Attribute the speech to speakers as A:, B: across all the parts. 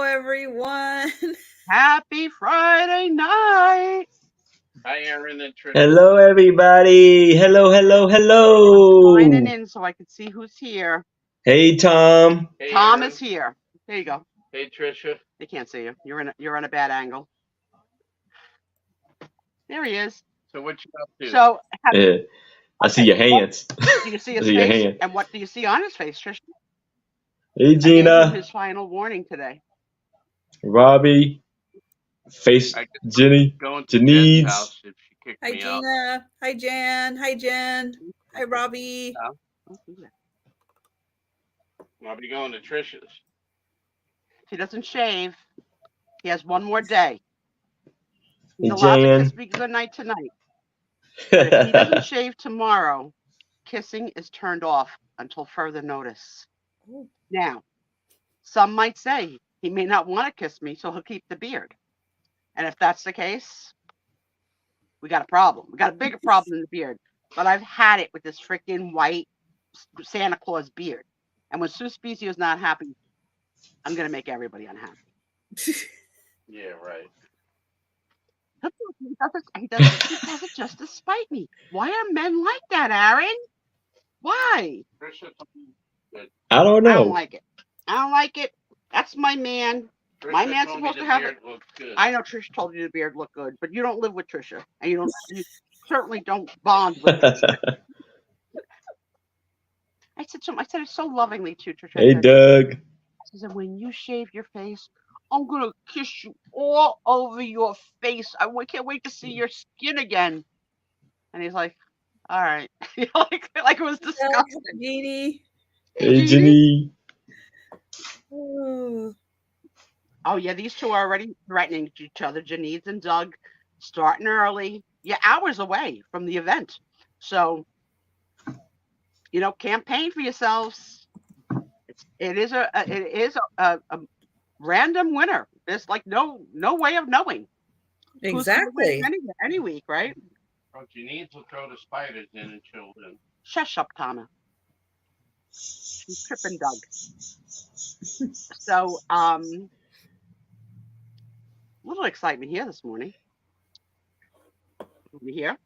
A: everyone.
B: Happy Friday night.
C: Hi, Aaron and Tricia.
D: Hello, everybody. Hello.
B: Signing in so I can see who's here.
D: Hey, Tom.
C: Hey,
B: Tom
C: Aaron.
B: is here. There you go.
C: Hey, Tricia.
B: They can't see you. You're on a bad angle. There he is.
C: So what you up to?
B: So
D: Yeah, I see your hands.
B: do you see his
D: I see your
B: face?
D: hand.
B: And what do you see on his face, Trisha?
D: Hey,
B: I gave him
D: Gina.
B: his final warning today.
D: Robbie. Face.
C: I guess
D: Jenny.
C: going to Jen's
D: Janice.
C: house if she kicked
A: Hi,
C: me out.
A: Gina. Hi, Jan. Hi, Jen. Hi, Robbie.
C: I'll be going to Tricia's.
B: He doesn't shave. He has one more day. He's
D: Hey,
B: allowed to
D: Jan.
B: kiss me goodnight tonight. But if he doesn't shave tomorrow, kissing is turned off until further notice. Now, some might say he may not want to kiss me, so he'll keep the beard. And if that's the case, we got a problem. We got a bigger problem than the beard. But I've had it with this freaking white Santa Claus beard. And when Sue Spezio's not happy, I'm going to make everybody unhappy.
C: Yeah, right.
B: He does it just to spite me. Why are men like that, Aaron? Why?
C: Tricia,
D: I don't
B: I don't
D: know.
B: like it. I don't like it. That's my man. My man's
C: told
B: supposed
C: me
B: to
C: the
B: have
C: beard
B: it.
C: looked good.
B: I know Trish told you the beard looked good, but you don't live with Trisha, and you certainly don't bond with Trisha. I said it so lovingly to Trisha.
D: Hey, Doug.
B: I said, when you shave your face, I'm gonna kiss you all over your face. I can't wait to see your skin again. And he's like, all right. like it was disgusting.
A: Jeannie.
D: Hey, Jenny.
B: Oh, yeah, these two are already threatening each other, Janice and Doug, starting early. You're hours away from the event. So, campaign for yourselves. It is a random winner. There's like no way of knowing.
A: Exactly.
B: Any week, right?
C: Oh, Janice will throw the spiders in and she'll win.
B: Shush up, Tana. She's tripping Doug. So, little excitement here this morning. You hear?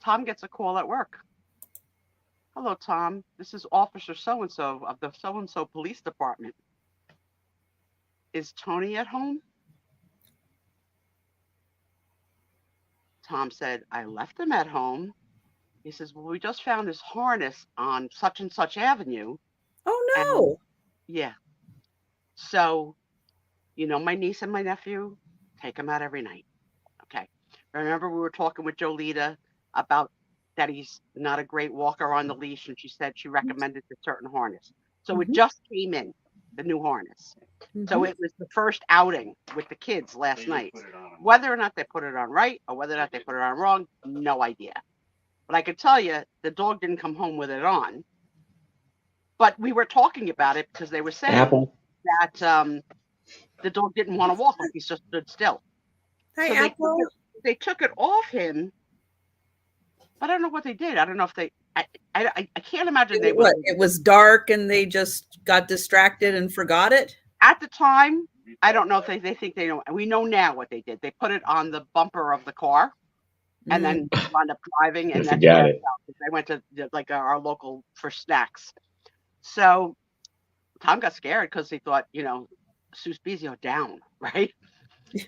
B: Tom gets a call at work. Hello, Tom. This is Officer so-and-so of the so-and-so police department. Is Tony at home? Tom said, I left him at home. He says, well, we just found his harness on such and such avenue.
A: Oh, no.
B: And, yeah. So, my niece and my nephew, take him out every night. Okay. Remember we were talking with Jolita about that he's not a great walker on the leash, and she said she recommended a certain harness. So it just came in, the new harness. So it was the first outing with the kids last night. Whether or not they put it on right or whether or not they put it on wrong, no idea. But I could tell you the dog didn't come home with it on. But we were talking about it because they were saying that the dog didn't want to walk, like he just stood still.
A: Hi,
B: So
A: Apple.
B: they took it off him, but I don't know what they did. I don't know if they. I can't imagine they would.
A: It was dark and they just got distracted and forgot it.
B: At the time, I don't know if they think they know. We know now what they did. They put it on the bumper of the car, and then wound up driving. And that's
D: forgot it.
B: They went to like our local for snacks. So Tom got scared because he thought, Sue Spezio down, right?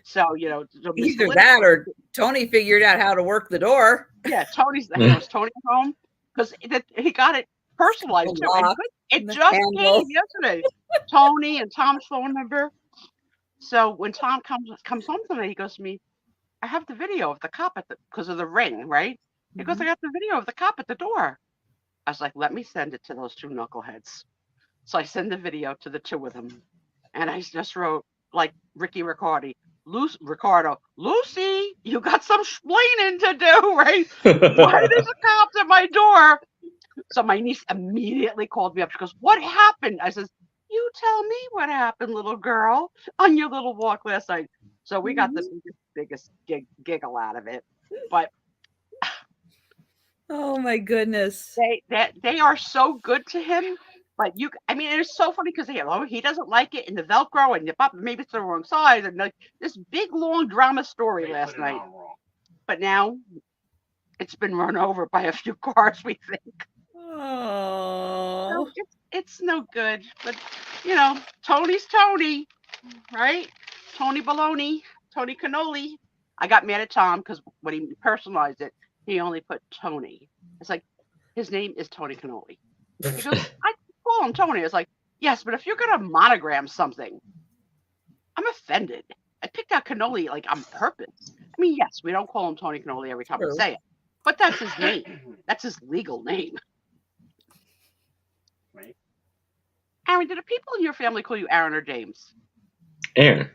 B: So
A: either that or Tony figured out how to work the door.
B: Yeah, was Tony home because he got it personalized too. It just came yesterday. Tony and Tom's phone number. So when Tom comes home tonight, he goes to me, I have the video of the cop because of the ring, right? He goes, I got the video of the cop at the door. I was like, let me send it to those two knuckleheads. So I send the video to the two of them. And I just wrote, like Ricky Riccardi, Ricardo, Lucy, you got some explaining to do, right? Why there's a cop at my door? So my niece immediately called me up. She goes, what happened? I says, you tell me what happened, little girl, on your little walk last night. So we got the biggest giggle out of it. But
A: oh my goodness.
B: They are so good to him But I mean, it's so funny because he doesn't like it, and the Velcro, and maybe it's the wrong size, and like this big long drama story
C: They
B: last
C: put it
B: night.
C: on wrong.
B: But now it's been run over by a few cars, we think.
A: Oh.
B: So it's no good. But you know, Tony's Tony, right? Tony Baloney, Tony Cannoli. I got mad at Tom because when he personalized it, he only put Tony. It's like his name is Tony Cannoli. He goes, I call him Tony. It's like, yes, but if you're gonna monogram something, I'm offended. I picked out Cannoli like on purpose. I mean, yes, we don't call him Tony Cannoli every time we
A: True.
B: say it, but that's his name. That's his legal name.
C: Right.
B: Aaron, did the people in your family call you Aaron or James?
D: Aaron.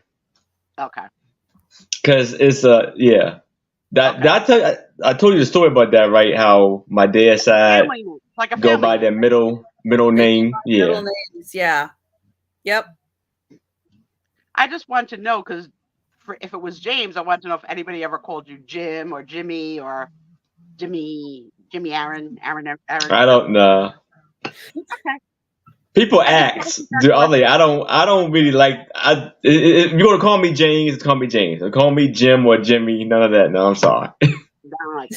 B: Okay.
D: Because it's yeah.
B: Okay.
D: I told you the story about that, right? How my dad's side
B: Family name. Like a
D: go
B: family
D: by
B: name.
D: their middle name. Yeah.
A: Middle names. Yeah. Yep.
B: I just wanted to know because if it was James, I wanted to know if anybody ever called you Jim or Jimmy or Jimmy Aaron.
D: I don't know.
B: Okay.
D: People ask. I don't really like. If you're gonna call me James, call me James. Or call me Jim or Jimmy. None of that. No, I'm sorry.
B: Like,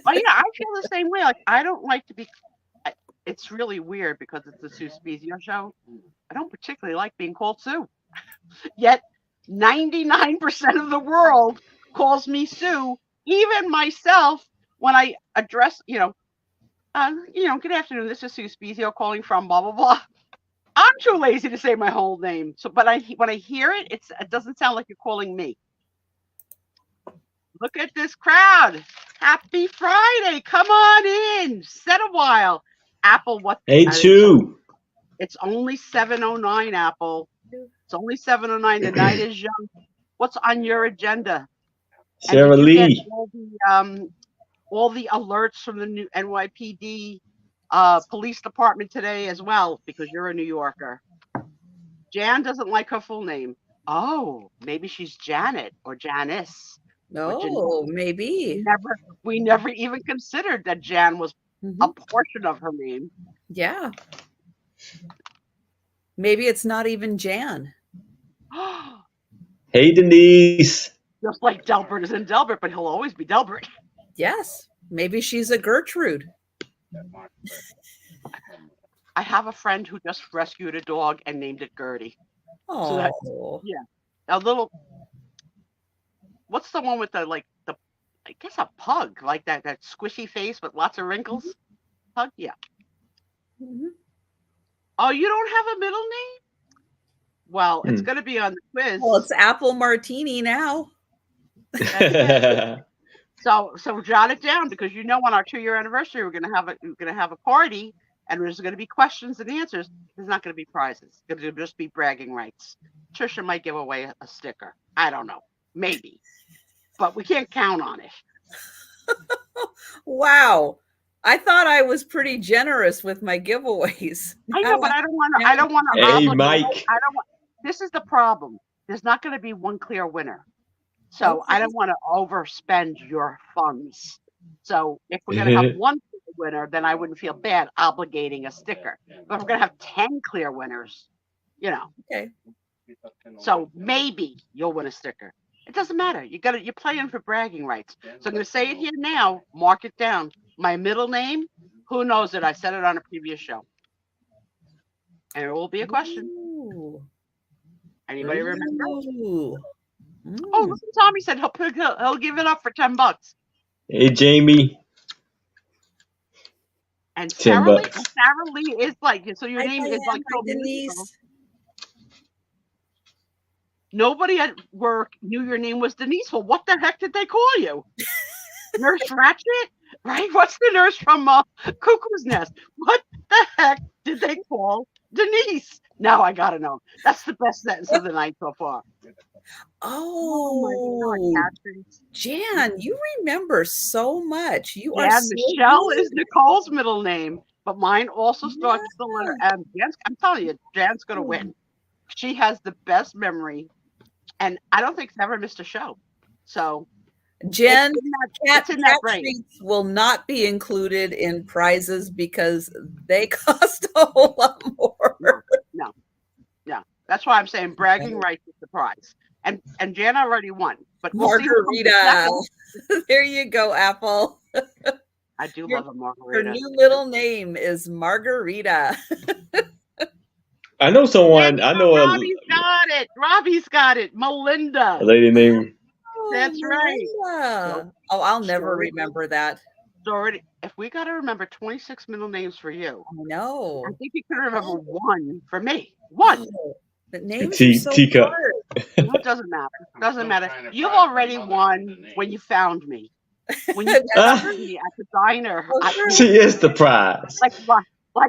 B: well, yeah, I feel the same way. Like, I don't like to be. It's really weird because it's the Sue Spezio show. I don't particularly like being called Sue. Yet, 99% of the world calls me Sue. Even myself, when I address, good afternoon. This is Sue Spezio calling from blah blah blah. I'm too lazy to say my whole name. So, but when I hear it, it doesn't sound like you're calling me. Look at this crowd. Happy Friday. Come on in. Set a while. Apple, what?
D: Hey, Chew.
B: It's only 7:09, Apple. It's only 7:09. The night is young. What's on your agenda?
D: Sarah
B: And did you
D: Lee.
B: get all the alerts from the new NYPD police department today as well, because you're a New Yorker. Jan doesn't like her full name. Oh, maybe she's Janet or Janice.
A: No, maybe.
B: We never even considered that Jan was a portion of her name.
A: Yeah. Maybe it's not even Jan.
D: Hey, Denise.
B: Just like Delbert is in Delbert, but he'll always be Delbert.
A: Yes. Maybe she's a Gertrude.
B: I have a friend who just rescued a dog and named it Gertie.
A: Oh.
B: A little. What's the one with I guess a pug, like that squishy face with lots of wrinkles? Pug, yeah.
A: Mhm.
B: Oh, you don't have a middle name? Well, it's going to be on the quiz.
A: Well, it's Apple Martini now.
B: So jot it down, because on our 2-year anniversary we're gonna have a party, and there's gonna be questions and answers. There's not gonna be prizes. It's gonna just be bragging rights. Trisha might give away a sticker. I don't know, maybe, but we can't count on it.
A: Wow. I thought I was pretty generous with my giveaways.
B: I know, but I don't want to.
D: Hey, Mike.
B: This is the problem. There's not going to be one clear winner. So I don't want to overspend your funds. So if we're going to have one clear winner, then I wouldn't feel bad obligating a sticker. But if we're going to have 10 clear winners,
A: Okay.
B: So maybe you'll win a sticker. It doesn't matter. You're playing for bragging rights. So I'm going to say it here now. Mark it down. My middle name, who knows it? I said it on a previous show. And it will be a question.
A: Ooh.
B: Anybody remember?
A: Ooh.
B: Oh, listen, Tommy said he'll give it up for $10.
D: Hey, Jamie.
B: And
D: $10.
B: Sarah Lee is like, so your
A: Hi,
B: name is
A: Diane.
B: like
A: Hi,
B: so beautiful.
A: Denise.
B: Nobody at work knew your name was Denise. Well, what the heck did they call you? Nurse Ratchet? Right? What's the nurse from Cuckoo's Nest? What the heck did they call Denise? Now I gotta know. That's the best sentence of the night so far.
A: Oh,
B: my God, Catherine.
A: Jan, you remember so much. You are
B: Yeah,
A: so
B: Michelle
A: good.
B: is Nicole's middle name, but mine also starts with the letter M. I'm telling you, Jan's gonna win. She has the best memory, and I don't think she's ever missed a show. So
A: Jen,
B: It's in that
A: cat
B: brain.
A: treats will not be included in prizes because they cost a whole lot more.
B: No. That's why I'm saying bragging rights is the prize. And Jan already won. But we'll see who comes in
A: Margarita.
B: second.
A: There you go, Apple.
B: I do
A: Your-
B: love a
A: Her
B: margarita.
A: new middle name is Margarita.
D: I know someone. I know
B: Robbie's got it. Robbie's got it. Melinda.
D: a lady named.
B: That's right.
A: Melinda. Oh, I'll never
B: Sure.
A: remember that.
B: So already, if we got to remember 26 middle names for you,
A: I know.
B: I think you can remember one for me. One.
A: The names
D: Tea-
A: are so
D: teacup.
A: hard.
B: No, it doesn't matter.
C: I'm
B: Doesn't
C: still
B: matter.
C: trying to
B: You've
C: find my
B: already
C: mother
B: won
C: with the
B: when
C: name.
B: you found me. When you
D: Ah.
B: found me at the diner,
A: Oh, sure.
D: She is the prize.
B: like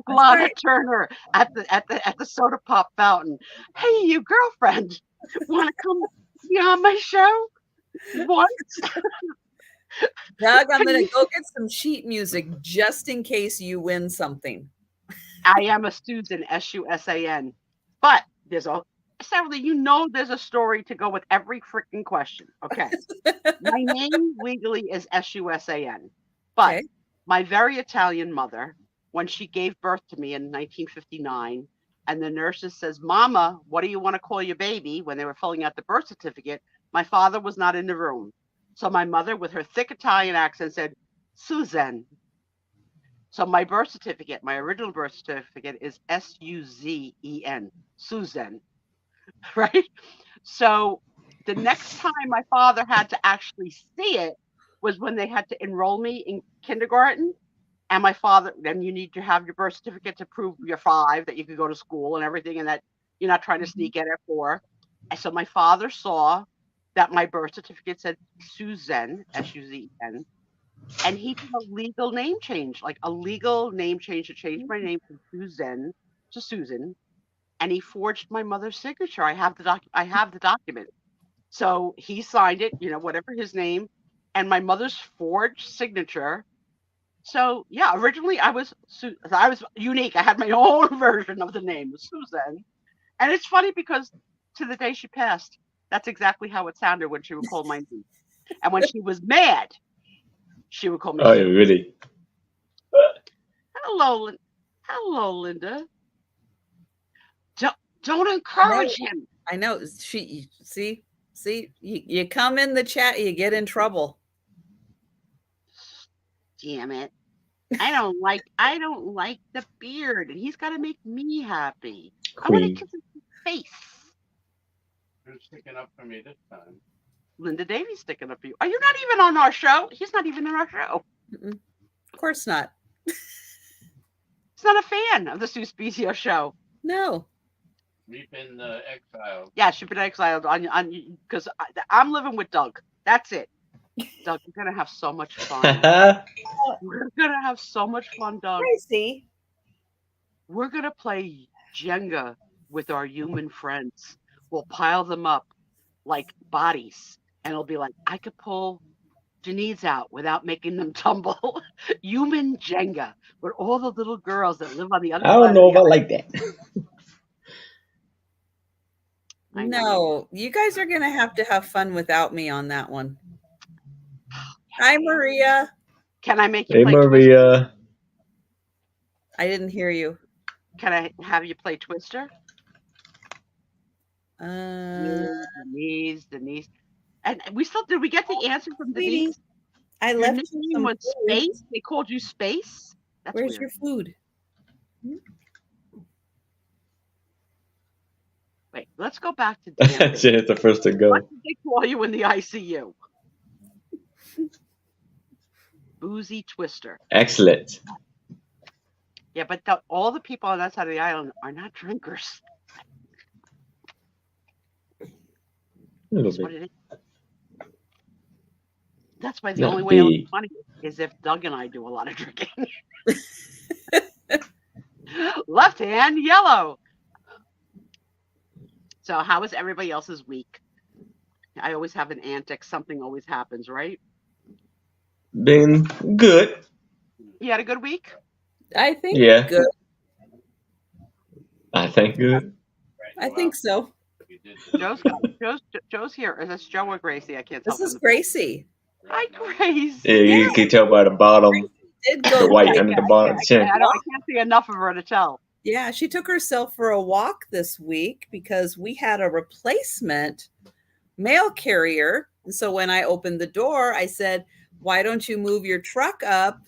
B: Lana
A: right.
B: Turner at the soda pop fountain. Hey, you girlfriend, want to come be on my show? What?
A: Doug, I'm going to go get some sheet music just in case you win something.
B: I am a Susan, Susan. But there's Sally, there's a story to go with every freaking question. Okay. My name legally is Susan. But
A: Okay.
B: my very Italian mother, when she gave birth to me in 1959, and the nurses says, Mama, what do you want to call your baby? When they were filling out the birth certificate, my father was not in the room. So my mother, with her thick Italian accent, said, Susan. So my birth certificate, my original birth certificate is Suzen, Susan, right? So the next time my father had to actually see it was when they had to enroll me in kindergarten. And my father, then you need to have your birth certificate to prove you're 5, that you could go to school and everything, and that you're not trying to sneak in at 4. And so my father saw that my birth certificate said Susan, Suzen, and he did a legal name change, to change my name from Susan to Susan, and he forged my mother's signature. I have the document. So he signed it, whatever his name, and my mother's forged signature. So yeah, originally I was unique. I had my own version of the name, Susan. And it's funny because to the day she passed, that's exactly how it sounded when she would call my name. And when she was mad, she would call me
D: Oh,
B: Susan.
D: really?
B: Hello, Linda. Don't encourage him.
A: I know. See, you come in the chat, you get in trouble.
B: Damn it. I don't like the beard, and he's got to make me happy. I want to
D: Queen.
B: kiss his face.
C: Who's sticking up for me this time?
B: Linda Davies sticking up for you. Are you not even on our show? He's not even in our show.
A: Mm-mm. Of course not.
B: He's not a fan of the Sue Spezio show.
A: No.
C: We've been exiled.
B: Yeah, she's been exiled on because I'm living with Doug. That's it. Doug, we're gonna have so much fun. We're gonna have so much fun, Doug.
A: Crazy.
B: We're gonna play Jenga with our human friends. We'll pile them up like bodies, and it'll be like I could pull Janine's out without making them tumble. Human Jenga with all the little girls that live on the other
D: I
B: side.
D: don't know if I like that.
B: I know.
A: No, you guys are going to have fun without me on that one. Hi, Maria.
B: Can I make you
D: Hey,
B: play Twister?
D: Maria.
A: I didn't hear you.
B: Can I have you play Twister? Denise. And did we get the answer from
A: Sweetie,
B: Denise?
A: I
B: Your
A: left you
B: nickname
A: some
B: was
A: food.
B: Space? They called you Space? That's
A: Where's
B: weird.
A: your food?
B: Wait, let's go back to Dan.
D: She is the first to go.
B: What did they call you in the ICU? Boozy Twister.
D: Excellent.
B: Yeah, but all the people on that side of the island are not drinkers.
D: A little
B: That's what
D: bit.
B: it is. That's why the
D: Not
B: only way I look
D: big.
B: funny is if Doug and I do a lot of drinking. Left hand, yellow. So how was everybody else's week? I always have an antic. Something always happens, right?
D: Been good.
B: You had a good week?
A: I think
D: Yeah.
A: good.
D: I think good.
A: I think so.
C: You did the-
B: Joe's here. Is this Joe or Gracie? I can't tell.
A: This is
B: from the-
A: Gracie.
B: Hi, Grace.
D: Yeah, you can tell by the bottom,
A: Did
D: the
A: go
D: white
A: take
D: under
A: a
D: the bottom chin.
B: I can't see enough of her to tell.
A: Yeah, she took herself for a walk this week because we had a replacement mail carrier. And so when I opened the door, I said, "Why don't you move your truck up?"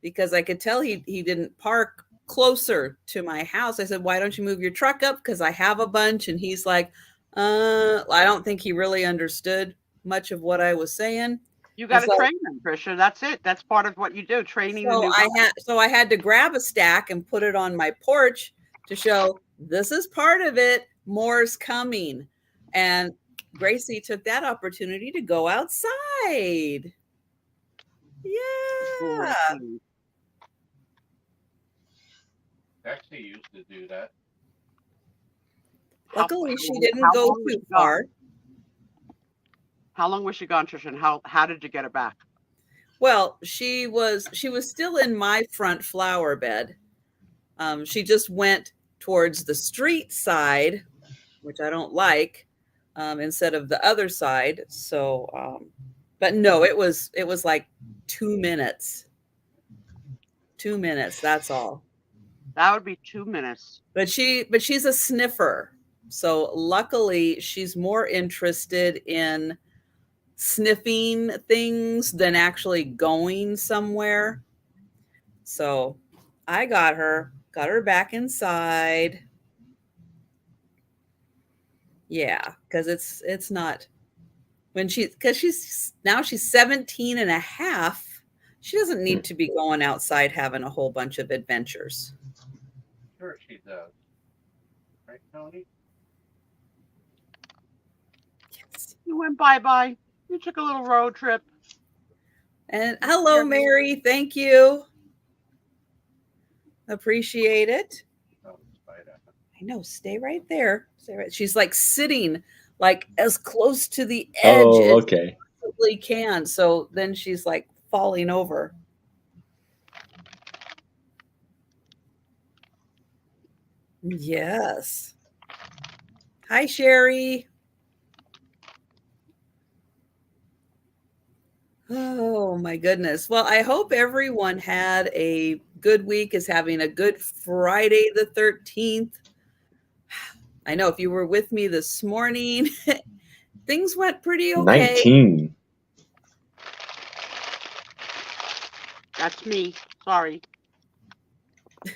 A: Because I could tell he didn't park closer to my house. I said, "Why don't you move your truck up? Because I have a bunch." And he's like, I don't think he really understood much of what I was saying.
B: You got to train them, Trisha. That's it. That's part of what you do, training the new guys.
A: So I had to grab a stack and put it on my porch to show this is part of it. More's coming. And Gracie took that opportunity to go outside. Yeah.
C: Actually used to do that.
A: Luckily, she didn't go too far.
B: How long was she gone, Trisha? And how did you get her back?
A: Well, she was still in my front flower bed. She just went towards the street side, which I don't like, instead of the other side. So, but no, it was like 2 minutes. 2 minutes. That's all.
B: That would be 2 minutes.
A: But she's a sniffer. So luckily she's more interested in sniffing things than actually going somewhere. So I got her back inside. Yeah, because it's not when because she's 17 and a half. She doesn't need to be going outside having a whole bunch of adventures.
C: Sure she does. Right, Tony?
A: Yes.
B: You went bye-bye. You took a little road trip.
A: And hello, Mary. Thank you. Appreciate it. I know. Stay right there. Stay right. She's like sitting like as close to the edge as she possibly can. So then she's like falling over. Yes. Hi, Sherry. Oh my goodness. Well, I hope everyone had a good week, is having a good Friday the 13th. I know if you were with me this morning, things went pretty okay.
D: 19.
B: That's me. Sorry.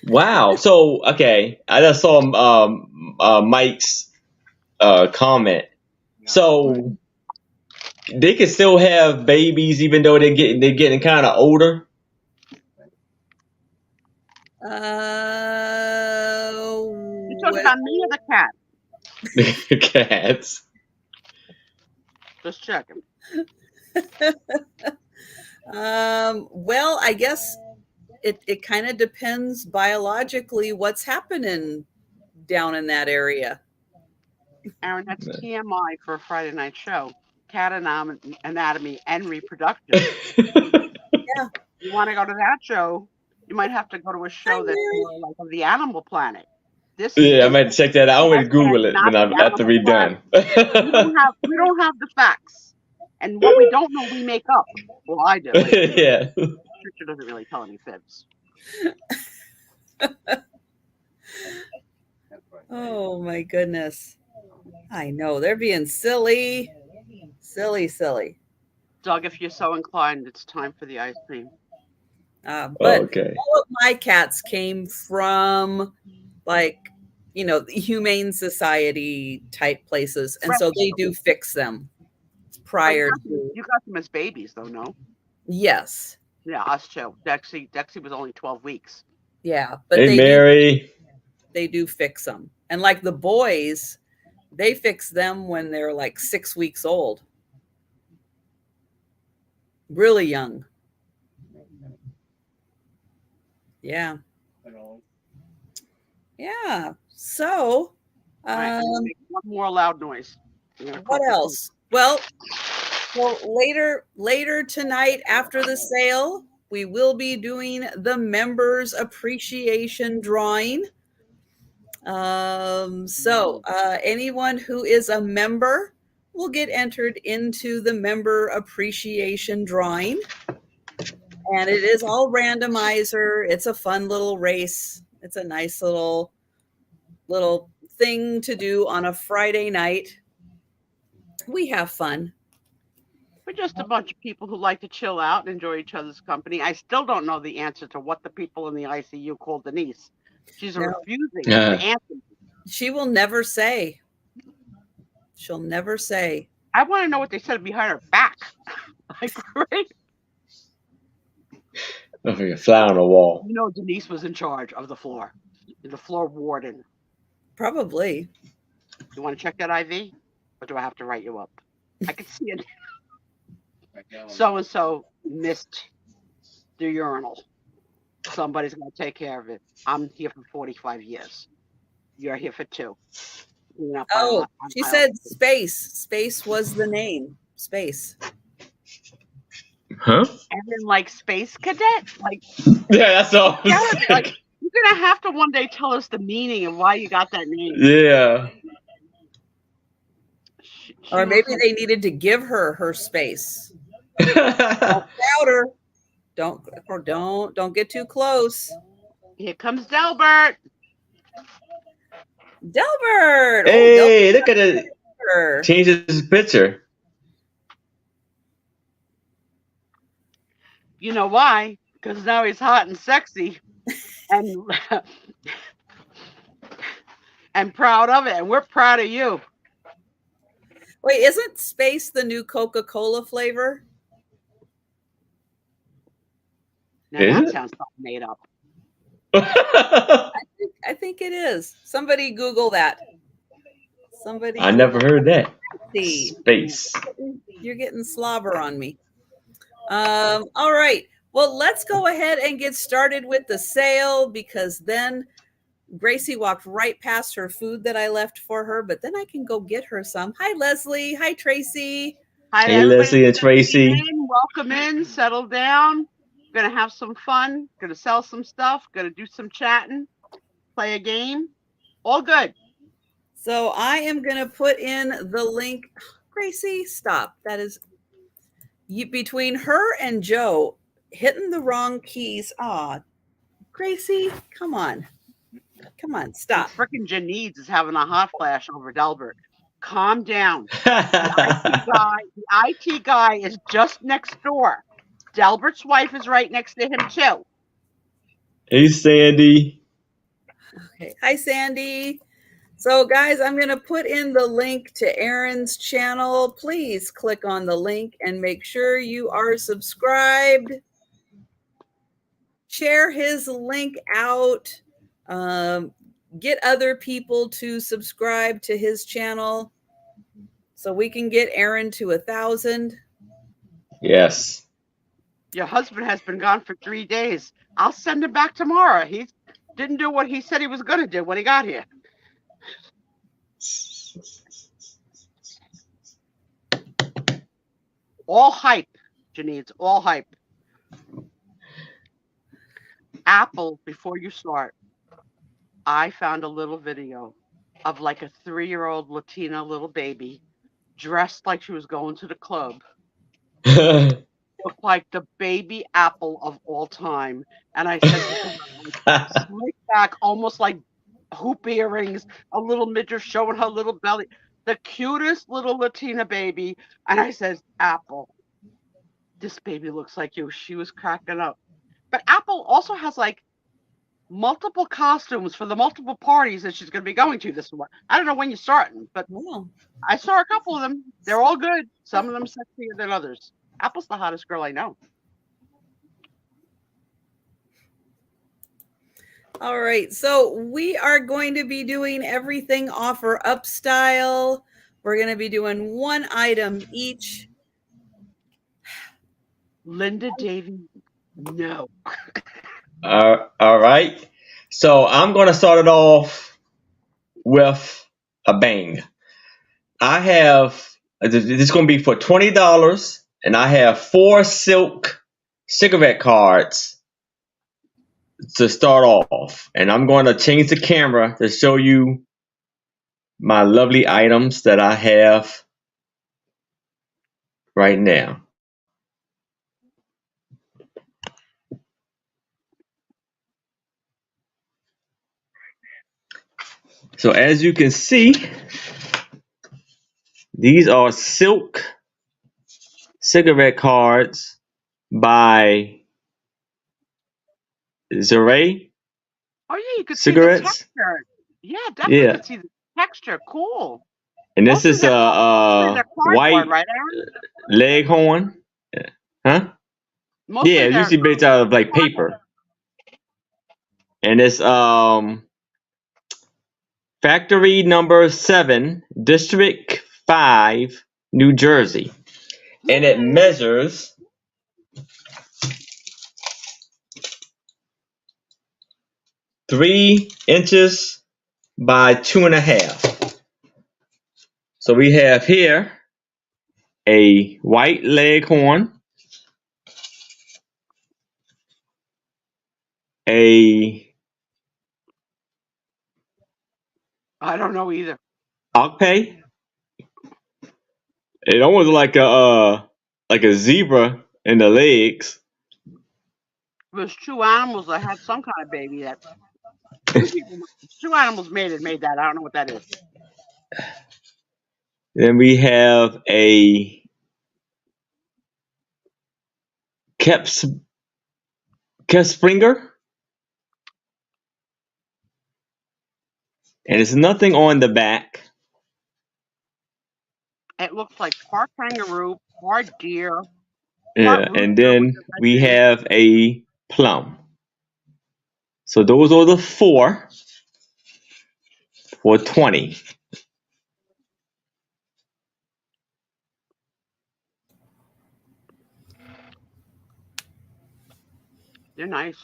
D: Wow. So, okay. I just saw Mike's comment. So they can still have babies even though they're getting kind of older.
B: You talking about me or the cat?
D: The cats.
B: Just checking.
A: Well, I guess it kind of depends biologically what's happening down in that area.
B: Aaron, that's TMI for a Friday night show. Cat anatomy and reproduction.
A: Yeah.
B: You want to go to that show, you might have to go to a show that's more like of the Animal Planet.
D: I might check that out. I'm going to Google it when after we're done.
B: we don't have the facts. And what we don't know, we make up. Well, I do.
D: Yeah.
B: Richard doesn't really tell any fibs.
A: Oh my goodness. I know. They're being silly. Silly.
B: Doug, if you're so inclined, it's time for the ice cream.
A: But all of my cats came from the Humane Society type places. And so they do fix them prior to.
B: You got them as babies though, no?
A: Yes.
B: Yeah, us too. Dexy was only 12 weeks.
A: Yeah. But
D: Mary.
A: They do fix them. And like the boys, they fix them when they're like 6 weeks old. Really young. Yeah. Yeah. So,
B: make one more loud noise.
A: What else? Well, later tonight after the sale, we will be doing the members appreciation drawing. So anyone who is a member, will get entered into the member appreciation drawing. And it is all randomizer. It's a fun little race. It's a nice little thing to do on a Friday night. We have fun.
B: We're just a bunch of people who like to chill out and enjoy each other's company. I still don't know the answer to what the people in the ICU call Denise. She's refusing to answer.
A: She will never say. She'll never say.
B: I want to know what they said behind her back. Like, right?
D: Oh, fly on the wall.
B: You know, Denise was in charge of the floor warden.
A: Probably.
B: You want to check that IV? Or do I have to write you up? I can see it. So-and-so missed the urinal. Somebody's going to take care of it. I'm here for 45 years. You're here for 2.
A: Oh, she said Space. Space was the name. Space.
D: Huh?
B: And then like Space Cadet? Like,
D: yeah, that's all.
B: Like, you're going to have to one day tell us the meaning of why you got that name.
D: Yeah.
A: Or maybe they needed to give her space. Don't crowd her. Don't get too close.
B: Here comes Delbert.
A: Delbert.
D: Hey, look at it. Changes his picture.
B: You know why? Because now he's hot and sexy and and proud of it. And we're proud of you.
A: Wait, isn't Space the new Coca-Cola flavor?
B: Now that sounds made up.
A: I think it is. Somebody Google that. Somebody.
D: I never heard that.
A: See.
D: Space.
A: You're getting slobber on me. All right. Well, let's go ahead and get started with the sale, because then Gracie walked right past her food that I left for her, but then I can go get her some. Hi, Leslie. Hi, Tracy.
B: Hi,
D: hey, Leslie and Tracy.
B: Welcome in. Settle down. Going to have some fun. Going to sell some stuff. Going to do some chatting. Play a game. All good.
A: So I am going to put in the link. Gracie, stop. That is between her and Joe hitting the wrong keys. Gracie, come on. Come on, stop.
B: Freaking Janides is having a hot flash over Delbert. Calm down. The IT guy is just next door. Delbert's wife is right next to him, too.
D: Hey, Sandy.
A: Okay. Hi, Sandy. So, guys, I'm going to put in the link to Aaron's channel. Please click on the link and make sure you are subscribed. Share his link out. Get other people to subscribe to his channel so we can get Aaron to 1,000.
D: Yes.
B: Your husband has been gone for 3 days. I'll send him back tomorrow. He didn't do what he said he was going to do when he got here. All hype, Janice, all hype. Apple, before you start, I found a little video of like a 3-year-old Latina little baby dressed like she was going to the club. Looked like the baby Apple of all time. And I said, slick back, almost like hoop earrings, a little midget showing her little belly. The cutest little Latina baby. And I said, Apple, this baby looks like you. She was cracking up. But Apple also has like multiple costumes for the multiple parties that she's going to be going to this month. I don't know when you're starting, but I saw a couple of them. They're all good. Some of them sexier than others. Apple's the hottest girl I know.
A: All right. So we are going to be doing everything offer up style. We're going to be doing one item each.
B: Linda Davy, no.
D: All right. So I'm going to start it off with a bang. I have, this is going to be for $20. And I have 4 silk cigarette cards to start off. And I'm going to change the camera to show you my lovely items that I have right now. So as you can see, these are silk cigarette cards by Zeray
B: Oh yeah, you could see the
D: cigarettes.
B: texture. Yeah, definitely
D: Yeah,
B: could see the texture. Cool.
D: and this
B: Mostly
D: is
B: they're cardboard,
D: white
B: right, Aaron?
D: leghorn. Huh? Yeah,
B: Mostly
D: it's
B: they're
D: usually based out of like
B: cardboard.
D: paper. And it's factory number 7, District 5, New Jersey. And it measures 3 inches by 2.5. So we have here a white leghorn, a
B: I don't know either.
D: Okpei. It almost like a zebra in the legs.
B: There's 2 animals that had some kind of baby that 2 animals made that. I don't know what that is.
D: Then we have a Springer. And there's nothing on the back.
B: It looks like part kangaroo, part deer.
D: Yeah, and then we have a plum. So those are the 4 for 20.
B: They're nice.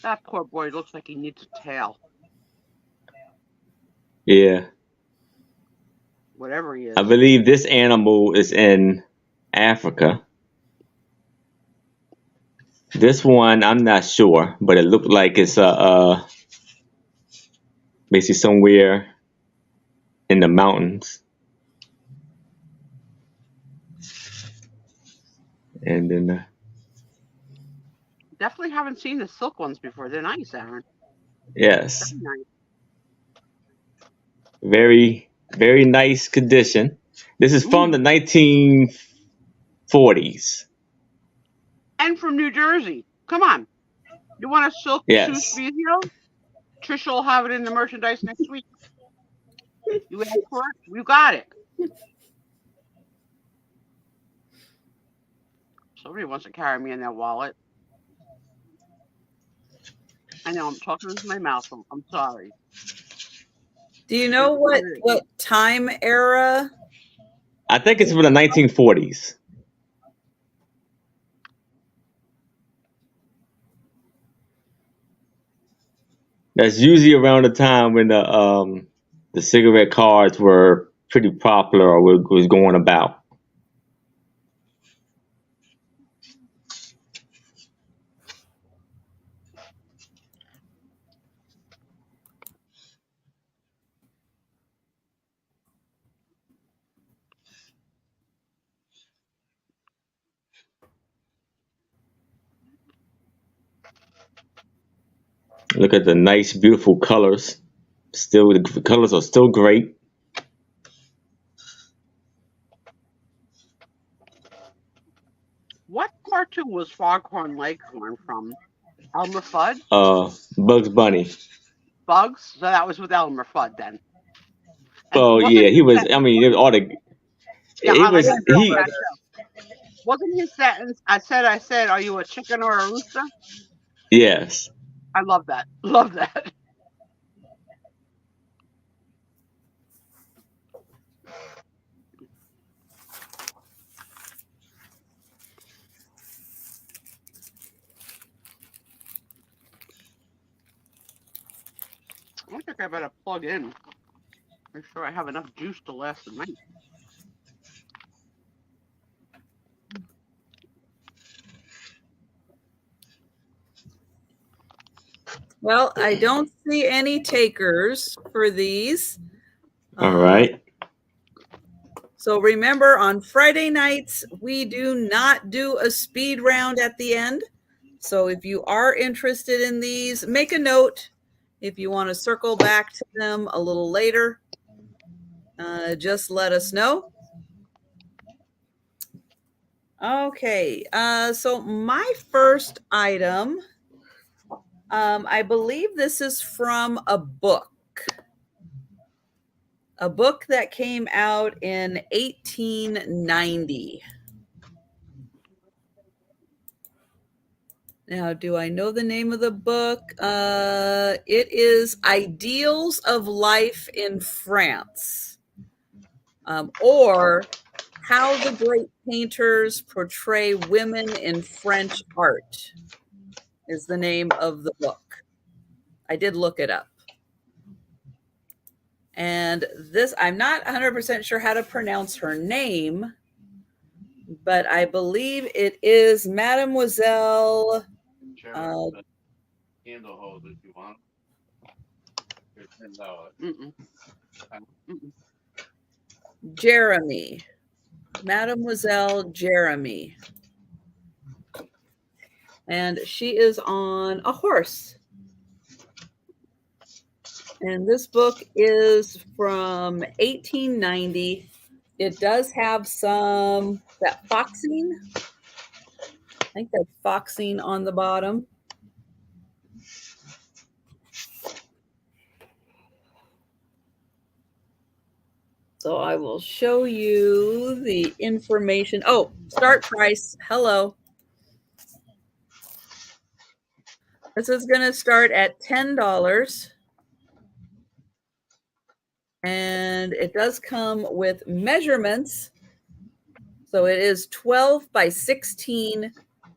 B: That poor boy looks like he needs a tail.
D: Yeah.
B: Whatever he is.
D: I believe this animal is in Africa. This one, I'm not sure, but it looked like it's basically somewhere in the mountains. And then
B: Definitely haven't seen the silk ones before. They're nice, Aaron.
D: yes,
B: Very nice.
D: very, very nice condition. This is from the 1940s.
B: And from New Jersey. Come on. You want a silk
D: Yes.
B: video? Trisha will have it in the merchandise next week. You ask for it? You got it. Somebody wants to carry me in their wallet. I know I'm talking into my mouth. I'm sorry.
A: Do you know what time era?
D: I think it's from the 1940s. That's usually around the time when the cigarette cards were pretty popular or was going about. Look at the nice, beautiful colors. Still, the colors are still great.
B: What cartoon was Foghorn Leghorn from? Elmer Fudd?
D: Bugs Bunny.
B: Bugs? So that was with Elmer Fudd then.
D: Oh yeah, he was. I mean, it was all the.
B: Yeah,
D: it was he.
B: Wasn't his sentence? I said, are you a chicken or a rooster?
D: Yes.
B: I love that. Love that. I think I better plug in. Make sure I have enough juice to last the night.
A: Well, I don't see any takers for these.
D: All right.
A: So remember, on Friday nights, we do not do a speed round at the end. So if you are interested in these, make a note. If you want to circle back to them a little later, just let us know. Okay, so my first item, I believe this is from a book that came out in 1890. Now, do I know the name of the book? It is Ideals of Life in France, or How the Great Painters Portray Women in French Art is the name of the book. I did look it up. And this, I'm not 100% sure how to pronounce her name, but I believe it is Mademoiselle.
C: Sharon, the candle hose if you want. Here's $10.
A: Jeremy. Mademoiselle Jeremy. And she is on a horse. And this book is from 1890. It does have some, that foxing. I think that's foxing on the bottom. So I will show you the information. Oh, start price. Hello. This is going to start at $10. And it does come with measurements. So it is 12 by 16,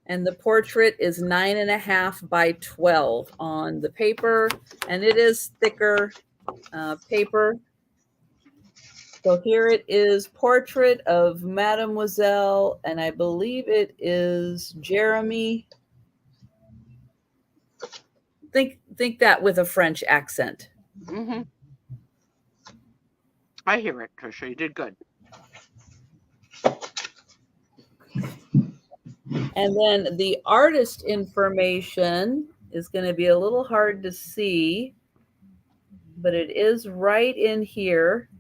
A: and the portrait is 9.5 by 12 on the paper, and it is thicker paper. So here it is, portrait of Mademoiselle, and I believe it is Jeremy. Think that with a French accent.
B: Mm-hmm. I hear it, Trisha. You did good.
A: And then the artist information is going to be a little hard to see, but it is right in here.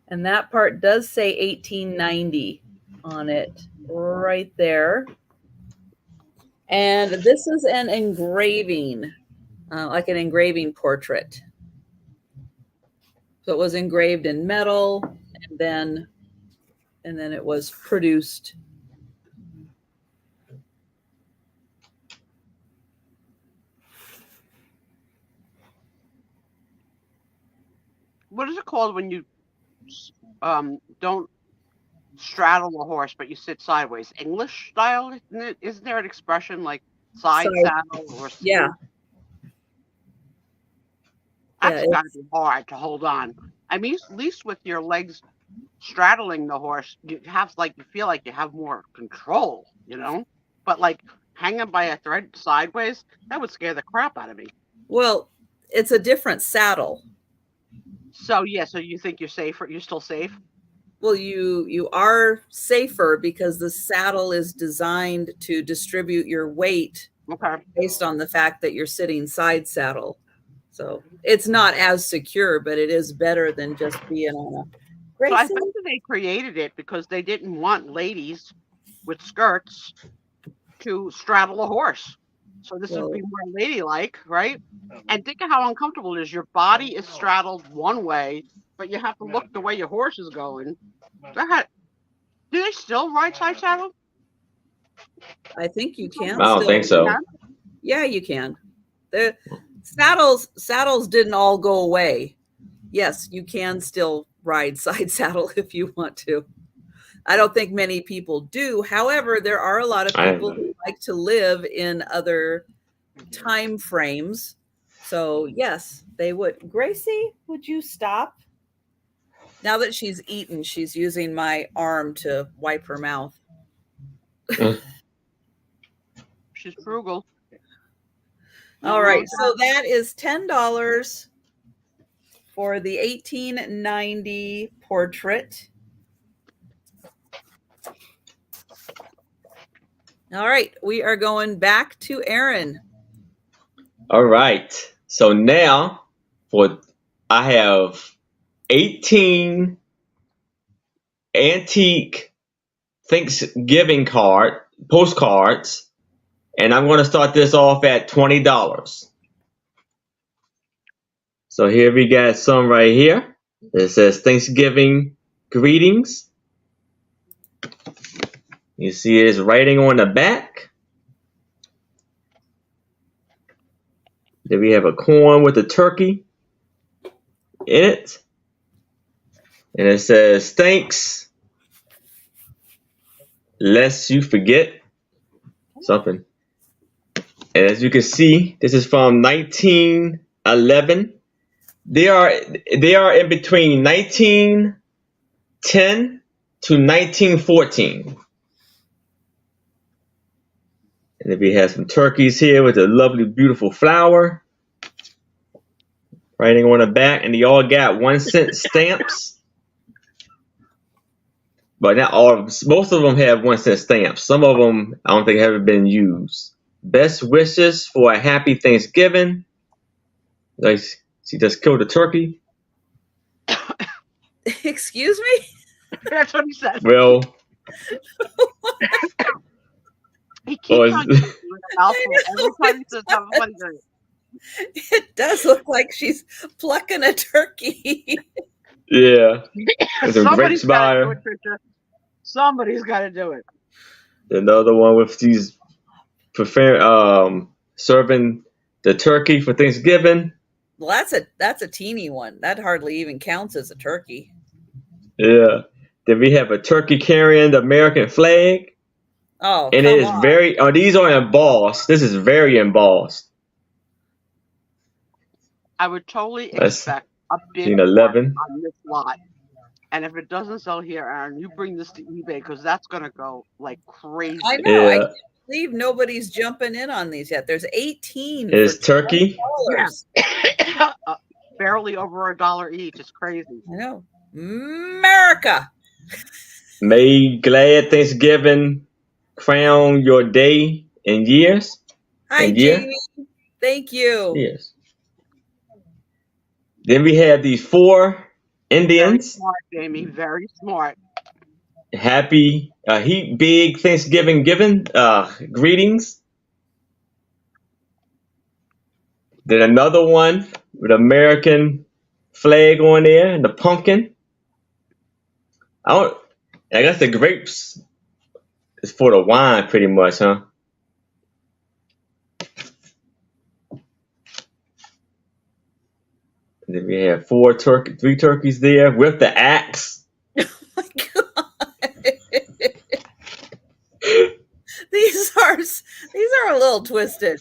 A: And that part does say 1890 on it, right there. And this is an engraving, like an engraving portrait. So it was engraved in metal, and then it was produced.
B: What is it called when you don't straddle a horse, but you sit sideways? English style? Isn't there an expression like side saddle or
A: yeah?
B: That's got to be hard to hold on. I mean, at least with your legs straddling the horse, you feel like you have more control, you know? But like hanging by a thread sideways, that would scare the crap out of me.
A: Well, it's a different saddle.
B: So yeah, so you think you're safer? You're still safe?
A: Well, you are safer because the saddle is designed to distribute your weight based on the fact that you're sitting side saddle. So it's not as secure, but it is better than just being on a.
B: So I think they created it because they didn't want ladies with skirts to straddle a horse. So this would be more ladylike, right? And think of how uncomfortable it is. Your body is straddled one way, but you have to look the way your horse is going. Do they still ride side saddle?
A: I think you can.
D: I don't think so.
A: Yeah, you can. The saddles didn't all go away. Yes, you can still ride side saddle if you want to. I don't think many people do. However, there are a lot of people who like to live in other time frames. So yes, they would. Gracie, would you stop? Now that she's eaten, she's using my arm to wipe her mouth.
B: She's frugal.
A: All right, so that is $10. for the 1890 portrait. All right, we are going back to Aaron.
D: All right. So now I have 18 antique Thanksgiving postcards, and I'm going to start this off at $20. So here we got some right here. It says Thanksgiving greetings. You see his writing on the back. Then we have a coin with a turkey in it. And it says, thanks, lest you forget something. And as you can see, this is from 1911. They are in between 1910 to 1914. And then we have some turkeys here with a lovely, beautiful flower. Writing on the back, and they all got 1-cent stamps. But not all. Most of them have 1-cent stamps. Some of them I don't think have ever been used. Best wishes for a happy Thanksgiving. Like she just killed a turkey.
A: Excuse me?
B: That's what he said.
D: Well,
B: He keeps on using a mouthful every time he says something funny.
A: It does look like she's plucking a turkey.
D: yeah. With a
B: Somebody's
D: grapes
B: got to do
D: buyer.
B: it, Trisha. Somebody's got to do it.
D: Another one with these serving the turkey for Thanksgiving.
A: Well, that's a teeny one. That hardly even counts as a turkey.
D: Yeah. Then we have a turkey carrying the American flag.
A: Oh,
D: And it is very, these are embossed. This is very embossed.
B: I would totally
D: That's
B: expect a big
D: 11.
B: on this lot. And if it doesn't sell here, Aaron, you bring this to eBay because that's going to go like crazy.
A: I know. I
D: Yeah.
A: can't believe nobody's jumping in on these yet. There's 18.
D: It is
A: for
D: turkey.
A: $20.
B: Barely over $1 each. It's crazy.
A: I know. America.
D: May glad Thanksgiving crown your day and years.
A: Hi,
D: And year.
A: Jamie. Thank you.
D: Yes. Then we have these 4
B: Very
D: Indians.
B: smart, Jamie. Very smart.
D: Happy, big Thanksgiving greetings. Then another one with American flag on there and the pumpkin. I guess the grapes is for the wine pretty much, huh? And then we have 3 turkeys there with the axe.
A: Oh my God. These are a little twisted.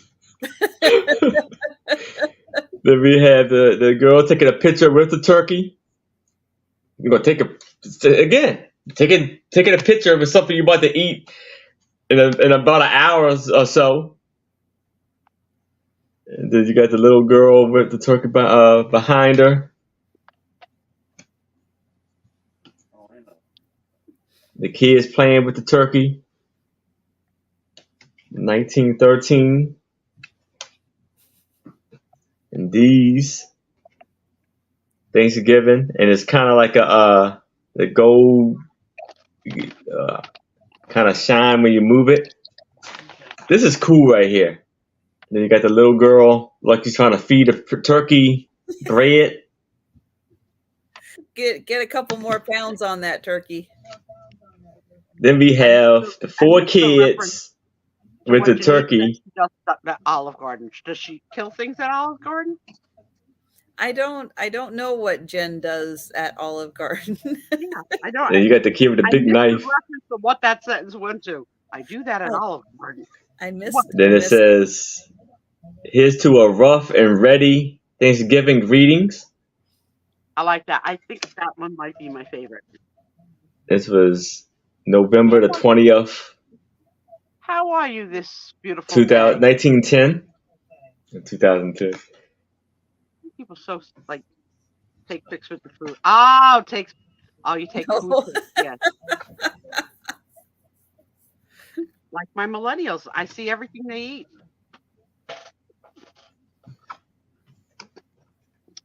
D: Then we have the girl taking a picture with the turkey. You're gonna taking a picture of something you're about to eat in about an hour or so. And then you got the little girl with the turkey behind her. The kids playing with the turkey. 1913. And these Thanksgiving, and it's kind of like the gold kind of shine when you move it. This is cool right here. And then you got the little girl like she's trying to feed a turkey bread.
A: Get a couple more pounds on that turkey.
D: Then we have the 4 kids with the turkey.
B: Just at Olive Garden. Does she kill things at Olive Garden?
A: I don't know what Jen does at Olive Garden.
B: Yeah, I don't.
D: And you got the kid with the big knife.
B: Reference to what that sentence went to. I do that at Olive Garden.
A: I missed.
D: Then it says, "Here's to a rough and ready Thanksgiving greetings."
B: I like that. I think that one might be my favorite.
D: This was November the 20th,
B: How are you this beautiful
D: 1910. 2002.
B: People so like take pics with the food. Oh, you take food pics. Yes. Like my millennials, I see everything they eat.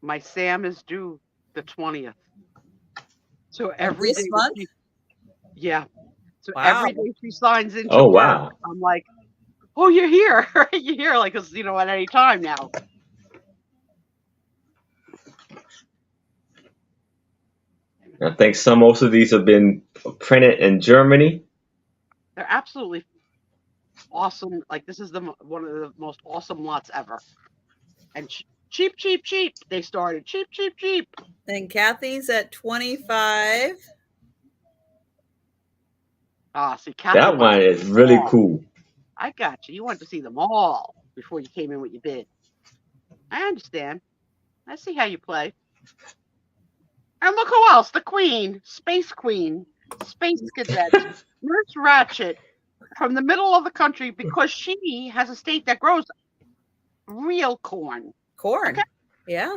B: My Sam is due the 20th. So every
A: this
B: day,
A: month?
B: yeah. So
A: Wow.
B: every day she signs into
D: Oh,
B: work,
D: wow.
B: I'm like, oh, you're here. You're here, like, 'cause, at any time now.
D: I think most of these have been printed in Germany.
B: They're absolutely awesome. Like, this is one of the most awesome lots ever. And cheap, cheap, cheap. They started cheap, cheap, cheap.
A: And Kathy's at 25.
B: See, Kathy,
D: That one is really cool.
B: I got you. You wanted to see them all before you came in with your bid. I understand. I see how you play. And look who else, the Queen, Space Queen, Space Cadet, Nurse Ratchet, from the middle of the country, because she has a state that grows real corn.
A: Corn.
B: Okay.
A: Yeah.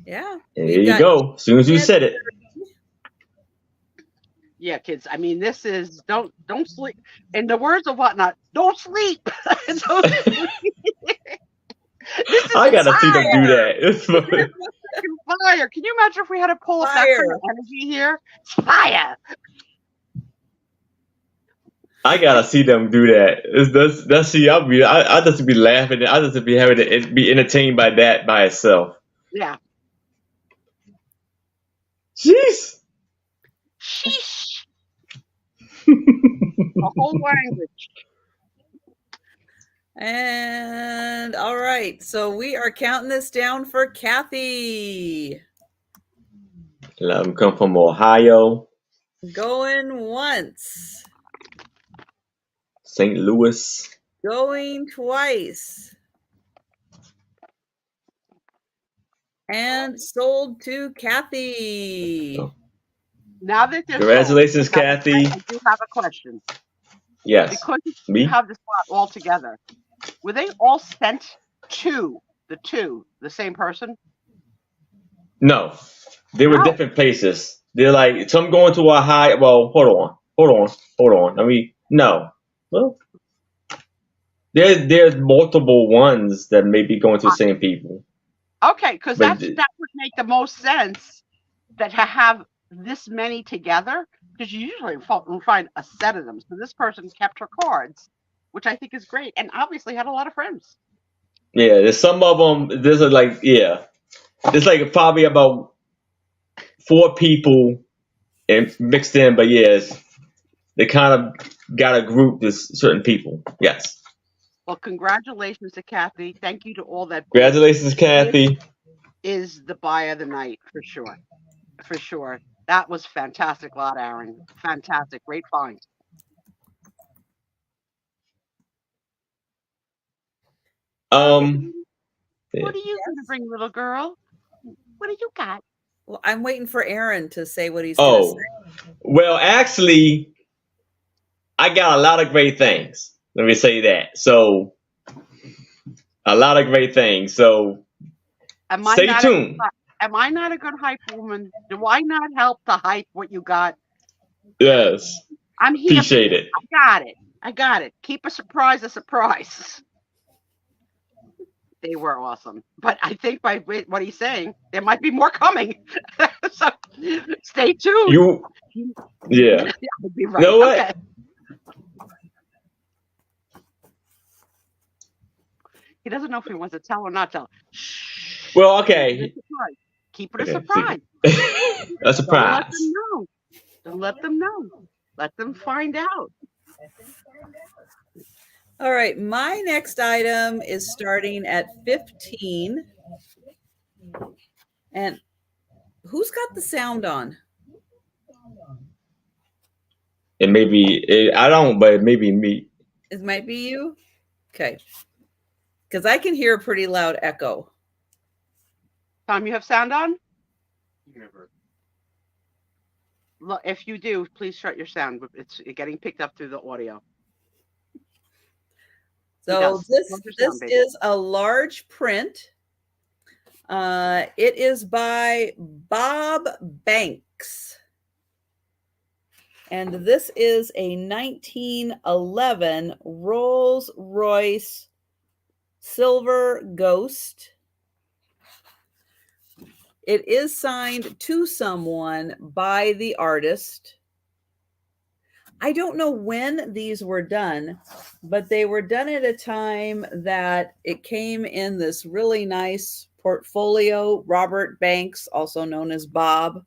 A: Yeah.
D: There you go. As soon as you said it.
B: Yeah, kids. I mean, this is don't sleep. In the words of Whatnot, don't sleep. Don't sleep.
D: I gotta see them do that. It's funny.
B: Fire. Can you imagine if we had to pull up that kind of energy here? It's fire.
D: I gotta see them do that. That's see. I just be laughing. I just be having to be entertained by that by itself.
B: Yeah.
D: Jeez.
B: Sheesh. A whole language.
A: And all right, so we are counting this down for Kathy.
D: I'm come from Ohio.
A: Going once.
D: St. Louis.
A: Going twice. And sold to Kathy.
D: Oh.
B: Now that they're
D: Congratulations,
B: sold,
D: Kathy.
B: I do have a question.
D: Yes.
B: Because
D: Me?
B: you have this lot all together. Were they all sent to the same person?
D: No. They were different places. They're like some going to Ohio. Well, hold on. I mean, no. Well, there's multiple ones that may be going to the same people.
B: Okay, because that would make the most sense that to have this many together, because you usually find a set of them. So this person kept her cards, which I think is great, and obviously had a lot of friends.
D: Yeah, there's some of them. There's there's like probably about 4 people and mixed in, but yes, they kind of got a group with certain people. Yes.
B: Well, congratulations to Kathy. Thank you to all that.
D: Congratulations, Kathy.
B: Is the buy of the night for sure. For sure. That was fantastic lot, Aaron. Fantastic. Great find. What are you going to bring, little girl? What do you got?
A: Well, I'm waiting for Aaron to say what he's going to say.
D: Well, actually, I got a lot of great things. Let me say that. So, a lot of great things. So, stay tuned.
B: Am I not a good hype woman? Do I not help to hype what you got?
D: Yes.
B: I'm here.
D: Appreciate it.
B: I got it. Keep a surprise a surprise. They were awesome. But I think by what he's saying, there might be more coming. So stay tuned.
D: Yeah.
B: I'll be right.
D: You know what?
B: Okay. He doesn't know if he wants to tell or not tell. Shh.
D: Well, okay.
B: Keep it a surprise.
D: A surprise.
B: Don't let them know. Let them find out.
A: All right, my next item is starting at 15. And who's got the sound on?
D: It may be, I don't, but it may be me.
A: It might be you? Okay. Because I can hear a pretty loud echo.
B: Tom, you have sound on?
C: Never.
B: Look, if you do, please shut your sound. It's getting picked up through the audio.
A: So this is a large print It is by Bob Banks. And this is a 1911 Rolls-Royce Silver Ghost. It is signed to someone by the artist. I don't know when these were done, but they were done at a time that it came in this really nice portfolio. Robert Banks, also known as Bob,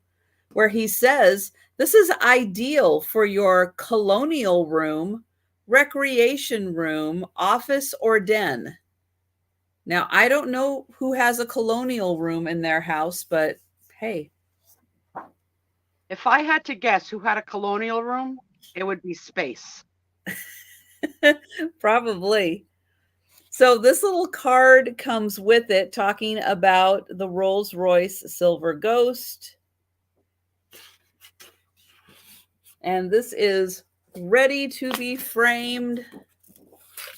A: where he says, this is ideal for your colonial room, recreation room, office, or den. Now, I don't know who has a colonial room in their house, but hey.
B: If I had to guess who had a colonial room, it would be Space.
A: Probably. So this little card comes with it talking about the Rolls-Royce Silver Ghost. And this is ready to be framed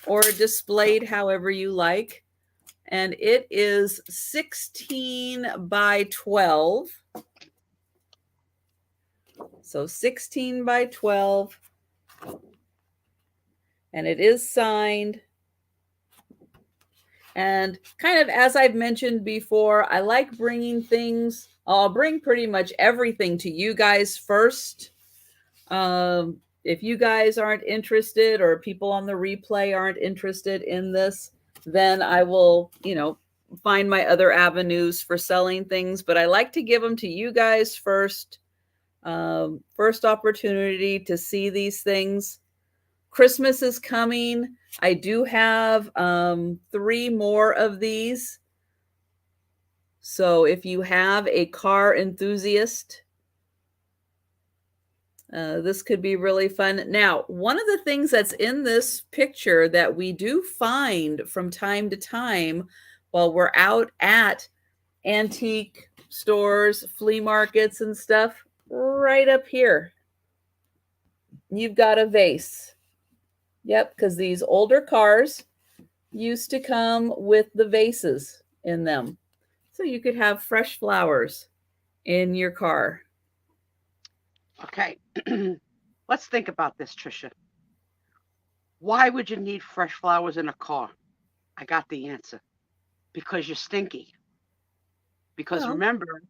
A: or displayed however you like. And it is 16 by 12. So 16 by 12. And it is signed. And kind of as I've mentioned before, I like bringing things. I'll bring pretty much everything to you guys first. If you guys aren't interested or people on the replay aren't interested in this, then I will, find my other avenues for selling things. But I like to give them to you guys first. First opportunity to see these things. Christmas is coming. I do have 3 more of these. So if you have a car enthusiast, this could be really fun. Now, one of the things that's in this picture that we do find from time to time while we're out at antique stores, flea markets and stuff, right up here, you've got a vase. Yep, because these older cars used to come with the vases in them. So you could have fresh flowers in your car.
B: Okay, let's think about this, Trisha. Why would you need fresh flowers in a car? I got the answer. Because you're stinky. Because remember,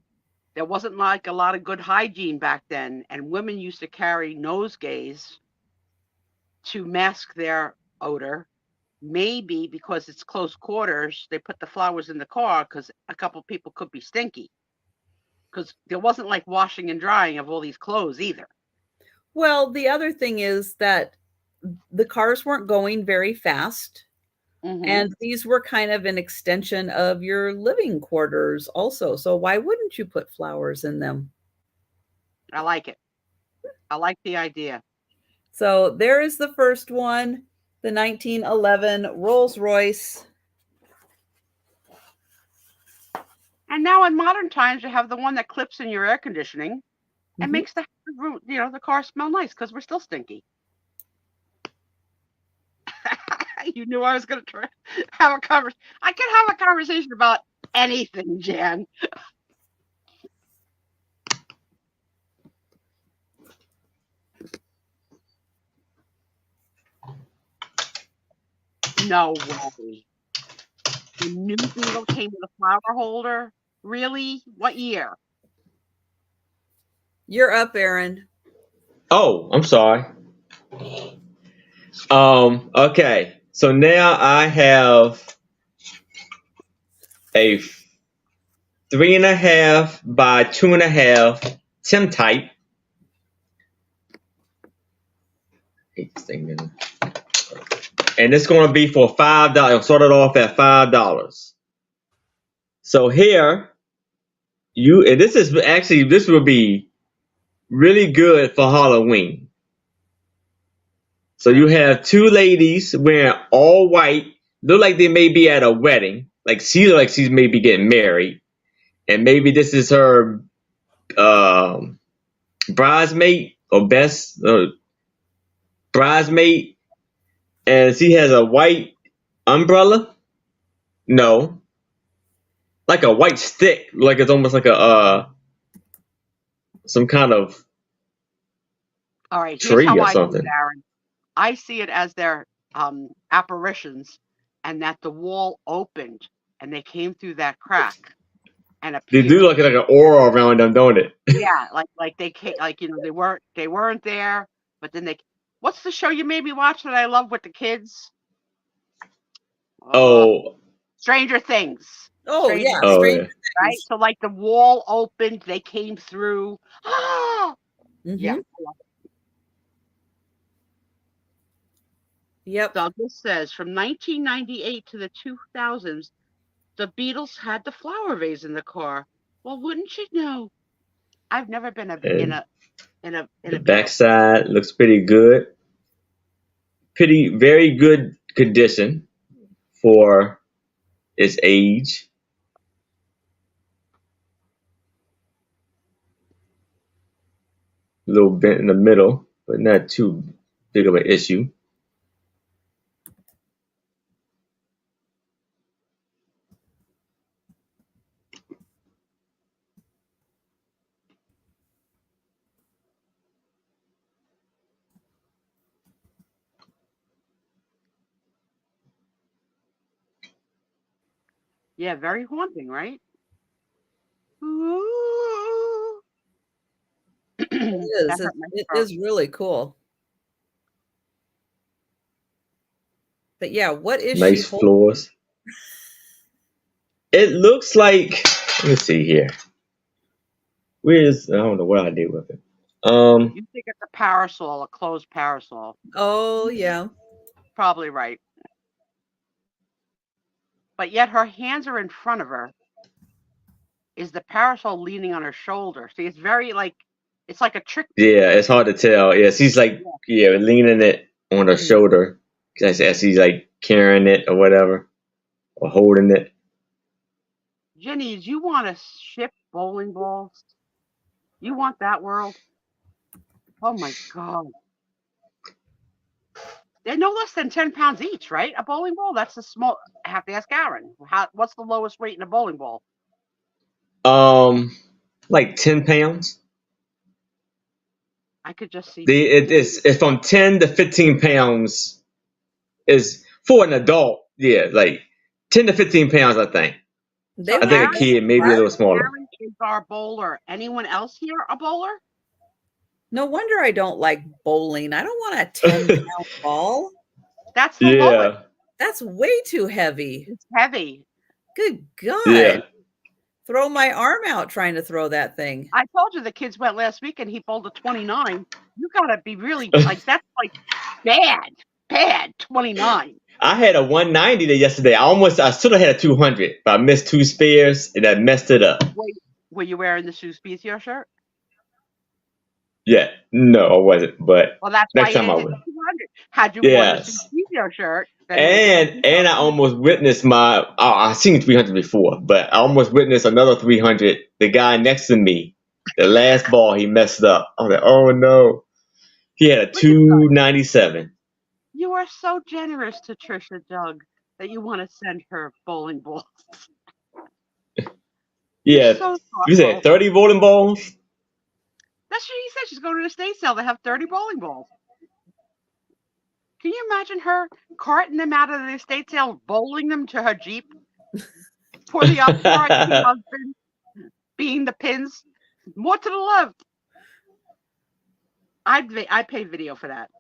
B: there wasn't like a lot of good hygiene back then, and women used to carry nosegays to mask their odor. Maybe because it's close quarters, they put the flowers in the car because a couple people could be stinky. Because there wasn't like washing and drying of all these clothes either.
A: Well, the other thing is that the cars weren't going very fast. Mm-hmm. And these were kind of an extension of your living quarters also. So why wouldn't you put flowers in them?
B: I like it. I like the idea.
A: So there is the first one, the 1911 Rolls-Royce. And
B: now in modern times, you have the one that clips in your air conditioning and makes the car smell nice because we're still stinky. You knew I was going to have a conversation. I can have a conversation about anything, Jan. No way. The new Beetle came with a flower holder? Really? What year?
A: You're up, Aaron.
D: Oh, I'm sorry. Okay. So now I have a 3.5 by 2.5 Tim type. And it's going to be for $5. I'll start it off at $5. So here, this will be really good for Halloween. So you have 2 ladies wearing all white, look like they may be at a wedding, like she's maybe getting married, and maybe this is her bridesmaid or bridesmaid, and she has a white umbrella. No, like a white stick, like it's almost like a some kind of
B: All right, here's
D: tree
B: how
D: or
B: I see it,
D: something.
B: Aaron. I see it as their apparitions, and that the wall opened and they came through that crack and
D: They do
B: appeared.
D: like an aura around them, don't it?
B: Yeah, like they came, like, you know, they weren't there, but then they. What's the show you made me watch that I love with the kids?
D: Oh,
B: Stranger Things.
A: Oh
B: Stranger
A: yeah,
D: oh
A: Stranger
D: yeah.
A: Things.
B: Right? So like the wall opened, they came through. Ah, yeah.
A: Mhm. Yep.
B: Douglas says from 1998 to the 2000s, the Beatles had the flower vase in the car. Well, wouldn't you know? I've never been in
D: And
B: a
D: the
B: Beatles.
D: backside looks pretty good. Very good condition for its age. A little bent in the middle, but not too big of an issue.
B: Yeah, very haunting, right? Ooh.
A: It
B: That
A: is.
B: hurt my
A: It
B: throat.
A: is really cool. But yeah, what is she
D: Nice
A: holding?
D: floors. It looks like. Let me see here. I don't know what I did with it.
B: You think it's a parasol, a closed parasol?
A: Oh yeah.
B: Probably right. But yet her hands are in front of her. Is the parasol leaning on her shoulder? See, it's very like it's like a trick.
D: Yeah, it's hard to tell. Yeah, she's like leaning it on her shoulder as she's like carrying it or whatever, or holding it.
B: Jenny, do you want to ship bowling balls? You want that world? Oh my God. They're no less than 10 pounds each, right? A bowling ball? That's a small. I have to ask Aaron. What's the lowest weight in a bowling ball?
D: Like 10 pounds.
B: I could just see.
D: It's from 10 to 15 pounds is for an adult. Yeah, like 10 to 15 pounds, I think.
A: They
D: I think
B: Aaron,
D: a kid maybe a little smaller.
B: Aaron is our bowler. Anyone else here a bowler?
A: No wonder I don't like bowling. I don't want a 10-pound ball.
B: That's the lowest.
A: That's way too heavy.
B: It's heavy.
A: Good God.
D: Yeah.
A: Throw my arm out trying to throw that thing.
B: I told you the kids went last week and he bowled a 29. You gotta be really like that's like bad 29.
D: I had a 190 there yesterday. I should have had a 200, but I missed two spares and I messed it up.
B: Wait, were you wearing the Sue Spiezio shirt?
D: Yeah, no, I wasn't. But
B: Well, that's
D: next
B: why
D: time I
B: you didn't
D: will.
B: hit the 200. Had you worn the Sue Spiezio shirt,
D: And I almost witnessed I seen 300 before, but I almost witnessed another 300. The guy next to me, the last ball he messed up. I was like, oh no, he had a 297.
B: You are so generous to Trisha Doug that you want to send her bowling balls.
D: Yeah,
B: So
D: you said 30 bowling balls.
B: That's what he said. She's going to the estate sale. They have 30 bowling balls. Can you imagine her carting them out of the estate sale, bowling them to her Jeep? For the upright husband, being the pins. More to the left. I'd pay video for that.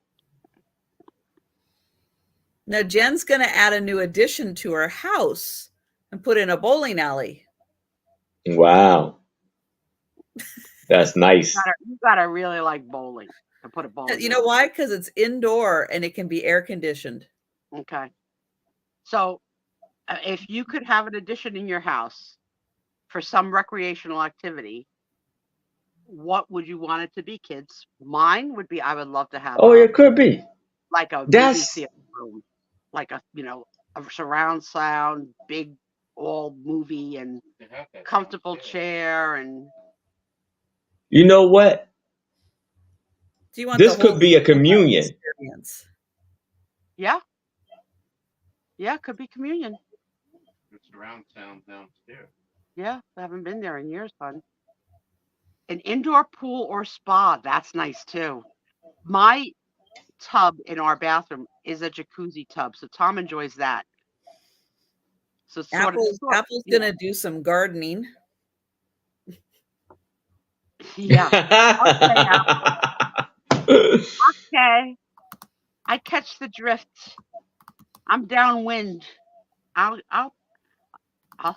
A: Now Jen's going to add a new addition to her house and put in a bowling alley.
D: Wow, that's nice.
B: You gotta really like bowling to put a bowling.
A: You know why? Because it's indoor and it can be air conditioned.
B: Okay. So, if you could have an addition in your house for some recreational activity, what would you want it to be, kids? Mine would be I would love to have.
D: Oh, it could be
B: like a movie theater room, like a surround sound, big all movie and comfortable chair and.
D: You know what?
A: Do you want
D: this could be a communion
A: experience?
B: Yeah. Yeah, it could be communion.
C: It's surround sound downstairs.
B: Yeah, I haven't been there in years, hon. An indoor pool or spa, that's nice too. My tub in our bathroom is a jacuzzi tub, so Tom enjoys that. So
A: Apple's
B: yeah.
A: gonna do some gardening.
B: Yeah. Okay. I catch the drift. I'm downwind. I'll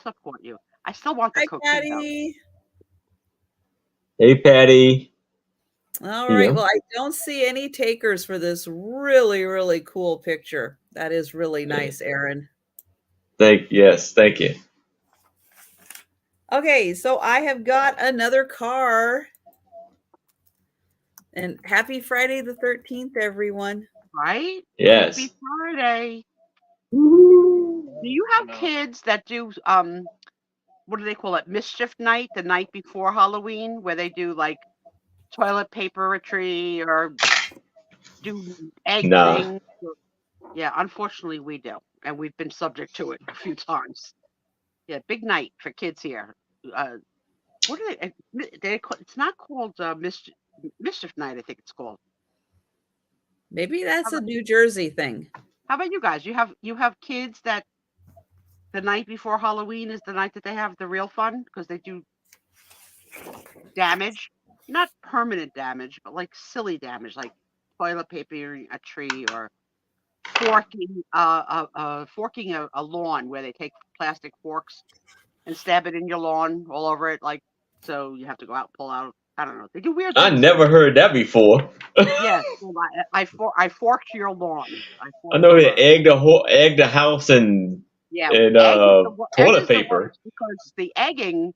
B: support you. I still want the
A: Hi,
B: cookie though.
A: Patty.
D: Hey, Patty.
A: All
D: Yeah.
A: right. Well, I don't see any takers for this really, really cool picture. That is really nice, Aaron.
D: Thank you.
A: Okay, so I have got another car. And happy Friday the 13th, everyone.
B: Right?
D: Yes.
B: Happy Friday.
D: Woo.
B: Do you have kids that do what do they call it? Mischief night, the night before Halloween, where they do like toilet papery or do egg
D: Nah.
B: things? Yeah, unfortunately we do, and we've been subject to it a few times. Yeah, big night for kids here. What are they call, it's not called mischief night, I think it's called.
A: Maybe that's a New Jersey thing.
B: How about you guys? You have kids that the night before Halloween is the night that they have the real fun because they do damage, not permanent damage, but like silly damage, like toilet paper a tree or forking a lawn where they take plastic forks and stab it in your lawn all over it, like so you have to go out and pull out. I don't know. They do weird things.
D: I never heard that before.
B: Yes, well, I forked your lawn.
D: I know they egg the house and toilet paper
B: because the egging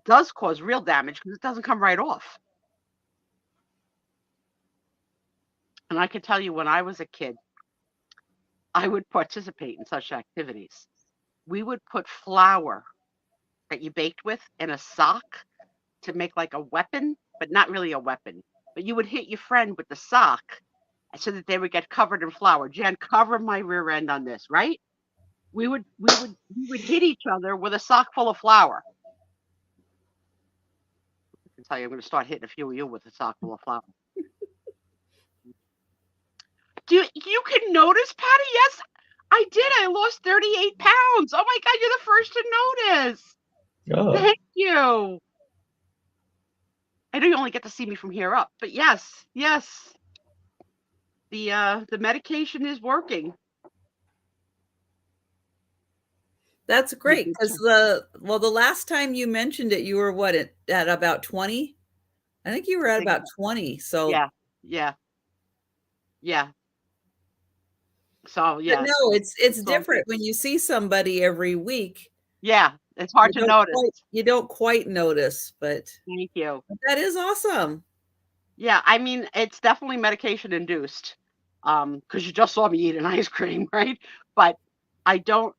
B: does cause real damage because it doesn't come right off. And I can tell you, when I was a kid, I would participate in such activities. We would put flour that you baked with in a sock to make like a weapon, but not really a weapon. But you would hit your friend with the sock so that they would get covered in flour. Jan, cover my rear end on this, right? We would hit each other with a sock full of flour. I can tell you, I'm going to start hitting a few of you with a sock full of flour. You can notice, Patty? Yes, I did. I lost 38 pounds. Oh my God, you're the first to notice.
D: Oh.
B: Thank you. I know you only get to see me from here up, but yes. The medication is working.
A: That's great because the last time you mentioned it, you were what at about 20? I think you were at about 20. So
B: yeah. So yeah.
A: But no, it's different when you see somebody every week.
B: Yeah, it's hard to notice.
A: You don't quite notice, but
B: thank you.
A: That is awesome. Yeah,
B: I mean, it's definitely medication induced. Because you just saw me eat an ice cream, right? But I don't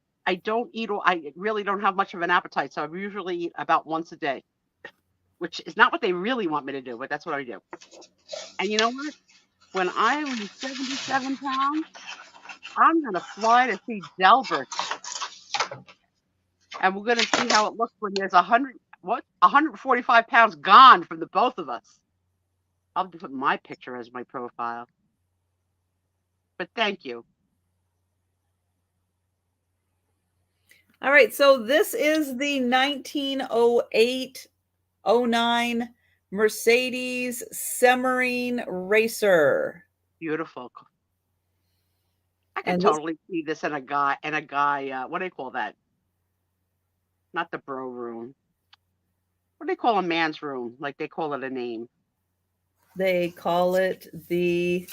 B: eat. I really don't have much of an appetite, so I usually eat about once a day, which is not what they really want me to do, but that's what I do. And you know what? When I was 77 pounds, I'm gonna fly to see Delbert, and we're gonna see how it looks when there's 145 pounds gone from the both of us. I'll put my picture as my profile. But thank you.
A: All right, so this is the 1908-09 Mercedes Semarine Racer.
B: Beautiful. I can totally see this in a guy. What do they call that? Not the bro room. What do they call a man's room? Like they call it a name.
A: They call it the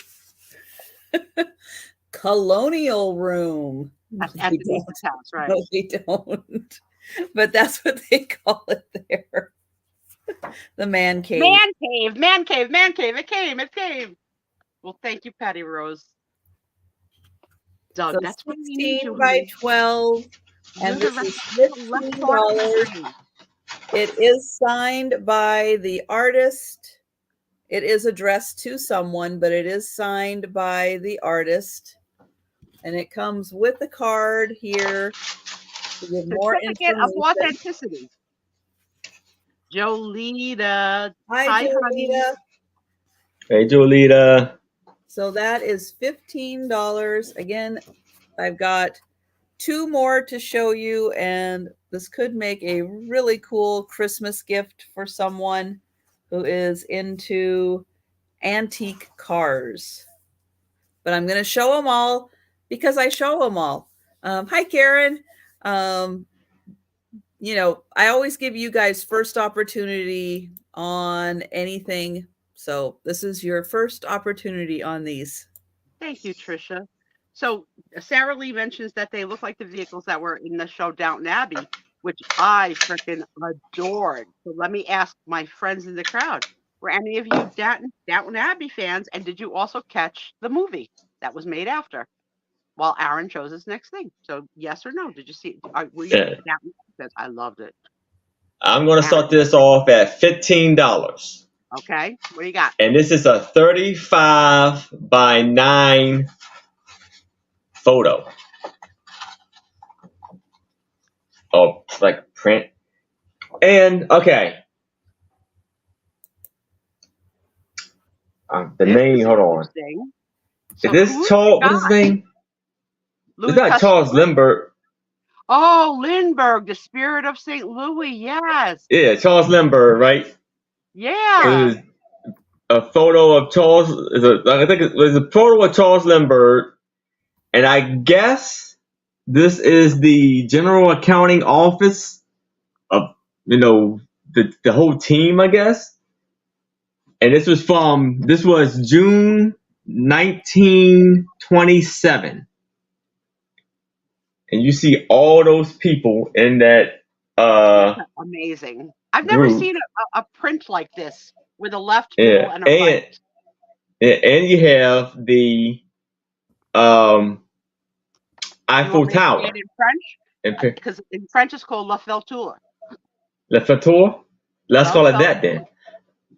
A: colonial room.
B: At the house, right?
A: No, they don't. But that's what they call it there. The man cave.
B: Man cave. It came. Well, thank you, Patty Rose. Doug,
A: so
B: that's
A: 16 by 12, and this is $15. It is signed by the artist. It is addressed to someone, but it is signed by the artist. And it comes with the card here to give more information.
B: Of authenticity. Jolita.
A: Hi,
B: Hi, honey.
A: Jolita.
D: Hey, Jolita.
A: So that is $15. Again, I've got 2 more to show you, and this could make a really cool Christmas gift for someone who is into antique cars. But I'm going to show them all because I show them all. Hi, Karen. You know, I always give you guys first opportunity on anything. So this is your first opportunity on these.
B: Thank you, Trisha. So Sarah Lee mentions that they look like the vehicles that were in the show Downton Abbey, which I freaking adored. So let me ask my friends in the crowd, were any of you Downton Abbey fans? And did you also catch the movie that was made after? While Aaron chose his next thing. So yes or no? Did you see? Were you
D: Yeah.
B: Downton Abbey fans? I loved it.
D: I'm going to start this off at $15.
B: Okay. What do you got?
D: And this is a 35 by 9 photo. Oh, like print. And okay. The
B: This
D: name,
B: is
D: hold on.
B: interesting.
D: Is
B: So
D: this
B: who's
D: Charles?
B: the
D: What's his
B: guy?
D: name?
B: Louis
D: It's not Charles
B: Pasteur?
D: Lindbergh.
B: Oh, Lindbergh, the spirit of St. Louis. Yes.
D: Yeah, Charles Lindbergh, right?
B: Yeah.
D: It is a photo of Charles. I think it was a photo of Charles Lindbergh, and I guess this is the General Accounting Office of the whole team, I guess. And this was June 1927. And you see all those people in that
B: Amazing. I've never
D: group.
B: seen a print like this with a left fill
D: Yeah,
B: and a right.
D: and you have the
B: You
D: Eiffel
B: want me to say
D: Tower.
B: it in French?
D: And
B: Because in French it's called La Feltour.
D: Le Fautour? Let's call it that then.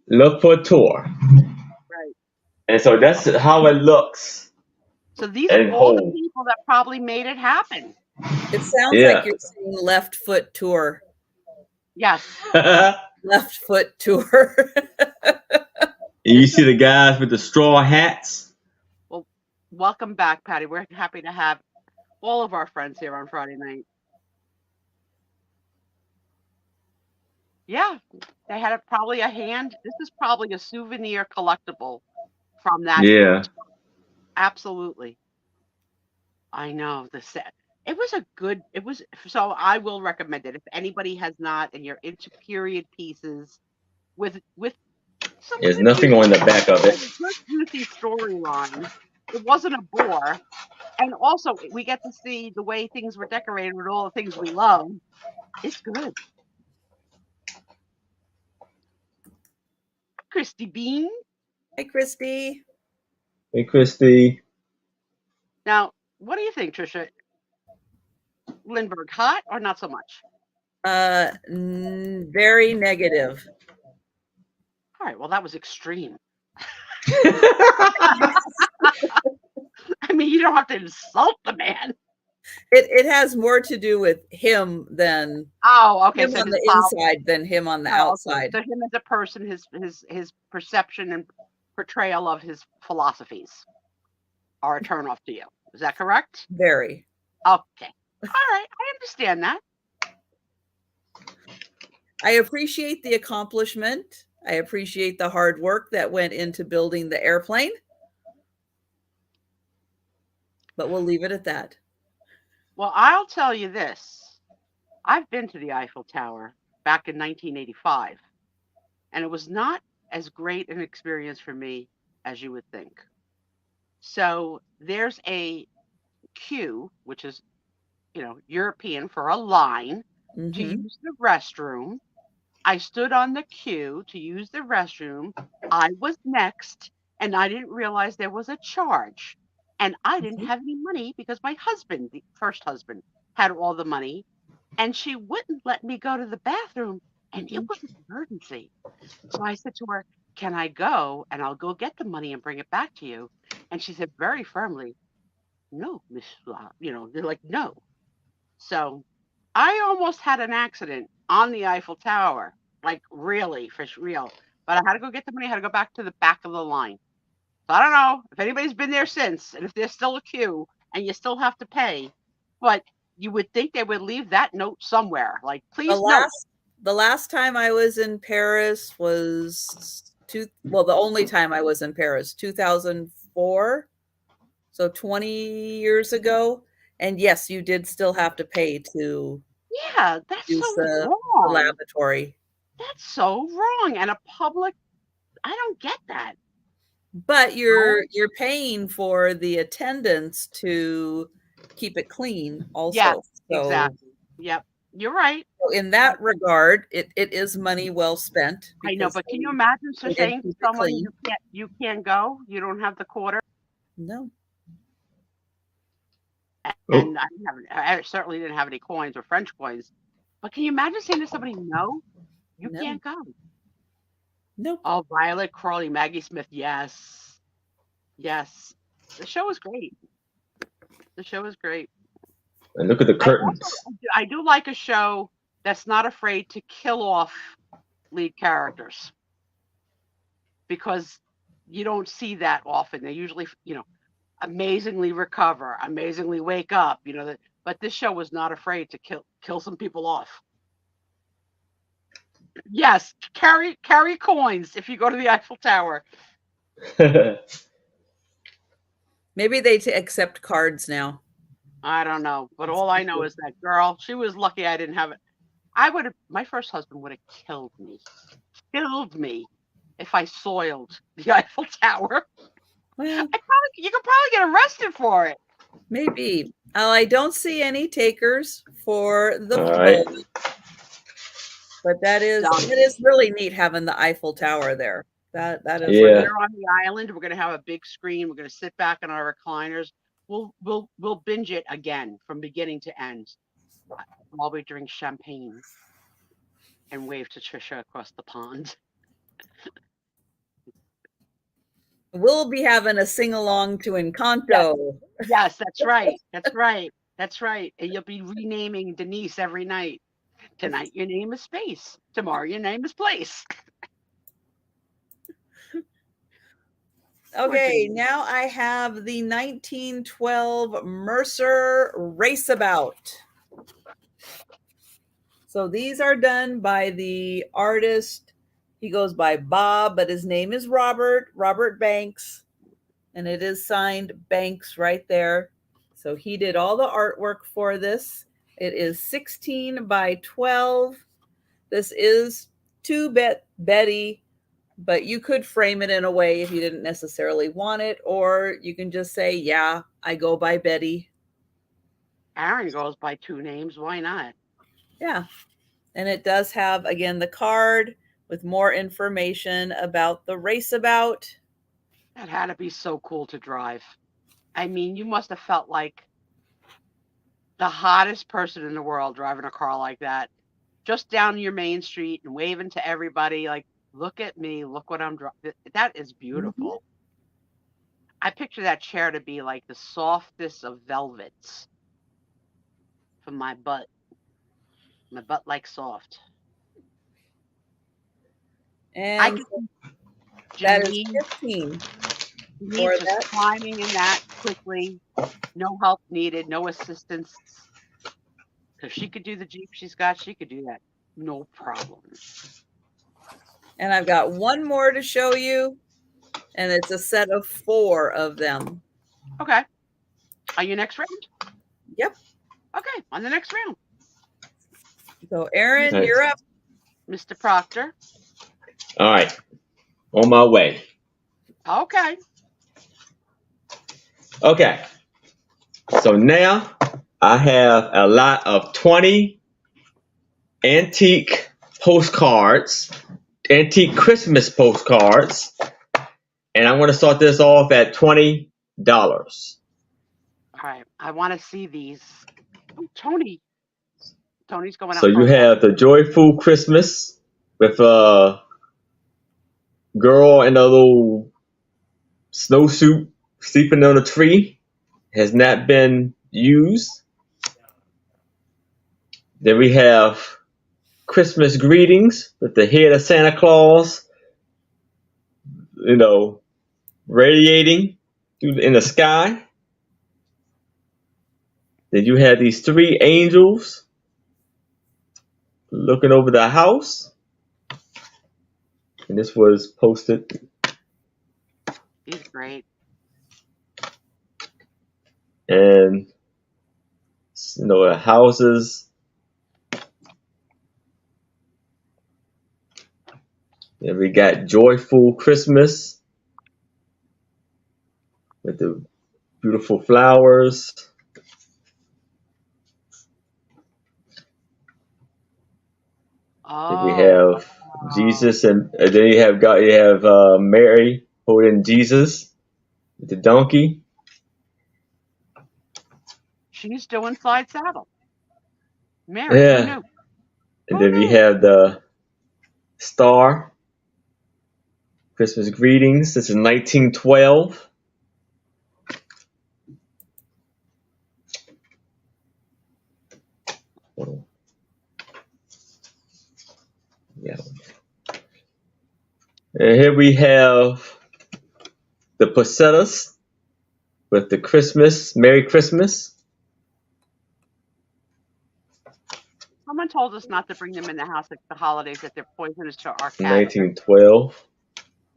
D: Le Fautour.
B: Right.
D: And so that's how it looks.
B: So these
D: And
B: are all the
D: whole.
B: people that probably made it happen.
A: It sounds
D: Yeah.
A: like you're saying left foot tour.
B: Yes.
A: Left foot tour.
D: You see the guys with the straw hats?
B: Well, welcome back, Patty. We're happy to have all of our friends here on Friday night. Yeah, they had probably a hand. This is probably a souvenir collectible from that.
D: Yeah.
B: Absolutely. I know the set. It was so I will recommend it if anybody has not and you're into period pieces with some
D: There's
B: good
D: nothing on the back of it.
B: good juicy storyline. It wasn't a bore. And also we get to see the way things were decorated with all the things we love. It's good. Christy Bean.
A: Hi, Christy.
D: Hey, Christy.
B: Now, what do you think, Trisha? Lindbergh, hot or not so much?
A: Very negative.
B: All right, well, that was extreme. I mean, you don't have to insult the man.
A: It has more to do with him than
B: okay.
A: him
B: So
A: on the inside than him on the outside.
B: So him as a person, his perception and portrayal of his philosophies are a turn off to you. Is that correct?
A: Very.
B: Okay. All right, I understand that.
A: I appreciate the accomplishment. I appreciate the hard work that went into building the airplane. But we'll leave it at that.
B: Well, I'll tell you this. I've been to the Eiffel Tower back in 1985, and it was not as great an experience for me as you would think. So there's a queue, which is, European for a line to use the restroom. I stood on the queue to use the restroom. I was next, and I didn't realize there was a charge. And I didn't have any money because my husband, the first husband, had all the money. And she wouldn't let me go to the bathroom. And it was an emergency. So I said to her, can I go? And I'll go get the money and bring it back to you. And she said very firmly, no, Miss, they're like, no. So I almost had an accident on the Eiffel Tower like really for real. But I had to go get the money. I had to go back to the back of the line. So I don't know if anybody's been there since, and if there's still a queue and you still have to pay. But you would think they would leave that note somewhere, like please note.
A: The last time I was in Paris was the only time I was in Paris, 2004. So 20 years ago. And yes, you did still have to pay to
B: that's
A: use
B: so
A: the
B: wrong.
A: lavatory.
B: That's so wrong. And a public, I don't get that.
A: But you're paying for the attendants to keep it clean also.
B: Yeah,
A: so,
B: exactly. Yep. You're right.
A: So in that regard, it is money well spent.
B: I know, but can you imagine saying to someone you can't go? You don't have the quarter?
A: No.
B: And I certainly didn't have any coins or French coins. But can you imagine saying to somebody, no, you can't go?
A: Nope.
B: Oh, Violet Crawley, Maggie Smith, yes. Yes. The show was great. The show is great.
D: And look at the curtains.
B: I do like a show that's not afraid to kill off lead characters. Because you don't see that often. They usually, amazingly recover, amazingly wake up, but this show was not afraid to kill some people off. Yes, carry coins if you go to the Eiffel Tower.
A: Maybe they accept cards now.
B: I don't know, but all I know is that girl, she was lucky I didn't have it. My first husband would have killed me if I soiled the Eiffel Tower. Well, you could probably get arrested for it.
A: Maybe. I don't see any takers for the
D: right.
A: But that is really neat having the Eiffel Tower there. That is
B: We're there on the island. We're gonna have a big screen. We're gonna sit back in our recliners. We'll binge it again from beginning to end while we drink champagne and wave to Trisha across the pond.
A: We'll be having a sing-along to Encanto.
B: Yes, that's right. That's right. That's right. And you'll be renaming Denise every night. Tonight your name is Space. Tomorrow your name is Place.
A: Okay, now I have the 1912 Mercer Raceabout. So these are done by the artist. He goes by Bob, but his name is Robert Banks. And it is signed Banks right there. So he did all the artwork for this. It is 16 by 12. This is to Betty, but you could frame it in a way if you didn't necessarily want it, or you can just say, yeah, I go by Betty.
B: Aaron goes by two names. Why not?
A: Yeah. And it does have, again, the card with more information about the raceabout.
B: That had to be so cool to drive. I mean, you must have felt like the hottest person in the world driving a car like that, just down your main street and waving to everybody like, look at me, look what I'm driving. That is beautiful. Mm-hmm. I picture that chair to be like the softest of velvets for my butt. My butt like soft.
A: And that is 15.
B: Just climbing in that quickly. No help needed, no assistance. If she could do the Jeep she could do that. No problem.
A: And I've got one more to show you, and it's a set of 4 of them.
B: Okay. Are you next round?
A: Yep.
B: Okay, on the next round.
A: So, Aaron, you're up.
B: Mr. Proctor.
D: All right. On my way.
B: Okay.
D: Okay. So now I have a lot of 20 antique postcards, antique Christmas postcards, and I'm going to start this off at $20.
B: All right. I want to see these. Oh, Tony's going out.
D: So you have the Joyful Christmas with a girl in a little snowsuit sleeping on a tree. Has not been used. Then we have Christmas greetings with the head of Santa Claus, radiating in the sky. Then you had these three angels looking over the house. And this was posted.
B: He's great.
D: And the houses. And we got Joyful Christmas with the beautiful flowers. Then we have Jesus, and then you have God. You have Mary holding Jesus with the donkey.
B: She's doing slide saddle. Mary,
D: Yeah.
B: who knew?
D: And then we have the star. Christmas greetings. This is 1912. Yeah. And here we have the poinsettias with the Christmas, Merry Christmas.
B: Someone told us not to bring them in the house at the holidays, that they're poisonous to our cats.
D: 1912.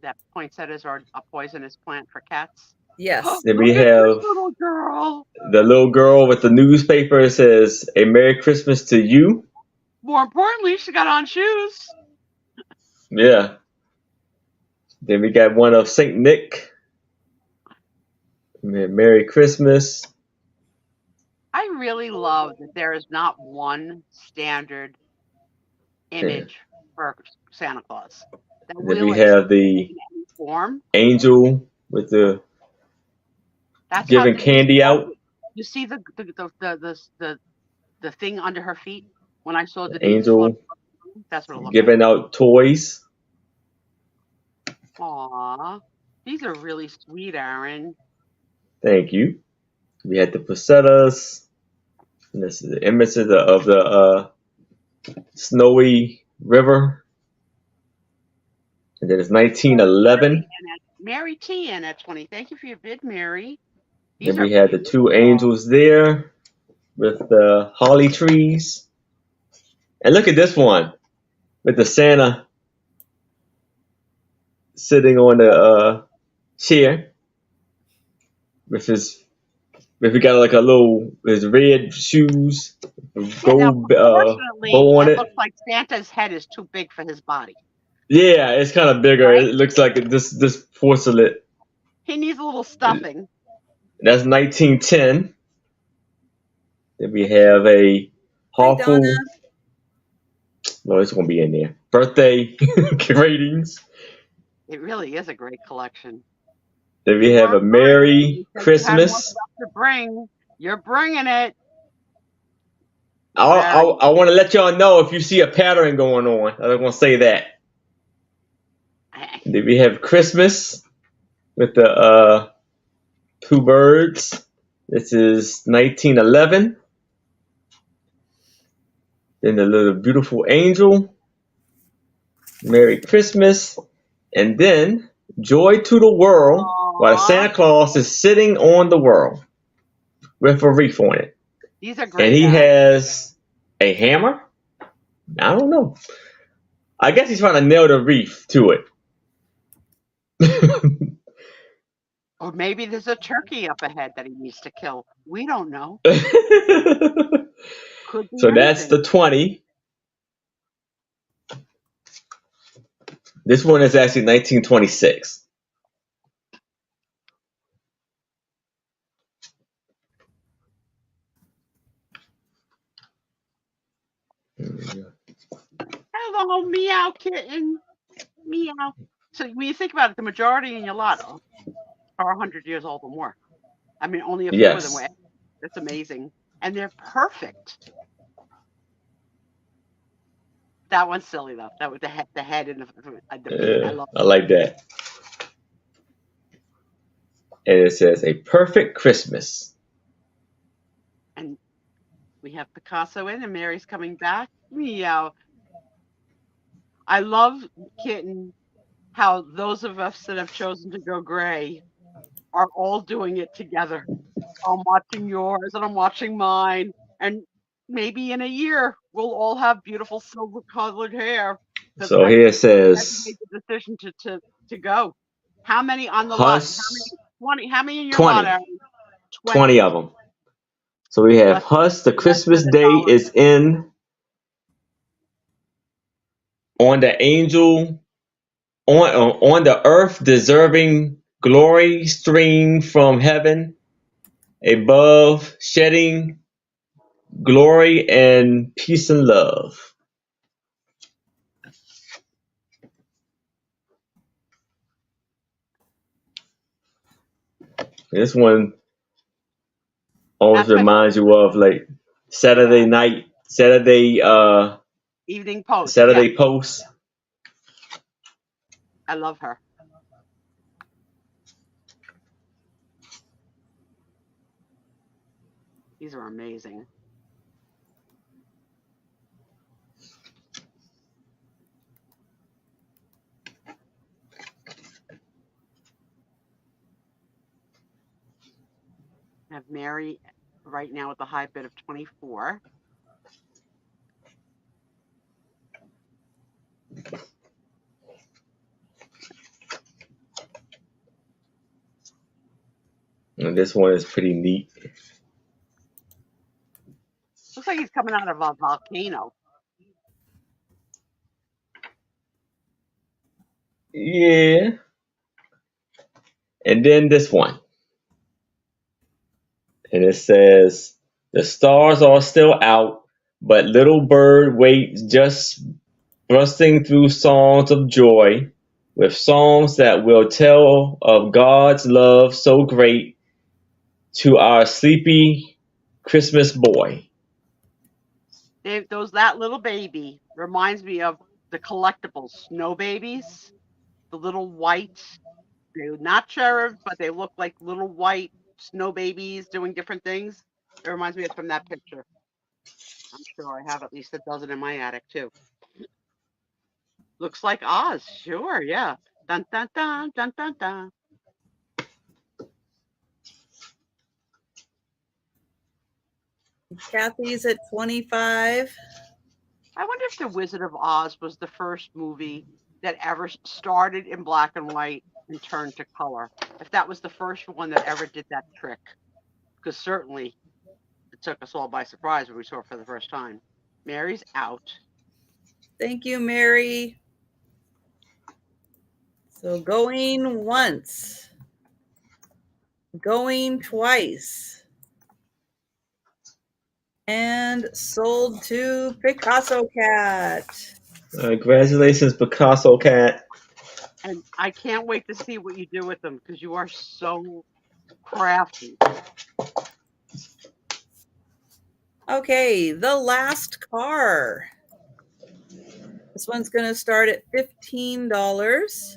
B: That poinsettias are a poisonous plant for cats.
A: Yes.
D: Then we have
B: little girl.
D: The little girl with the newspaper. It says, "A Merry Christmas to you."
B: More importantly, she got on shoes.
D: Yeah. Then we got one of Saint Nick. Merry Christmas.
B: I really love that there is not one standard image for Santa Claus.
D: Then we have the angel with the giving candy out.
B: You see the thing under her feet when I saw the
D: angel.
B: That's what it looked
D: giving out toys.
B: Aw, these are really sweet, Aaron.
D: Thank you. We had the poinsettias. And this is the image of the snowy river. And then it's 1911.
B: Mary T. in at 20. Thank you for your bid, Mary.
D: And we had the two angels there with the holly trees. And look at this one with the Santa sitting on the chair with we got like his red shoes, gold bow on it.
B: It looks like Santa's head is too big for his body.
D: Yeah, it's kind of bigger. Right? It looks like this porcelain.
B: He needs a little stuffing.
D: That's 1910. Then we have a Hawful. Well, it's gonna be in there. Birthday greetings.
B: It really is a great collection.
D: Then we have a Merry Christmas.
B: You're bringing it.
D: I want to let y'all know if you see a pattern going on. I'm gonna say that. Then we have Christmas with the two birds. This is 1911. Then the little beautiful angel. Merry Christmas. And then Joy to the World. While Santa Claus is sitting on the world with a wreath on it.
B: These are great.
D: And he has a hammer? I don't know. I guess he's trying to nail the wreath to it.
B: Or maybe there's a turkey up ahead that he needs to kill. We don't know.
D: So that's the 20. This one is actually 1926.
B: Hello, meow kitten. Meow. So when you think about it, the majority in your lot are 100 years old or more. I mean, only a few of them were. That's amazing. And they're perfect. That one's silly, though. That with the head and the
D: I like that. And it says, "A Perfect Christmas."
B: And we have Picasso in, and Mary's coming back. Meow. I love, Kitten, how those of us that have chosen to go gray are all doing it together. I'm watching yours and I'm watching mine, and maybe in a year we'll all have beautiful silver-colored hair. Because
D: So
B: I
D: here it
B: think we have to
D: says
B: make the decision to go. How many on the lot?
D: Huss
B: 20? How many in your lot,
D: 20.
B: Aaron?
D: 20 of them. So we have
B: Less,
D: Huss, the
B: less
D: Christmas
B: than a
D: Day
B: dollar.
D: is in on the angel on the earth deserving glory stream from heaven above shedding glory and peace and love. This one always
B: That's my
D: reminds you of like Saturday night,
B: evening post. Yeah,
D: Saturday Post.
B: I love her. These are amazing. I have Mary right now with the high bid of 24.
D: And this one is pretty neat.
B: Looks like he's coming out of a volcano.
D: Yeah. And then this one. And it says, the stars are still out, but little bird waits just bursting through songs of joy, with songs that will tell of God's love so great to our sleepy Christmas boy.
B: That little baby reminds me of the collectibles Snow Babies, the little white. They're not cherubs, but they look like little white snow babies doing different things. It reminds me of from that picture. I'm sure I have at least a dozen in my attic too. Looks like Oz. Sure, yeah. Dun dun dun dun dun dun.
A: Kathy's at 25.
B: I wonder if The Wizard of Oz was the first movie that ever started in black and white and turned to color. If that was the first one that ever did that trick. Because certainly it took us all by surprise when we saw it for the first time. Mary's out.
A: Thank you, Mary. So going once, going twice, and sold to Picasso Cat.
D: Congratulations, Picasso Cat.
B: And I can't wait to see what you do with them because you are so crafty.
A: Okay, the last car. This one's going to start at $15.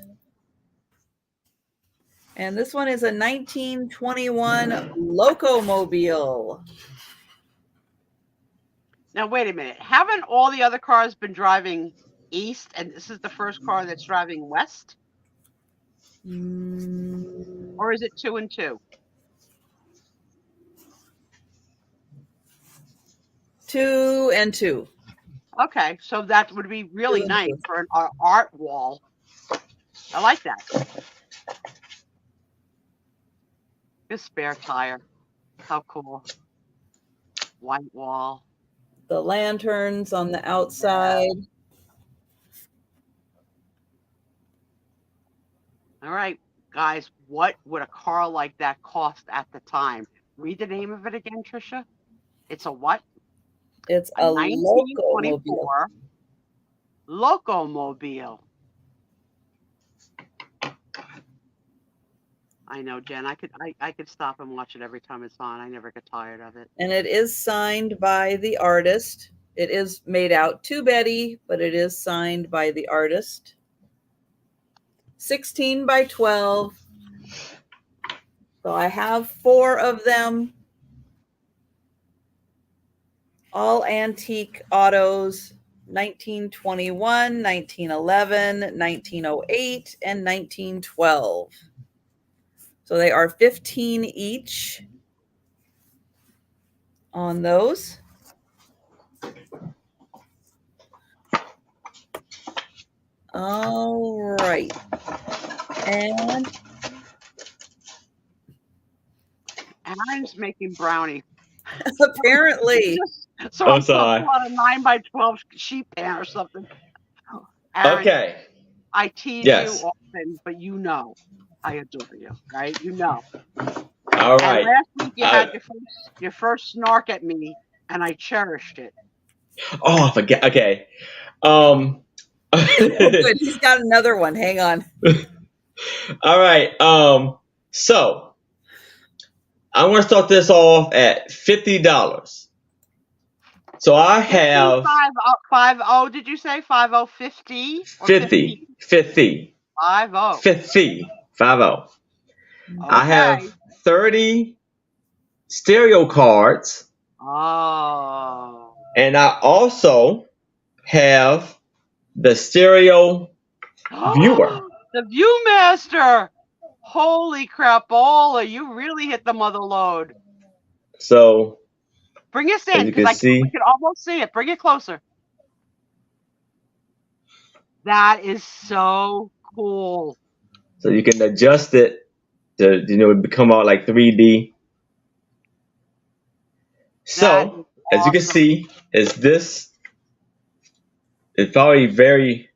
A: And this one is a 1921 Locomobile.
B: Now, wait a minute. Haven't all the other cars been driving east and this is the first car that's driving west? Or is it 2 and 2?
A: 2 and 2.
B: Okay, so that would be really nice for an art wall. I like that. This spare tire. How cool. White wall.
A: The lanterns on the outside.
B: All right, guys, what would a car like that cost at the time? Read the name of it again, Trisha. It's a what?
A: It's a
B: 1924 Locomobile. I know, Jen. I could stop and watch it every time it's on. I never get tired of it.
A: And it is signed by the artist. It is made out to Betty, but it is signed by the artist. 16 by 12. So I have 4 of them. All antique autos. 1921, 1911, 1908, and 1912. So they are 15 each on those. All right. And
B: Aaron's making brownie.
A: apparently.
B: So
D: I'm
B: I'm
D: sorry.
B: on a 9x12 sheet pan or something. Aaron,
D: Okay.
B: I tease
D: Yes.
B: you often, but you know I adore you, right? You know.
D: All
B: And
D: right.
B: last week you had your first snark at me, and I cherished it.
D: Oh, I forget. Okay.
A: Oh, good. He's got another one. Hang on.
D: All right. So I'm gonna start this off at $50. So I have
B: 50, did you say 50?
D: 50. 50.
B: 50.
D: 50. I
B: Okay.
D: have 30 stereo cards,
B: Oh.
D: and I also have the stereo viewer.
B: The Viewmaster. Holy crapola, you really hit the mother load.
D: So
B: Bring us
D: as
B: in,
D: you can
B: because
D: see,
B: we can almost see it. Bring it closer. That is so cool.
D: so you can adjust it to become all like 3D. So as you can see, it's probably very.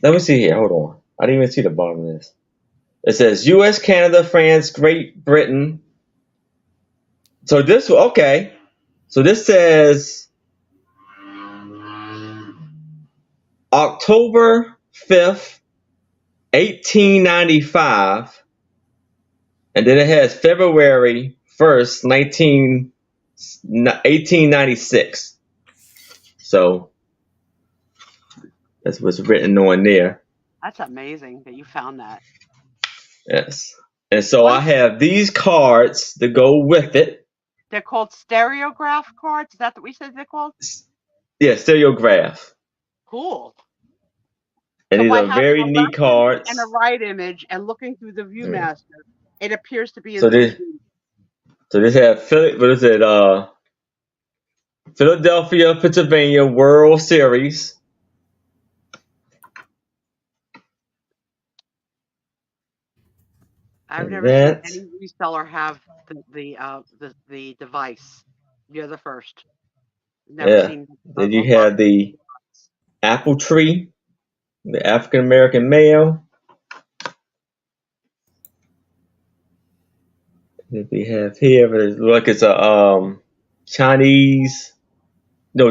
D: Let me see here. Hold on. I didn't even see the bottom of this. It says U.S., Canada, France, Great Britain. So this okay. So this says October 5th, 1895, and then it has February 1st, 1896. So that's what's written on there.
B: That's amazing that you found that.
D: Yes. And so I have these cards to go with it.
B: They're called stereograph cards. Is that what we said they're called?
D: Yeah, stereograph.
B: Cool.
D: And
B: So
D: these
B: by
D: are
B: having
D: very
B: a
D: neat
B: left
D: cards.
B: and a right image and looking through the Viewmaster, it appears to be in
D: So this,
B: 3D.
D: so this have what is it? Philadelphia, Pennsylvania World Series.
B: I've
D: And
B: never seen any reseller have the device. You're the first. Never seen.
D: Then you have the apple tree, the African American male. That we have here, but it looks like it's a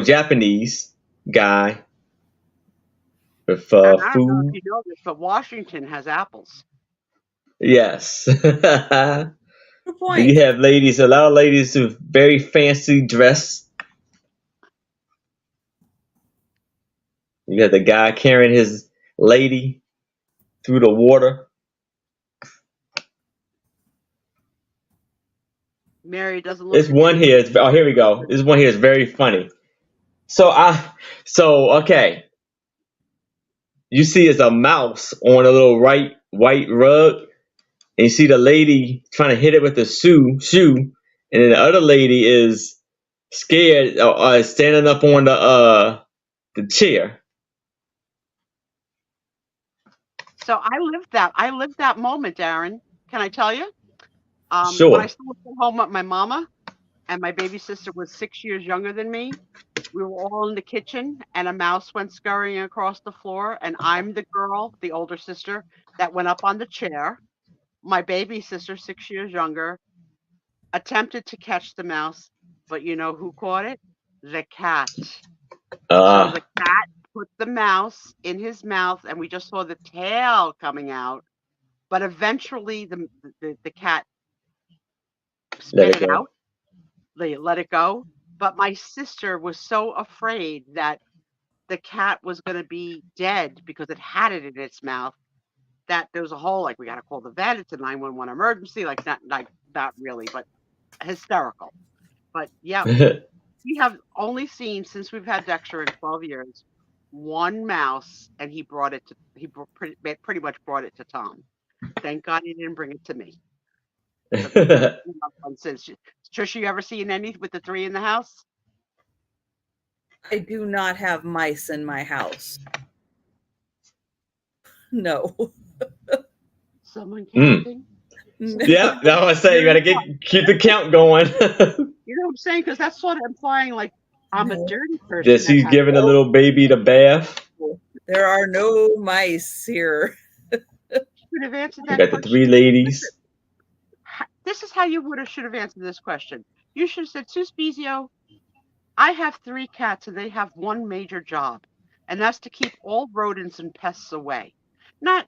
D: Japanese guy with
B: And I don't know
D: food.
B: if you know this, but Washington has apples.
D: Yes.
A: Good
D: Then
A: point.
D: you have ladies, a lot of ladies who very fancy dress. You got the guy carrying his lady through the water.
B: Mary doesn't look.
D: This one here is here we go. This one here is very funny. So okay. You see it's a mouse on a little white rug, and you see the lady trying to hit it with the shoe, and then the other lady is scared, standing up on the chair.
B: So I lived that moment, Darren. Can I tell you?
D: Sure.
B: When I still lived at home with my mama, and my baby sister was 6 years younger than me, we were all in the kitchen, and a mouse went scurrying across the floor, and I'm the girl, the older sister, that went up on the chair. My baby sister, 6 years younger, attempted to catch the mouse, but you know who caught it? The cat. So the cat put the mouse in his mouth, and we just saw the tail coming out. But eventually, the cat spit it out. They let it go. But my sister was so afraid that the cat was going to be dead because it had it in its mouth, that there was a whole, like, we got to call the vet. It's a 911 emergency. Like, not really, but hysterical. But yeah, we have only seen, since we've had Dexter in 12 years, one mouse, and he pretty much brought it to Tom. Thank God he didn't bring it to me. Since Trish, you ever seen any with the 3 in the house?
A: I do not have mice in my house. No.
B: Someone counting?
D: Yeah, that's what I say. You gotta keep the count going.
B: You know what I'm saying? Because that's sort of implying like I'm a dirty person.
D: Just he's giving a little baby the bath.
A: There are no mice here.
B: Should have answered that
D: You got the
B: question.
D: 3 ladies.
B: This is how you should have answered this question. You should have said, Suspizio, I have 3 cats and they have one major job, and that's to keep all rodents and pests away. Not,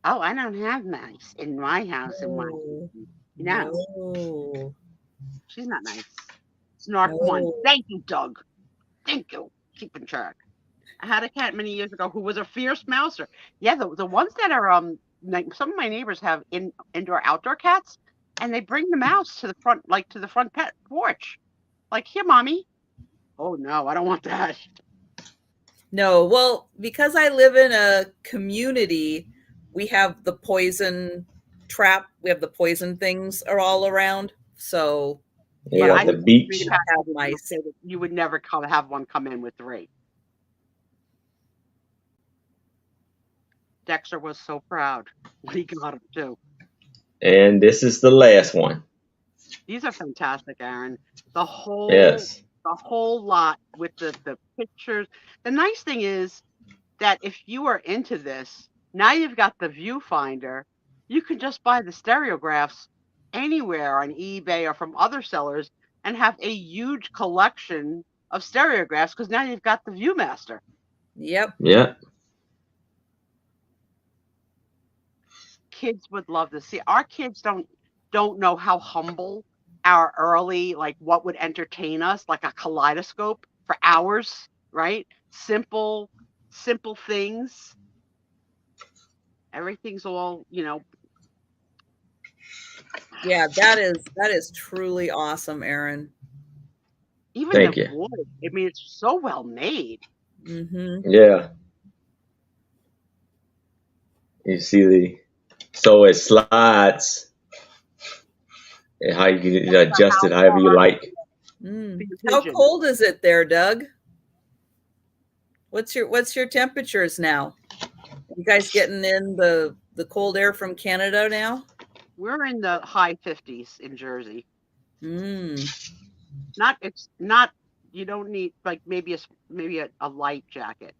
B: oh, I don't have mice in my house. No. She's not nice. Snark 1. Thank you, Doug. Thank you. Keeping track. I had a cat many years ago who was a fierce mouser. Yeah, the ones that are like some of my neighbors have indoor outdoor cats, and they bring the mouse to the front pet porch. Like, here, mommy. Oh no, I don't want that.
A: No, well, because I live in a community, we have the poison trap. We have the poison things are all around. So
D: Yeah,
B: I
D: the beach.
A: have mice.
B: You would never have one come in with 3. Dexter was so proud when he got them too.
D: And this is the last one.
B: These are fantastic, Aaron. The whole lot with the pictures. The nice thing is that if you are into this, now you've got the viewfinder. You can just buy the stereographs anywhere on eBay or from other sellers and have a huge collection of stereographs because now you've got the Viewmaster.
A: Yep.
D: Yeah.
B: Kids would love to see. Our kids don't know how humble our early, like what would entertain us, like a kaleidoscope for hours, right? Simple things. Everything's all,
A: Yeah, that is truly awesome, Aaron.
B: Even
D: Thank
B: the
D: you.
B: wood. I mean, it's so well made.
A: Mm-hmm.
D: Yeah. You see so it slides and how you can adjust it however you like.
A: How cold is it there, Doug? What's your temperatures now? You guys getting in the cold air from Canada now?
B: We're in the high 50s in Jersey.
A: It's
B: not. You don't need like maybe a light jacket.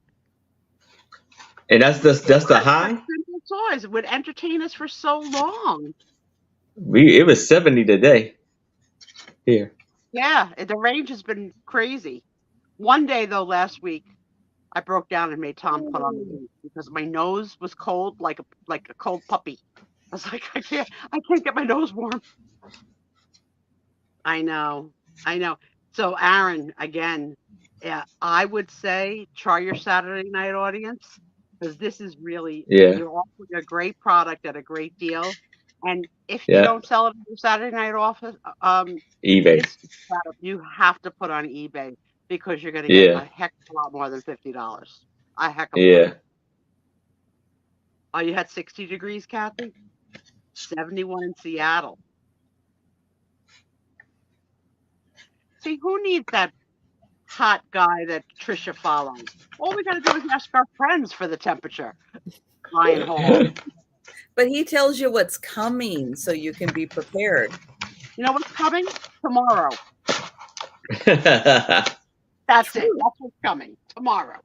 D: And that's the high.
B: Simple toys would entertain us for so long.
D: It was 70 today. Here.
B: Yeah, the range has been crazy. One day though, last week, I broke down and made Tom put on the heat because my nose was cold, like a cold puppy. I was like, I can't get my nose warm. I know. So Aaron, again, yeah, I would say try your Saturday night audience because this is really you're offering a great product at a great deal. And if you don't sell it on your Saturday night office,
D: eBay,
B: you have to put on eBay because you're going to get a heck of a lot more than $50. A heck of a lot. Oh, you had 60 degrees, Kathy? 71 in Seattle. See, who needs that hot guy that Trisha follows? All we got to do is ask our friends for the temperature. Ryan Hall.
A: But he tells you what's coming so you can be prepared.
B: You know what's coming? Tomorrow. That's it. That's what's coming. Tomorrow.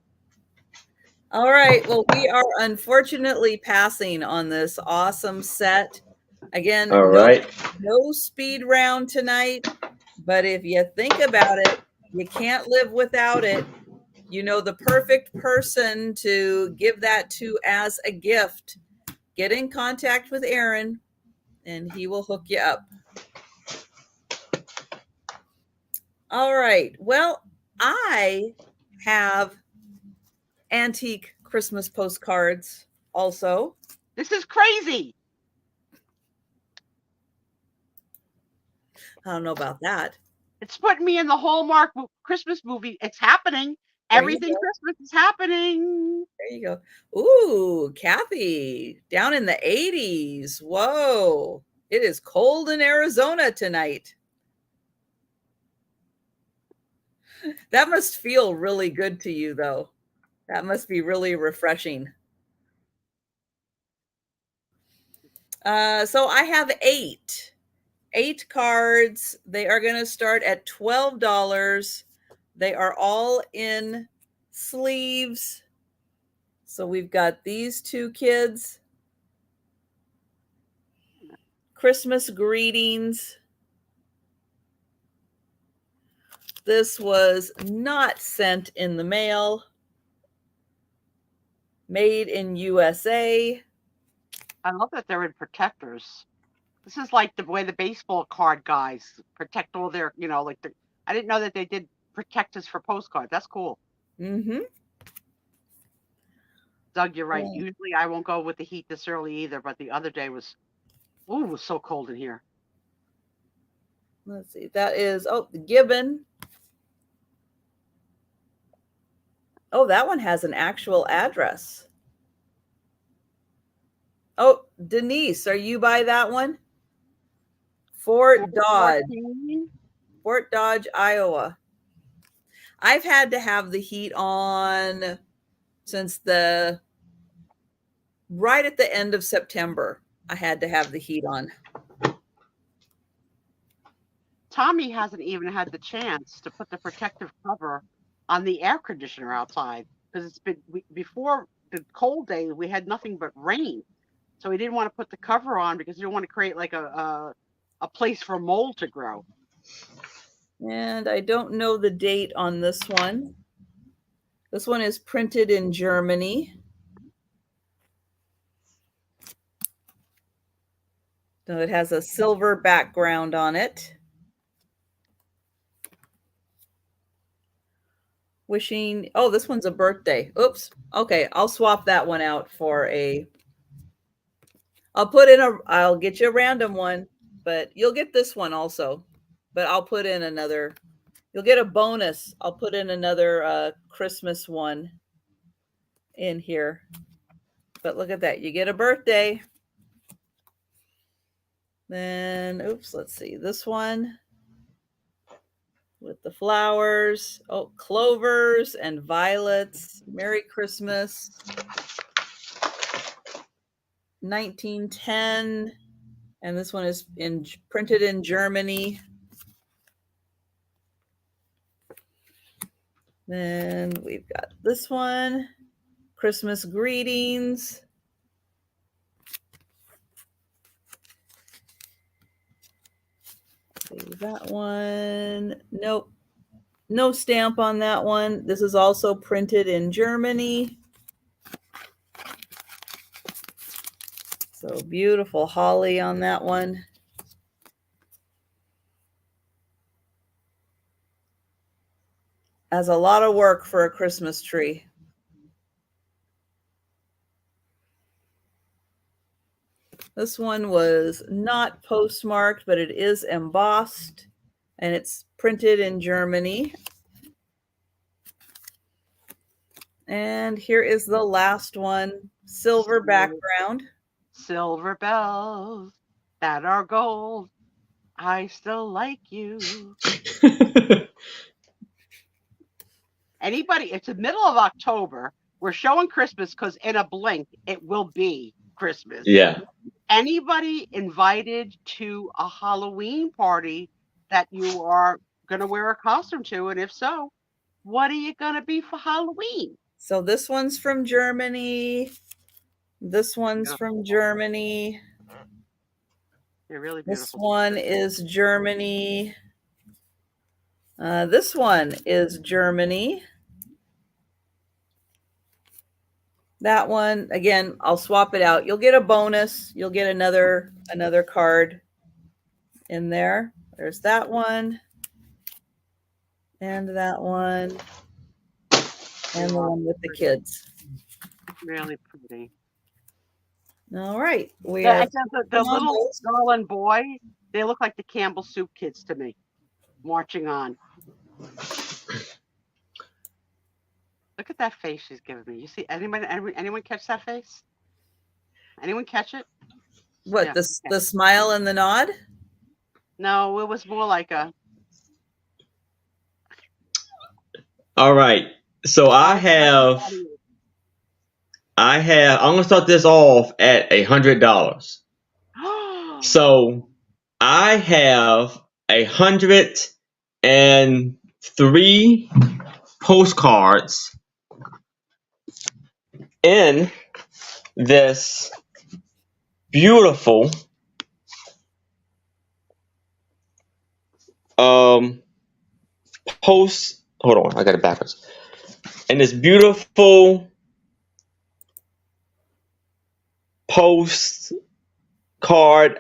A: All right. Well, we are unfortunately passing on this awesome set. Again, no speed round tonight. But if you think about it, you can't live without it. You know, the perfect person to give that to as a gift. Get in contact with Aaron and he will hook you up. All right. Well, I have antique Christmas postcards also.
B: This is crazy.
A: I don't know about that.
B: It's putting me in the Hallmark Christmas movie. It's happening. Everything Christmas is happening.
A: There you go. Ooh, Kathy, down in the 80s. Whoa. It is cold in Arizona tonight. That must feel really good to you, though. That must be really refreshing. So I have 8 cards. They are going to start at $12. They are all in sleeves. So we've got these 2 kids. Christmas greetings. This was not sent in the mail. Made in USA.
B: I love that they're in protectors. This is like the way the baseball card guys protect all their, like I didn't know that they did protectors for postcards. That's cool.
A: Mm-hmm.
B: Doug, you're right.
A: Yeah.
B: Usually I won't go with the heat this early either, but the other day was so cold in here.
A: Let's see. That is, the Gibbon. Oh, that one has an actual address. Oh, Denise, are you by that one? Fort Dodge.
B: 14.
A: Fort Dodge, Iowa. I've had to have the heat on since right at the end of September. I had to have the heat on.
B: Tommy hasn't even had the chance to put the protective cover on the air conditioner outside because it's been before the cold day. We had nothing but rain, so he didn't want to put the cover on because he didn't want to create like a place for mold to grow.
A: And I don't know the date on this one. This one is printed in Germany. So it has a silver background on it. Wishing, this one's a birthday. Oops. Okay, I'll swap that one out for I'll get you a random one, but you'll get this one also. But I'll put in another, you'll get a bonus. I'll put in another Christmas one in here. But look at that. You get a birthday. Then, let's see. This one with the flowers. Oh, clovers and violets. Merry Christmas. 1910. And this one is printed in Germany. Then we've got this one. Christmas greetings. That one, nope, no stamp on that one. This is also printed in Germany. So beautiful holly on that one. Has a lot of work for a Christmas tree. This one was not postmarked, but it is embossed, and it's printed in Germany. And here is the last one, silver background.
B: Silver bells that are gold. I still like you. Anybody, it's the middle of October. We're showing Christmas because in a blink, it will be Christmas.
D: Yeah.
B: Anybody invited to a Halloween party that you are going to wear a costume to? And if so, what are you going to be for Halloween?
A: So this one's from Germany. This one's from Germany.
B: They're really beautiful.
A: This one is Germany. This one is Germany. That one, again, I'll swap it out. You'll get a bonus. You'll get another card in there. There's that one. And that one. And the one with the kids.
B: Really pretty.
A: All right.
B: The little girl and boy, they look like the Campbell Soup kids to me, marching on. Look at that face she's giving me. You see anyone catch that face? Anyone catch it?
A: What,
B: Yeah,
A: the smile and the nod?
B: No, it was more like a.
D: All right. So I'm gonna start this off at $100. So I have 103 postcards in this beautiful hold on, I got it backwards. In this beautiful postcard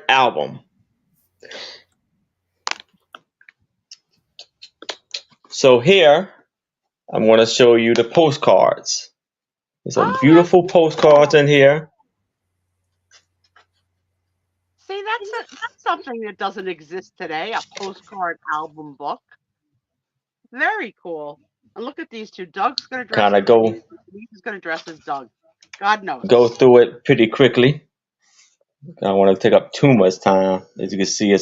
D: album. So here I'm going to show you the postcards. There's some beautiful postcards in here.
B: See, that's something that doesn't exist today. A postcard album book. Very cool. And look at these two. Doug's gonna dress.
D: Kind of go.
B: He's gonna dress as Doug. God knows.
D: Go through it pretty quickly. I don't want to take up too much time. As you can see,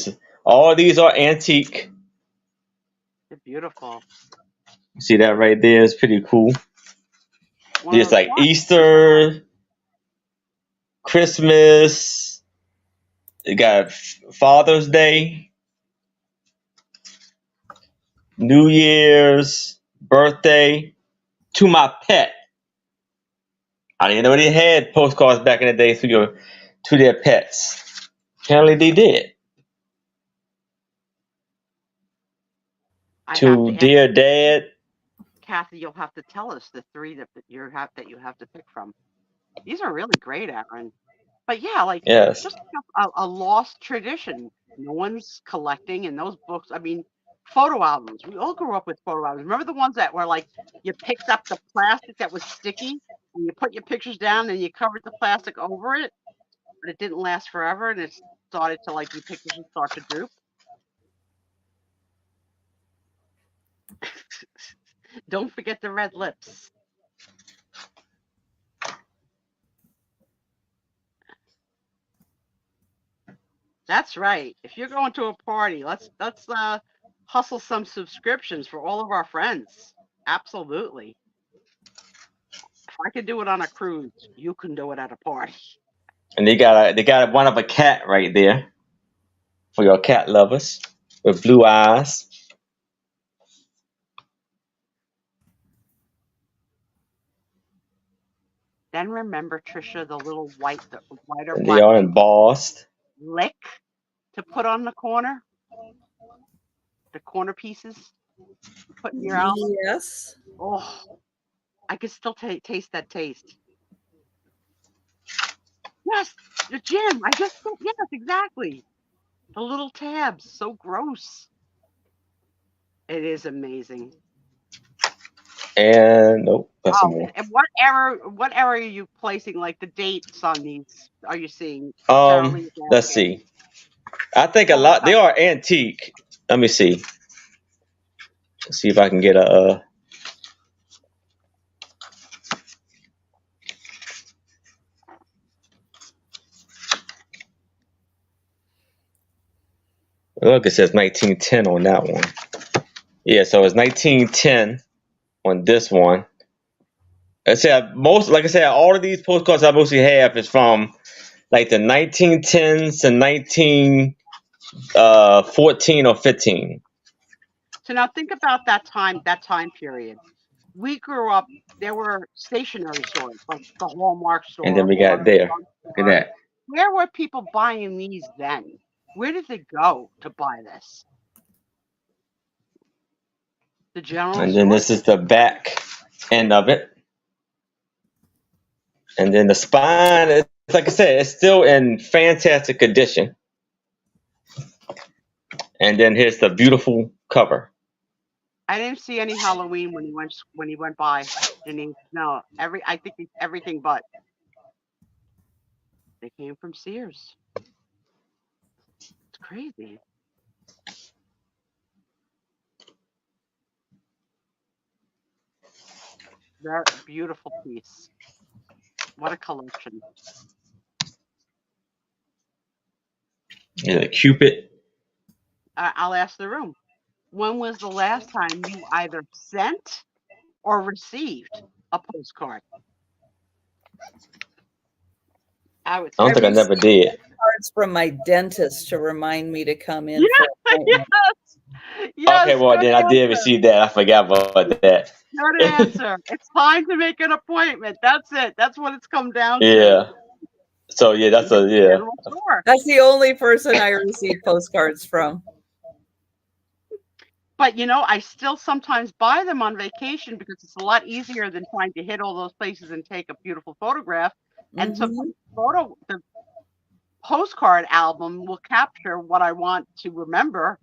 D: all of these are antique.
B: They're beautiful.
D: See that right there is pretty cool. It's like Easter, Christmas. You got Father's Day, New Year's, birthday, to my pet. I didn't know they had postcards back in the day to their pets. Apparently they did. To dear Dad.
B: Kathy, you'll have to tell us the 3 that you have to pick from. These are really great, Aaron. But yeah, like
D: yes.
B: Just a lost tradition. No one's collecting, and those books. I mean, photo albums. We all grew up with photo albums. Remember the ones that were like you picked up the plastic that was sticky and you put your pictures down and you covered the plastic over it, but it didn't last forever and it started to like your pictures would start to droop. Don't forget the red lips. That's right. If you're going to a party, let's hustle some subscriptions for all of our friends. Absolutely. If I could do it on a cruise, you can do it at a party.
D: And they got one of a cat right there for your cat lovers with blue eyes.
B: Then remember, Trisha, the little white or
D: and
B: black.
D: They are embossed.
B: Lick to put on the corner. The corner pieces. Put in your album.
A: Yes.
B: Oh, I could still taste that taste. Yes, the gym. Yes, exactly. The little tabs, so gross. It is amazing.
D: And nope, that's some more.
B: And what era are you placing like the dates on these? Are you seeing?
D: Let's see. I think a lot they are antique. Let me see. Let's see if I can get a look, it says 1910 on that one. Yeah, so it's 1910 on this one. Like I said, all of these postcards I mostly have is from like the 1910s to 1914 or 15.
B: So now think about that time period. We grew up. There were stationery stores like the Hallmark store.
D: And then we got there. Look at that.
B: Where were people buying these then? Where did they go to buy this? The general store?
D: And then this is the back end of it. And then the spine, it's like I said, it's still in fantastic condition. And then here's the beautiful cover.
B: I didn't see any Halloween when he went by. No, I think everything but. They came from Sears. It's crazy. Very beautiful piece. What a collection.
D: Yeah, Cupid.
B: I'll ask the room. When was the last time you either sent or received a postcard? I would
D: I
B: say
D: don't think I never did.
A: Cards from my dentist to remind me to come in
B: yeah,
A: for appointment.
B: yes,
D: Okay, well
B: good
D: then I did
B: answer.
D: receive that. I forgot about that.
B: Good answer. It's time to make an appointment. That's it. That's what it's come down to.
D: Yeah. So yeah, that's a yeah.
B: General store.
A: That's the only person I receive postcards from.
B: But I still sometimes buy them on vacation because it's a lot easier than trying to hit all those places and take a beautiful photograph. And sometimes the postcard album will capture what I want to remember.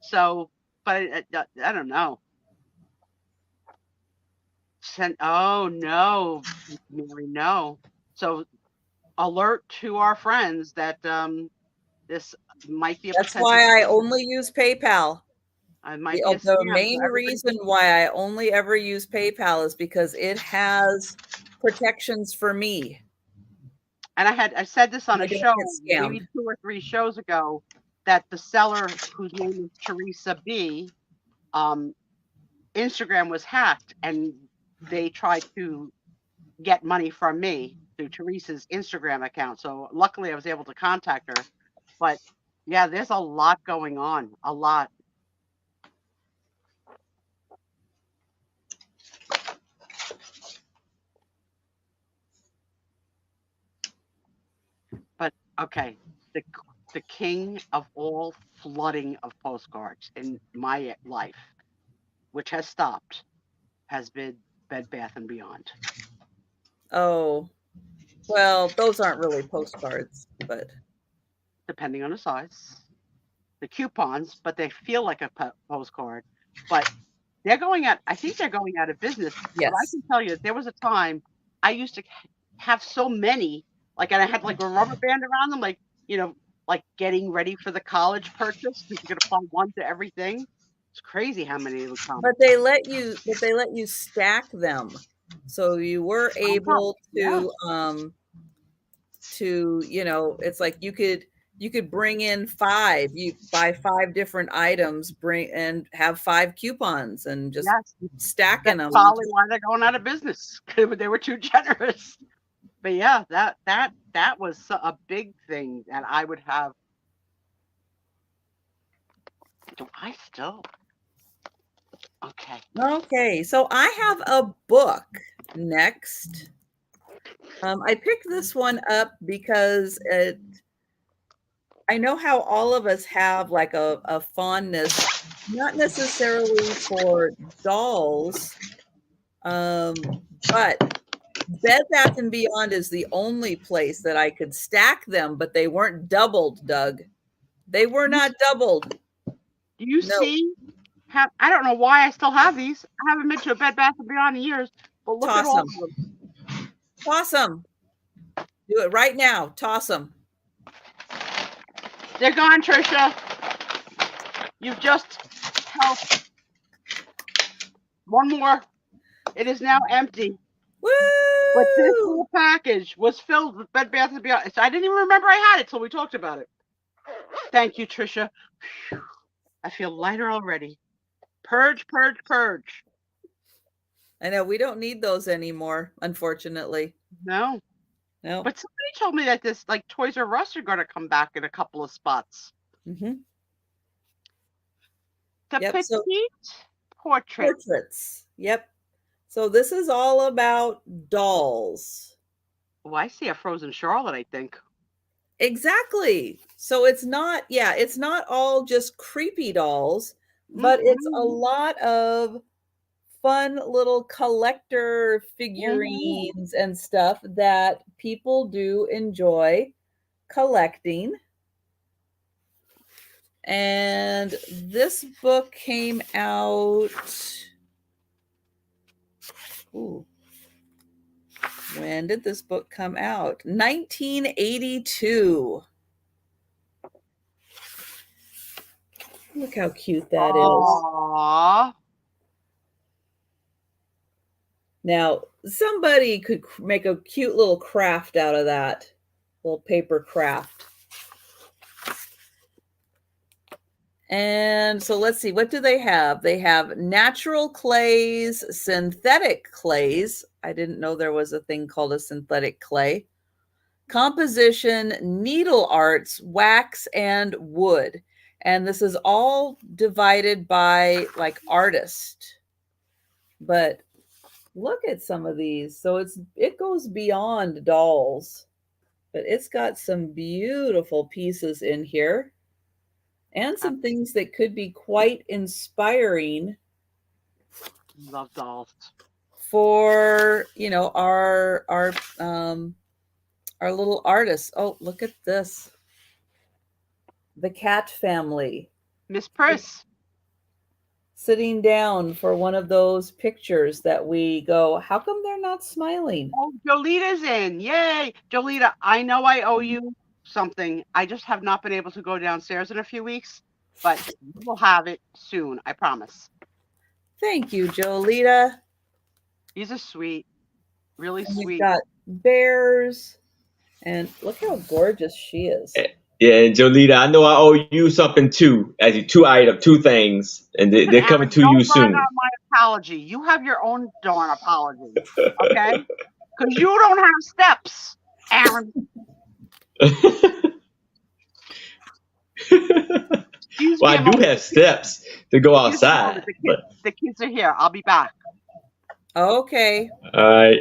B: So, but I don't know. Oh no, Mary, no. So alert to our friends that this might be a
A: That's
B: potential.
A: why I only use PayPal.
B: It might be a
A: The
B: scam.
A: main reason why I only ever use PayPal is because it has protections for me.
B: And I said this on
A: I
B: a
A: don't
B: show
A: get
B: maybe
A: scammed.
B: 2 or 3 shows ago that the seller, whose name is Teresa B, Instagram was hacked and they tried to get money from me through Teresa's Instagram account. So luckily I was able to contact her. But yeah, there's a lot going on. A lot. But okay, the king of all flooding of postcards in my life, which has stopped, has been Bed Bath & Beyond.
A: Oh, well, those aren't really postcards, but
B: depending on the size, the coupons, but they feel like a postcard. But they're going out. I think they're going out of business.
A: yes.
B: But I can tell you, there was a time I used to have so many, and I had like a rubber band around them, like getting ready for the college purchase because you're gonna apply one to everything. It's crazy how many would come.
A: But they let you stack them, so you were able to it's like you could bring in 5. You buy 5 different items, bring and have 5 coupons, and just stacking them.
B: Probably why they're going out of business. They were too generous. But yeah, that was a big thing that I would have. Do I still?
A: Okay, so I have a book next. I picked this one up because I know how all of us have like a fondness, not necessarily for dolls, but Bed Bath & Beyond is the only place that I could stack them, but they weren't doubled, Doug. They were not doubled.
B: Do you see? I don't know why I still have these. I haven't been to a Bed Bath & Beyond in years, but look at all of them.
A: Toss them. Do it right now. Toss them.
B: They're gone, Trisha. You've just helped. One more. It is now empty.
A: Woo!
B: But this little package was filled with Bed Bath & Beyond. So I didn't even remember I had it till we talked about it. Thank you, Trisha. Whew. I feel lighter already. Purge, purge, purge.
A: I know we don't need those anymore, unfortunately.
B: No. But somebody told me that this, Toys R Us are going to come back in a couple of spots.
A: Mm-hmm.
B: The petite portraits.
A: Yep. So this is all about dolls.
B: Oh, I see a Frozen Charlotte, I think.
A: Exactly. So it's not all just creepy dolls, but it's a lot of fun little collector figurines and stuff that people do enjoy collecting. And this book came out. Ooh. When did this book come out? 1982. Look how cute that is. Now, somebody could make a cute little craft out of that, little paper craft. And so let's see, what do they have? They have natural clays, synthetic clays. I didn't know there was a thing called a synthetic clay. Composition, needle arts, wax, and wood. And this is all divided by like artist. But look at some of these. So it goes beyond dolls, but it's got some beautiful pieces in here and some things that could be quite inspiring.
B: Love dolls.
A: For, you know, our little artists. Oh, look at this. The cat family.
B: Miss Pris.
A: Sitting down for one of those pictures that we go, how come they're not smiling?
B: Oh, Jolita's in. Yay. Jolita, I know I owe you something. I just have not been able to go downstairs in a few weeks, but we'll have it soon. I promise.
A: Thank you, Jolita.
B: These are sweet. Really
A: And
B: sweet.
A: we've got bears. And look how gorgeous she is.
D: Yeah, and Jolita, I know I owe you something too. Actually, two things, and they're coming to you soon.
B: My apology. You have your own darn apology, okay? Because you don't have steps, Aaron.
D: Well, I do have steps to go outside.
B: The kids are here. I'll be back.
A: Okay.
D: All right.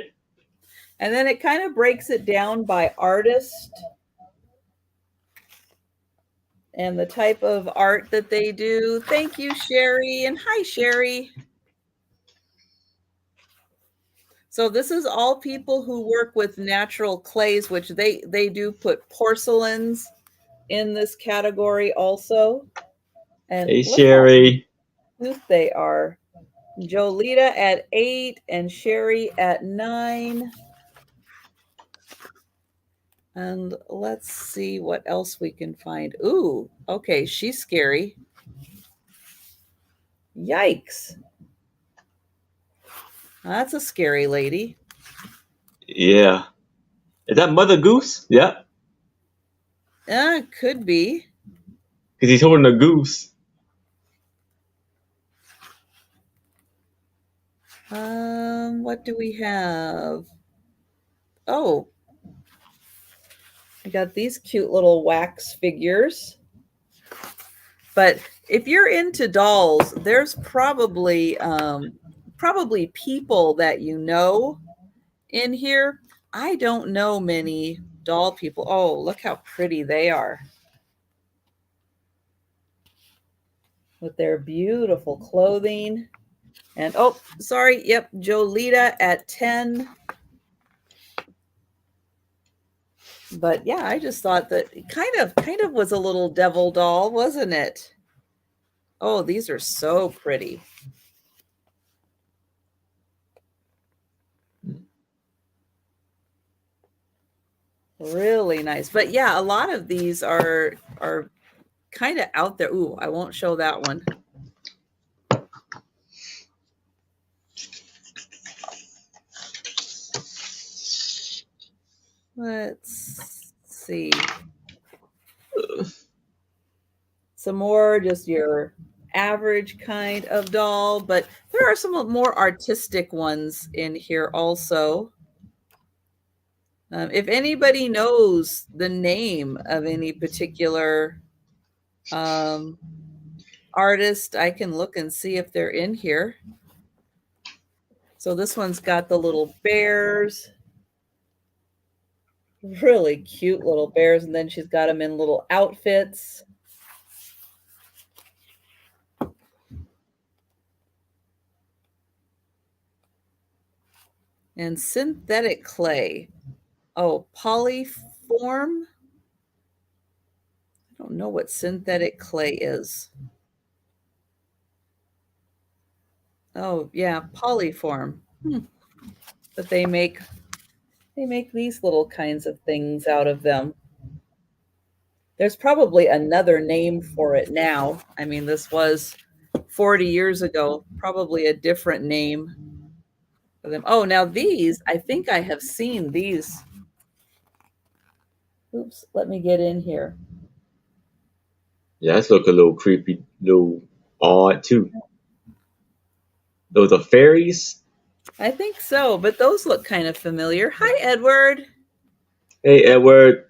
A: And then it kind of breaks it down by artist and the type of art that they do. Thank you, Sherry. And hi, Sherry. So this is all people who work with natural clays, which they do put porcelains in this category also. And
D: hey, Sherry.
A: How cute they are. Jolita at 8 and Sherry at 9. And let's see what else we can find. Ooh, okay, she's scary. Yikes. That's a scary lady.
D: Yeah. Is that Mother Goose? Yep.
A: Could be.
D: Because he's holding a goose.
A: What do we have? Oh. I got these cute little wax figures. But if you're into dolls, there's probably people that you know in here. I don't know many doll people. Oh, look how pretty they are. With their beautiful clothing. And oh, sorry, yep, Jolita at 10. But yeah, I just thought that it kind of was a little devil doll, wasn't it? Oh, these are so pretty. Really nice. But yeah, a lot of these are kind of out there. Ooh, I won't show that one. Let's see. Some more just your average kind of doll, but there are some more artistic ones in here also. If anybody knows the name of any particular artist, I can look and see if they're in here. So this one's got the little bears. Really cute little bears, and then she's got them in little outfits. And synthetic clay. Oh, polyform. I don't know what synthetic clay is. Oh, yeah, polyform. But they make these little kinds of things out of them. There's probably another name for it now. I mean, this was 40 years ago, probably a different name. for them. Oh, now these, I think I have seen these. Oops, let me get in here.
D: Yeah, that's look a little creepy, little odd too. Those are fairies.
A: I think so, but those look kind of familiar. Hi, Edward.
D: Hey, Edward.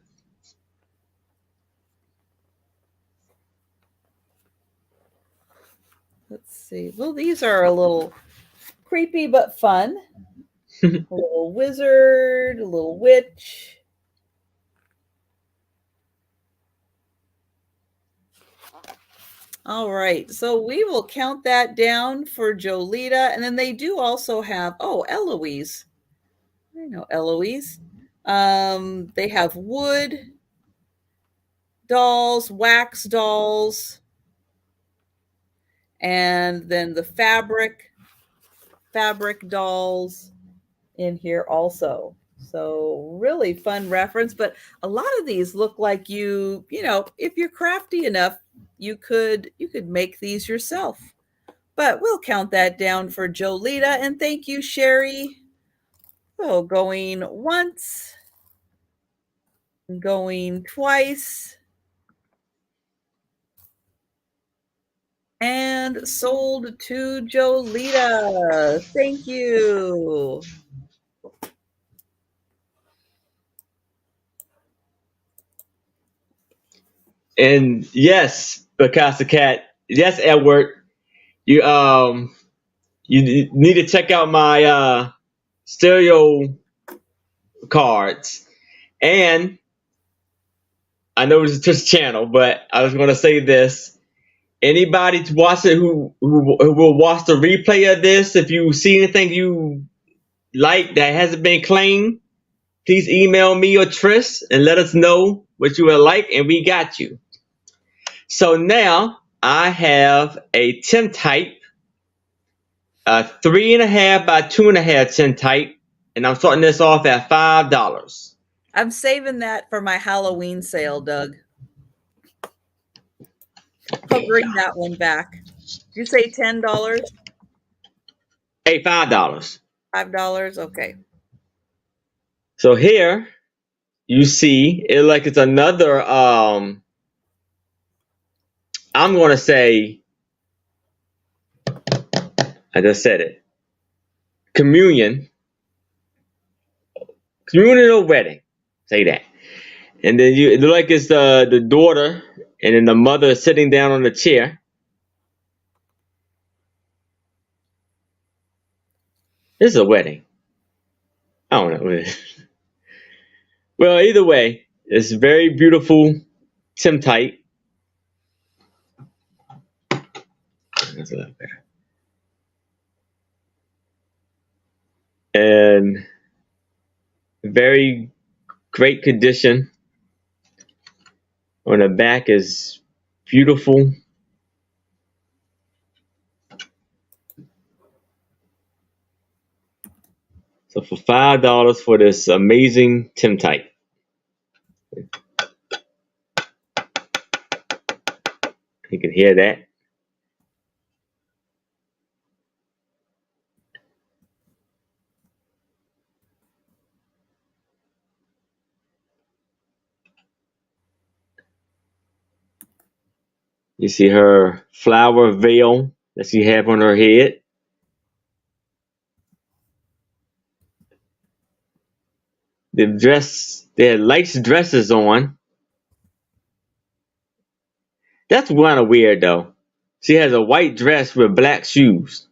A: Let's see. Well, these are a little creepy but fun. A little wizard, a little witch. All right, so we will count that down for Jolita. And then they do also have, oh, Eloise. I know Eloise. They have wood dolls, wax dolls, and then the fabric dolls in here also. So really fun reference, but a lot of these look like you know, if you're crafty enough, you could make these yourself. But we'll count that down for Jolita, and thank you, Sherry. So going once, going twice, and sold to Jolita. Thank you.
D: And yes, Picasso Cat. Yes, Edward. You need to check out my stereo cards. And I know it's just a channel, but I was going to say this. Anybody to watch it who will watch the replay of this, if you see anything you like that hasn't been claimed, please email me or Trish and let us know what you would like, and we got you. So now I have a tintype, a 3.5 by 2.5 tintype, and I'm starting this off at $5.
A: I'm saving that for my Halloween sale, Doug. I'll bring that one back. Did you say $10?
D: Hey, $5.
A: $5? Okay.
D: So here you see it like it's another I'm going to say, I just said it, communion or wedding, say that. And then it look like it's the daughter, and then the mother is sitting down on the chair. This is a wedding. I don't know. Well, either way, it's very beautiful tintype. That's a lot better. And very great condition. On the back is beautiful. So for $5 for this amazing tintype. You can hear that. You see her flower veil that she have on her head. They had lace dresses on. That's kind of weird though. She has a white dress with black shoes.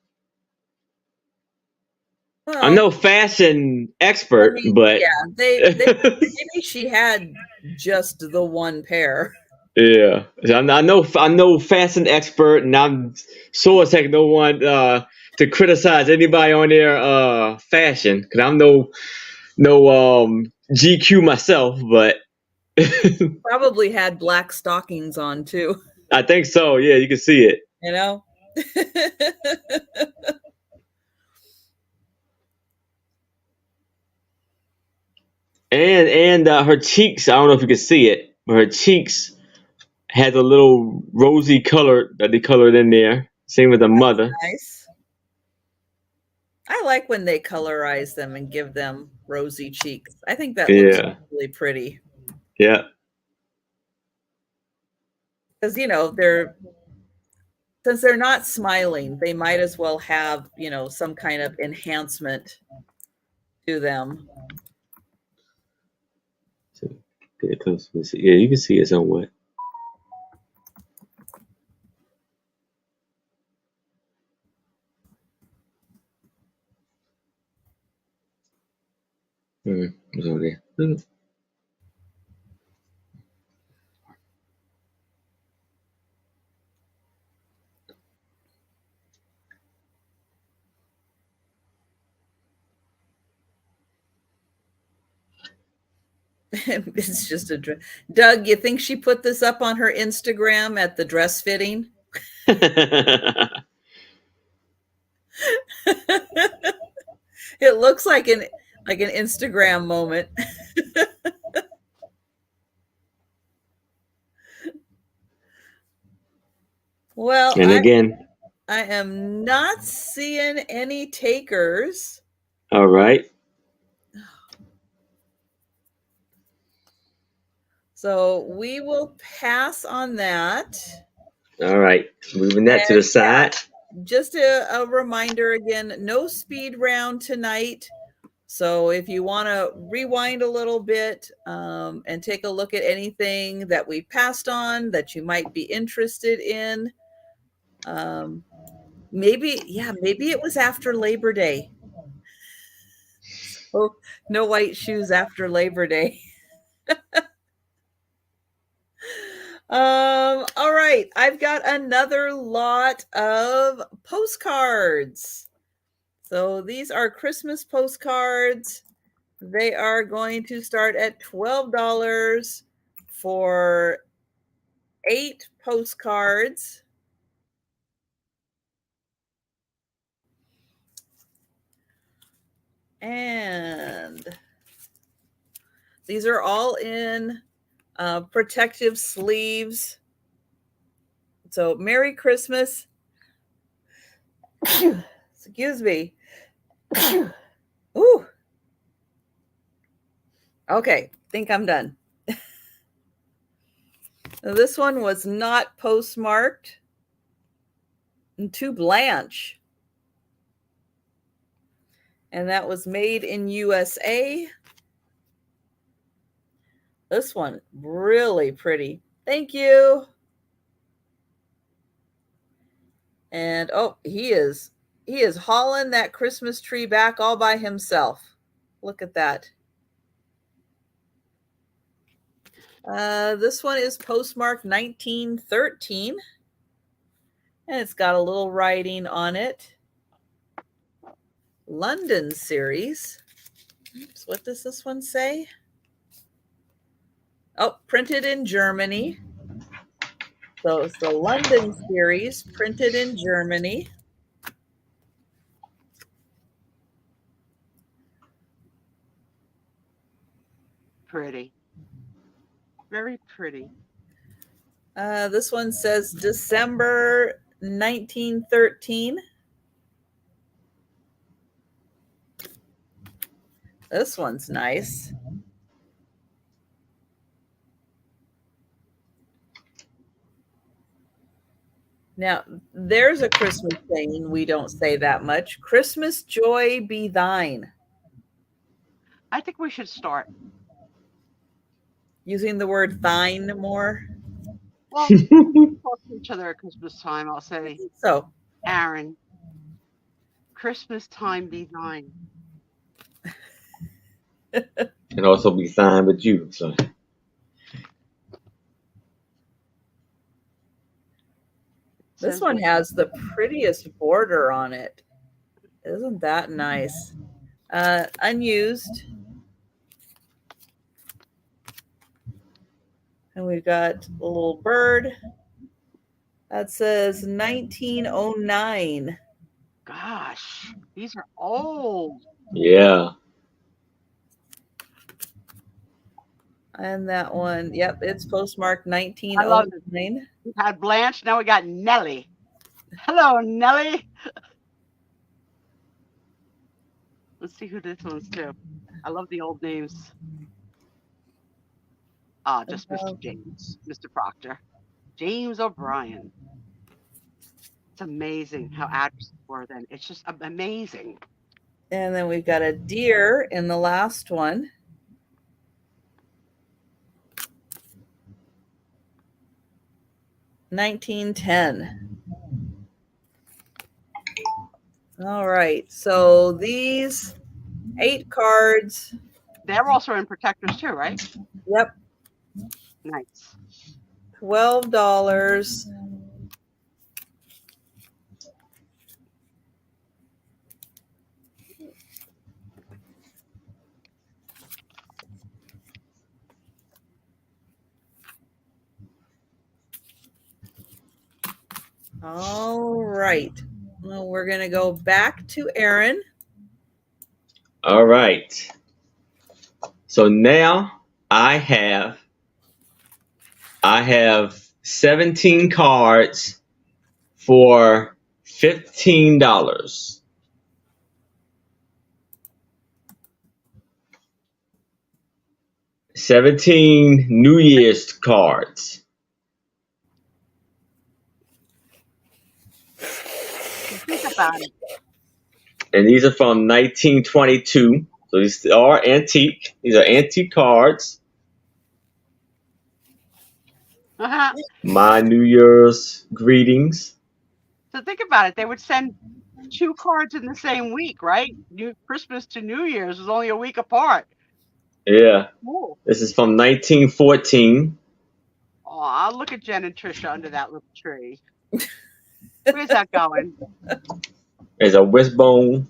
A: Well,
D: I'm no fashion expert, but
A: yeah, maybe she had just the one pair.
D: yeah, I'm no fashion expert, and I'm sure as heck no one to criticize anybody on their fashion, because I'm no GQ myself, but
A: Probably had black stockings on too.
D: I think so. Yeah, you can see it.
A: You know.
D: And her cheeks, I don't know if you can see it, but her cheeks has a little rosy color that they colored in there. Same with the mother.
A: Nice. I like when they colorize them and give them rosy cheeks. I think that looks really pretty.
D: Yeah.
A: Because, since they're not smiling, they might as well have, some kind of enhancement to them.
D: So get it close. Yeah, you can see it somewhat. It's okay.
A: It's just a dress. Doug, you think she put this up on her Instagram at the dress fitting? It looks like an Instagram moment. Well,
D: and again,
A: I am not seeing any takers.
D: All right.
A: So we will pass on that.
D: All right. Moving that to the side.
A: Just a reminder again, no speed round tonight. So if you want to rewind a little bit and take a look at anything that we passed on that you might be interested in, maybe it was after Labor Day. So no white shoes after Labor Day. All right, I've got another lot of postcards. So these are Christmas postcards. They are going to start at $12 for 8 postcards. And these are all in protective sleeves. So Merry Christmas. Excuse me. Ooh. Okay, think I'm done. This one was not postmarked. And to Blanche. And that was made in USA. This one, really pretty. Thank you. And he is hauling that Christmas tree back all by himself. Look at that. This one is postmarked 1913. And it's got a little writing on it. London series. Oops, what does this one say? Oh, printed in Germany. So it's the London series, printed in Germany.
B: Pretty. Very pretty.
A: This one says December 1913. This one's nice. Now, there's a Christmas saying we don't say that much. Christmas joy be thine.
B: I think we should start
A: using the word thine more.
B: Well, talk to each other at Christmas time. I'll say,
A: so
B: Aaron, Christmas time be thine.
D: And also be fine with you. So.
A: This one has the prettiest border on it. Isn't that nice? Unused. And we've got a little bird that says 1909.
B: Gosh, these are old.
D: Yeah.
A: And that one, yep, it's postmarked 1909.
B: We had Blanche, now we got Nellie. Hello, Nellie. Let's see who this one's to. I love the old names. Ah, just Mr. James, Mr. Proctor. James O'Brien. It's amazing how addresses were then. It's just amazing.
A: And then we've got a deer in the last one. $19.10. All right. So these 8 cards.
B: They're also in protectors too, right?
A: Yep.
B: Nice.
A: $12. All right. Well, we're going to go back to Aaron.
D: All right. So now I have 17 cards for $15. $17 New Year's cards.
B: Think about it.
D: And these are from 1922. So these are antique. These are antique cards. My New Year's greetings.
B: So think about it. They would send 2 cards in the same week, right? Christmas to New Year's is only a week apart.
D: Yeah.
B: Cool.
D: This is from 1914.
B: Aw, look at Jen and Trisha under that little tree. Where's that going?
D: There's a wishbone.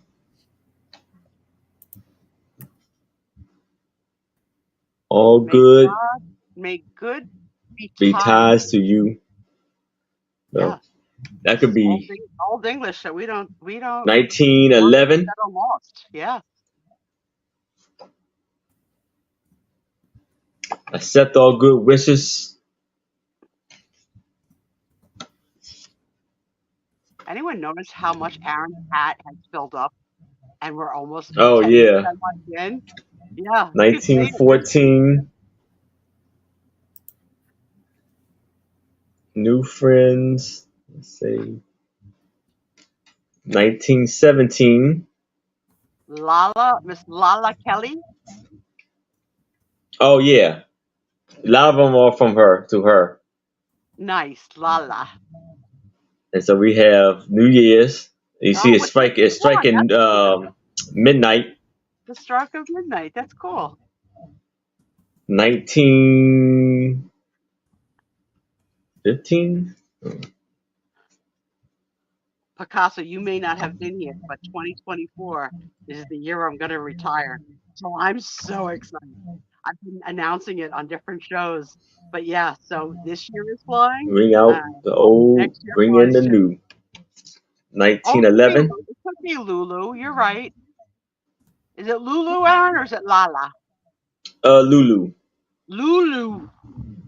D: All good.
B: May good
D: be ties to you. So
B: yeah.
D: That could be
B: old English that we don't
D: 1911.
B: Lost. Yeah.
D: Accept all good wishes.
B: Anyone notice how much Aaron's hat has filled up? And we're almost
D: Oh yeah.
B: In? Yeah.
D: 1914. New friends. Let's see. 1917.
B: Miss Lala Kelly.
D: Oh yeah. A lot of them are from her to her.
B: Nice, Lala.
D: And so we have New Year's. You see it's striking midnight.
B: The stroke of midnight. That's cool.
D: 1915.
B: Picasso, you may not have been here, but 2024 is the year I'm going to retire. So I'm so excited. I've been announcing it on different shows. But yeah, so this year is flying.
D: Bring out the old, bring in the new. 1911.
B: It could be Lulu. You're right. Is it Lulu, Aaron, or is it Lala?
D: Lulu.
B: Lulu.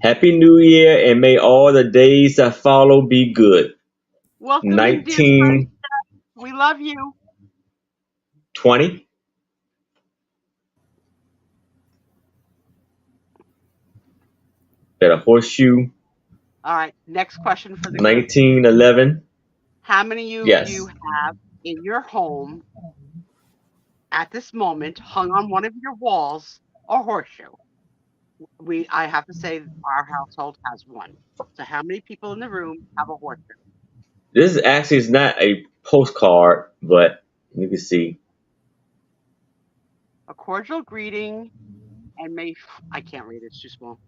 D: Happy New Year, and may all the days that follow be good.
B: Welcome
D: 19.
B: We love you.
D: 20. Got a horseshoe.
B: All right. Next question for the
D: 1911.
B: group. How many of you have in your home at this moment hung on one of your walls a horseshoe? I have to say our household has one. So how many people in the room have a horseshoe?
D: This is actually not a postcard, but you can see.
B: A cordial greeting, and I can't read it, it's too small.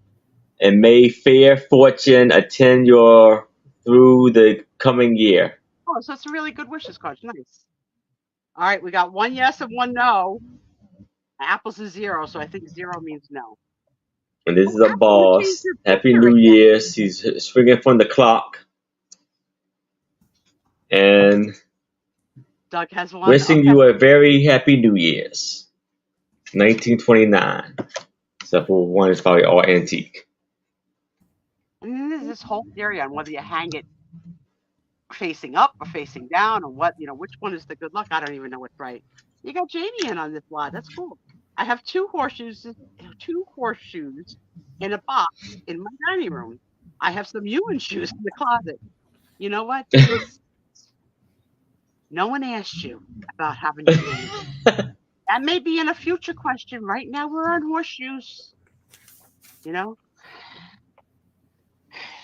D: And may fair fortune attend your through the coming year.
B: Oh, so it's a really good wishes card. Nice. All right, we got 1 yes and 1 no. Apples is 0, so I think 0 means no.
D: And this is a boss. Happy New Year. He's swinging from the clock. And
B: Doug has 1.
D: Wishing you a very happy New Year's. 1929. Except for one is probably all antique.
B: And then there's this whole theory on whether you hang it facing up or facing down, or what, which one is the good luck. I don't even know what's right. You got Jamie in on this lot. That's cool. I have two horseshoes in a box in my dining room. I have some Ewan shoes in the closet. You know what? No one asked you about having your shoes. That may be in a future question. Right now, we're on horseshoes. You know?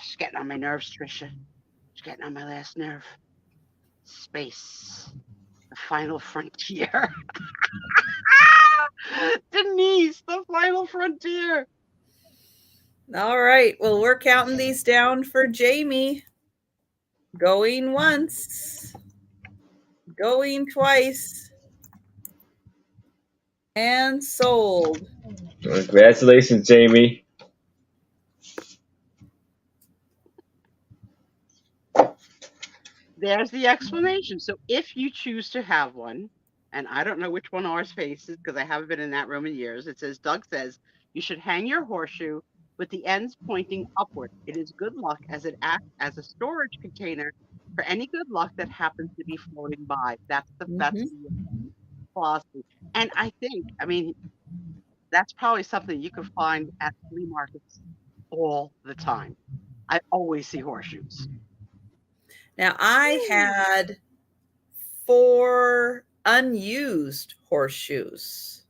B: It's getting on my nerves, Trisha. It's getting on my last nerve. Space. The final frontier. Denise, the final frontier.
A: All right. Well, we're counting these down for Jamie. Going once. Going twice. And sold.
D: Congratulations, Jamie.
B: There's the explanation. So if you choose to have one, and I don't know which one ours faces because I haven't been in that room in years, it says, Doug says, you should hang your horseshoe with the ends pointing upward. It is good luck as it acts as a storage container for any good luck that happens to be floating by. That's the philosophy. And I think, I mean, that's probably something you can find at flea markets all the time. I always see horseshoes.
A: Now, I had 4 unused horseshoes.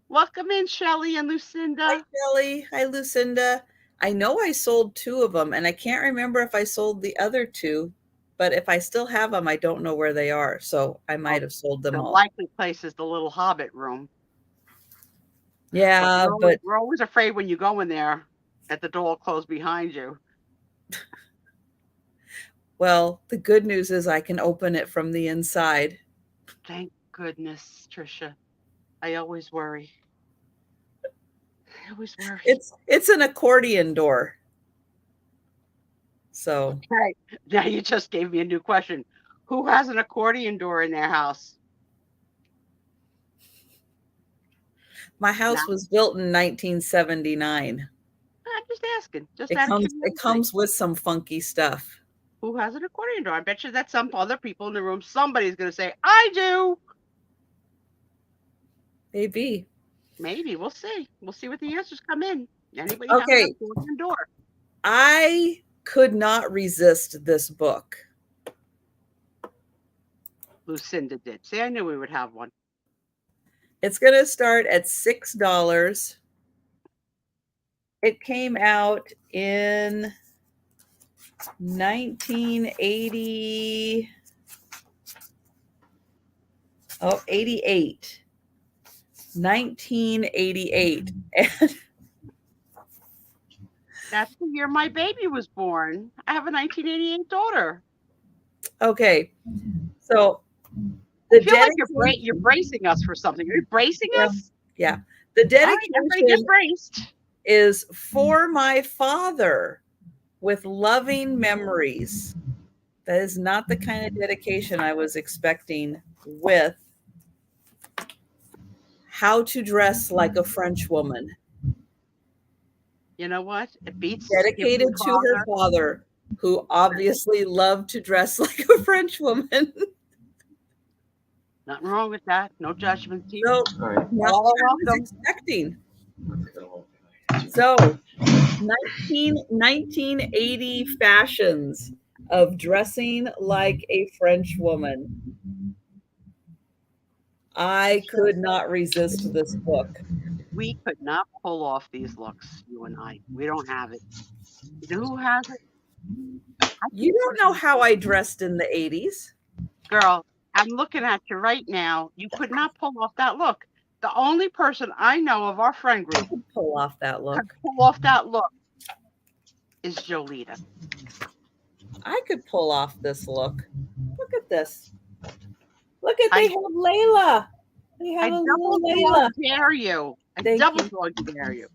B: Welcome in, Shelly and Lucinda.
A: Hi, Shelly. Hi, Lucinda. I know I sold 2 of them, and I can't remember if I sold the other 2, but if I still have them, I don't know where they are, so I might have sold them
B: The
A: all.
B: likely place is the little Hobbit room.
A: Yeah,
B: but we're always afraid when you go in there that the door will close behind you.
A: Well, the good news is I can open it from the inside.
B: Thank goodness, Trisha. I always worry.
A: It's an accordion door. So.
B: Okay. Now you just gave me a new question. Who has an accordion door in their house?
A: My house was built in 1979.
B: I'm just asking.
A: It comes with some funky stuff.
B: Who has an accordion door? I bet you that some other people in the room, somebody's going to say, I do.
A: Maybe.
B: We'll see. We'll see what the answers come in. Anybody
A: okay.
B: have an accordion door?
A: I could not resist this book.
B: Lucinda did. See, I knew we would have one.
A: It's going to start at $6. It came out in 1980. 88. 1988.
B: That's the year my baby was born. I have a 1988 daughter.
A: Okay. So
B: I feel like you're bracing us for something. Are you bracing us?
A: Yeah. The dedication is for my father with loving memories. That is not the kind of dedication I was expecting with How to Dress Like a French Woman.
B: You know what? It beats
A: dedicated to her father, who obviously loved to dress like a French woman.
B: Nothing wrong with that. No judgment here.
A: So, all I was expecting. So, 1980 fashions of dressing like a French woman. I could not resist this book.
B: We could not pull off these looks, you and I. We don't have it. You know who has it?
A: You don't know how I dressed in the 80s.
B: Girl, I'm looking at you right now. You could not pull off that look. The only person I know of our friend group
A: could pull off that look
B: is Jolita.
A: I could pull off this look. Look at this. Look at they have Layla. They have a little Layla.
B: Dare you? I double dare you.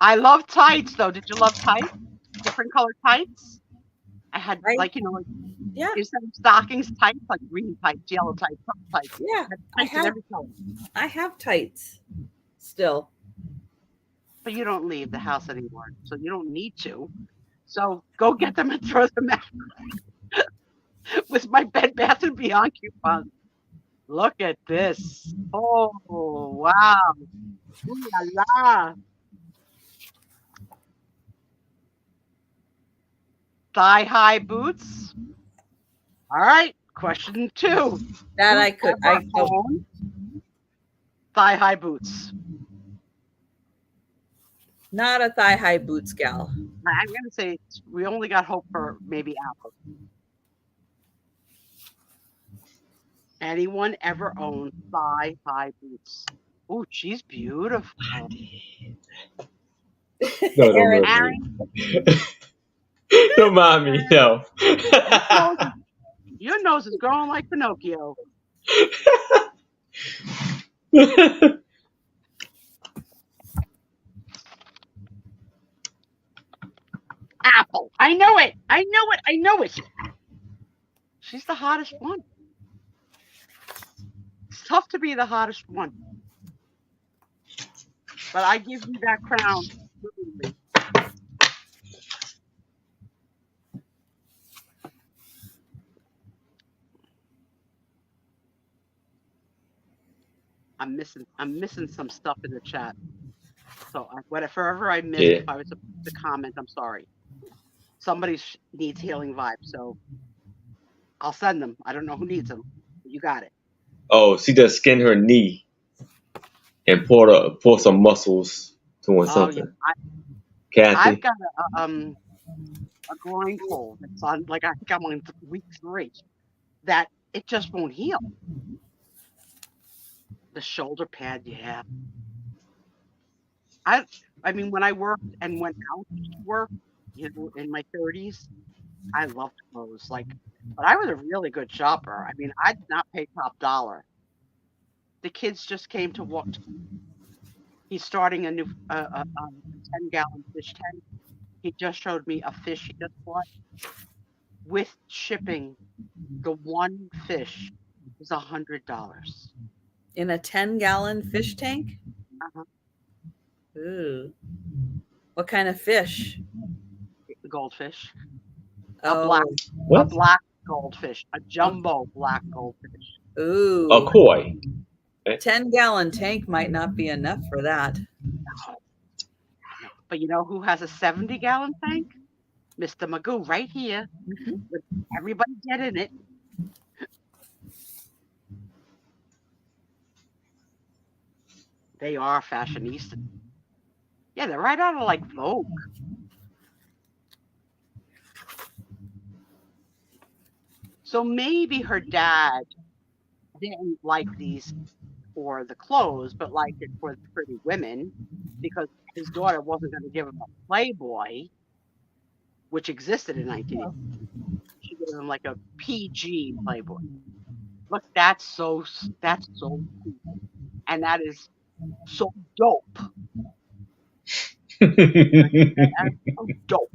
B: I love tights though. Did you love tights? Different colored tights? I had instead of stockings, tights, like green tights, yellow tights, purple tights.
A: Yeah. I have tights still.
B: But you don't leave the house anymore, so you don't need to. So go get them and throw them out. with my Bed Bath & Beyond coupon. Look at this. Oh, wow. Ooh la la. Thigh-high boots. All right, question 2.
A: That I could. I
B: own thigh-high boots.
A: Not a thigh-high boots gal.
B: I'm going to say we only got hope for maybe Apple. Anyone ever owned thigh-high boots? Oh, she's beautiful.
D: No,
A: Aaron,
D: don't mind me. No.
B: Your nose is growing like Pinocchio. Apple. I know it. I know it. I know it. She's the hottest one. It's tough to be the hottest one. But I give you that crown. I'm missing some stuff in the chat. So whatever I missed, if I was supposed to comment, I'm sorry. Somebody needs healing vibes, so I'll send them. I don't know who needs them. But you got it.
D: Oh, she just skinned her knee and pour some muscles doing something.
B: Yeah.
D: Kathy,
B: I've got a groin hole that's on, like, I think I'm on week 3, that it just won't heal. The shoulder pad, yeah. I mean, when I worked and went out to work, you know, in my 30s, I loved clothes. Like, but I was a really good shopper. I mean, I did not pay top dollar. The kids just came to walk. He's starting a new 10-gallon fish tank. He just showed me a fish he just bought. With shipping, the one fish was $100.
A: in a 10-gallon fish tank?
B: Uh-huh.
A: Ooh. What kind of fish?
B: Goldfish.
A: Oh.
B: A black goldfish. A jumbo black goldfish.
A: Ooh.
D: a koi.
A: 10-gallon tank might not be enough for that.
B: But you know who has a 70-gallon tank? Mr. Magoo, right here.
A: Mm-hmm.
B: With everybody get in it. They are fashionistas. Yeah, they're right out of like Vogue. So maybe her dad didn't like these for the clothes, but liked it for the pretty women because his daughter wasn't going to give him a Playboy, which existed in 1980. She gave him like a PG Playboy. Look, that's so cool. And that is so dope. That's so dope.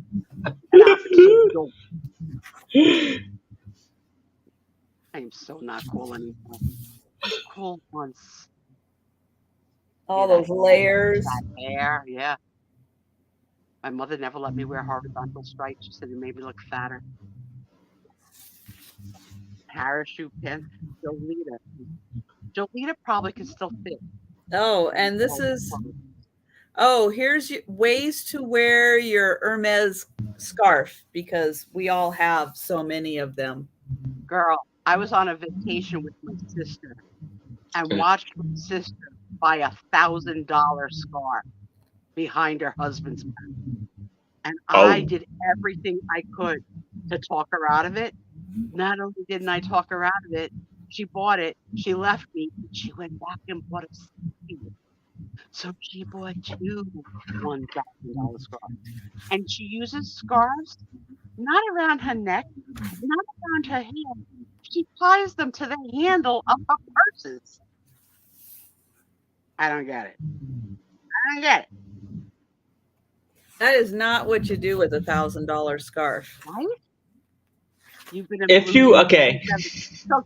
B: That's so dope. I am so not cool anymore. Cool once.
A: All those layers.
B: That hair, yeah. My mother never let me wear horizontal stripes. She said it made me look fatter. Parachute pants. Jolita probably can still fit.
A: Oh, and this is... Oh, here's ways to wear your Hermes scarf, because we all have so many of them.
B: Girl, I was on a vacation with my sister and watched my sister buy $1,000 scarf behind her husband's back. And I did everything I could to talk her out of it. Not only didn't I talk her out of it, she bought it, she left me, she went back and bought a second. So she bought 2 $1,000 scarves. And she uses scarves not around her neck, not around her hand. She ties them to the handle of her purses. I don't get it.
A: That is not what you do with $1,000 scarf.
B: Right? You've been
D: If you okay.
B: So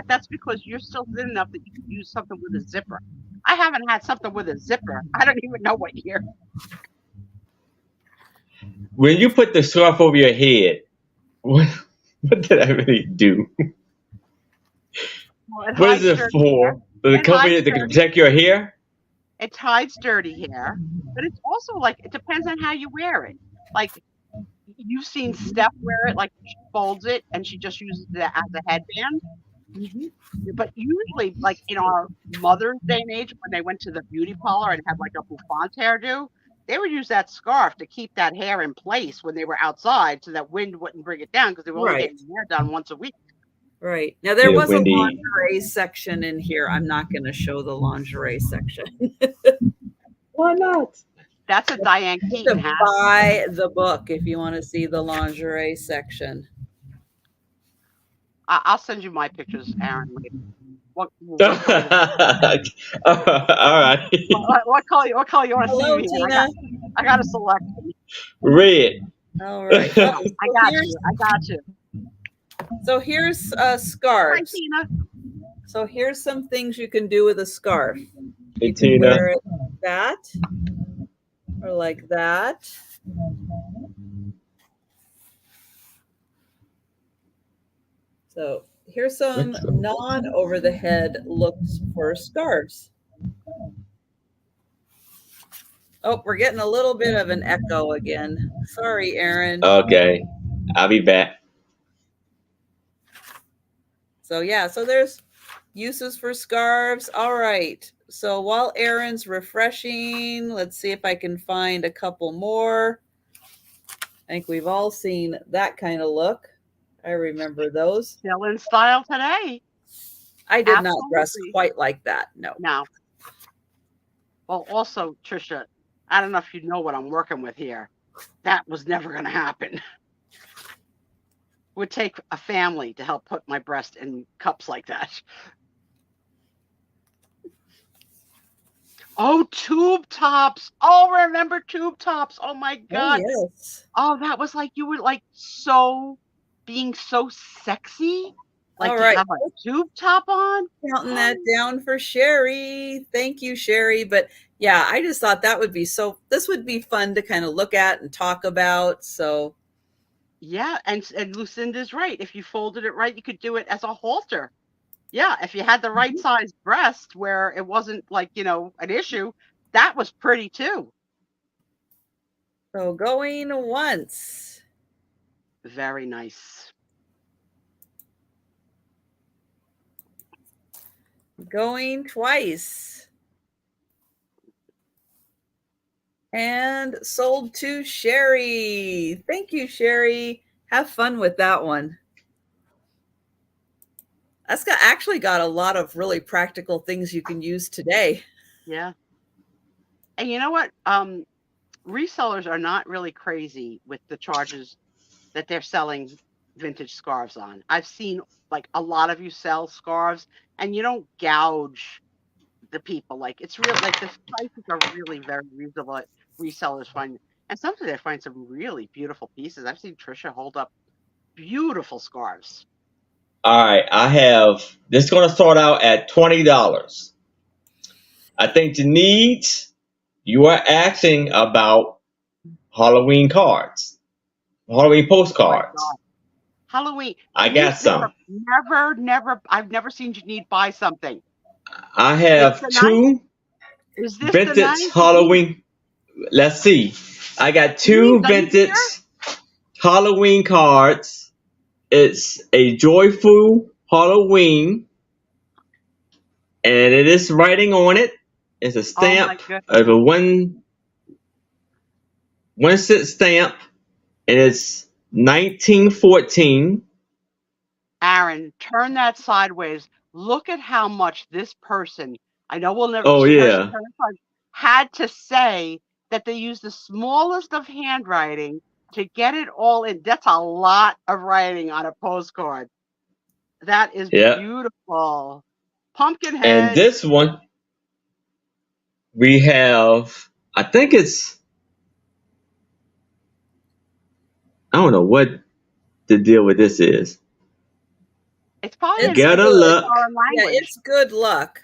B: that's because you're still thin enough that you can use something with a zipper. I haven't had something with a zipper. I don't even know what year.
D: When you put the scarf over your head, What did I really do?
B: Well, it
D: What is
B: hides
D: it
B: dirty hair.
D: for? For the
B: It
D: company
B: hides
D: that can
B: dirty.
D: protect your hair?
B: It hides dirty hair, but it's also like it depends on how you wear it. Like you've seen Steph wear it, like she folds it and she just uses it as a headband. But usually, like in our mother's day and age, when they went to the beauty parlor and had like a bouffant hairdo, they would use that scarf to keep that hair in place when they were outside, so that wind wouldn't bring it down because they were only
A: Right.
B: getting their hair done once a week.
A: Right. Now there
D: Yeah,
A: was a
D: Wendy.
A: lingerie section in here. I'm not going to show the lingerie section.
D: Why not?
B: That's a Diane
A: You
B: Keaton
A: have
B: hat.
A: to buy the book if you want to see the lingerie section.
B: I'll send you my pictures, Aaron. Later. What
D: All right.
B: what color you want to
A: Hello,
B: see me in?
A: Tina.
B: I got a selection.
D: Red.
A: All right.
B: I got you.
A: So here's
B: Hi,
A: scarves.
B: Tina.
A: So here's some things you can do with a scarf.
D: Hey,
A: You can
D: Tina.
A: wear it like that or like that. So here's some non-over-the-head looks for scarves. Oh, we're getting a little bit of an echo again. Sorry, Aaron.
D: Okay. I'll be back.
A: So yeah, so there's uses for scarves. All right. So while Aaron's refreshing, let's see if I can find a couple more. I think we've all seen that kind of look. I remember those.
B: Still in style today.
A: I did not dress
B: Absolutely.
A: quite like that. No.
B: No. Well, also, Trisha, I don't know if you know what I'm working with here. That was never going to happen. Would take a family to help put my breast in cups like that. Oh, tube tops. Oh, remember tube tops. Oh my God.
A: Oh, yes.
B: Oh, that was like you were like being so sexy. Like
A: All
B: to
A: right.
B: have a tube top on.
A: Counting that down for Sherry. Thank you, Sherry. But yeah, I just thought that would be this would be fun to kind of look at and talk about. So
B: yeah, and Lucinda's right. If you folded it right, you could do it as a halter. Yeah, if you had the right size breast where it wasn't like, an issue, that was pretty too.
A: So going once.
B: Very nice.
A: Going twice. And sold to Sherry. Thank you, Sherry. Have fun with that one. That's actually got a lot of really practical things you can use today.
B: Yeah. And you know what? Resellers are not really crazy with the charges that they're selling vintage scarves on. I've seen like a lot of you sell scarves and you don't gouge the people. Like it's real, like the prices are really very reasonable at resellers find. And sometimes they find some really beautiful pieces. I've seen Trisha hold up beautiful scarves.
D: All right. This is going to start out at $20. I think Denise, you are asking about Halloween cards, Halloween postcards.
B: Oh Halloween.
D: I got some.
B: Never. I've never seen Janine buy something.
D: I have two
B: Is this
D: vintage
B: the night?
D: Halloween. Let's see. I got two vintage Halloween cards. It's a joyful Halloween, and it is writing on it. It's a stamp of a one cent stamp, and it's 1914.
B: Aaron, turn that sideways. Look at how much this person, I know we'll never.
D: Oh yeah.
B: Had to say that they used the smallest of handwriting to get it all in. That's a lot of writing on a postcard. That is beautiful. Pumpkinhead.
D: And this one, we have, I think it's, I don't know what the deal with this is.
B: It's probably
D: Good luck.
A: Yeah, it's good luck.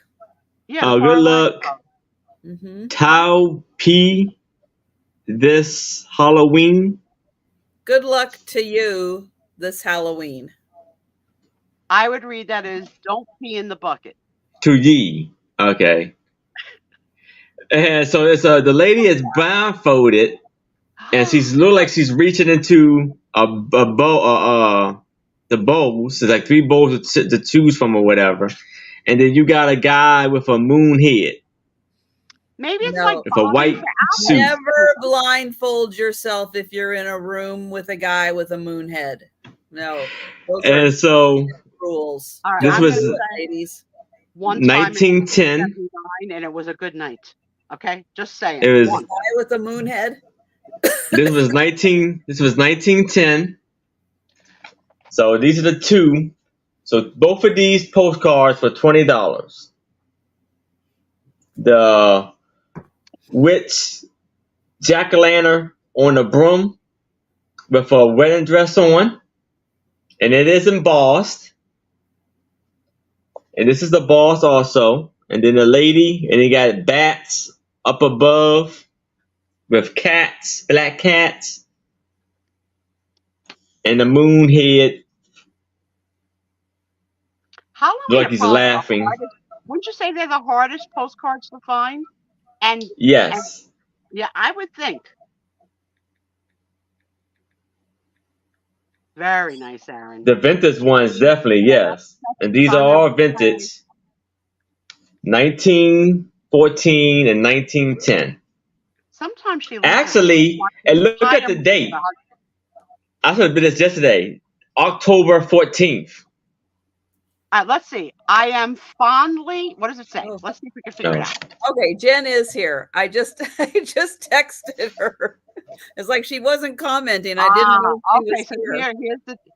B: Yeah.
D: Oh, good luck. Tau P this Halloween.
A: Good luck to you. this Halloween?
B: I would read that as "Don't pee in the bucket."
D: To ye. Okay. And so it's the lady is blindfolded, and she's look like she's reaching into a bowl. The bowls. There's like 3 bowls to choose from or whatever. And then you got a guy with a moon head.
B: Maybe it's
A: No.
B: like
D: With a
B: Bonnie
D: white
B: for Alice.
D: suit.
A: Never blindfold yourself if you're in a room with a guy with a moon head. No, those are
D: And so
A: rules.
B: All right,
D: this
B: I'm
D: was
B: gonna say
A: ladies.
B: one time in
D: 1910.
B: 1979, and it was a good night. Okay, just saying.
D: It was
B: One.
A: Guy with a moon head.
D: this was 1910. So these are the 2. So both of these postcards for $20. The witch jack-o'-lantern on a broom with a wedding dress on, and it is embossed. And this is the boss also. And then the lady, and you got bats up above with cats, black cats, and the moon head.
B: Halloween
D: Look like he's
B: are probably the
D: laughing.
B: hardest- Wouldn't you say they're the hardest postcards to find? And
D: Yes.
B: yeah, I would think. Very nice, Aaron.
D: The vintage ones, definitely, yes. And these are all vintage. 1914 and 1910.
B: Sometimes she looks
D: Actually, and look at the date. I should have been this yesterday. October 14th.
B: Let's see. I am fondly. What does it say?
A: Oh.
B: Let's see if we can figure it out.
A: Okay, Jen is here. I just texted her. It's like she wasn't commenting. I didn't know she
B: Okay,
A: was
B: so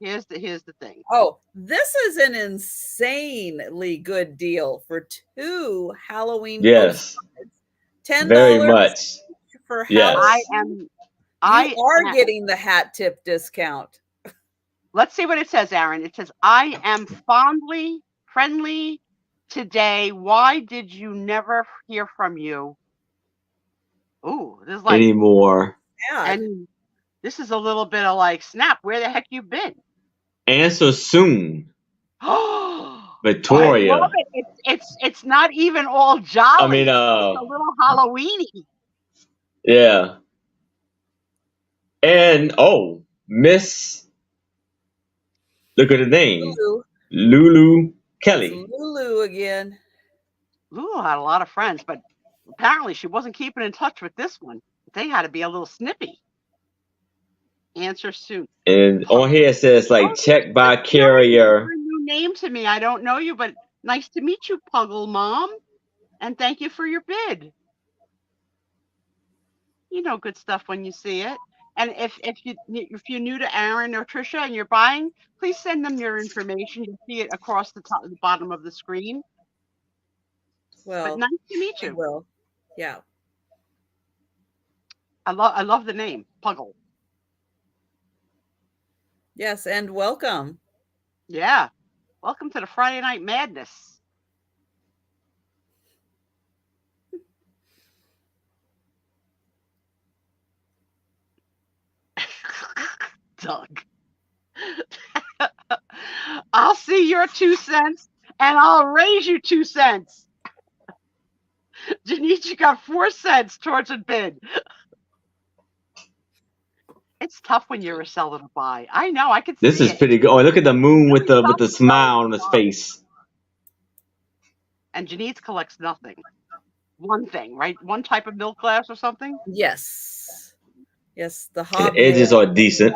A: here.
B: here's the thing.
A: Oh, this is an insanely good deal for 2 Halloween
D: Yes.
A: postcards. $10
D: Very much.
A: for
D: Yes.
A: Halloween.
B: I
A: You are
B: am-
A: getting the hat tip discount.
B: Let's see what it says, Aaron. It says, "I am fondly friendly today. Why did you never hear from you?" Ooh, this is like,
D: Anymore.
A: Yeah.
B: and this is a little bit of like, snap. Where the heck you been?
D: Answer soon.
B: Oh,
D: Victoria.
B: I love it. It's not even all jolly.
D: I mean,
B: it's a little Halloweeny.
D: yeah. And Miss, look at the name, Lulu Kelly.
A: Lulu again.
B: Lulu had a lot of friends, but apparently she wasn't keeping in touch with this one. They had to be a little snippy. Answer soon.
D: And on here it says like check by
B: You're
D: carrier.
B: a new name to me. I don't know you, but nice to meet you, Puggle Mom. And thank you for your bid. You know good stuff when you see it. And if you're new to Aaron or Trisha and you're buying, please send them your information. You'll see it across the top, the bottom of the screen.
A: Well,
B: But nice to meet
A: I
B: you.
A: will. Yeah.
B: I love the name, Puggle.
A: Yes, and welcome.
B: Yeah. Welcome to the Friday Night Madness. Doug. I'll see your 2 cents and I'll raise you 2 cents. Janice, got 4 cents towards a bid. It's tough when you're a seller to buy. I know, I could see
D: This is
B: it.
D: pretty good. Oh, look at the moon with the smile on his face.
B: And Janice collects nothing. One thing, right? One type of milk glass or something?
A: Yes. Yes, the
D: And
A: hobby.
D: the edges are decent.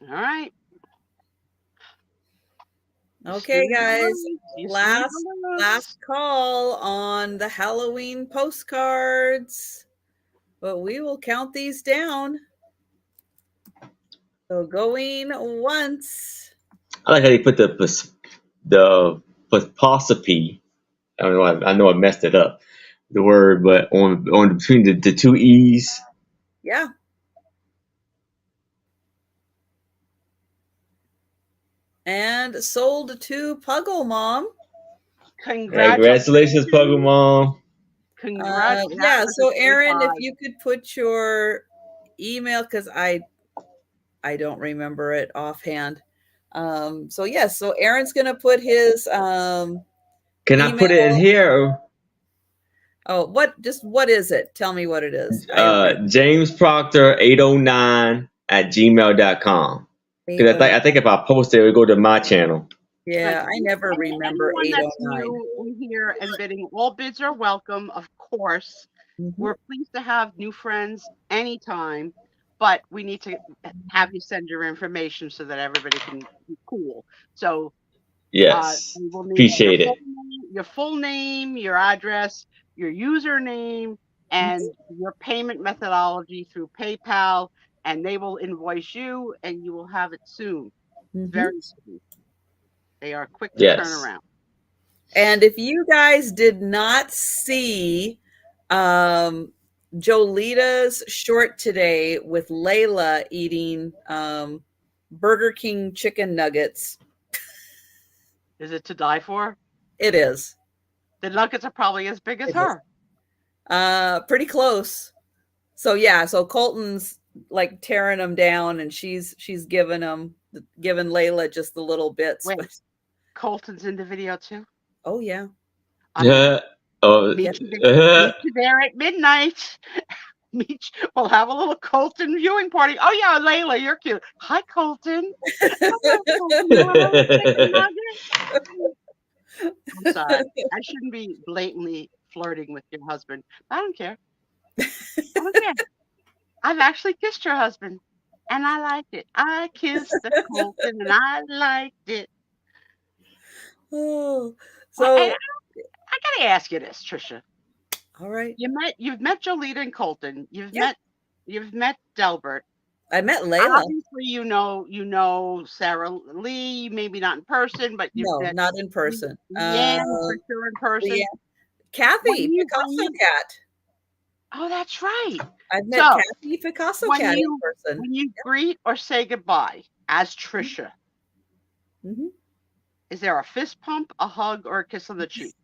B: All right.
A: Okay, guys.
B: You
A: Last
B: see the list.
A: last call on the Halloween postcards. But we will count these down. So going once.
D: I like how you put the apostrophe. I don't know. I know I messed it up, the word, but on between the 2 E's.
A: Yeah. And sold to Puggle Mom.
D: Congratulations, Pokemon.
B: Congrats.
A: Yeah, so Aaron, if you could put your email because I don't remember it offhand. So yes, so Aaron's gonna put his
D: Can I put it in
A: email.
D: here?
A: Oh, what is it? Tell me what it is. I don't remember.
D: James Proctor 809@gmail.com. Because I think if I post it, it would go to my channel.
A: Yeah, I never remember
B: Anyone that's
A: 809.
B: new in here and bidding, all bids are welcome, of course. We're pleased to have new friends anytime, but we need to have you send your information so that everybody can be cool. So
D: Yes,
B: we will need
D: appreciate it.
B: your full name, your address, your username, and your payment methodology through PayPal, and they will invoice you, and you will have it soon, very soon. They are quick to turn around.
A: And if you guys did not see Jolita's short today with Layla eating Burger King chicken nuggets.
B: Is it to die for?
A: It is.
B: The nuggets are probably as big as her.
A: Pretty close. So yeah, so Colton's like tearing them down, and she's giving Layla just the little bits.
B: Wait, Colton's in the video too?
A: Oh yeah.
B: Meet you there at midnight. We'll have a little Colton viewing party. Oh yeah, Layla, you're cute. Hi, Colton. I'm sorry. I shouldn't be blatantly flirting with your husband. I don't care. I've actually kissed your husband, and I liked it. I kissed the Colton, and I liked it.
A: Oh, so
B: I gotta ask you this, Trisha.
A: All right.
B: You've met Jolita and Colton. You've met Delbert.
A: I met Layla.
B: Obviously, you know Sarah Lee, maybe not in person, but
A: not in person.
B: Yeah, for sure in person.
A: Yeah. Kathy, Picasso Cat.
B: Oh, that's right.
A: I've met Kathy Picasso Cat in person.
B: When you greet or say goodbye as Trisha, is there a fist pump, a hug, or a kiss on the cheek?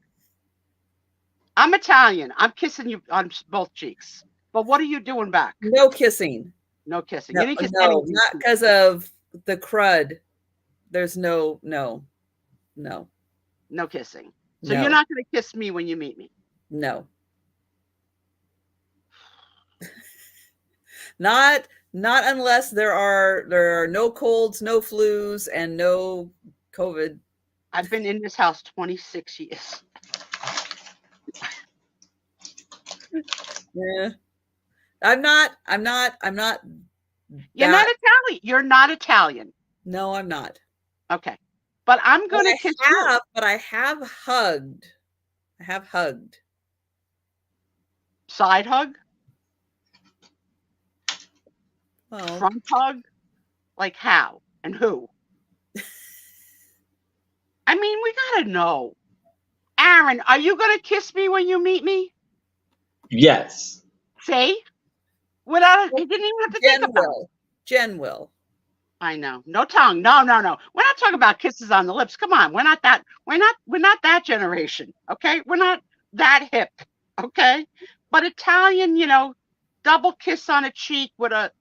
B: I'm Italian. I'm kissing you on both cheeks. But what are you doing back?
A: No kissing.
B: No kissing.
A: No, not because of the crud. There's no
B: kissing. So you're not going to kiss me when you meet me?
A: No. Not unless there are no colds, no flus, and no COVID.
B: I've been in this house 26 years.
A: Yeah. I'm not.
B: You're not Italian. You're not Italian.
A: No, I'm not.
B: Okay. But I'm going to kiss you.
A: But I have hugged.
B: Side hug?
A: Well,
B: front hug? Like how and who? I mean, we got to know. Aaron, are you going to kiss me when you meet me?
D: Yes.
B: See? Without you didn't even have to think about it.
A: Jen will.
B: I know. No tongue. No. We're not talking about kisses on the lips. Come on. We're not that generation. Okay? We're not that hip. Okay? But Italian, double kiss on a cheek with a,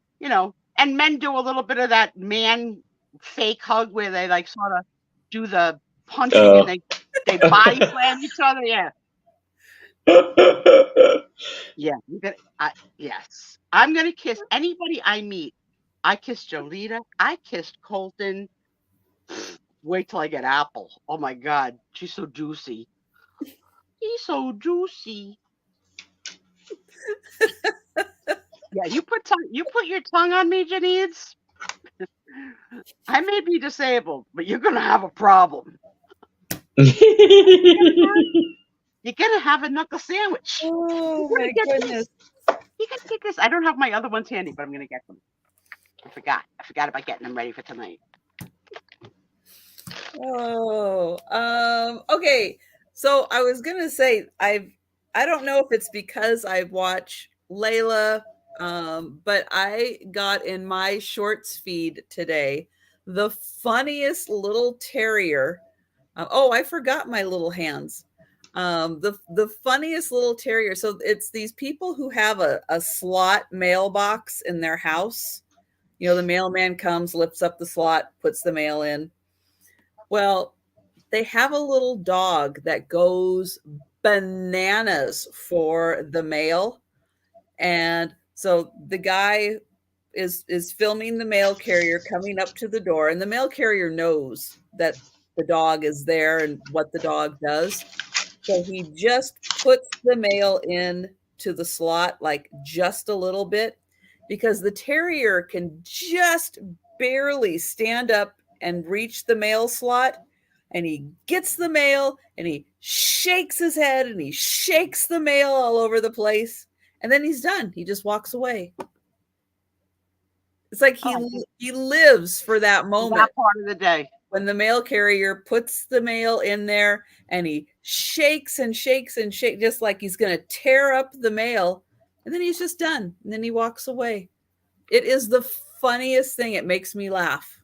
B: and men do a little bit of that man fake hug where they like sort of do the punching and they body slam each other. Yeah. Yeah. Yes. I'm going to kiss anybody I meet. I kissed Jolita. I kissed Colton. Wait till I get Apple. Oh my God. She's so juicy. He's so juicy. Yeah, you put your tongue on me, Janice. I may be disabled, but you're gonna have a problem. You're gonna have a knuckle sandwich.
A: Oh my goodness!
B: You gotta get this. I don't have my other ones handy, but I'm gonna get them. I forgot about getting them ready for tonight.
A: Oh, okay. So I was gonna say I don't know if it's because I watch Layla, but I got in my shorts feed today the funniest little terrier. I forgot my little hands. The funniest little terrier. So it's these people who have a slot mailbox in their house. You know, the mailman comes, lifts up the slot, puts the mail in. Well, they have a little dog that goes bananas for the mail. And so the guy is filming the mail carrier coming up to the door, and the mail carrier knows that the dog is there and what the dog does. So he just puts the mail in to the slot, like just a little bit, because the terrier can just barely stand up and reach the mail slot. And he gets the mail and he shakes his head and he shakes the mail all over the place. And then he's done. He just walks away. It's like he lives for that moment.
B: That part of the day.
A: When the mail carrier puts the mail in there and he shakes and shakes and shakes, just like he's going to tear up the mail. And then he's just done. And then he walks away. It is the funniest thing. It makes me laugh.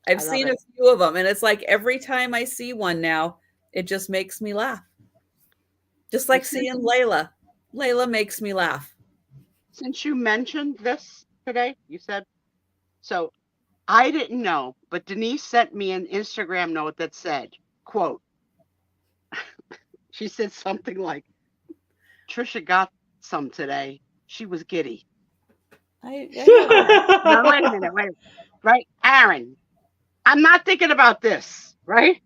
A: I've seen a few of them. And it's like every time I see one now, it just makes me laugh. Just like seeing Layla. Layla makes me laugh.
B: Since you mentioned this today, you said, so I didn't know, but Denise sent me an Instagram note that said, quote, she said something like, Trisha got some today. She was giddy. Now, wait a minute. Right? Aaron, I'm not thinking about this, right?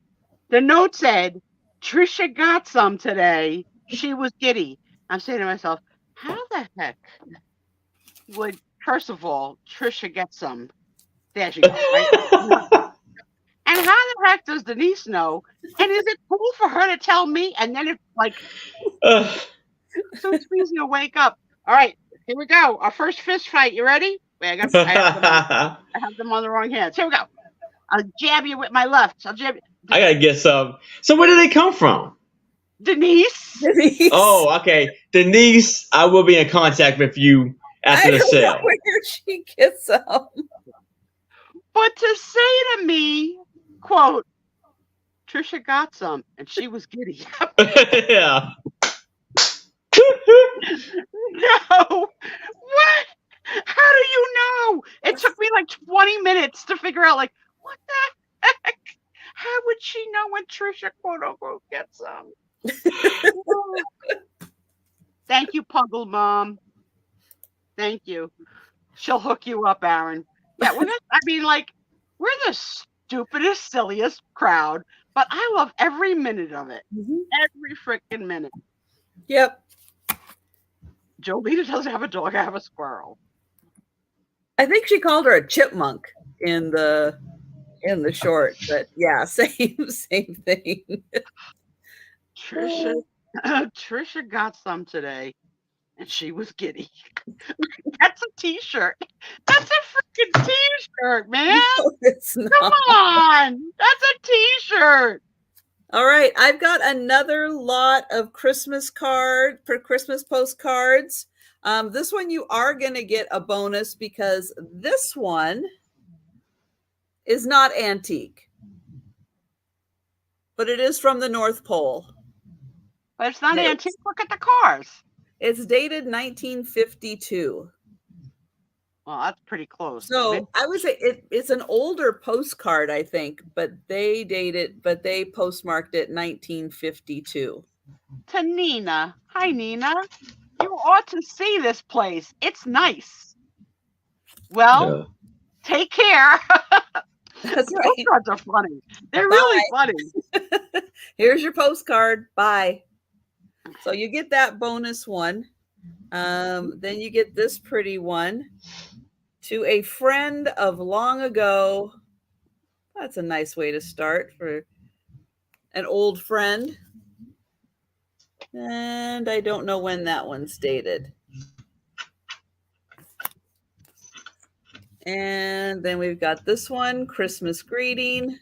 B: The note said, Trisha got some today. She was giddy. I'm saying to myself, how the heck would, first of all, Trisha get some? There she goes, right? And how the heck does Denise know? And is it cool for her to tell me? And then it's like, so it's easy to wake up. All right, here we go. Our first fist fight. You ready? Wait, I have them on the wrong hands. Here we go. I'll jab you with my left. I'll jab you.
D: I gotta get some. So where do they come from?
B: Denise.
D: Oh, okay. Denise, I will be in contact with you after the show.
A: I don't know where she gets them.
B: But to say to me, quote, Trisha got some and she was giddy.
D: Yeah.
B: No. What? How do you know? It took me like 20 minutes to figure out, like, what the heck? How would she know when Trisha, quote unquote, gets some? Thank you, Puggle Mom. Thank you. She'll hook you up, Aaron. Yeah, we're the stupidest, silliest crowd, but I love every minute of it. Mm-hmm. Every freaking minute.
A: Yep.
B: Jolita doesn't have a dog, I have a squirrel.
A: I think she called her a chipmunk in the short, but yeah, same thing.
B: Trisha got some today and she was giddy. That's a t-shirt. That's a freaking t-shirt, man.
A: No, it's not.
B: Come on. That's a t-shirt.
A: All right. I've got another lot of Christmas postcards. This one you are going to get a bonus because this one is not antique, but it is from the North Pole.
B: But it's not antique. Look at the cars.
A: It's dated 1952.
B: Well, that's pretty close.
A: So I would say it's an older postcard, I think, but they postmarked it 1952.
B: To Nina. Hi, Nina. You ought to see this place. It's nice. Well, Take care.
A: That's right.
B: Postcards are funny. They're really funny.
A: Here's your postcard. Bye. So you get that bonus one. Then you get this pretty one. To a friend of long ago. That's a nice way to start for an old friend. And I don't know when that one's dated. And then we've got this one, Christmas greeting.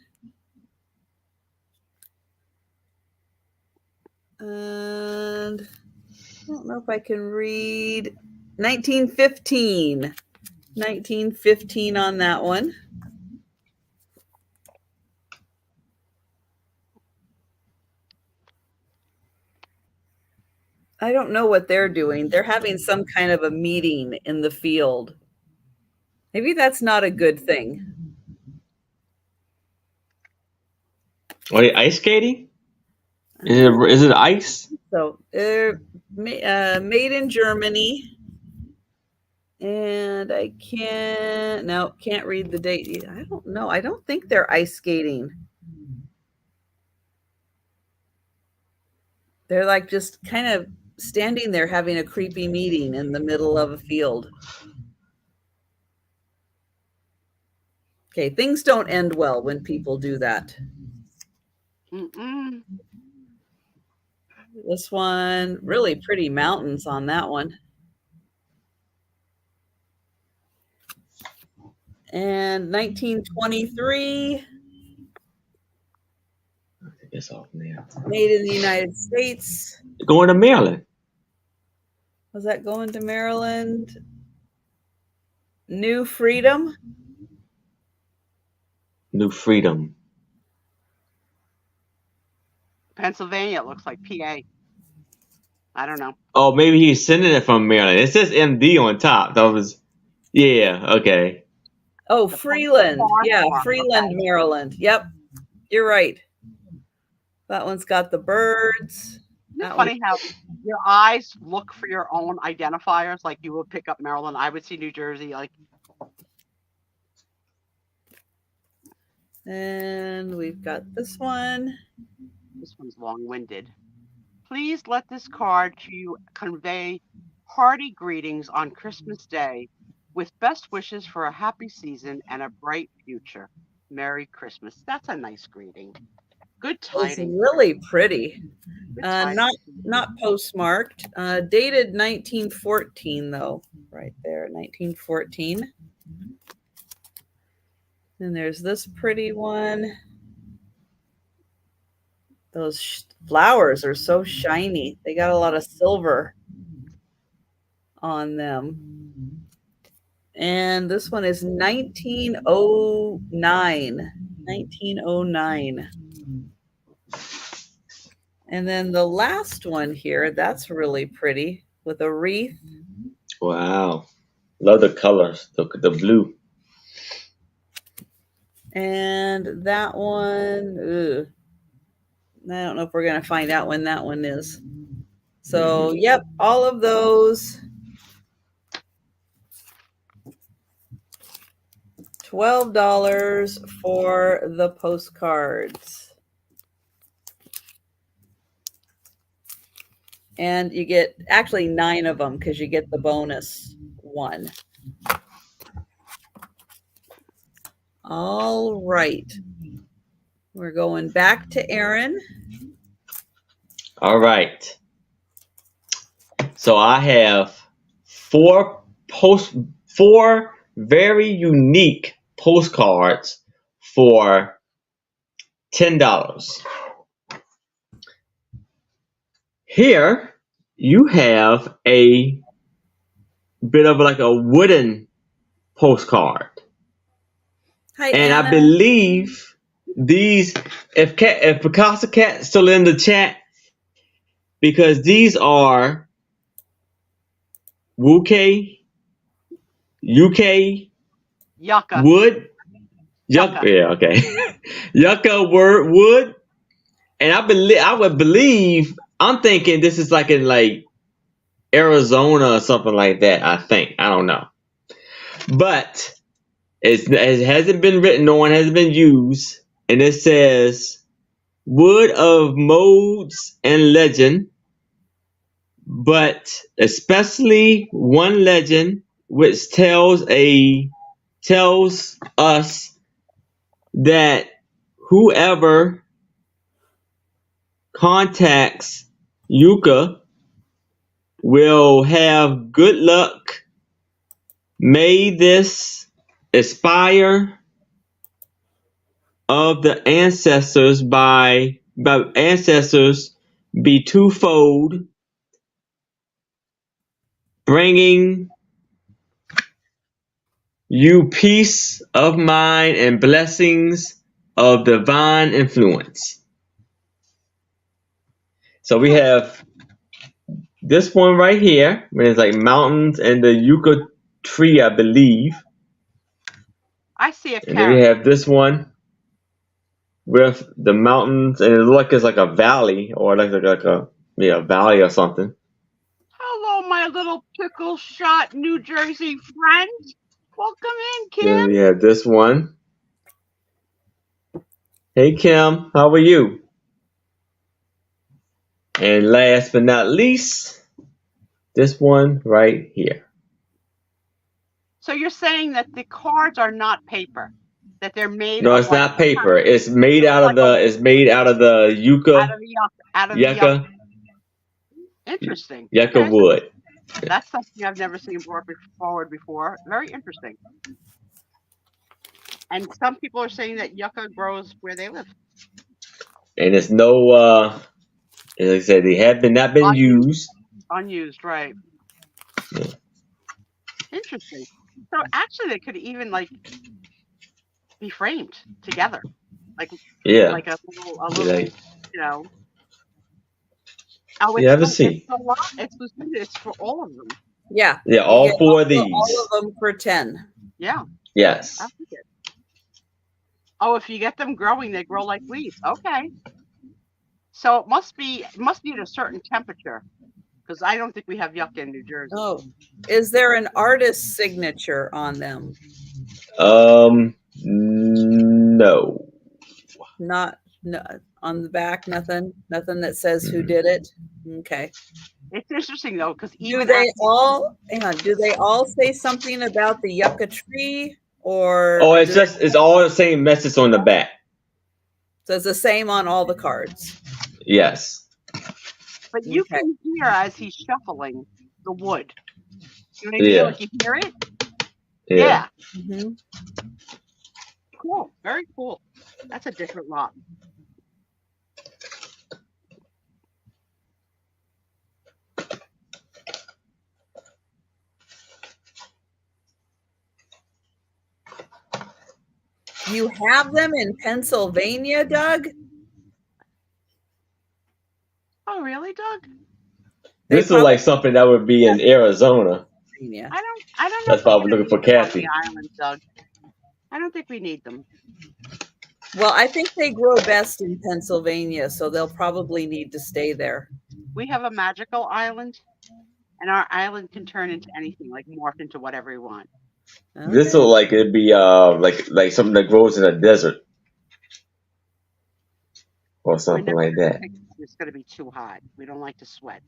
A: And I don't know if I can read 1915. 1915 on that one. I don't know what they're doing. They're having some kind of a meeting in the field. Maybe that's not a good thing.
D: Wait, ice skating? Is it ice?
A: So, made in Germany. And I can't read the date. I don't know. I don't think they're ice skating. They're like just kind of standing there having a creepy meeting in the middle of a field. Okay, things don't end well when people do that.
B: Mm-mm.
A: This one, really pretty mountains on that one. And 1923.
D: It's off now.
A: Made in the United States.
D: Going to Maryland.
A: Was that going to Maryland? New Freedom.
D: New Freedom.
B: Pennsylvania, it looks like PA. I don't know.
D: Oh, maybe he's sending it from Maryland. It says MD on top. That was, yeah, okay.
A: Oh, Freeland. Yeah,
B: farm.
A: Freeland,
B: Okay.
A: Maryland. Yep, you're right. That one's got the birds.
B: It's funny how your eyes look for your own identifiers. Like you would pick up Maryland, I would see New Jersey. Like,
A: and we've got this one.
B: this one's long-winded. Please let this card to you convey hearty greetings on Christmas Day with best wishes for a happy season and a bright future. Merry Christmas. That's a nice greeting. Good
A: It's
B: tidings.
A: really pretty.
B: Good tidings.
A: Not postmarked. Dated 1914 though, right there, 1914. And there's this pretty one. Those flowers are so shiny. They got a lot of silver on them. And this one is 1909. 1909. And then the last one here, that's really pretty with a wreath.
D: Wow. Love the colors, the blue.
A: And that one, ugh, I don't know if we're going to find out when that one is. So, yep, all of those. $12 for the postcards. And you get actually 9 of them because you get the bonus one. All right. We're going back to Aaron.
D: All right. So I have four very unique postcards for $10. Here you have a bit of like a wooden postcard.
A: Hi,
D: And
A: Anna.
D: I believe these, if Picasso Cat's still in the chat, because these are UK
B: Yucca.
D: wood.
B: Yucca.
D: Yeah, okay. Yucca wood. And I'm thinking this is like in like Arizona or something like that, I think. I don't know. But it hasn't been written on, hasn't been used. And it says, wood of modes and legend, but especially one legend which tells us that whoever contacts Yucca will have good luck. May this aspire of the ancestors by ancestors be twofold, bringing you peace of mind and blessings of divine influence. So we have this one right here, where it's like mountains and the yucca tree, I believe.
B: I see a
D: And then we
B: carrot.
D: have this one with the mountains, and it looks like it's like a valley, or like a valley or something.
B: Hello, my little pickle shot New Jersey friend. Welcome in, Kim.
D: Then we have this one. Hey Kim, how are you? And last but not least, this one right here.
B: So you're saying that the cards are not paper, that they're made
D: No,
B: of
D: it's
B: like
D: not paper. It's made out of the yucca
B: out of the yucca. Interesting.
D: yucca
B: Okay.
D: wood.
B: That's something I've never seen brought forward before. Very interesting. And some people are saying that yucca grows where they live.
D: And it's no as I said, they have not been used.
B: Unused, right.
D: Yeah.
B: Interesting. So actually they could even like be framed together. Like a little, you know. Oh,
D: Yeah, let's see.
B: It's a lot. It's for all of them.
A: Yeah.
D: Yeah,
A: You
D: all
A: get
D: four of these.
A: All of them for 10.
B: Yeah.
D: Yes.
B: I like it. Oh, if you get them growing, they grow like weeds. Okay. So it must be at a certain temperature, because I don't think we have yucca in New Jersey.
A: Oh, is there an artist signature on them?
D: No.
A: Not no, on the back. Nothing that says who did it. Okay.
B: It's interesting though, because
A: Do they all say something about the yucca tree, or?
D: Oh, it's all the same message on the back.
A: So it's the same on all the cards.
D: Yes.
B: But you can hear as he's shuffling the wood. You know what I
D: Yeah.
B: mean? Like you hear it?
D: Yeah.
A: Mm-hmm.
B: Cool. Very cool. That's a different lot.
A: You have them in Pennsylvania, Doug?
B: Oh, really, Doug?
D: This is like something that would be in Arizona.
A: Yeah.
B: I don't know.
D: That's why we're looking for Kathy.
B: The island, Doug. I don't think we need them.
A: Well, I think they grow best in Pennsylvania, so they'll probably need to stay there.
B: We have a magical island, and our island can turn into anything, like morph into whatever we want.
A: Okay.
D: This will like it'd be like something that grows in a desert or something like that.
B: It's going to be too hot. We don't like to sweat.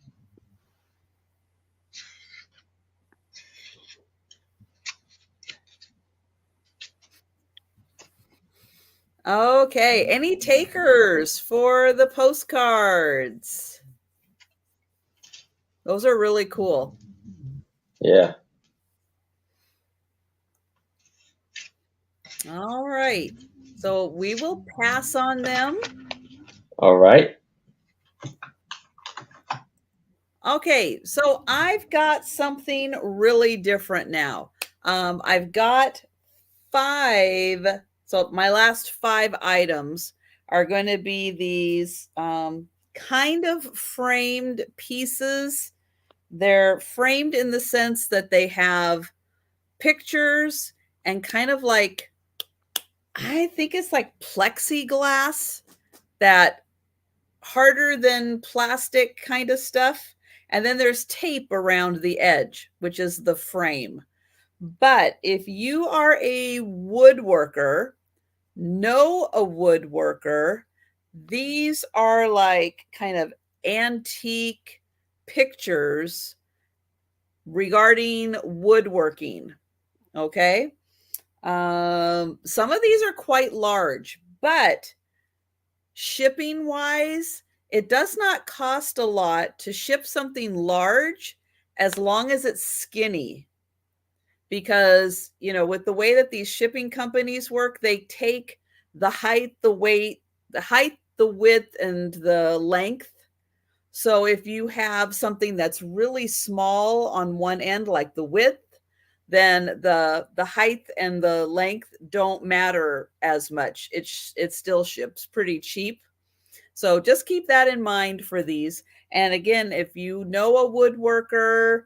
A: Okay. Any takers for the postcards? Those are really cool.
D: Yeah.
A: All right. So we will pass on them.
D: All right.
A: Okay. So I've got something really different now. I've got 5. So my last 5 items are going to be these kind of framed pieces. They're framed in the sense that they have pictures and kind of like, I think it's like plexiglass, that harder than plastic kind of stuff. And then there's tape around the edge, which is the frame. But if you are a woodworker, know a woodworker, these are like kind of antique pictures regarding woodworking. Okay. Some of these are quite large, but shipping wise, it does not cost a lot to ship something large as long as it's skinny. Because, you know, with the way that these shipping companies work, they take the height, the weight, the height, the width, and the length. So if you have something that's really small on one end, like the width, then the height and the length don't matter as much. It still ships pretty cheap. So just keep that in mind for these. And again, if you know a woodworker,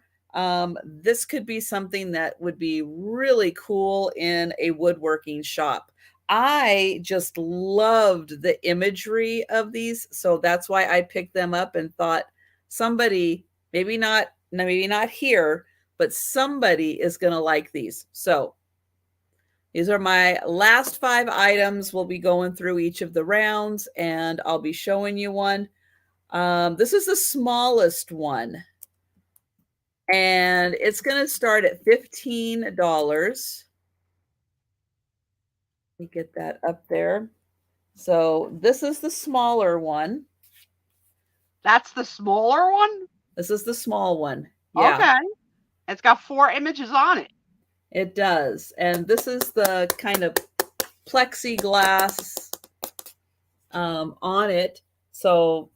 A: this could be something that would be really cool in a woodworking shop. I just loved the imagery of these, so that's why I picked them up and thought somebody, maybe not here, but somebody is going to like these. So these are my last 5 items. We'll be going through each of the rounds, and I'll be showing you one. This is the smallest one, and it's going to start at $15. Let me get that up there. So this is the smaller one.
B: That's the smaller one?
A: This is the small one. Yeah.
B: Okay. It's got 4 images on it.
A: It does. And this is the kind of plexiglass on it. So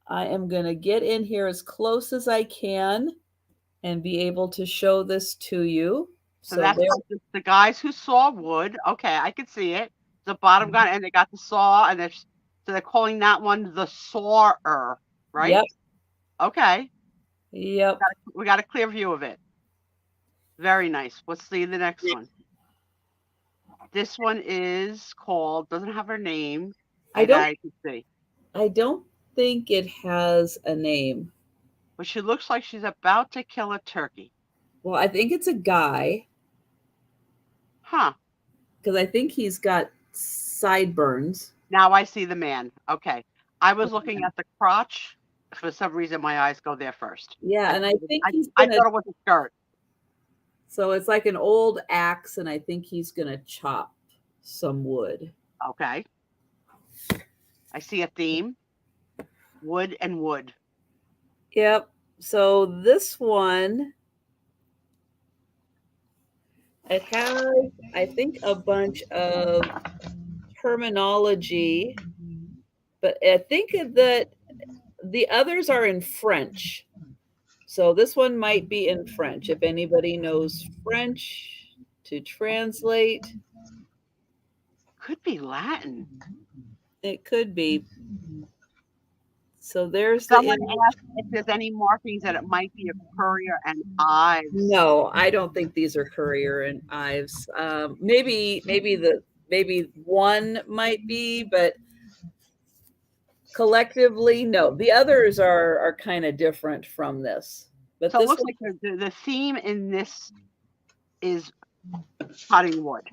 A: I am going to get in here as close as I can and be able to show this to you.
B: So that's the guys who saw wood. Okay, I can see it. The bottom gun, and they got the saw, and they're calling that one the sawer, right?
A: Yep.
B: Okay.
A: Yep.
B: We got a clear view of it. Very nice. Let's see the next one. This one is called, doesn't have her name. I can see.
A: I don't think it has a name.
B: But she looks like she's about to kill a turkey.
A: Well, I think it's a guy.
B: Huh.
A: Because I think he's got sideburns.
B: Now I see the man. Okay. I was looking at the crotch. For some reason, my eyes go there first.
A: Yeah, and I think
B: I thought it was a skirt.
A: So it's like an old axe, and I think he's going to chop some wood.
B: Okay. I see a theme. Wood and wood.
A: Yep. So this one, it has, I think, a bunch of terminology, but I think that the others are in French. So this one might be in French. If anybody knows French to translate.
B: Could be Latin.
A: It could be. So there's
B: someone asked if there's any markings that it might be a Currier and Ives.
A: No, I don't think these are Currier and Ives. Maybe one might be, but collectively, no. The others are kind of different from this. But
B: so it looks like the theme in this is cutting wood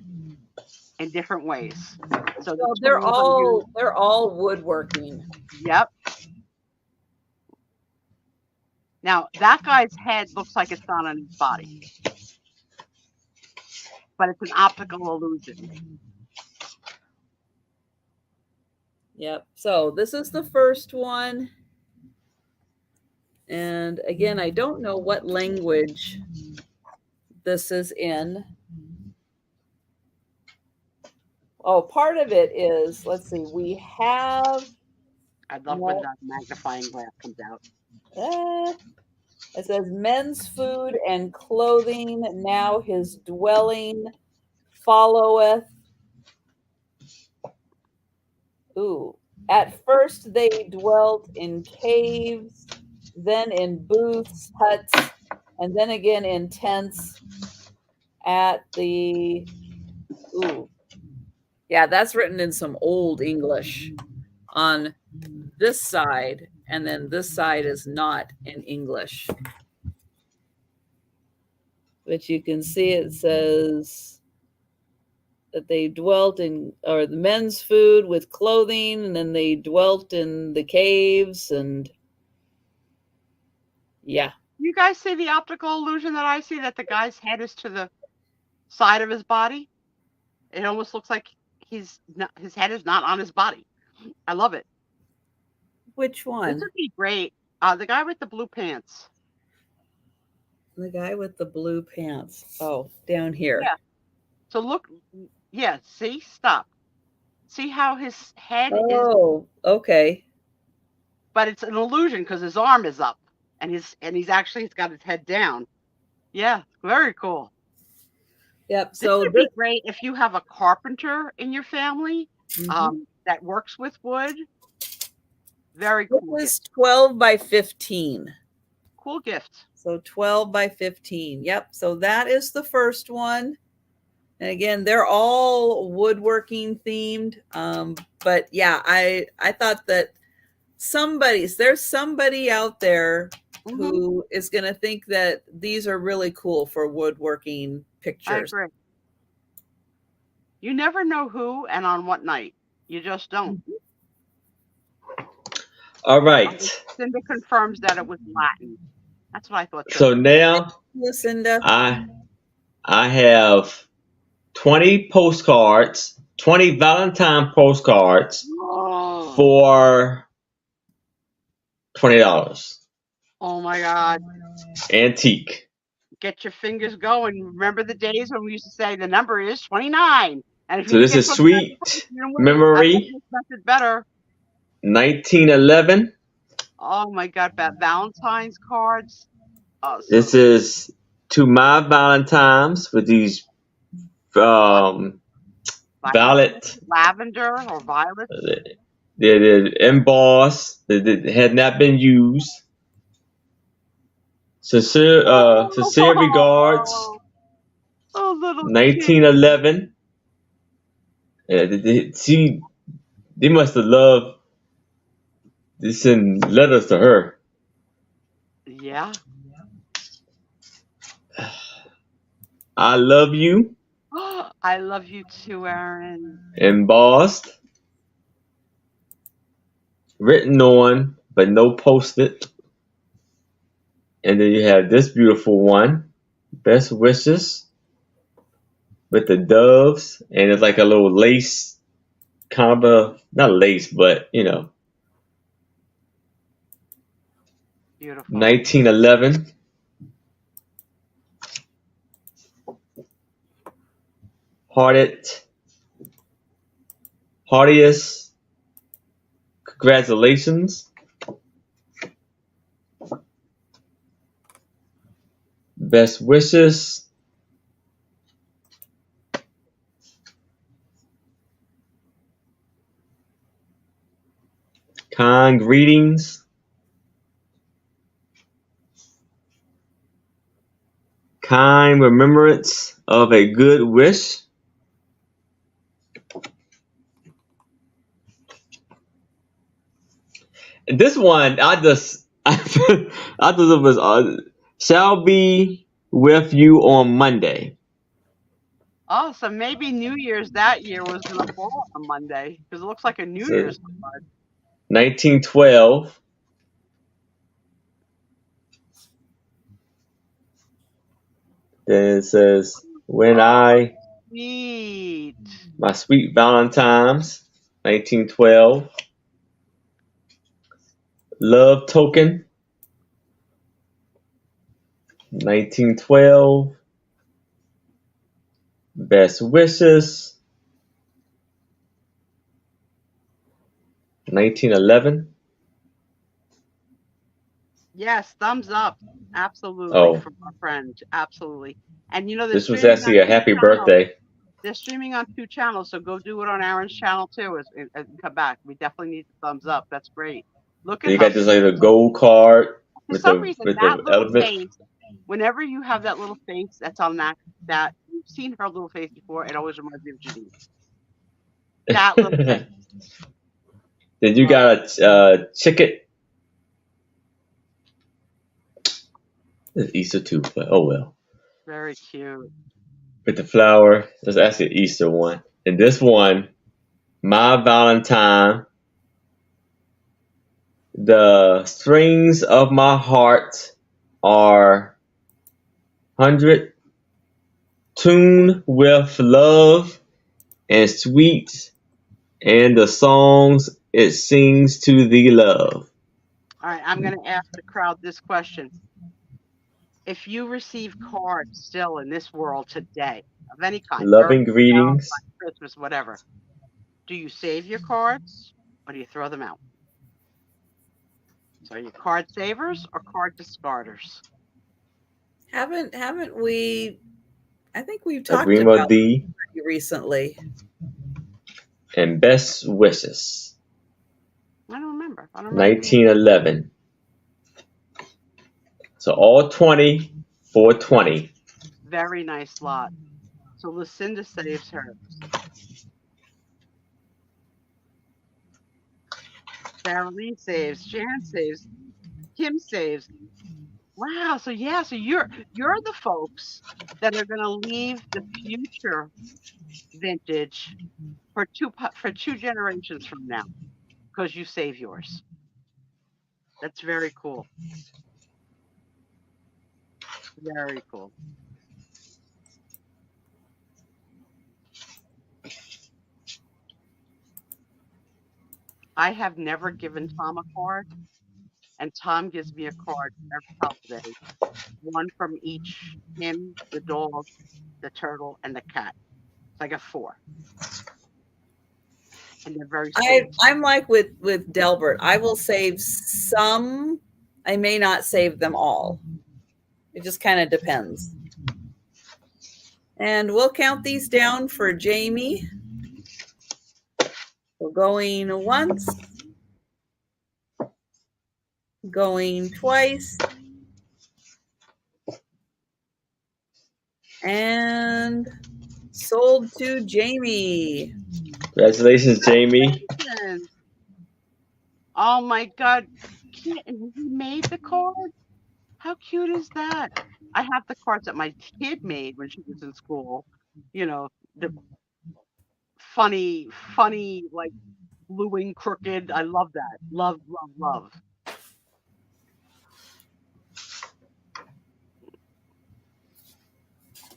B: in different ways. So
A: they're all woodworking.
B: Yep. Now, that guy's head looks like it's not on his body, but it's an optical illusion.
A: Yep. So this is the first one. And again, I don't know what language this is in. Oh, part of it is, let's see, we have...
B: I love when that magnifying glass comes out.
A: It says men's food and clothing, now his dwelling followeth. Ooh. At first they dwelt in caves, then in booths, huts, and then again in tents at the... Ooh. Yeah, that's written in some old English on this side, and then this side is not in English. But you can see it says that they dwelt in, or the men's food with clothing, and then they dwelt in the caves, and yeah.
B: You guys see the optical illusion that I see, that the guy's head is to the side of his body? It almost looks like his head is not on his body. I love it.
A: Which one?
B: This would be great. The guy with the blue pants.
A: The guy with the blue pants. Oh, down here.
B: Yeah. So look. Yeah. See? Stop. See how his head is?
A: Oh, okay.
B: But it's an illusion because his arm is up, and he's got his head down. Yeah. Very cool.
A: Yep.
B: So this would be great if you have a carpenter in your family that works with wood. Very
A: It
B: cool.
A: was 12 by 15.
B: Cool gift.
A: So 12 by 15. Yep. So that is the first one. And again, they're all woodworking themed. But yeah, I thought that there's somebody out there who is going to think that these are really cool for woodworking pictures.
B: I agree. You never know who and on what night. You just don't.
D: All right.
B: Cinda confirms that it was Latin. That's what I thought.
D: So now
A: Lucinda.
D: I have 20 postcards, 20 Valentine postcards for $20.
B: Oh my God.
D: Antique.
B: Get your fingers going. Remember the days when we used to say the number is 29. And if
D: So
B: you
D: this
B: get
D: is
B: something
D: Sweet
B: that's
D: Memory,
B: better.
D: 1911.
B: Oh my God, Valentine's cards. Awesome.
D: This is To My Valentines with these violet.
B: Lavender or violet.
D: They're embossed. They had not been used. Sincere regards.
B: Oh, little
D: 1911. Yeah, they must have loved this in letters to her.
B: Yeah.
D: I love you.
B: I love you too, Aaron.
D: Embossed. Written on, but no post-it. And then you have this beautiful one. Best wishes. With the doves. And it's like a little lace. Kind of not lace, but you know.
B: Beautiful.
D: 1911. Heartiest congratulations. Best wishes. Kind greetings. Kind remembrance of a good wish. This one, I thought it was shall be with you on Monday.
B: Oh, so maybe New Year's that year was going to fall on Monday because it looks like a New Year's card.
D: 1912. Then it says, when my sweet Valentine's, 1912. Love token, 1912. Best wishes, 1911.
B: Yes, thumbs up. Absolutely.
D: Oh.
B: From our friend. Absolutely. And you know,
D: This was actually a happy birthday.
B: They're streaming on 2 channels, so go do it on Aaron's channel too and come back. We definitely need the thumbs up. That's great. Look at
D: You got this like a gold card
B: for some reason that little
D: element.
B: face. Whenever you have that little face that's on that you've seen her little face before, it always reminds me of Janine. That little face.
D: Then you got a chicken. It's Easter too, but oh well.
B: Very cute.
D: With the flower. That's actually an Easter one. And this one, my Valentine. The strings of my heart are 100 tuned with love and sweet, and the songs it sings to thee love.
B: All right, I'm going to ask the crowd this question. If you receive cards still in this world today, of any kind,
D: loving greetings,
B: Christmas, whatever, do you save your cards or do you throw them out? So are you card savers or card discarders?
A: Haven't we? I think we've talked about thee recently.
D: And best wishes.
B: I don't remember. I don't remember.
D: 1911. So all 20 for 20.
B: Very nice lot. So Lucinda saves hers. Sarah Lee saves. Jan saves. Kim saves. Wow. So yeah. So you're the folks that are going to leave the future vintage for two generations from now, because you save yours. That's very cool. Very cool. I have never given Tom a card, and Tom gives me a card every holiday. One from each, him, the dog, the turtle, and the cat. So I got 4. And they're very sweet.
A: I'm like with Delbert. I will save some. I may not save them all. It just kind of depends. And we'll count these down for Jamie. We're going once, going twice, and sold to Jamie.
D: Congratulations, Jamie.
B: Congratulations. Oh my God. He made the card? How cute is that? I have the cards that my kid made when she was in school. You know, the funny, like bluing crooked. I love that. Love, love, love.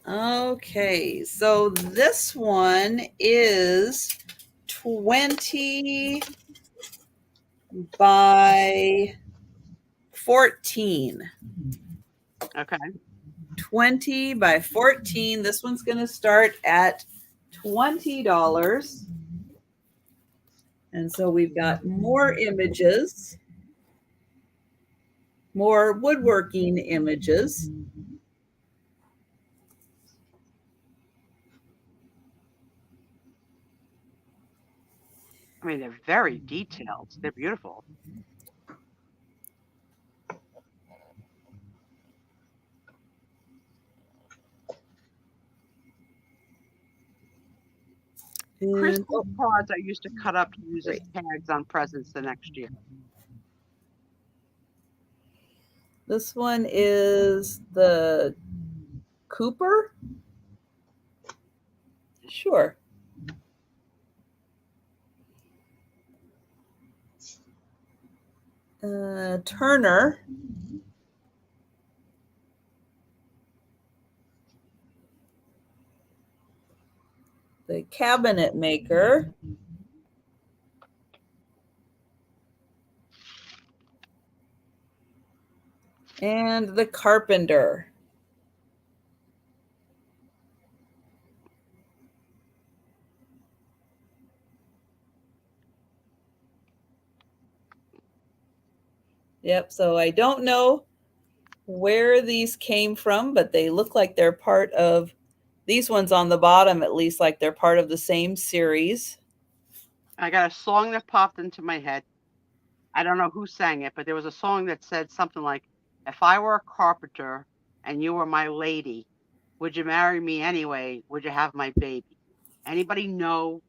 A: Okay, so this one is 20 by 14.
B: Okay.
A: 20 by 14. This one's going to start at $20. And so we've got more images, more woodworking images.
B: I mean, they're very detailed. They're beautiful. Crystal cards I used to cut up to use as tags on presents the next year.
A: This one is the Cooper. Sure. Turner. The cabinet maker. And the carpenter. Yep, so I don't know where these came from, but they look like they're part of, these ones on the bottom at least, like they're part of the same series.
B: I got a song that popped into my head. I don't know who sang it, but there was a song that said something like, if I were a carpenter and you were my lady, would you marry me anyway? Would you have my baby? Anybody know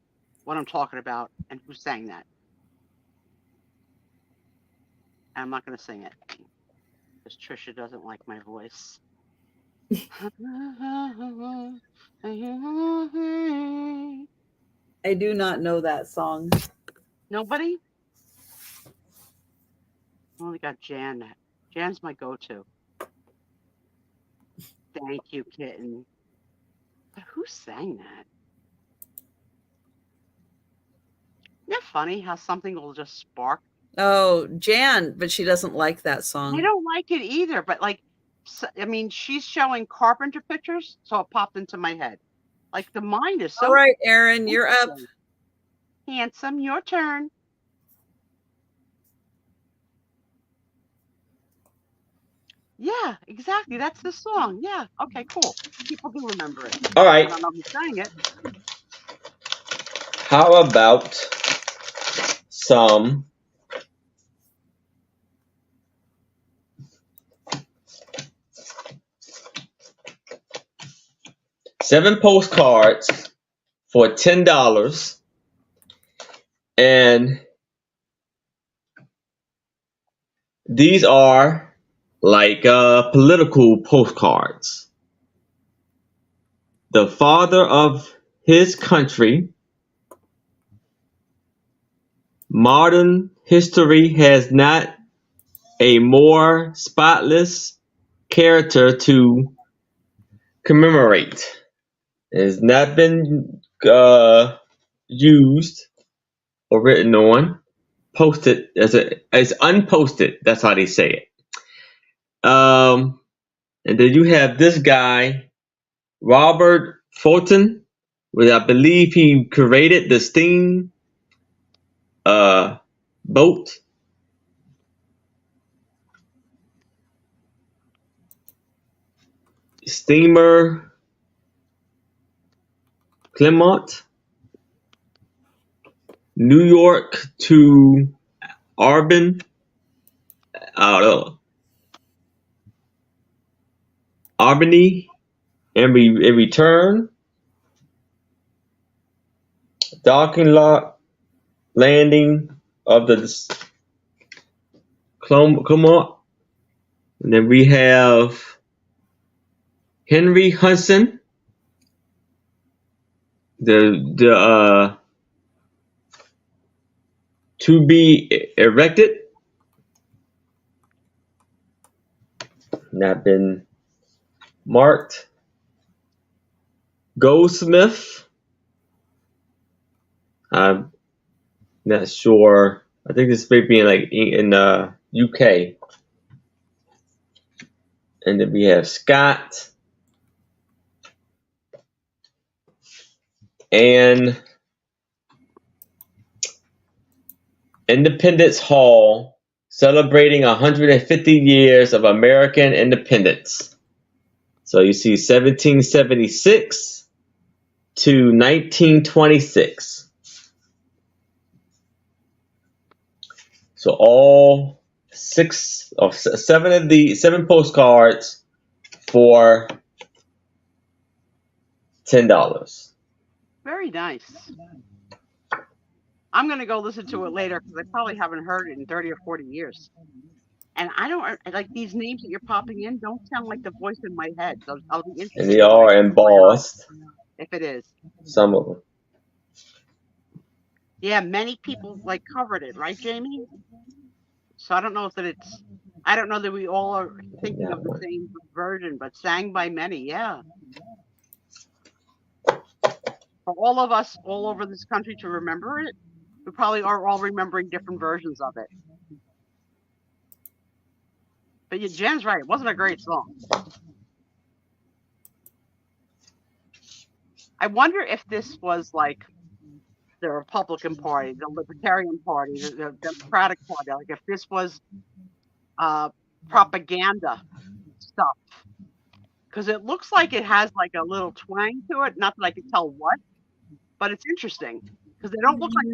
B: what I'm talking about and who sang that? I'm not going to sing it because Trisha doesn't like my voice.
A: I do not know that song.
B: Nobody? I only got Jan. Jan's my go-to. Thank you, kitten. But who sang that? Isn't it funny how something will just spark?
A: Oh, Jan, but she doesn't like that song.
B: I don't like it either, but like, I mean, she's showing carpenter pictures, so it popped into my head. Like the mind is so.
A: All right, Aaron, you're up.
B: Handsome, your turn. Yeah, exactly. That's the song. Yeah. Okay, cool. People do remember it.
D: All right.
B: I don't know who sang it.
D: How about some 7 postcards for $10, and these are like political postcards. The father of his country. Modern history has not a more spotless character to commemorate. It has not been used or written on, posted as unposted. That's how they say it. And then you have this guy, Robert Fulton, which I believe he created the steam boat. Steamer Clermont, New York to Albany, and in return, docking lot landing of the Clermont, and then we have Henry Hudson, the to be erected, not been marked. Goldsmith, I'm not sure. I think this may be in UK. And then we have Scott and Independence Hall, celebrating 150 years of American independence. So you see 1776 to 1926. So all 7 postcards for $10.
B: Very nice. I'm going to go listen to it later because I probably haven't heard it in 30 or 40 years. And I don't like these names that you're popping in don't sound like the voice in my head. So I'll be interested.
D: And they are embossed.
B: If it is.
D: Some of them.
B: Yeah, many people like covered it, right, Jamie? So I don't know I don't know that we all are thinking of the same version, but sang by many, yeah. For all of us all over this country to remember it, we probably are all remembering different versions of it. But Jen's right, it wasn't a great song. I wonder if this was like the Republican Party, the Libertarian Party, the Democratic Party, like if this was propaganda stuff. Because it looks like it has like a little twang to it, not that I can tell what, but it's interesting because they don't look like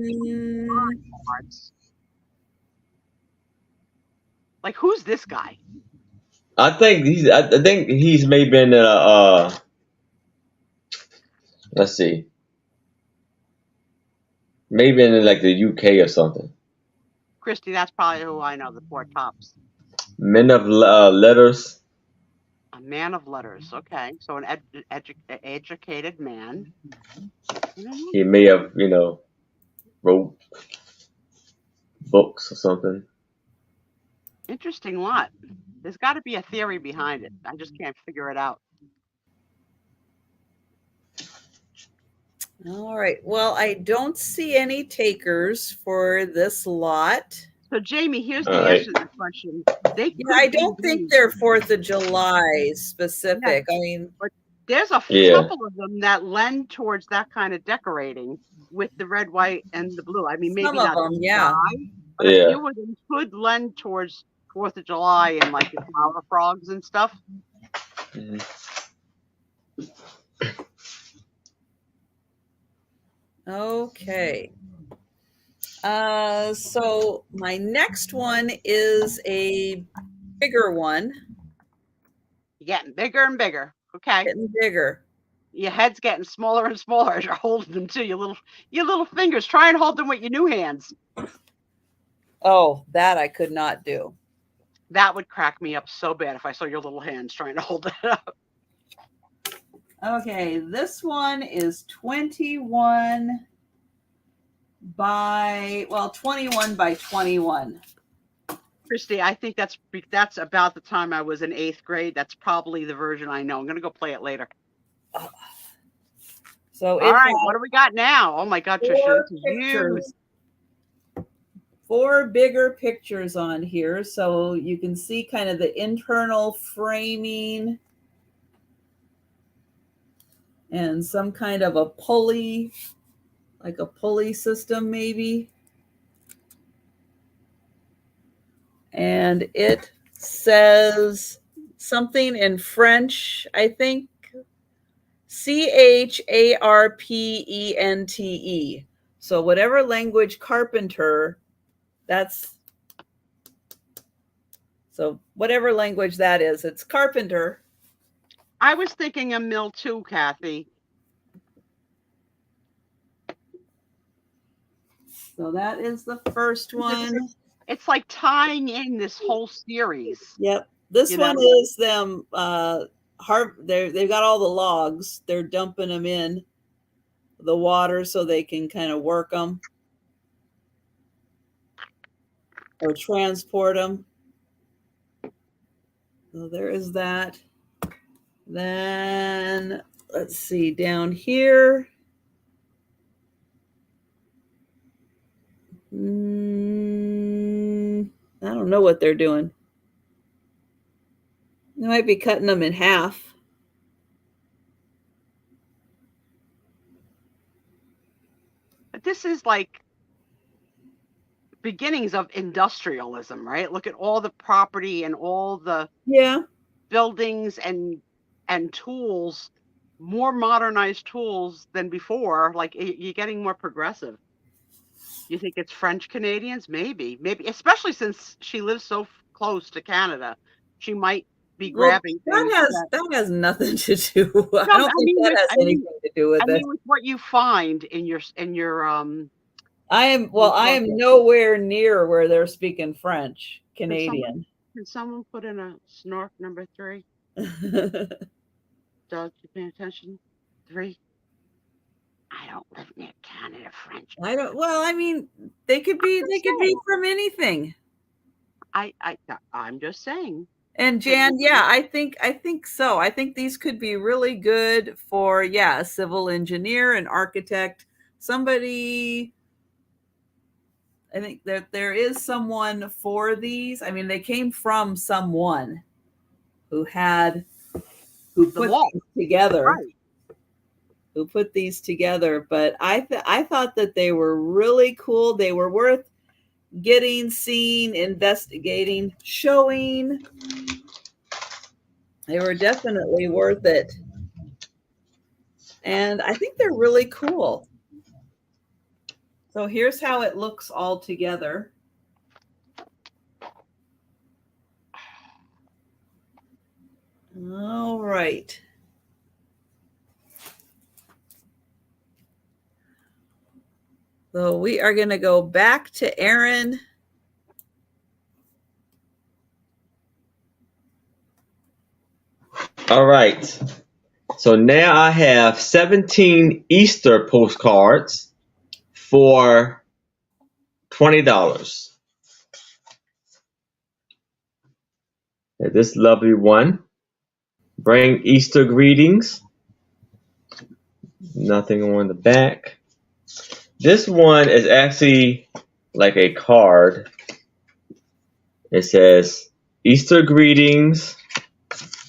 B: cards. Like, who's this guy?
D: I think he's maybe in let's see, maybe in like the UK or something.
B: Christy, that's probably who I know. The Four Tops.
D: Men of letters.
B: A man of letters. Okay, so an educated man.
D: He may have, wrote books or something.
B: Interesting lot. There's got to be a theory behind it. I just can't figure it out.
A: All right. Well, I don't see any takers for this lot.
B: So, Jamie, here's the answer to the question.
A: I don't think they're 4th of July specific. Yeah. I mean,
B: but there's a couple of them that lend towards that kind of decorating with the red, white, and the blue. I mean, maybe
A: some
B: not
A: of them, yeah.
B: But a few of them could lend towards 4th of July and like the flower frogs and stuff.
D: Mm-hmm.
A: Okay. So my next one is a bigger one.
B: Getting bigger and bigger. Okay.
A: Getting bigger.
B: your head's getting smaller and smaller as you're holding them too. Your little fingers. Try and hold them with your new hands.
A: Oh, that I could not do.
B: That would crack me up so bad if I saw your little hands trying to hold it up.
A: Okay, this one is 21 by 21.
B: Christy, I think that's about the time I was in 8th grade. That's probably the version I know. I'm gonna go play it later.
A: So
B: all right, what do we got now? Oh my God, Trisha, this is huge.
A: 4 bigger pictures on here, so you can see kind of the internal framing and some kind of a pulley, like a pulley system maybe. And it says something in French, I think, CHARPENTE. So whatever language carpenter, so whatever language that is, it's carpenter.
B: I was thinking a mill too, Kathy.
A: So that is the first one.
B: It's like tying in this whole series.
A: Yep. This one is them. They've got all the logs. They're dumping them in the water so they can kind of work them or transport them. So there is that. Then let's see down here. I don't know what they're doing. They might be cutting them in half.
B: But this is like beginnings of industrialism, right? Look at all the property and all the buildings and tools, more modernized tools than before. Like you're getting more progressive. You think it's French Canadians? Maybe, especially since she lives so close to Canada, she might be grabbing.
A: That has nothing to do. No, I don't think that has anything to do with it.
B: With what you find in your.
A: I am nowhere near where they're speaking French Canadian.
B: Can someone put in a snark number 3? Doug, you paying attention? 3. I don't live near Canada French.
A: I don't. Well, I mean, they could be from anything.
B: I'm just saying.
A: And Jan, I think so. I think these could be really good for a civil engineer, an architect, somebody. I think that there is someone for these. I mean, they came from someone who put these together. Right. Who put these together, but I thought that they were really cool. They were worth getting, seeing, investigating, showing. They were definitely worth it. And I think they're really cool. So here's how it looks all together. All right. So we are going to go back to Aaron.
D: All right. So now I have 17 Easter postcards for $20. This lovely one. Bring Easter greetings. Nothing on the back. This one is actually like a card. It says Easter greetings.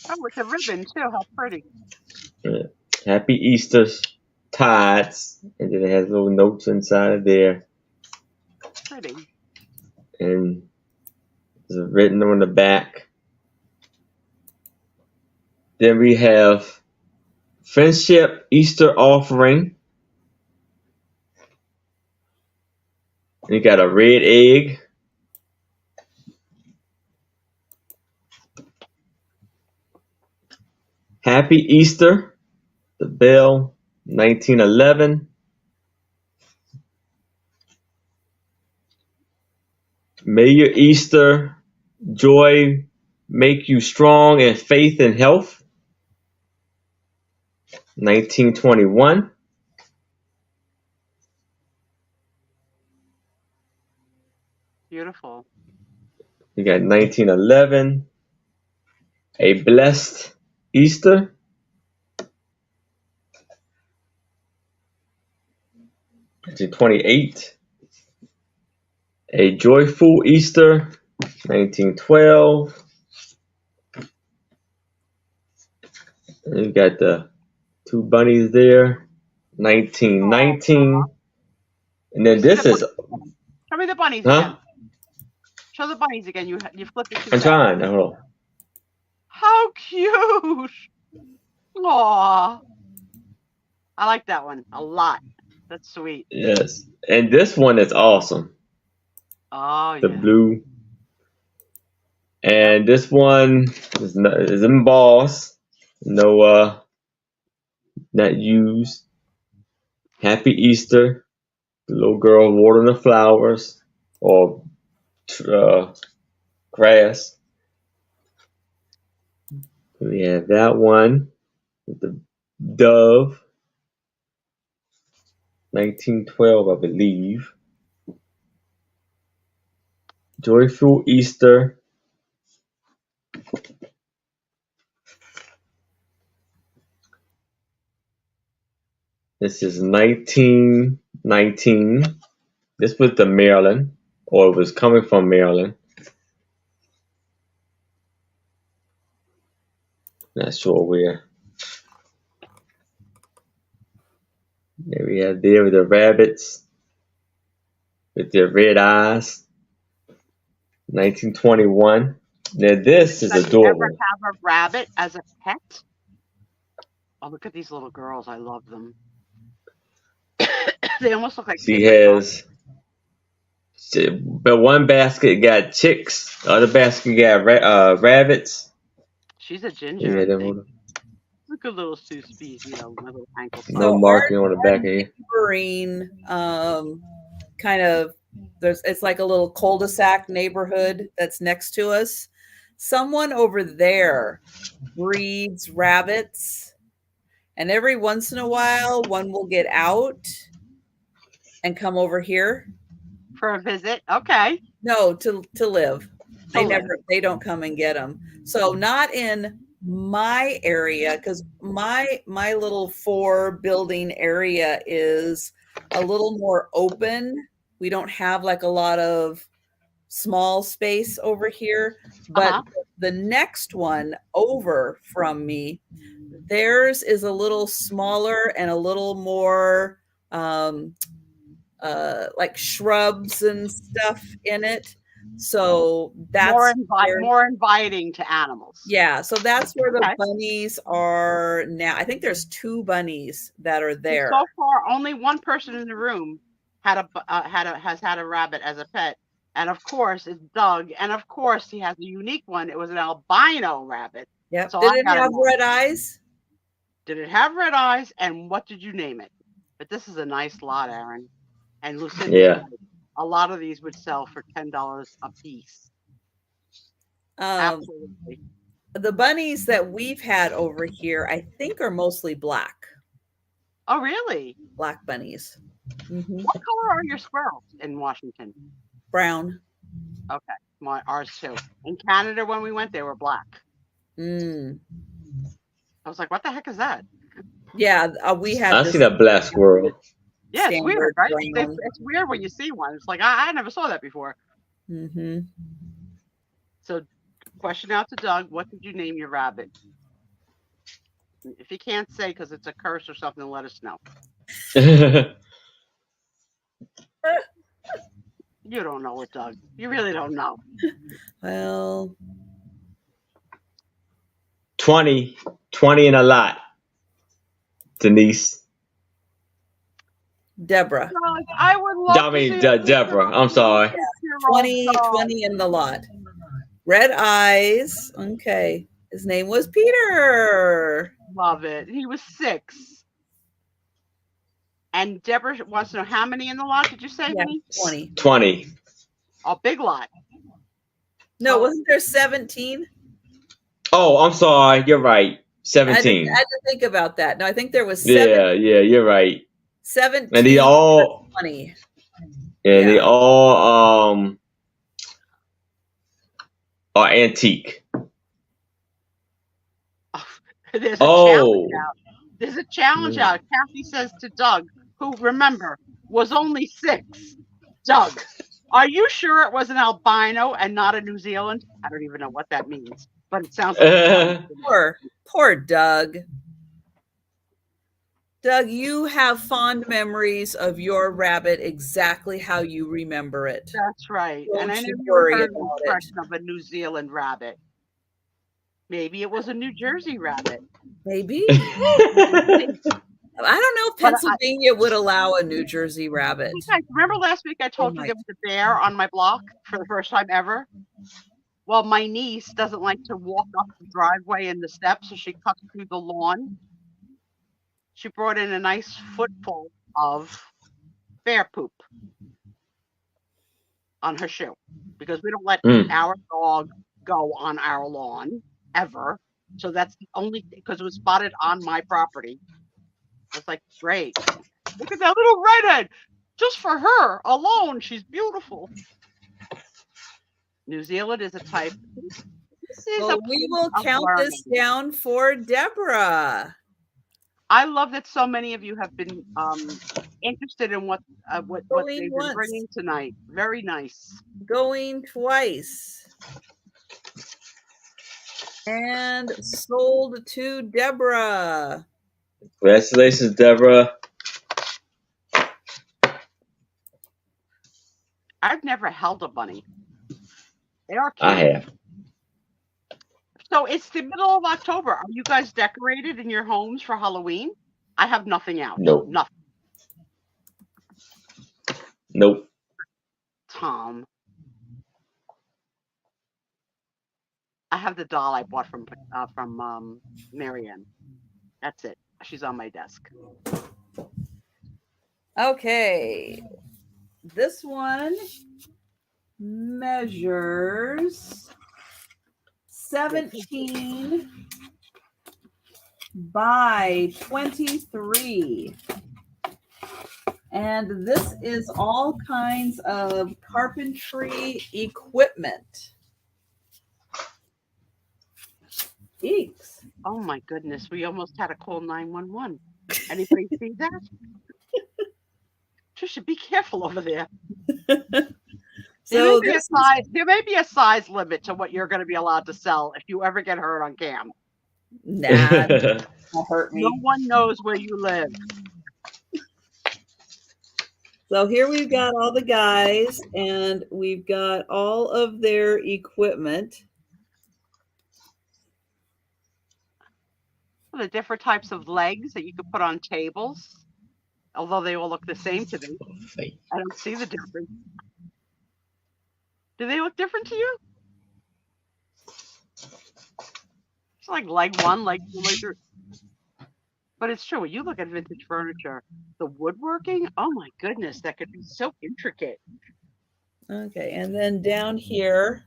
B: Oh, with a ribbon too. How pretty.
D: Happy Easter Tides. And then it has little notes inside of there.
B: Pretty.
D: And it's written on the back. Then we have Friendship Easter Offering. You got a red egg. Happy Easter. The Bell, 1911. May your Easter joy make you strong in faith and health. 1921.
B: Beautiful.
D: We got 1911. A blessed Easter. 1928. A joyful Easter. 1912. And you got the two bunnies there. 1919. And then this is,
B: Show me the bunnies
D: huh?
B: again. Show the bunnies again. You flipped it too
D: I'm
B: fast.
D: trying. Hold on.
B: How cute! Aw, I like that one a lot. That's sweet.
D: Yes. And this one is awesome.
B: Oh
D: The
B: yeah.
D: blue. And this one is embossed. No, not used. Happy Easter. The little girl watering the flowers or grass. We have that one with the dove. 1912, I believe. Joyful Easter. This is 1919. This was the Maryland, or it was coming from Maryland. Not sure where. There we have there the rabbits with their red eyes. 1921. Now this is
B: Did you
D: adorable.
B: ever have a rabbit as a pet? Oh, look at these little girls. I love them. They almost look like
D: She
B: kids.
D: has, but one basket got chicks, the other basket got rabbits.
B: She's a
D: Yeah,
B: ginger. I
D: them
B: think.
D: little-
B: Look at little Susie, my little ankle.
D: no
A: So
D: marking on the back of here.
A: neighboring, kind of, it's like a little cul-de-sac neighborhood that's next to us. Someone over there breeds rabbits, and every once in a while one will get out and come over here.
B: For a visit. Okay.
A: No, to live.
B: To live.
A: They don't come and get them. So not in my area, because my little 4-building area is a little more open. We don't have like a lot of small space over here, but the next one over from me, theirs is a little smaller and a little more like shrubs and stuff in it. So that's
B: more inviting to animals.
A: Yeah, so that's where the bunnies are now. I think there's 2 bunnies that are there.
B: So far, only one person in the room has had a rabbit as a pet, and of course it's Doug, and of course he has a unique one. It was an albino rabbit.
A: Yep.
B: So
A: Did it have red eyes?
B: Did it have red eyes? And what did you name it? But this is a nice lot, Aaron. And Lucinda,
D: Yeah.
B: A lot of these would sell for $10 a piece. Absolutely.
A: The bunnies that we've had over here, I think, are mostly black.
B: Oh, really?
A: Black bunnies. Mm-hmm.
B: What color are your squirrels in Washington?
A: Brown.
B: Okay, ours too. In Canada, when we went, they were black.
A: Mm.
B: I was like, what the heck is that?
A: Yeah, we have.
D: I see that black squirrel.
B: Yeah, it's weird, right?
A: brown.
B: It's weird when you see one. It's like, I never saw that before.
A: Mm-hmm.
B: So, question out to Doug, what did you name your rabbit? If you can't say because it's a curse or something, let us know. You don't know it, Doug. You really don't know.
A: Well,
D: 20 and a lot. Denise.
A: Deborah.
B: I would love
D: I mean, Deborah. I'm sorry.
A: 20 in the lot. Red eyes. Okay. His name was Peter.
B: Love it. He was 6. And Deborah wants to know how many in the lot did you say?
A: Yeah,
B: honey?
A: 20.
D: 20.
B: A big lot.
A: No, wasn't there 17?
D: Oh, I'm sorry. You're right.
A: I had
D: 17.
A: to think about that. No, I think there was
D: Yeah, you're right.
A: 17
D: And they all
A: 20.
D: yeah, they
A: Yeah.
D: all are antique.
B: There's a challenge
D: Oh.
B: out. There's a challenge out. Kathy says to Doug, who, remember, was only 6. Doug, are you sure it was an albino and not a New Zealand? I don't even know what that means, but it sounds like
A: Poor Doug. Doug, you have fond memories of your rabbit exactly how you remember it.
B: That's right.
A: Don't
B: and I
A: you
B: never
A: worry
B: heard the
A: about it.
B: expression of a New Zealand rabbit. Maybe it was a New Jersey rabbit.
A: Maybe. I don't know if
B: But
A: Pennsylvania would allow a New Jersey rabbit.
B: You guys remember last week I told you
A: my-
B: there was a bear on my block for the first time ever? Well, my niece doesn't like to walk up the driveway and the steps, so she cuts through the lawn. She brought in a nice footful of bear poop on her shoe because we don't let our dog go on our lawn ever. So that's the only thing, because it was spotted on my property. I was like, great. Look at that little redhead. Just for her alone, she's beautiful. New Zealand is a type. This is
A: Well,
B: a
A: we will
B: place of
A: count this
B: learning.
A: down for Deborah.
B: I love that so many of you have been interested in what
A: Going
B: they've been
A: once.
B: bringing tonight. Very nice.
A: Going twice. And sold to Deborah.
D: Congratulations, Deborah.
B: I've never held a bunny. They are cute.
D: I have.
B: So it's the middle of October. Are you guys decorated in your homes for Halloween? I have nothing out.
D: Nope.
B: Nothing.
D: Nope.
B: Tom. I have the doll I bought from Marianne. That's it. She's on my desk.
A: Okay. This one measures 17 by 23. And this is all kinds of carpentry equipment. Eeks.
B: Oh my goodness, we almost had to call 911. Anybody see that? Trisha, be careful over there.
A: So
B: There may be a size limit to what you're going to be allowed to sell if you ever get hurt on cam.
A: nah, don't hurt me.
B: No one knows where you live.
A: So here we've got all the guys, and we've got all of their equipment.
B: The different types of legs that you could put on tables, although they all look the same to me. I don't see the difference. Do they look different to you? It's like leg 1, leg 2, leg 3. But it's true. When you look at vintage furniture, the woodworking, oh my goodness, that could be so intricate.
A: Okay, and then down here,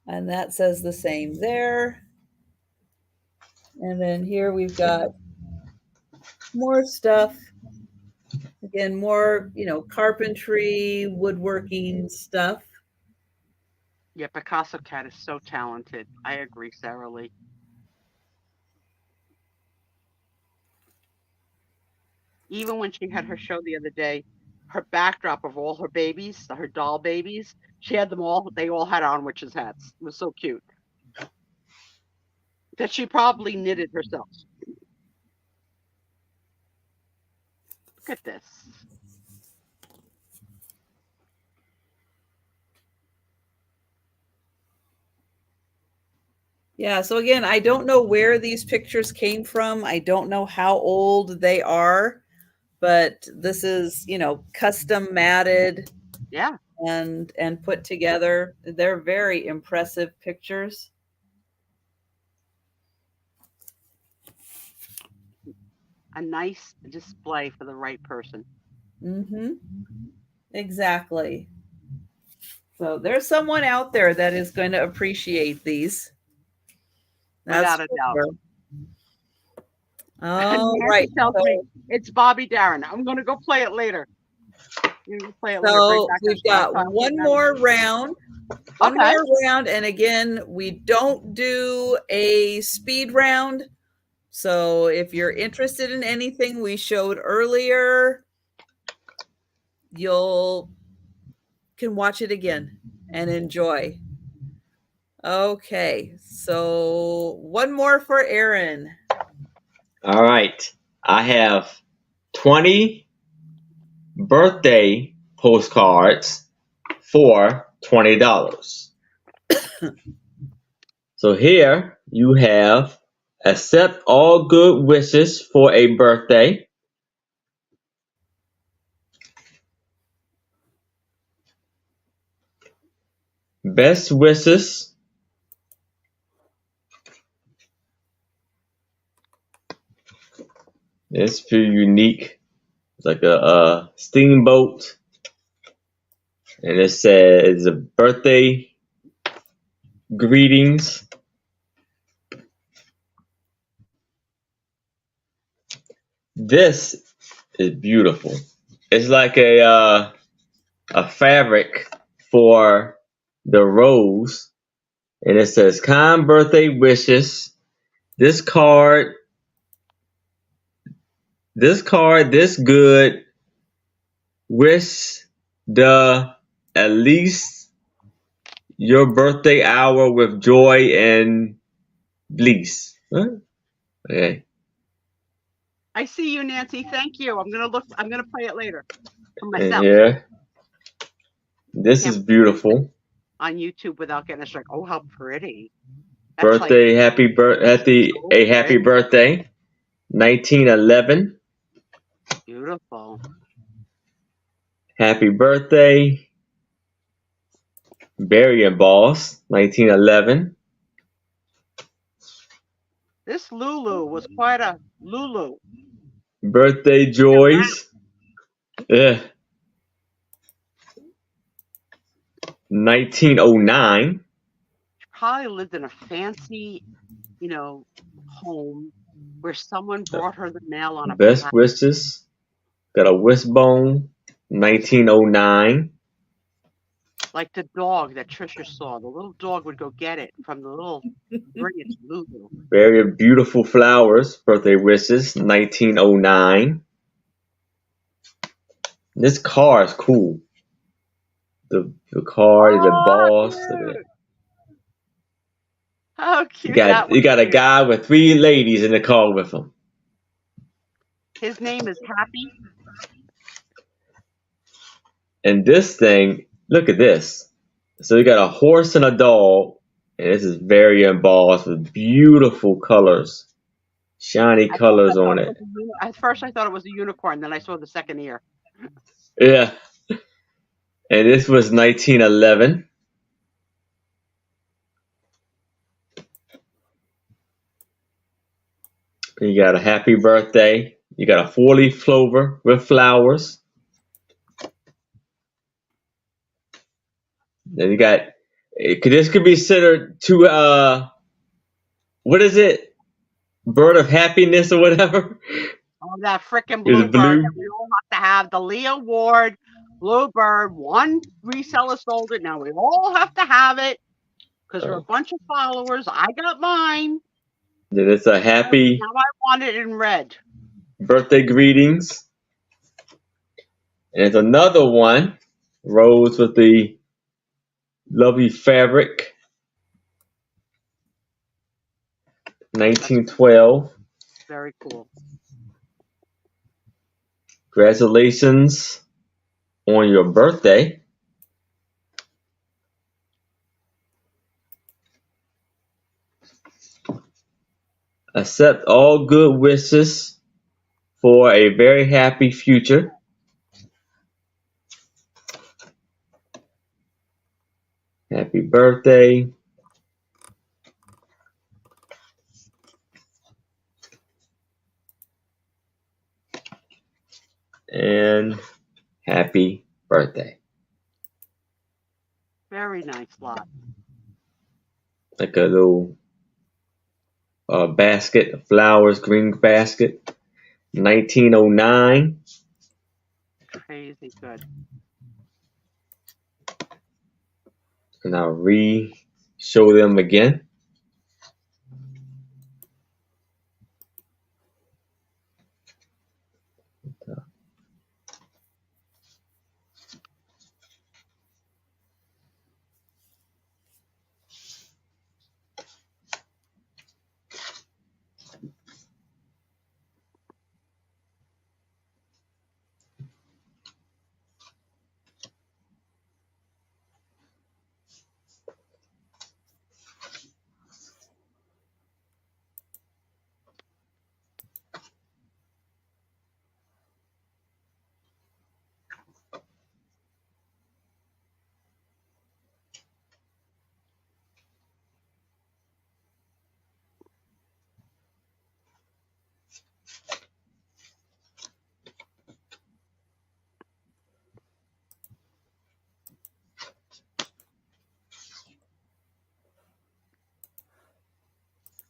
A: and that says the same there. And then here we've got more stuff. Again, more, carpentry, woodworking stuff.
B: Yeah, Picasso Cat is so talented. I agree, Sarah Lee. Even when she had her show the other day, her backdrop of all her babies, her doll babies, she had them all, they all had on witches' hats. It was so cute. That she probably knitted herself. Look at this.
A: Yeah, so again, I don't know where these pictures came from. I don't know how old they are, but this is, custom matted
B: Yeah.
A: and put together. They're very impressive pictures.
B: A nice display for the right person.
A: Mm-hmm. Exactly. So there's someone out there that is going to appreciate these.
B: Without a doubt.
A: Sure. All
B: Nancy
A: right.
B: tells me it's Bobby Darin. I'm going to go play it later. Play it later.
A: So we've got one more round. One more round. And again, we don't do a speed round. So if you're interested in anything we showed earlier, you can watch it again and enjoy. Okay, so one more for Aaron.
D: All right. I have 20 birthday postcards for $20. So here you have accept all good wishes for a birthday. Best wishes. It's pretty unique. It's like a steamboat. And it says birthday greetings. This is beautiful. It's like a fabric for the rose. And it says kind birthday wishes. This card, this good. Wish the at least your birthday hour with joy and bliss. Huh? Okay.
B: I see you, Nancy. Thank you. I'm gonna play it later for
D: And
B: myself.
D: here, this is beautiful.
B: On YouTube without getting a strike. Oh, how pretty!
D: That's birthday, like, happy birthday, 1911.
B: Beautiful.
D: Happy birthday, Barry and Boss, 1911.
B: This Lulu was quite a Lulu.
D: Birthday Joys. Yeah. 1909.
B: She probably lived in a fancy, home where someone brought her the mail on a
D: best wishes. Got a wishbone. 1909.
B: Like the dog that Trisha saw. The little dog would go get it from the little bring it to Lulu.
D: Very beautiful flowers. Birthday wishes. 1909. This car is cool. The car, the boss.
B: Cute. How cute!
D: You got a guy with 3 ladies in the car with him.
B: His name is Happy.
D: And this thing, look at this. So you got a horse and a dog, and this is very embossed with beautiful colors, shiny colors on it.
B: At first, I thought it was a unicorn. Then I saw the second ear.
D: Yeah. And this was 1911. You got a happy birthday. You got a 4-leaf clover with flowers. Then you got, this could be considered to, what is it? Bird of happiness or whatever.
B: Oh, that freaking blue bird that we all have to have. The Leo Ward Bluebird. One reseller sold it. Now we all have to have it because we're a bunch of followers. I got mine.
D: Then it's a happy.
B: Now I want it in red.
D: Birthday greetings. And it's another one. Rose with the lovely fabric. 1912.
B: Very cool.
D: Congratulations on your birthday. Accept all good wishes for a very happy future. Happy birthday. And happy birthday.
B: Very nice lot.
D: Like a little basket of flowers, green basket. 1909.
B: Crazy good.
D: And I'll show them again.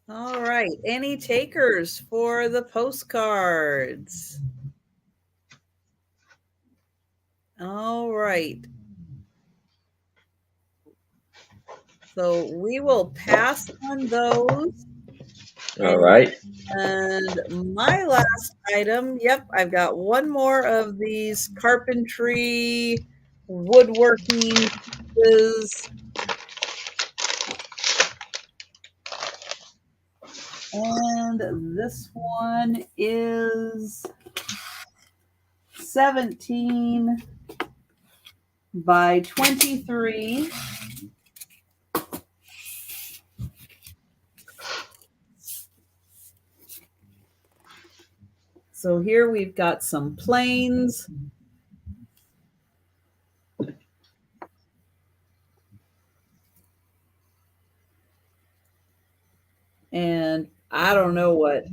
A: All right. Any takers for the postcards? All right. So we will pass on those.
D: All right.
A: And my last item, yep, I've got one more of these carpentry woodworking pieces. And this one is 17 by 23. So here we've got some planes. And I don't know what,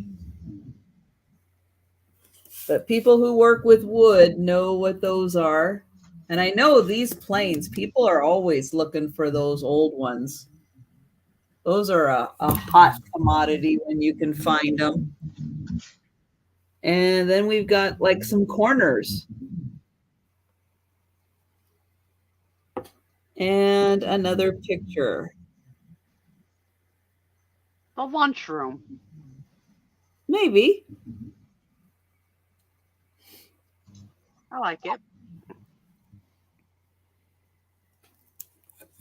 A: but people who work with wood know what those are. And I know these planes, people are always looking for those old ones. Those are a hot commodity when you can find them. And then we've got like some corners. And another picture.
B: The lunchroom.
A: Maybe.
B: I like it.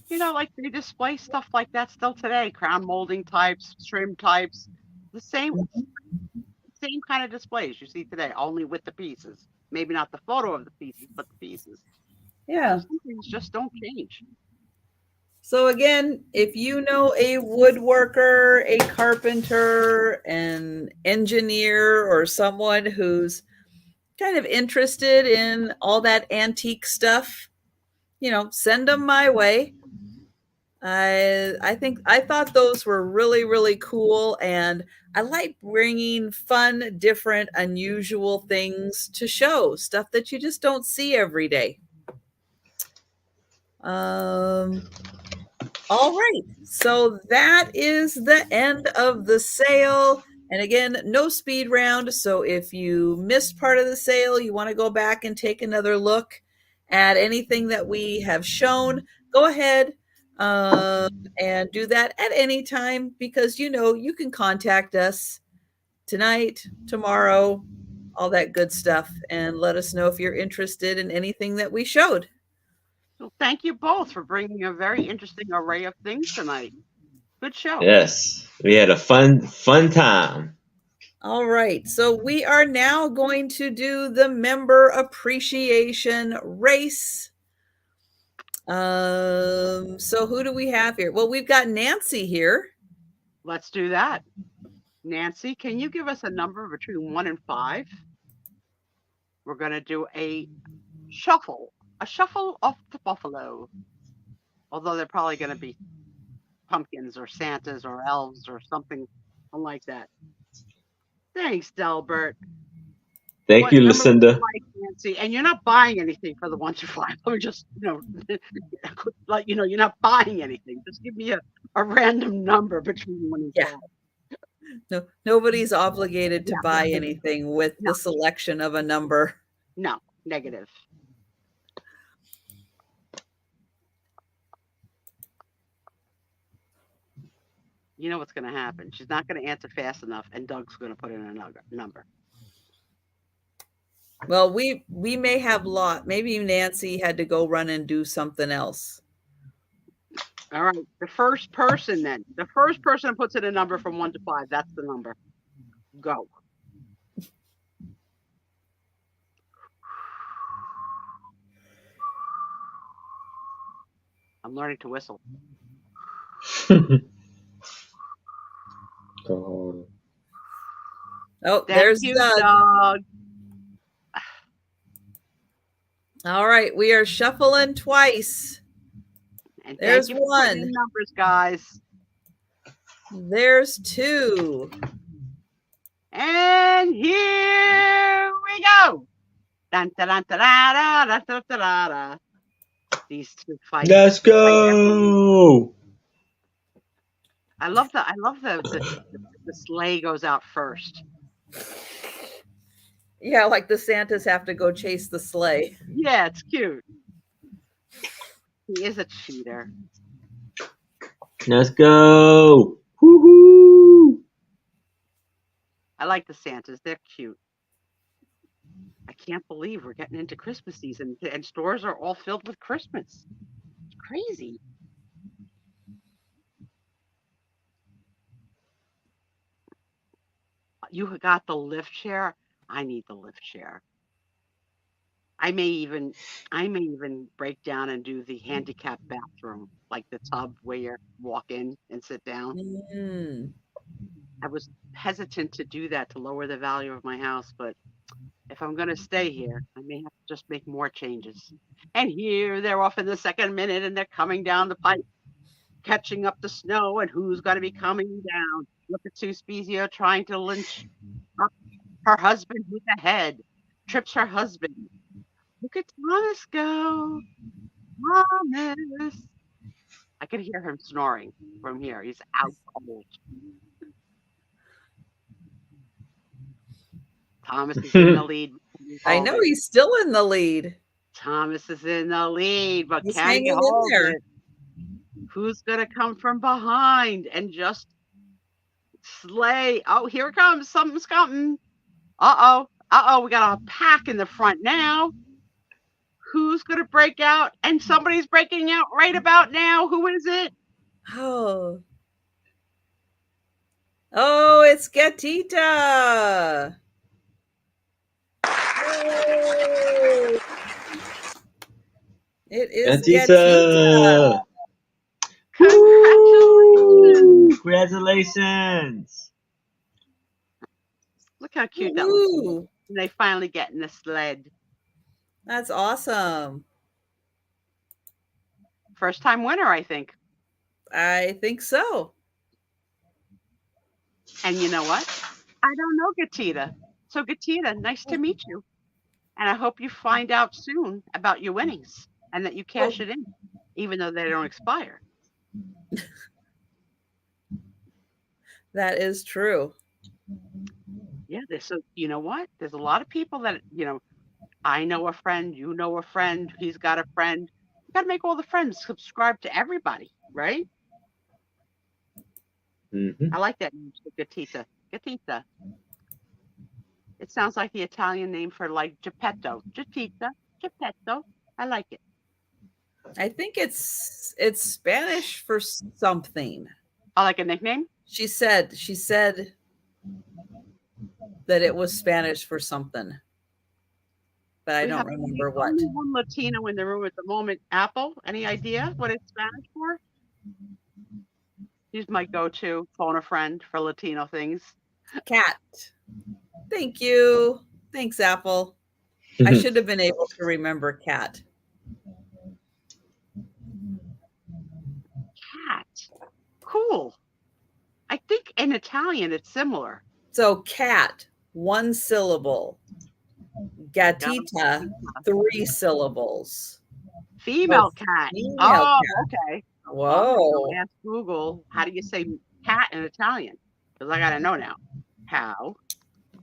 B: You know, like they display stuff like that still today. Crown molding types, trim types. The same kind of displays you see today, only with the pieces. Maybe not the photo of the pieces, but the pieces.
A: Yeah.
B: Some things just don't change.
A: So again, if you know a woodworker, a carpenter, an engineer, or someone who's kind of interested in all that antique stuff, you know, send them my way. I thought those were really, really cool, and I like bringing fun, different, unusual things to show, stuff that you just don't see every day. All right, so that is the end of the sale. And again, no speed round. So if you missed part of the sale, you want to go back and take another look at anything that we have shown, go ahead and do that at any time, because you know you can contact us tonight, tomorrow, all that good stuff, and let us know if you're interested in anything that we showed.
B: So thank you both for bringing a very interesting array of things tonight. Good show.
D: Yes, we had a fun time.
A: All right, so we are now going to do the member appreciation race. So who do we have here? Well, we've got Nancy here.
B: Let's do that. Nancy, can you give us a number between 1 and 5? we're going to do a shuffle of the buffalo. Although they're probably going to be pumpkins or Santas or elves or something like that. Thanks, Delbert.
D: Thank you,
B: number would you
D: Lucinda.
B: like, Nancy? And you're not buying anything for the 1 to 5. Let me just, you're not buying anything. Just give me a random number between 1 and 5.
A: No, nobody's obligated to buy anything with the selection of a number.
B: No, negative. You know what's going to happen. She's not going to answer fast enough, and Doug's going to put in another number.
A: Well, we may have maybe Nancy had to go run and do something else.
B: All right. The first person then. The first person puts in a number from 1 to 5. That's the number. Go. I'm learning to whistle.
A: Oh,
B: Thank
A: there's
B: you,
A: Doug.
B: Doug.
A: All right, we are shuffling twice.
B: And
A: There's
B: thank you for putting in
A: 1.
B: numbers, guys.
A: There's 2.
B: And here we go. Dun, da, dun, da, da, da, da, da, da, da. These 2 fight.
D: Let's go.
B: I love the sleigh goes out first.
A: Yeah, like the Santas have to go chase the sleigh.
B: Yeah, it's cute. He is a cheater.
D: Let's go. Woohoo.
B: I like the Santas. They're cute. I can't believe we're getting into Christmas season and stores are all filled with Christmas. It's crazy. You got the lift chair. I need the lift chair. I may even break down and do the handicap bathroom, like the tub where you walk in and sit down.
A: Mm.
B: I was hesitant to do that to lower the value of my house, but if I'm going to stay here, I may have to just make more changes. And here they're off in the second minute and they're coming down the pipe, catching up the snow, and who's going to be coming down? Look at Suspezio trying to lynch up her husband with the head, trips her husband. Look at Thomas go. Thomas. I can hear him snoring from here. He's out cold. Thomas is in the lead.
A: I know he's still in the lead.
B: Thomas is in the lead, but
A: He's
B: can
A: hanging
B: you
A: in
B: hold
A: there.
B: it? Who's going to come from behind and just slay? Oh, here it comes. Something's coming. Uh-oh. Uh-oh. We got a pack in the front now. Who's going to break out? And somebody's breaking out right about now. Who is it?
A: Oh. Oh, it's Gatita. Oh. It is Gatita.
B: Congratulations.
D: Congratulations.
B: Look how cute that looks. And they finally get in the sled.
A: That's awesome.
B: First time winner, I think.
A: I think so.
B: And you know what? I don't know Gatita. So Gatita, nice to meet you. And I hope you find out soon about your winnings and that you cash it in, even though they don't expire.
A: That is true.
B: Yeah, so you know what? There's a lot of people that, I know a friend, you know a friend, he's got a friend. You got to make all the friends subscribe to everybody, right?
D: Mm-hmm.
B: I like that name, Gatita. Gatita. It sounds like the Italian name for like Geppetto. Gatita, Geppetto. I like it.
A: I think it's Spanish for something.
B: I like a nickname.
A: She said that it was Spanish for something, but I don't remember what.
B: Only one Latino in the room at the moment. Apple, any idea what it's Spanish for? She's my go-to phone a friend for Latino things.
A: Cat. Thank you. Thanks, Apple. I should have been able to remember cat.
B: Cat. Cool. I think in Italian it's similar.
A: So cat, 1 syllable. Gatita, 3 syllables.
B: Female cat.
A: Female
B: Oh,
A: cat.
B: okay.
A: Whoa.
B: Ask Google, how do you say cat in Italian? Because I gotta know now. How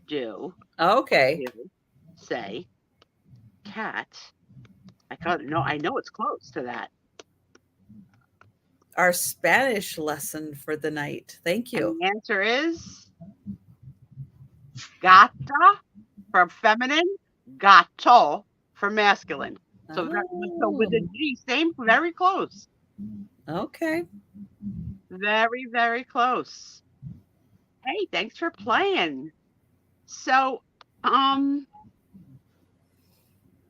B: do
A: Okay.
B: you say cat? I know it's close to that.
A: Our Spanish lesson for the night. Thank you.
B: And the answer is gata for feminine, gato for masculine. So, so with the G, same, very close.
A: Okay.
B: Very, very close. Hey, thanks for playing. So,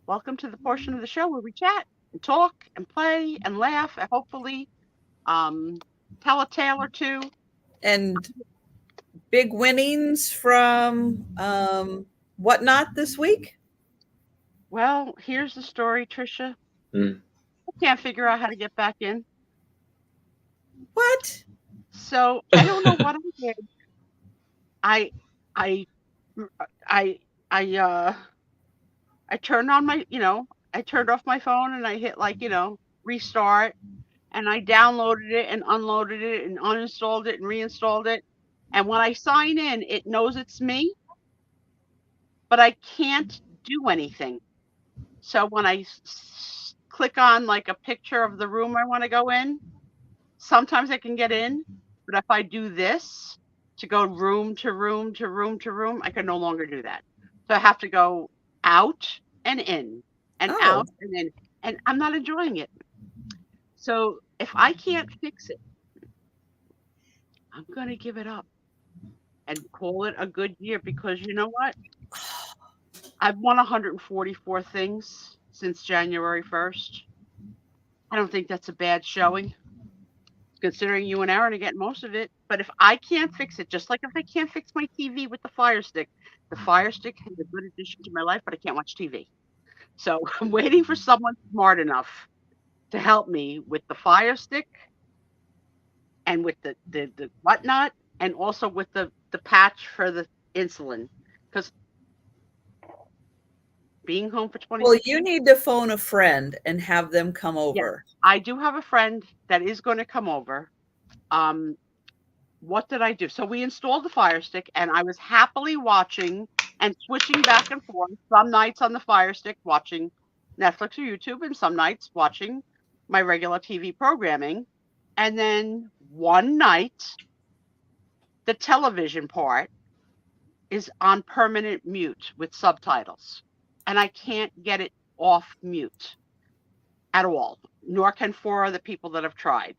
B: welcome to the portion of the show where we chat and talk and play and laugh and hopefully tell a tale or two.
A: And big winnings from Whatnot this week?
B: Well, here's the story, Trisha.
D: Mm.
B: I can't figure out how to get back in.
A: What?
B: So I don't know what I did. I turned on my, I turned off my phone and I hit restart, and I downloaded it and unloaded it and uninstalled it and reinstalled it. And when I sign in, it knows it's me, but I can't do anything. So when I click on like a picture of the room I want to go in, sometimes I can get in, but if I do this to go room to room to room to room, I can no longer do that. So I have to go out and in and out and in, and I'm not enjoying it. So if I can't fix it, I'm going to give it up and call it a good year, because you know what? I've won 144 things since January 1st. I don't think that's a bad showing, considering you and Aaron are getting most of it. But if I can't fix it, just like if I can't fix my TV with the Fire Stick is a good addition to my life, but I can't watch TV. So I'm waiting for someone smart enough to help me with the Fire Stick and with the Whatnot, and also with the patch for the insulin. Because being home for 20
A: Well, you need to phone a friend and have them come over.
B: Yeah, I do have a friend that is going to come over. What did I do? So we installed the Fire Stick, and I was happily watching and switching back and forth. Some nights on the Fire Stick watching Netflix or YouTube, and some nights watching my regular TV programming. And then one night, the television part is on permanent mute with subtitles, and I can't get it off mute at all, nor can 4 other people that have tried.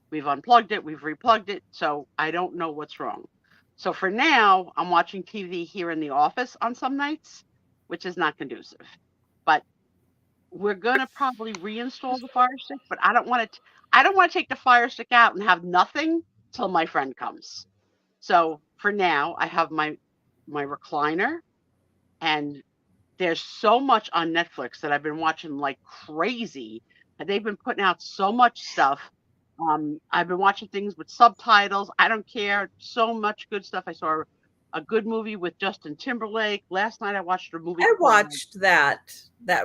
B: We've unplugged it, we've replugged it, so I don't know what's wrong. So for now, I'm watching TV here in the office on some nights, which is not conducive. But we're gonna probably reinstall the Fire Stick, but I don't want to take the Fire Stick out and have nothing till my friend comes. So for now, I have my recliner, and there's so much on Netflix that I've been watching like crazy. They've been putting out so much stuff. I've been watching things with subtitles. I don't care. So much good stuff. I saw a good movie with Justin Timberlake. Last night I watched a movie.
A: I watched that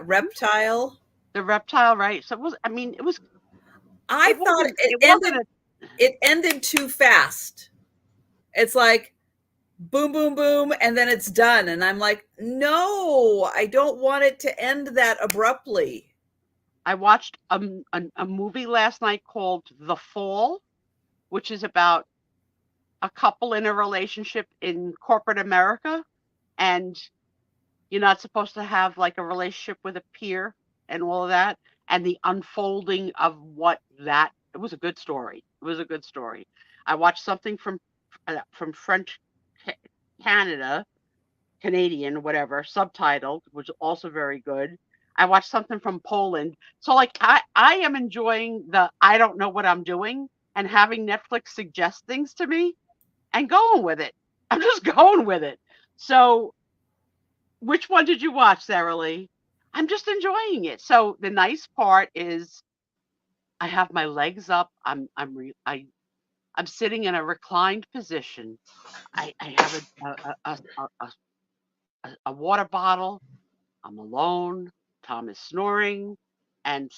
A: Reptile.
B: The Reptile, right? So it was,
A: I thought it ended too fast. It's like boom, boom, boom, and then it's done. And I'm like, no, I don't want it to end that abruptly.
B: I watched a movie last night called The Fall, which is about a couple in a relationship in corporate America, and you're not supposed to have like a relationship with a peer and all of that, and the unfolding of it was a good story. It was a good story. I watched something from French Canadian, whatever, subtitled, which was also very good. I watched something from Poland. So like I am enjoying I don't know what I'm doing, and having Netflix suggest things to me and going with it. I'm just going with it. So which one did you watch, Sarah Lee? I'm just enjoying it. So the nice part is I have my legs up. I'm sitting in a reclined position. I have a water bottle. I'm alone. Tom is snoring, and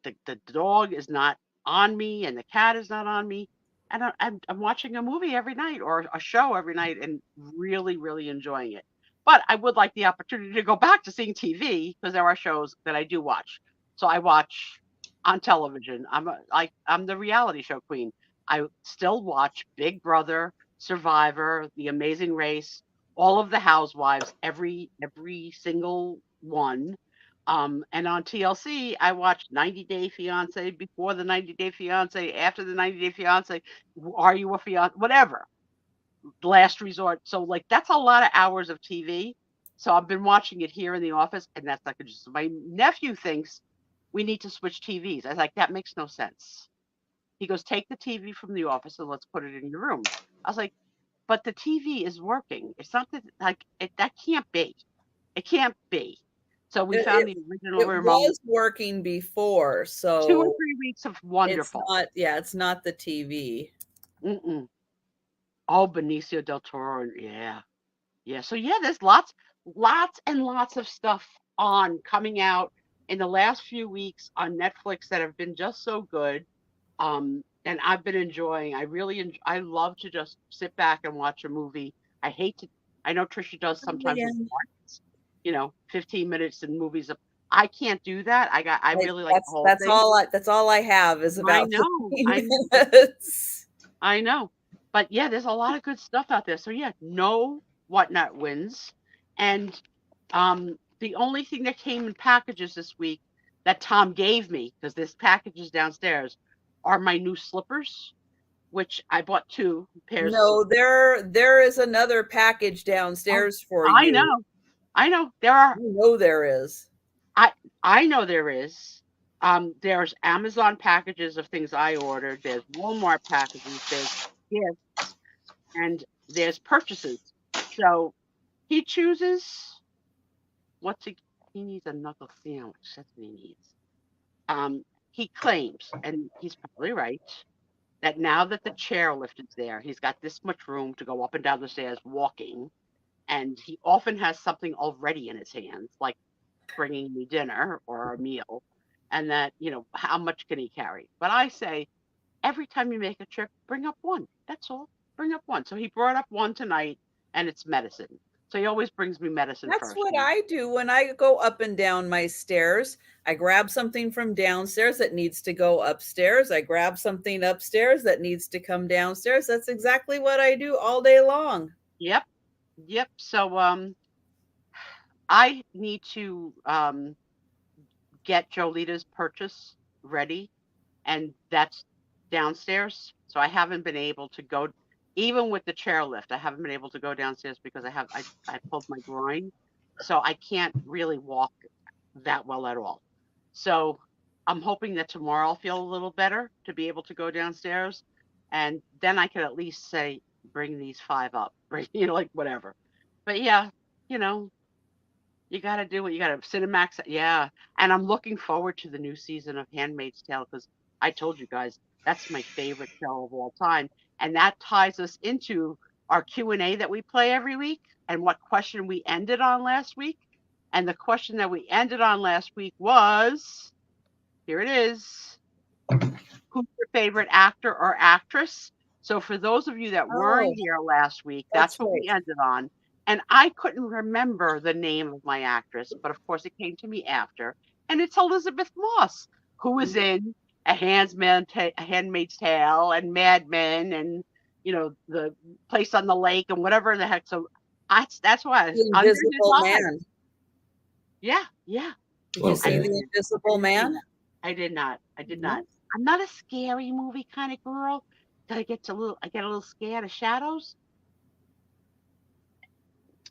B: the dog is not on me, and the cat is not on me. And I'm watching a movie every night or a show every night and really, really enjoying it. But I would like the opportunity to go back to seeing TV because there are shows that I do watch. So I watch on television. I'm the reality show queen. I still watch Big Brother, Survivor, The Amazing Race, all of the Housewives, every single one. And on TLC, I watched 90 Day Fiance, before the 90 Day Fiance, after the 90 Day Fiance, Are You a Fiance, whatever, Last Resort. So like that's a lot of hours of TV. So I've been watching it here in the office, and that's like just my nephew thinks we need to switch TVs. I was like, that makes no sense. He goes, take the TV from the office and let's put it in your room. I was like, but the TV is working. It's not that like that can't be. It can't be. So we found the original
A: It
B: remote.
A: was working before,
B: 2 or
A: so
B: 3 weeks of wonderful.
A: it's not the TV.
B: Oh, Benicio del Toro. Yeah. So yeah, there's lots and lots of stuff coming out in the last few weeks on Netflix that have been just so good. And I've been enjoying. I love to just sit back and watch a movie. I know Trisha does sometimes. You know, 15 minutes in movies. I can't do that. I really like the whole thing.
A: That's all I have is about 15 minutes.
B: I know. But yeah, there's a lot of good stuff out there. So yeah, no Whatnot wins. And the only thing that came in packages this week that Tom gave me, because there's packages downstairs, are my new slippers, which I bought 2 pairs.
A: No, there is another package downstairs for you.
B: I know there are.
A: You know there is.
B: I know there is. There's Amazon packages of things I ordered. There's Walmart packages. There's gifts, and there's purchases. So he chooses. He needs a knuckle sandwich. That's what he needs. He claims, and he's probably right, that now that the chairlift is there, he's got this much room to go up and down the stairs walking. And he often has something already in his hands, like bringing me dinner or a meal. And that, how much can he carry? But I say, every time you make a trip, bring up one. That's all. Bring up one. So he brought up one tonight, and it's medicine. So he always brings me medicine first.
A: That's what I do when I go up and down my stairs. I grab something from downstairs that needs to go upstairs. I grab something upstairs that needs to come downstairs. That's exactly what I do all day long.
B: Yep. So I need to get Jolita's purchase ready, and that's downstairs. So I haven't been able to go, even with the chairlift. I haven't been able to go downstairs because I pulled my groin, so I can't really walk that well at all. So I'm hoping that tomorrow I'll feel a little better to be able to go downstairs, and then I can at least say, bring these 5 up, like whatever. But yeah, you got to do what you got to. Cinemax, yeah. And I'm looking forward to the new season of Handmaid's Tale because I told you guys that's my favorite show of all time, and that ties us into our Q&A that we play every week and what question we ended on last week. And the question that we ended on last week was, here it is: who's your favorite actor or actress? So for those of you that weren't here last week, that's what we ended on. And I couldn't remember the name of my actress, but of course it came to me after. And it's Elizabeth Moss, who was in A Handmaid's Tale and Mad Men and, The Place on the Lake and whatever the heck. So that's why.
A: The Invisible Man.
B: Yeah.
A: Did you see The Invisible Man?
B: I did not. I'm not a scary movie kind of girl. I get a little scared of shadows.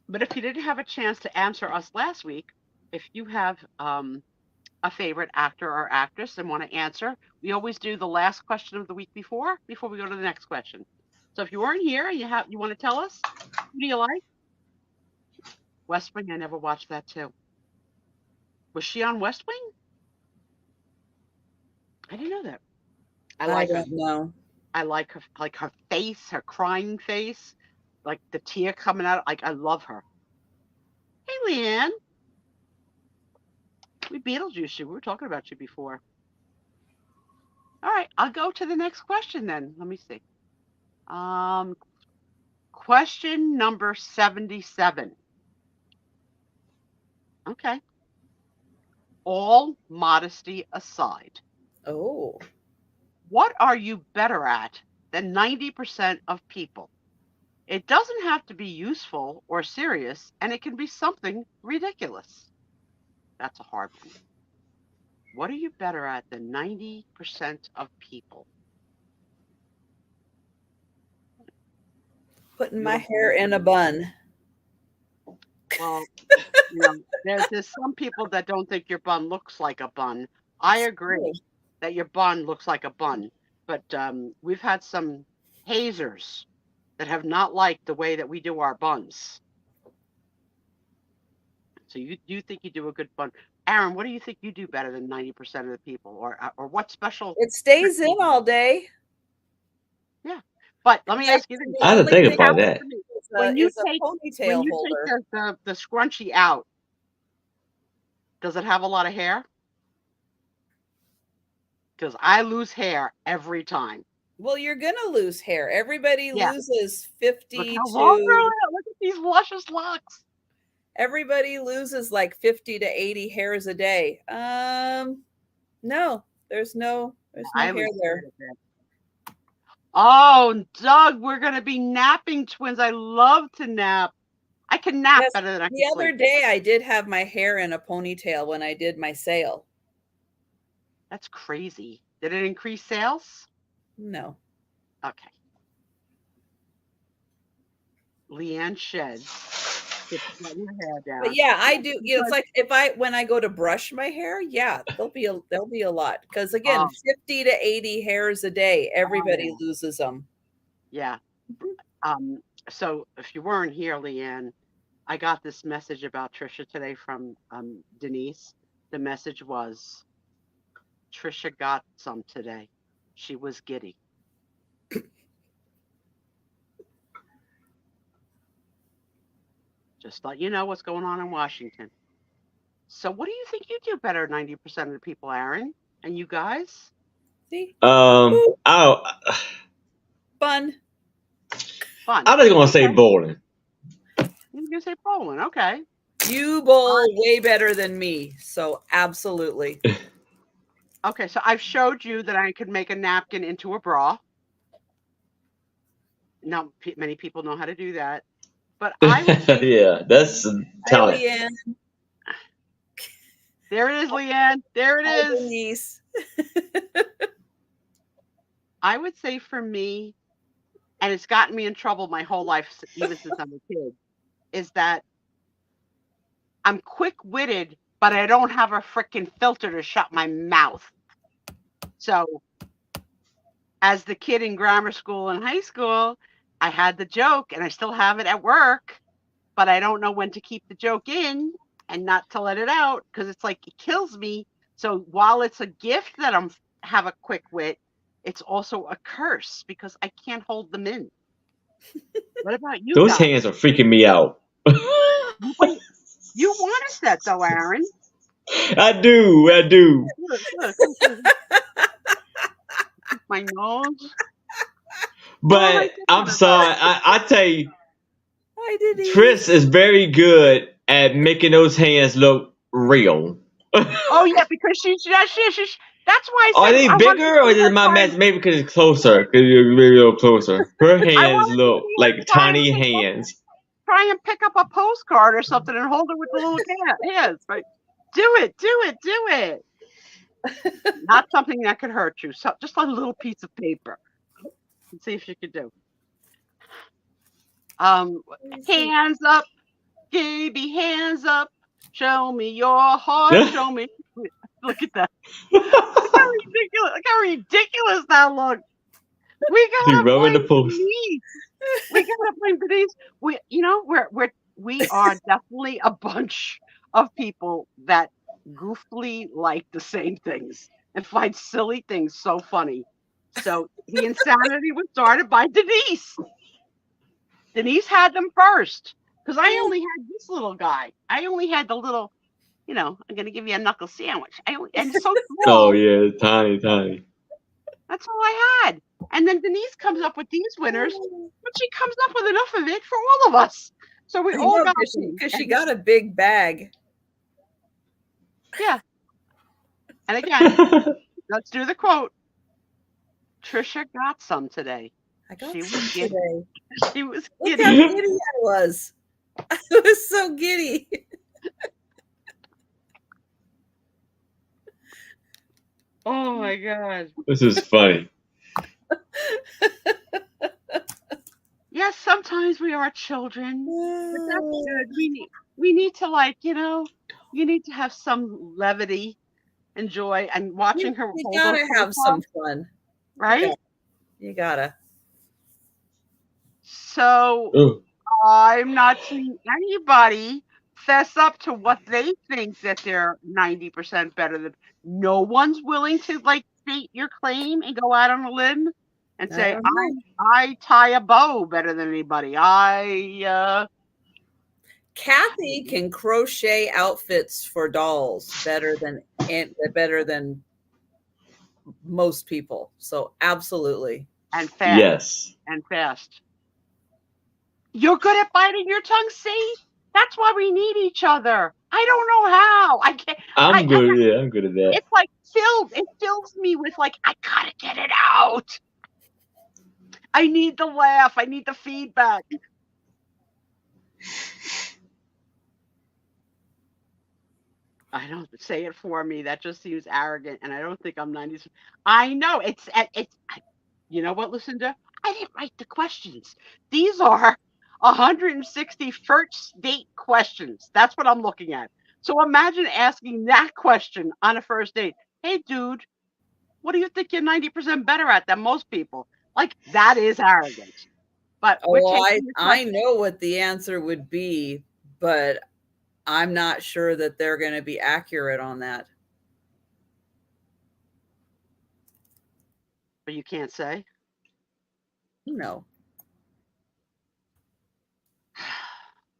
B: But if you didn't have a chance to answer us last week, if you have a favorite actor or actress and want to answer, we always do the last question of the week before we go to the next question. So if you weren't here and you want to tell us, who do you like? West Wing, I never watched that too. Was she on West Wing? I didn't know that. I
A: I
B: like her.
A: don't know.
B: I like her face, her crying face, like the tear coming out. Like, I love her. Hey, Leanne. We Beetlejuice you. We were talking about you before. All right, I'll go to the next question then. Let me see. Question number 77. Okay. All modesty aside,
A: Oh,
B: what are you better at than 90% of people? It doesn't have to be useful or serious, and it can be something ridiculous. That's a hard one. What are you better at than 90% of people?
A: putting my hair in a bun.
B: Well, there's some people that don't think your bun looks like a bun. I agree that your bun looks like a bun, but we've had some hazers that have not liked the way that we do our buns. So you think you do a good bun. Aaron, what do you think you do better than 90% of the people, or what special?
A: It stays in all day.
B: Yeah, but let me ask you this:
D: I had to think about that.
B: when you
A: take
B: take the scrunchie out, does it have a lot of hair? Because I lose hair every time.
A: Well, you're gonna lose hair. Everybody loses 50
B: Look
A: to.
B: Look at these luscious locks.
A: Everybody loses like 50 to 80 hairs a day. No, there's no hair there.
B: Oh, Doug, we're gonna be napping twins. I love to nap. I can nap better than I can
A: The other
B: sleep.
A: day, I did have my hair in a ponytail when I did my sale.
B: That's crazy. Did it increase sales?
A: No.
B: Okay. Leanne sheds. Letting her hair down.
A: But yeah, I do. It's like when I go to brush my hair, yeah, there'll be a lot because again, 50 to 80 hairs a day. Everybody loses them.
B: Yeah. So if you weren't here, Leanne, I got this message about Trisha today from Denise. The message was, Trisha got some today. She was giddy. Just let you know what's going on in Washington. So what do you think you do better 90% of the people, Aaron? And you guys?
A: See?
B: Fun.
A: Fun.
D: I'm just gonna say bowling.
B: You're gonna say bowling, okay.
A: You bowl way better than me, so absolutely.
B: Okay, so I've showed you that I could make a napkin into a bra. Not many people know how to do that. But I would say,
D: yeah, that's talent.
B: There it is, Leanne. There it is.
A: Denise.
B: I would say for me, and it's gotten me in trouble my whole life, even since I'm a kid, is that I'm quick-witted, but I don't have a freaking filter to shut my mouth. So as the kid in grammar school and high school, I had the joke, and I still have it at work, but I don't know when to keep the joke in and not to let it out because it's like it kills me. So while it's a gift that I have a quick wit, it's also a curse because I can't hold them in. What about you?
D: Those hands are freaking me out.
B: You wanted that though, Aaron.
D: I do.
B: My nose.
D: But I'm sorry. I tell you, Tris is very good at making those hands look real.
B: Oh yeah, because she's that's why.
D: Are they bigger, or is my match maybe because it's closer? Because you're a little closer. Her hands look like tiny hands.
B: Try and pick up a postcard or something and hold it with the little hands. Right? Do it. Not something that could hurt you. So just a little piece of paper. Let's see if you could do. Hands up, Gaby, hands up. Show me your heart. Show me. Look at that. Look how ridiculous that looks. We gotta blame Denise. We gotta blame Denise. We are definitely a bunch of people that goofily like the same things and find silly things so funny. So the insanity was started by Denise. Denise had them first because I only had this little guy. I only had the little, I'm going to give you a knuckle sandwich. And it's so small.
D: Oh yeah, tiny.
B: That's all I had. And then Denise comes up with these winners, but she comes up with enough of it for all of us. So we all got
A: because she got a big bag.
B: Yeah. And again, let's do the quote. Trisha got some today.
A: I got
B: She
A: some
B: was giddy.
A: today.
B: She was
A: Look
B: giddy.
A: how giddy I was. I was so giddy.
B: Oh my God.
D: This is funny.
B: Yes, sometimes we are children. But that's good. We need to you need to have some levity and joy and watching her.
A: You gotta have some fun.
B: Right?
A: You gotta.
B: So
D: Ooh.
B: I'm not seeing anybody fess up to what they think that they're 90% better than. No one's willing to state your claim and go out on a limb and say, I tie a bow better than anybody.
A: Kathy can crochet outfits for dolls better than most people. So absolutely.
B: And fast.
D: Yes.
B: And fast. You're good at biting your tongue, see? That's why we need each other. I don't know how. I can't.
D: I'm good. Yeah, I'm good at that.
B: It's it fills me with I gotta get it out. I need the laugh. I need the feedback. I don't say it for me. That just seems arrogant, and I don't think I'm 90. I know it's. You know what, Lucinda? I didn't write the questions. These are 160 first date questions. That's what I'm looking at. So imagine asking that question on a first date. Hey, dude, what do you think you're 90% better at than most people? That is arrogant. But
A: I know what the answer would be, but I'm not sure that they're going to be accurate on that.
B: But you can't say?
A: No.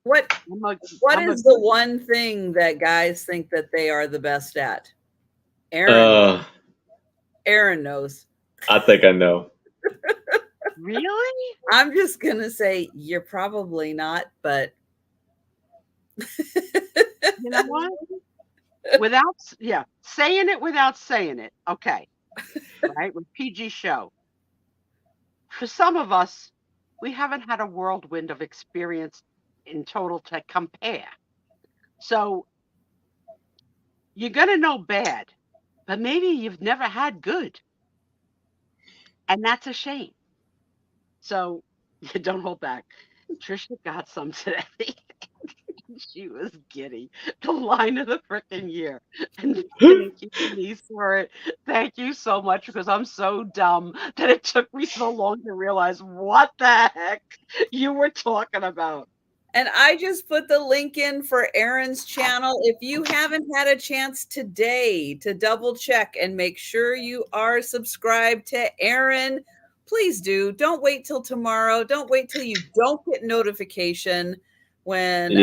A: What is the one thing that guys think that they are the best at? Aaron knows.
D: I think I know.
B: Really?
A: I'm just going to say you're probably not, but
B: you know what? Saying it without saying it. Okay. Right? With PG show. For some of us, we haven't had a whirlwind of experience in total to compare. So you're going to know bad, but maybe you've never had good. And that's a shame. So you don't hold back. Trisha got some today. She was giddy. The line of the freaking year. And thank you, Denise, for it. Thank you so much, because I'm so dumb that it took me so long to realize what the heck you were talking about.
A: And I just put the link in for Aaron's channel. If you haven't had a chance today to double check and make sure you are subscribed to Aaron, please do. Don't wait till tomorrow. Don't wait till you don't get notification when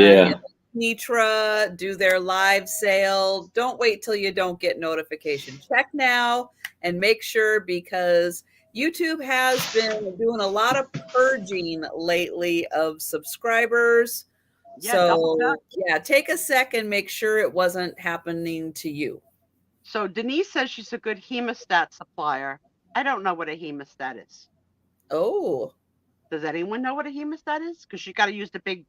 A: Nitra do their live sale. Don't wait till you don't get notification. Check now and make sure, because YouTube has been doing a lot of purging lately of subscribers. So take a second, make sure it wasn't happening to you.
B: So Denise says she's a good hemostat supplier. I don't know what a hemostat is.
A: Oh.
B: Does anyone know what a hemostat is? Because you got to use the big,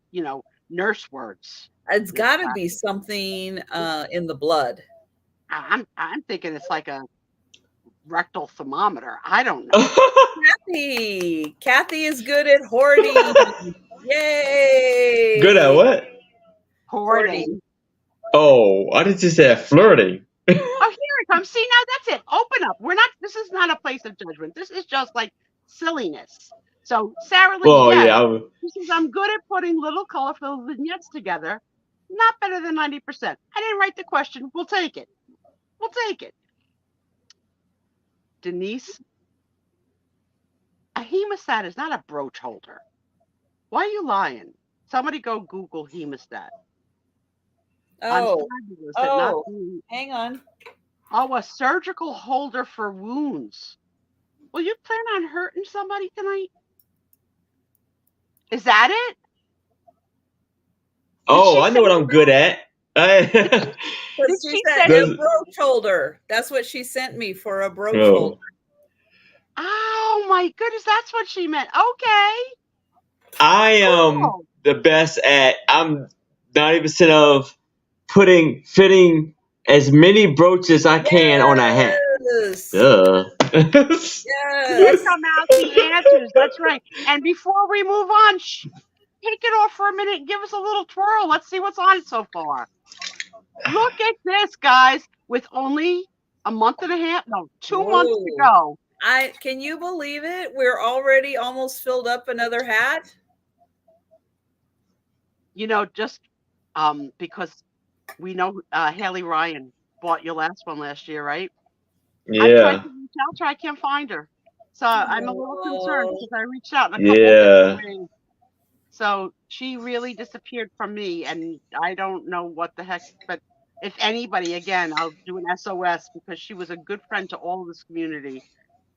B: nurse words.
A: It's got to be something in the blood.
B: I'm thinking it's like a rectal thermometer. I don't know.
A: Kathy is good at hoarding. Yay!
D: Good at what?
B: Hoarding.
D: Oh, I did just say flirting.
B: Oh, here it comes. See, now that's it. Open up. This is not a place of judgment. This is just silliness. So Sarah Lee, she says, I'm good at putting little colorful vignettes together. Not better than 90%. I didn't write the question. We'll take it. We'll take it. Denise, a hemostat is not a brooch holder. Why are you lying? Somebody go Google hemostat.
A: Oh,
B: fabulous at not being-
A: hang on.
B: Oh, a surgical holder for wounds. Will you plan on hurting somebody tonight? Is that it?
D: Oh,
B: she
D: I know
B: say
D: what I'm good at.
A: Because
B: Did
A: she
B: she
A: sent
B: say-
A: me a brooch holder. That's what she sent me for a brooch
D: Oh.
A: holder.
B: Oh my goodness, that's what she meant. Okay.
D: I am
B: Cool.
D: the best at. I'm 90% of fitting as many brooches I can on a hat.
A: Yes.
D: Duh.
B: Here
A: Yes.
B: come out the answers. That's right. And before we move on, take it off for a minute and give us a little twirl. Let's see what's on it so far. Look at this, guys. With only a month and a half, no, 2 months to
A: Whoa.
B: go.
A: Can you believe it? We're already almost filled up another hat.
B: You know, just because we know Haley Ryan bought your last one last year, right? I tried
D: Yeah.
B: to reach out to her. I can't find her. So I'm a little concerned because I reached out in a couple
D: Yeah.
B: of different ways. So she really disappeared from me, and I don't know what the heck. But if anybody, again, I'll do an SOS because she was a good friend to all of this community.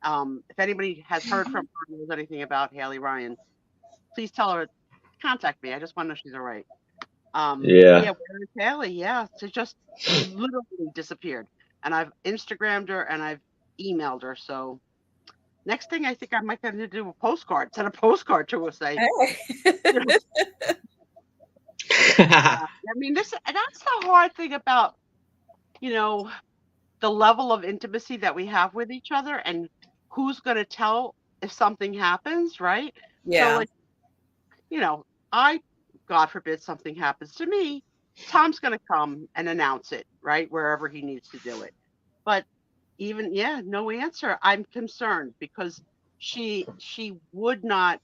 B: If anybody has heard from her or knows anything about Haley Ryan, please tell her, contact me. I just want to know she's all right.
D: Yeah.
B: Where is Haley? Yeah, she just literally disappeared. And I've Instagrammed her and I've emailed her. So next thing, I think I might have to do a postcard. Send a postcard to her. Say,
A: Hey.
B: I mean, that's the hard thing about, the level of intimacy that we have with each other and who's going to tell if something happens, right?
A: Yeah.
B: So, like, God forbid something happens to me, Tom's going to come and announce it, right? Wherever he needs to do it. But even, no answer. I'm concerned because she would not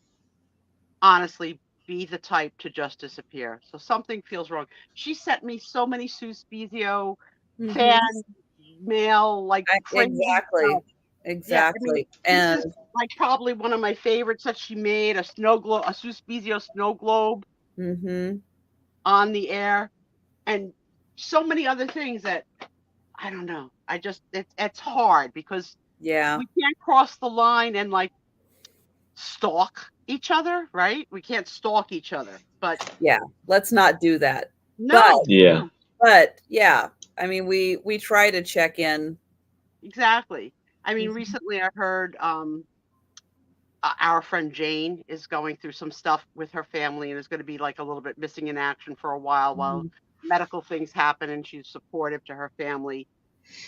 B: honestly be the type to just disappear. So something feels wrong. She sent me so many Suspizio
A: Mhm.
B: fan mail, like crazy
A: Exactly.
B: stuff.
A: Exactly.
B: This
A: And
B: is like probably one of my favorites that she made, a Suspizio snow globe
A: mhm.
B: on the air, and so many other things that I don't know. It's hard because
A: Yeah.
B: we can't cross the line and like stalk each other, right? We can't stalk each other, but
A: Yeah. Let's not do that.
B: no,
D: Yeah.
A: But yeah, I mean, we try to check in.
B: exactly. I mean,
A: Mhm.
B: recently I heard our friend Jane is going through some stuff with her family and is going to be like a little bit missing in action for a while
A: Mhm.
B: medical things happen, and she's supportive to her family.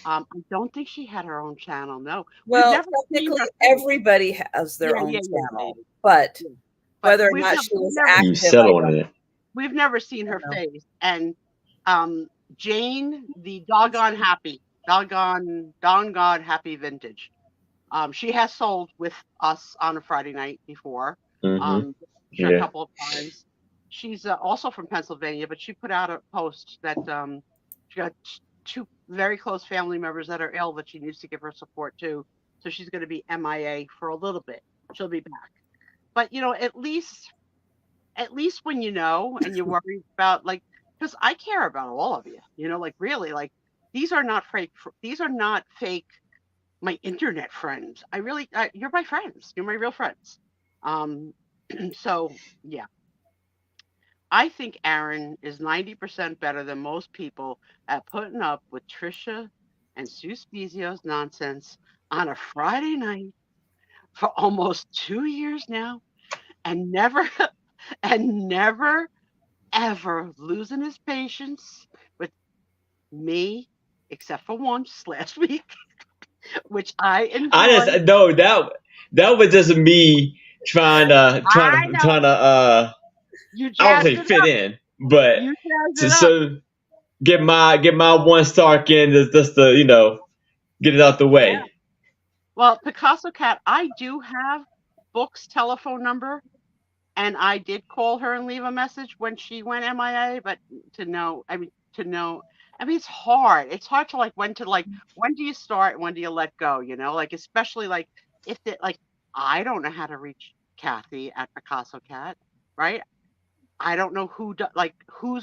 B: I don't think she had her own channel. No,
A: Well,
B: we've never seen
A: technically,
B: her face.
A: everybody has their
B: Yeah,
A: own
B: yeah, yeah,
A: channel,
B: yeah.
A: but
B: Yeah. But
A: whether or
B: we've
A: not
B: never-
A: she was
B: we've never-
D: You
A: active, I
D: settle on
A: don't
D: it.
B: We've never seen her
A: know.
B: face. And Jane, the doggone happy vintage. She has sold with us on a Friday night before.
D: Mhm.
B: A
D: Yeah.
B: couple of times. She's also from Pennsylvania, but she put out a post that she got two very close family members that are ill that she needs to give her support to. So she's going to be MIA for a little bit. She'll be back. But at least when you know and you worry about, like, because I care about all of you, like really, like these are not fake. These are not fake. My internet friends. You're my friends. You're my real friends. So yeah, I think Aaron is 90% better than most people at putting up with Trisha and Suspizio's nonsense on a Friday night for almost 2 years now, and never ever losing his patience with me, except for once last week, which I enjoyed.
D: I just no that was just me trying to
B: You
D: I don't
B: jazzed
D: say
B: it
D: fit
B: up.
D: in, but
B: You jazzed
D: to
B: it up.
D: so get my one Stark in just to get it out the way.
B: Yeah. Well, Picasso Cat, I do have Book's telephone number, And I did call her and leave a message when she went MIA, but it's hard. It's hard to when do you start and when do you let go, especially if I don't know how to reach Kathy at Picasso Cat, right? I don't know who's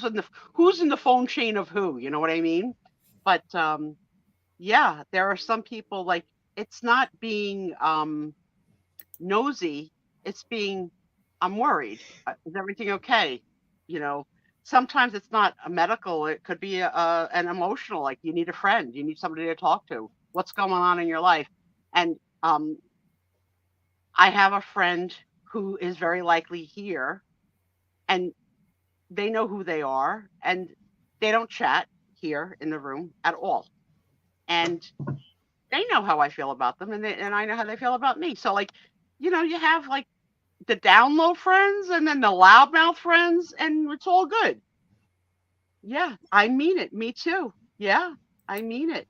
B: in the phone chain of who, you know what I mean? But yeah, there are some people it's not being nosy, it's being I'm worried. Is everything okay? Sometimes it's not a medical, it could be an emotional, you need a friend, you need somebody to talk to. What's going on in your life? And I have a friend who is very likely here, and they know who they are, and they don't chat here in the room at all. And they know how I feel about them, and I know how they feel about me. So you have the down low friends and then the loudmouth friends, and it's all good. Yeah, I mean it. Me too. Yeah, I mean it.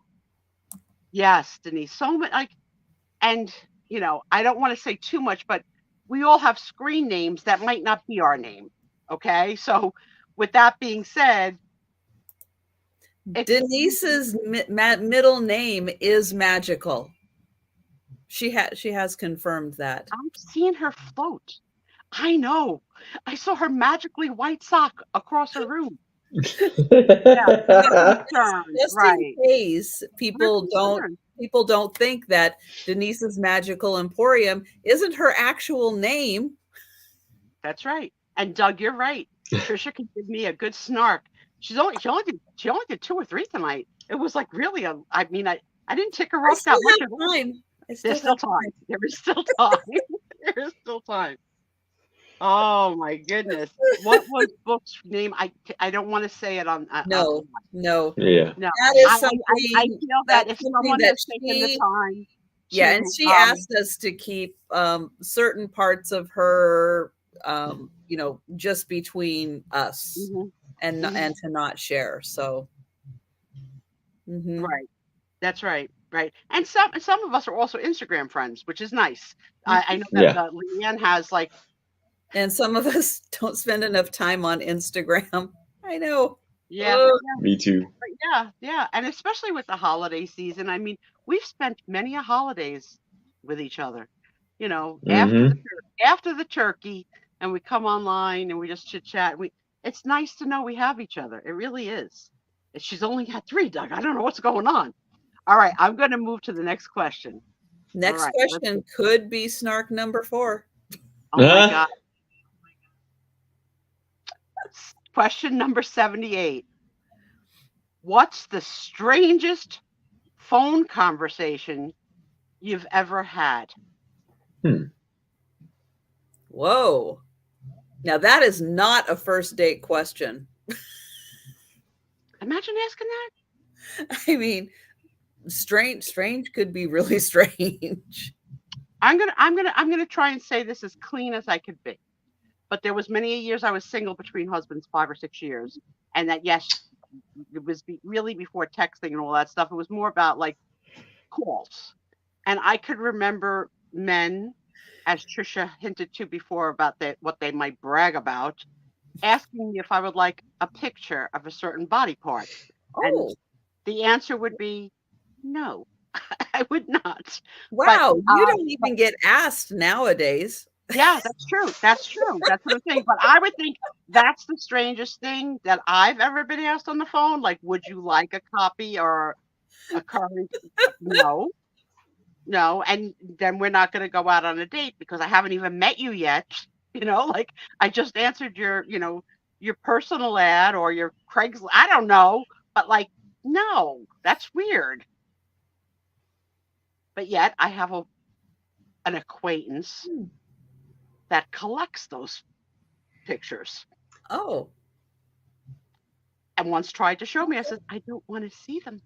B: Yes, Denise. So much and I don't want to say too much, but we all have screen names that might not be our name. Okay, so with that being said,
A: Denise's middle name is Magical. She has confirmed that.
B: I'm seeing her float. I know. I saw her magically white sock across her room. Yeah,
A: just
B: right.
A: in case people don't think that Denise's Magical Emporium isn't her actual name.
B: That's right. And Doug, you're right. Trisha can give me a good snark. She only did 2 or 3 tonight. It was really I didn't tick her off that much. There's still time. There is still time. There is still time. Oh my goodness! What was book's name? I don't want to say it on.
A: No.
D: Yeah.
B: No.
A: That is something.
B: I feel that if someone has taken the time.
A: Yeah, and she asked us to keep certain parts of her, just between us, and to not share. So.
B: Right. That's right. Right. And some of us are also Instagram friends, which is nice. I know that Leanne has
A: and some of us don't spend enough time on Instagram. I know.
B: Yeah.
D: Me too.
B: Yeah. And especially with the holiday season. We've spent many a holidays with each other, after the turkey, and we come online and we just chit chat. It's nice to know we have each other. It really is. She's only got 3, Doug. I don't know what's going on. All right. I'm going to move to the next question.
A: Next question could be snark number 4.
B: Oh my God. Question number 78. What's the strangest phone conversation you've ever had?
A: Whoa. Now that is not a first date question.
B: Imagine asking that.
A: I mean, strange could be really strange.
B: I'm gonna try and say this as clean as I could be. But there was many years I was single between husbands, 5 or 6 years. And that, yes, it was really before texting and all that stuff. It was more about calls. And I could remember men, as Trisha hinted to before about what they might brag about, asking me if I would like a picture of a certain body part.
A: Oh.
B: And the answer would be no, I would not.
A: Wow, you don't even get asked nowadays.
B: Yeah, that's true. That's what I'm saying. But I would think that's the strangest thing that I've ever been asked on the phone. Would you like a copy or a current? No. And then we're not going to go out on a date because I haven't even met you yet. I just answered your personal ad or your Craigslist. I don't know. But no, that's weird. But yet I have an acquaintance that collects those pictures.
A: Oh.
B: And once tried to show me. I said, I don't want to see them.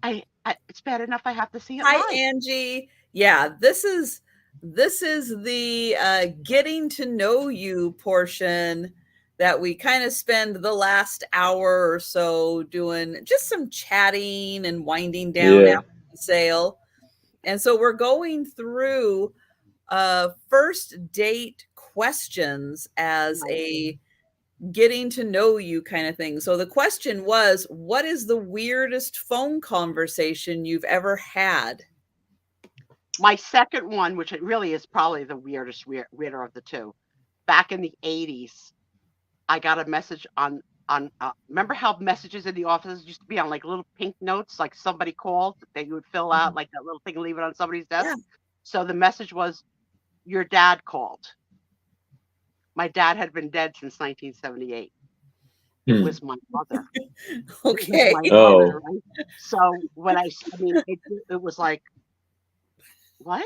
B: It's bad enough I have to see it.
A: Hi,
B: live.
A: Angie. Yeah, this is the getting to know you portion that we kind of spend the last hour or so doing just some chatting and winding down after the sale. And so we're going through first date questions as a getting to know you kind of thing. So the question was, what is the weirdest phone conversation you've ever had?
B: My second one, which it really is probably the weirder of the two, back in the 80s, I got a message on remember how messages in the offices used to be on like little pink notes, like somebody called that you would fill out like that little thing and leave it on somebody's desk.
A: Yeah.
B: So the message was, your dad called. My dad had been dead since 1978. It was my mother.
A: Okay.
B: It was my mother, right? So when I mean, it was like, what?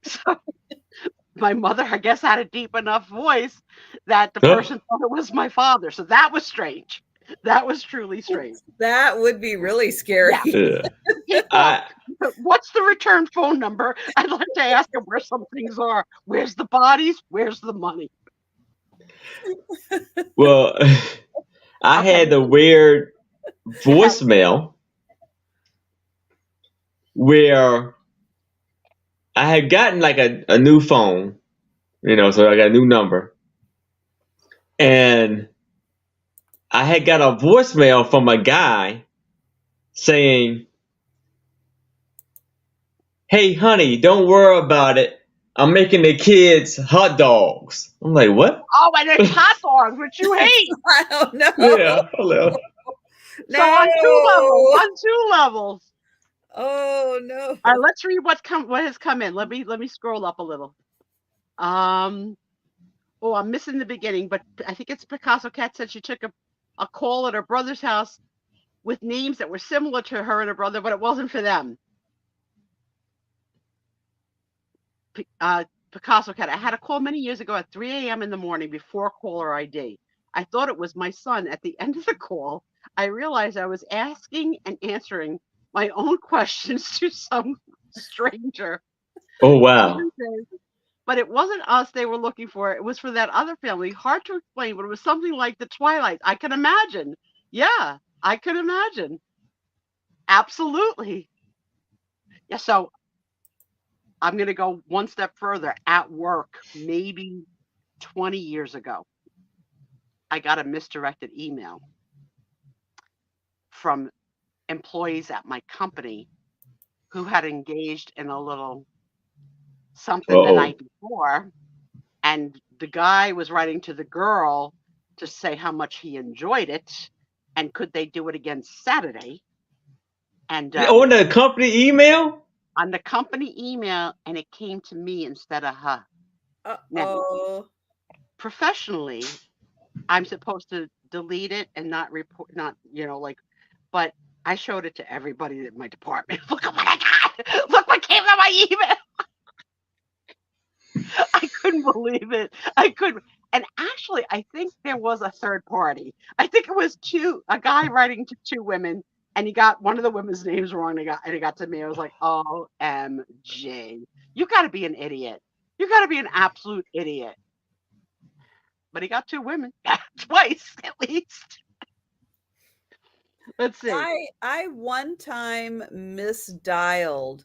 B: So my mother, I guess, had a deep enough voice that the person thought it was my father. So that was strange. That was truly strange.
A: That would be really scary.
B: Yeah. What's the return phone number? I'd like to ask him where some things are. Where's the bodies? Where's the money?
D: Well, I had the weird voicemail where I had gotten like a new phone, so I got a new number. And I had got a voicemail from a guy saying, "Hey, honey, don't worry about it. I'm making the kids hot dogs." I'm like, what?
B: Oh, and it's hot dogs, which you hate.
A: I don't know.
D: Yeah, hello.
B: So on two levels.
A: Oh no.
B: All right, let's read what has come in. Let me scroll up a little. I'm missing the beginning, but I think it's Picasso Cat said she took a call at her brother's house with names that were similar to her and her brother, but it wasn't for them. Picasso Cat, I had a call many years ago at 3 a.m. in the morning before caller ID. I thought it was my son. At the end of the call, I realized I was asking and answering my own questions to some stranger.
D: Oh, wow.
B: But it wasn't us they were looking for. It was for that other family. Hard to explain, but it was something like the Twilight. I can imagine. Yeah, I can imagine. Absolutely. Yeah, so I'm going to go one step further. At work, maybe 20 years ago, I got a misdirected email from employees at my company who had engaged in a little something the night before, and the guy was writing to the girl to say how much he enjoyed it and could they do it again Saturday. And
D: on the company email?
B: On the company email, and it came to me instead of her. Now, professionally, I'm supposed to delete it and not report, but I showed it to everybody in my department. Look at what I got. Look what came in my email. I couldn't believe it. I couldn't. And actually, I think there was a third party. I think it was a guy writing to two women, and he got one of the women's names wrong. And he got to me. I was like, OMG. You got to be an idiot. You got to be an absolute idiot. But he got two women. Twice, at least. Let's see.
A: I one time misdialed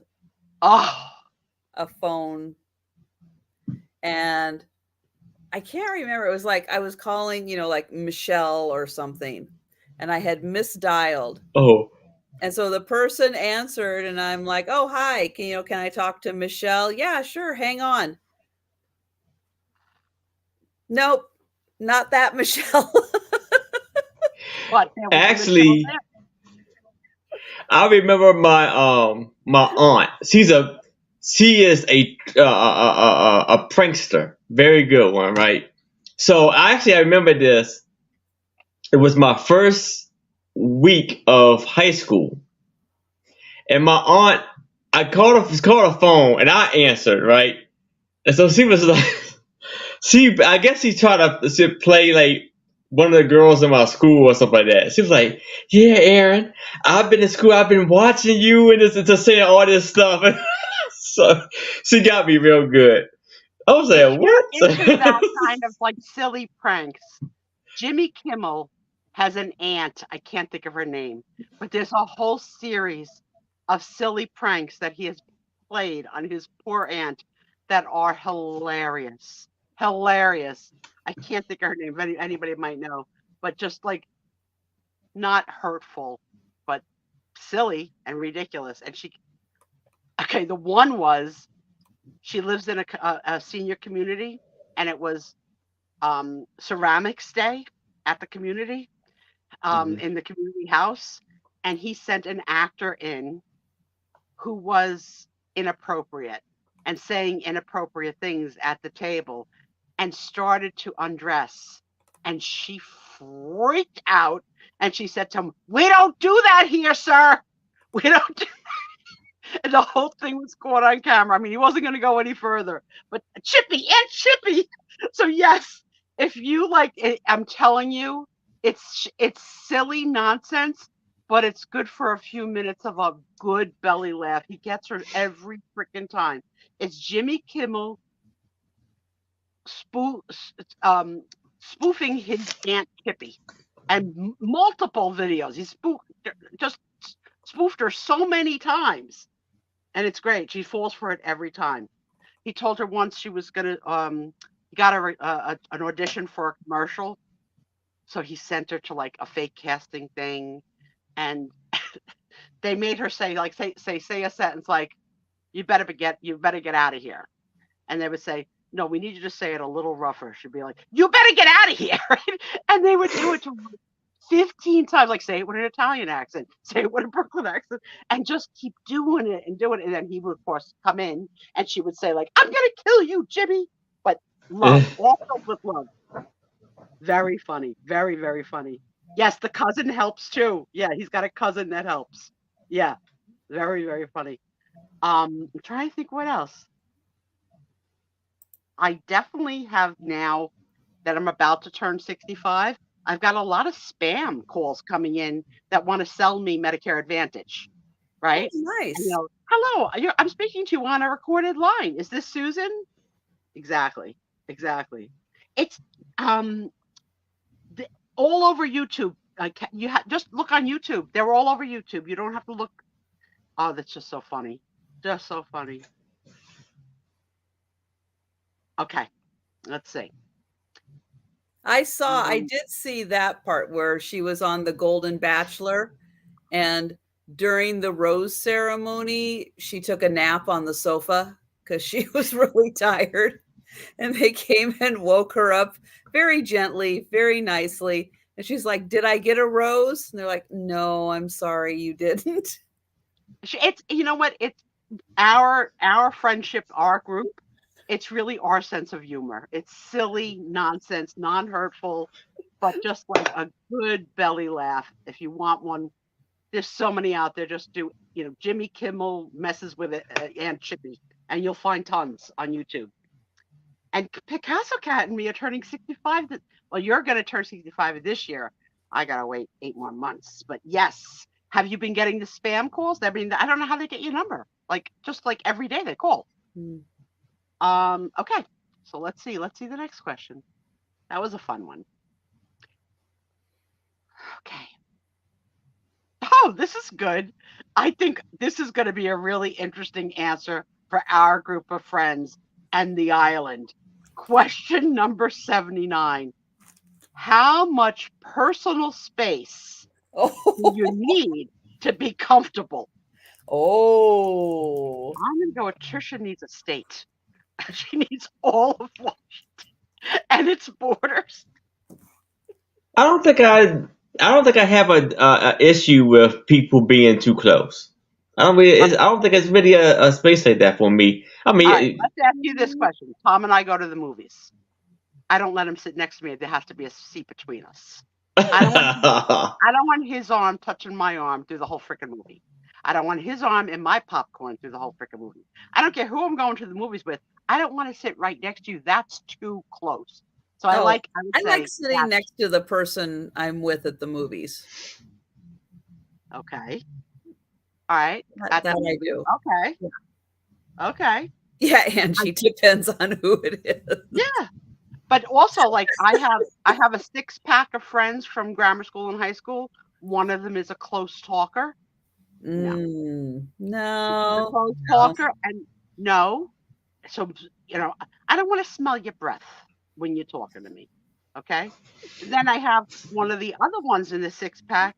A: a phone, and I can't remember. It was like I was calling, like Michelle or something, and I had misdialed.
D: Oh.
A: And so the person answered, and I'm like, "Oh, hi. Can I talk to Michelle?" "Yeah, sure. Hang on." Nope, not that Michelle.
B: What?
D: Actually, I remember my my aunt. She is a prankster, very good one, right? So I remember this. It was my first week of high school, and my aunt, I called a phone, and I answered, right? And so she was like, I guess she tried to play like one of the girls in my school or something like that. She was like, "Yeah, Aaron, I've been in school. I've been watching you and just saying all this stuff." So she got me real good. I was like, "What?"
B: Into that kind of like silly pranks. Jimmy Kimmel has an aunt. I can't think of her name, but there's a whole series of silly pranks that he has played on his poor aunt that are hilarious. hilarious. I can't think of her name. If anybody might know, but just like not hurtful, but silly and ridiculous. And the one was she lives in a senior community, and it was ceramics day at the community, in the community house, and he sent an actor in who was inappropriate and saying inappropriate things at the table and started to undress, and she freaked out and she said to him, "We don't do that here, sir. We don't do that." And the whole thing was caught on camera. I mean, he wasn't going to go any further, but Chippy. So yes, if you like it, I'm telling you, it's silly nonsense, but it's good for a few minutes of a good belly laugh. He gets her every freaking time. It's Jimmy Kimmel spoofing his Aunt Chippy, and multiple videos. He just spoofed her so many times, and it's great. She falls for it every time. He told her once she was gonna he got her an audition for a commercial, so he sent her to like a fake casting thing, and they made her say a sentence like, you better get out of here," and they would say, "No, we need you to say it a little rougher." She'd be like, "You better get out of here," right? And they would do it to 15 times, like say it with an Italian accent, say it with a Brooklyn accent, and just keep doing it. And then he would, of course, come in, and she would say like, "I'm gonna kill you, Jimmy," but love, also with love. Very funny, very, very funny. Yes, the cousin helps too. Yeah, he's got a cousin that helps. Yeah, very, very funny. I'm trying to think what else. I definitely have, now that I'm about to turn 65, I've got a lot of spam calls coming in that want to sell me Medicare Advantage, right?
A: Oh, nice.
B: And, hello, I'm speaking to you on a recorded line. Is this Susan? Exactly. It's all over YouTube. You just look on YouTube. They're all over YouTube. You don't have to look. Oh, that's just so funny. Just so funny. Okay, let's see.
A: I did see that part where she was on The Golden Bachelor, and during the rose ceremony, she took a nap on the sofa because she was really tired, and they came and woke her up very gently, very nicely. And she's like, "Did I get a rose?" And they're like, "No, I'm sorry, you didn't."
B: It's, you know what? It's our friendship, our group. It's really our sense of humor. It's silly nonsense, non-hurtful, but just like a good belly laugh. If you want one, there's so many out there. Just do, Jimmy Kimmel messes with it, Aunt Chippy, and you'll find tons on YouTube. And Picasso Cat and me are turning 65. Well, you're going to turn 65 this year. I got to wait 8 more months. But yes, have you been getting the spam calls? I mean, I don't know how they get your number. Like, just like every day they call. Okay, so let's see the next question. That was a fun one. Okay. Oh, this is good. I think this is going to be a really interesting answer for our group of friends and the island. Question number 79. How much personal space do you need to be comfortable?
A: Oh,
B: I'm going to go with Trisha needs a state. She needs all of Washington and its borders.
D: I don't think I have a issue with people being too close. I don't think it's really a space like that for me. I mean,
B: all right, let's ask you this question. Tom and I go to the movies. I don't let him sit next to me. There has to be a seat between us. I don't want his arm touching my arm through the whole freaking movie. I don't want his arm in my popcorn through the whole freaking movie. I don't care who I'm going to the movies with. I don't want to sit right next to you. That's too close. So I like
A: sitting next to the person I'm with at the movies.
B: Okay. All right.
A: That I do.
B: Okay. Yeah. Okay.
A: Yeah, Angie, depends on who it is.
B: Yeah. But also, like, I have a 6-pack of friends from grammar school and high school. One of them is a close talker.
A: No.
B: Close talker, and no. so, I don't want to smell your breath when you're talking to me. Okay. Then I have one of the other ones in the 6-pack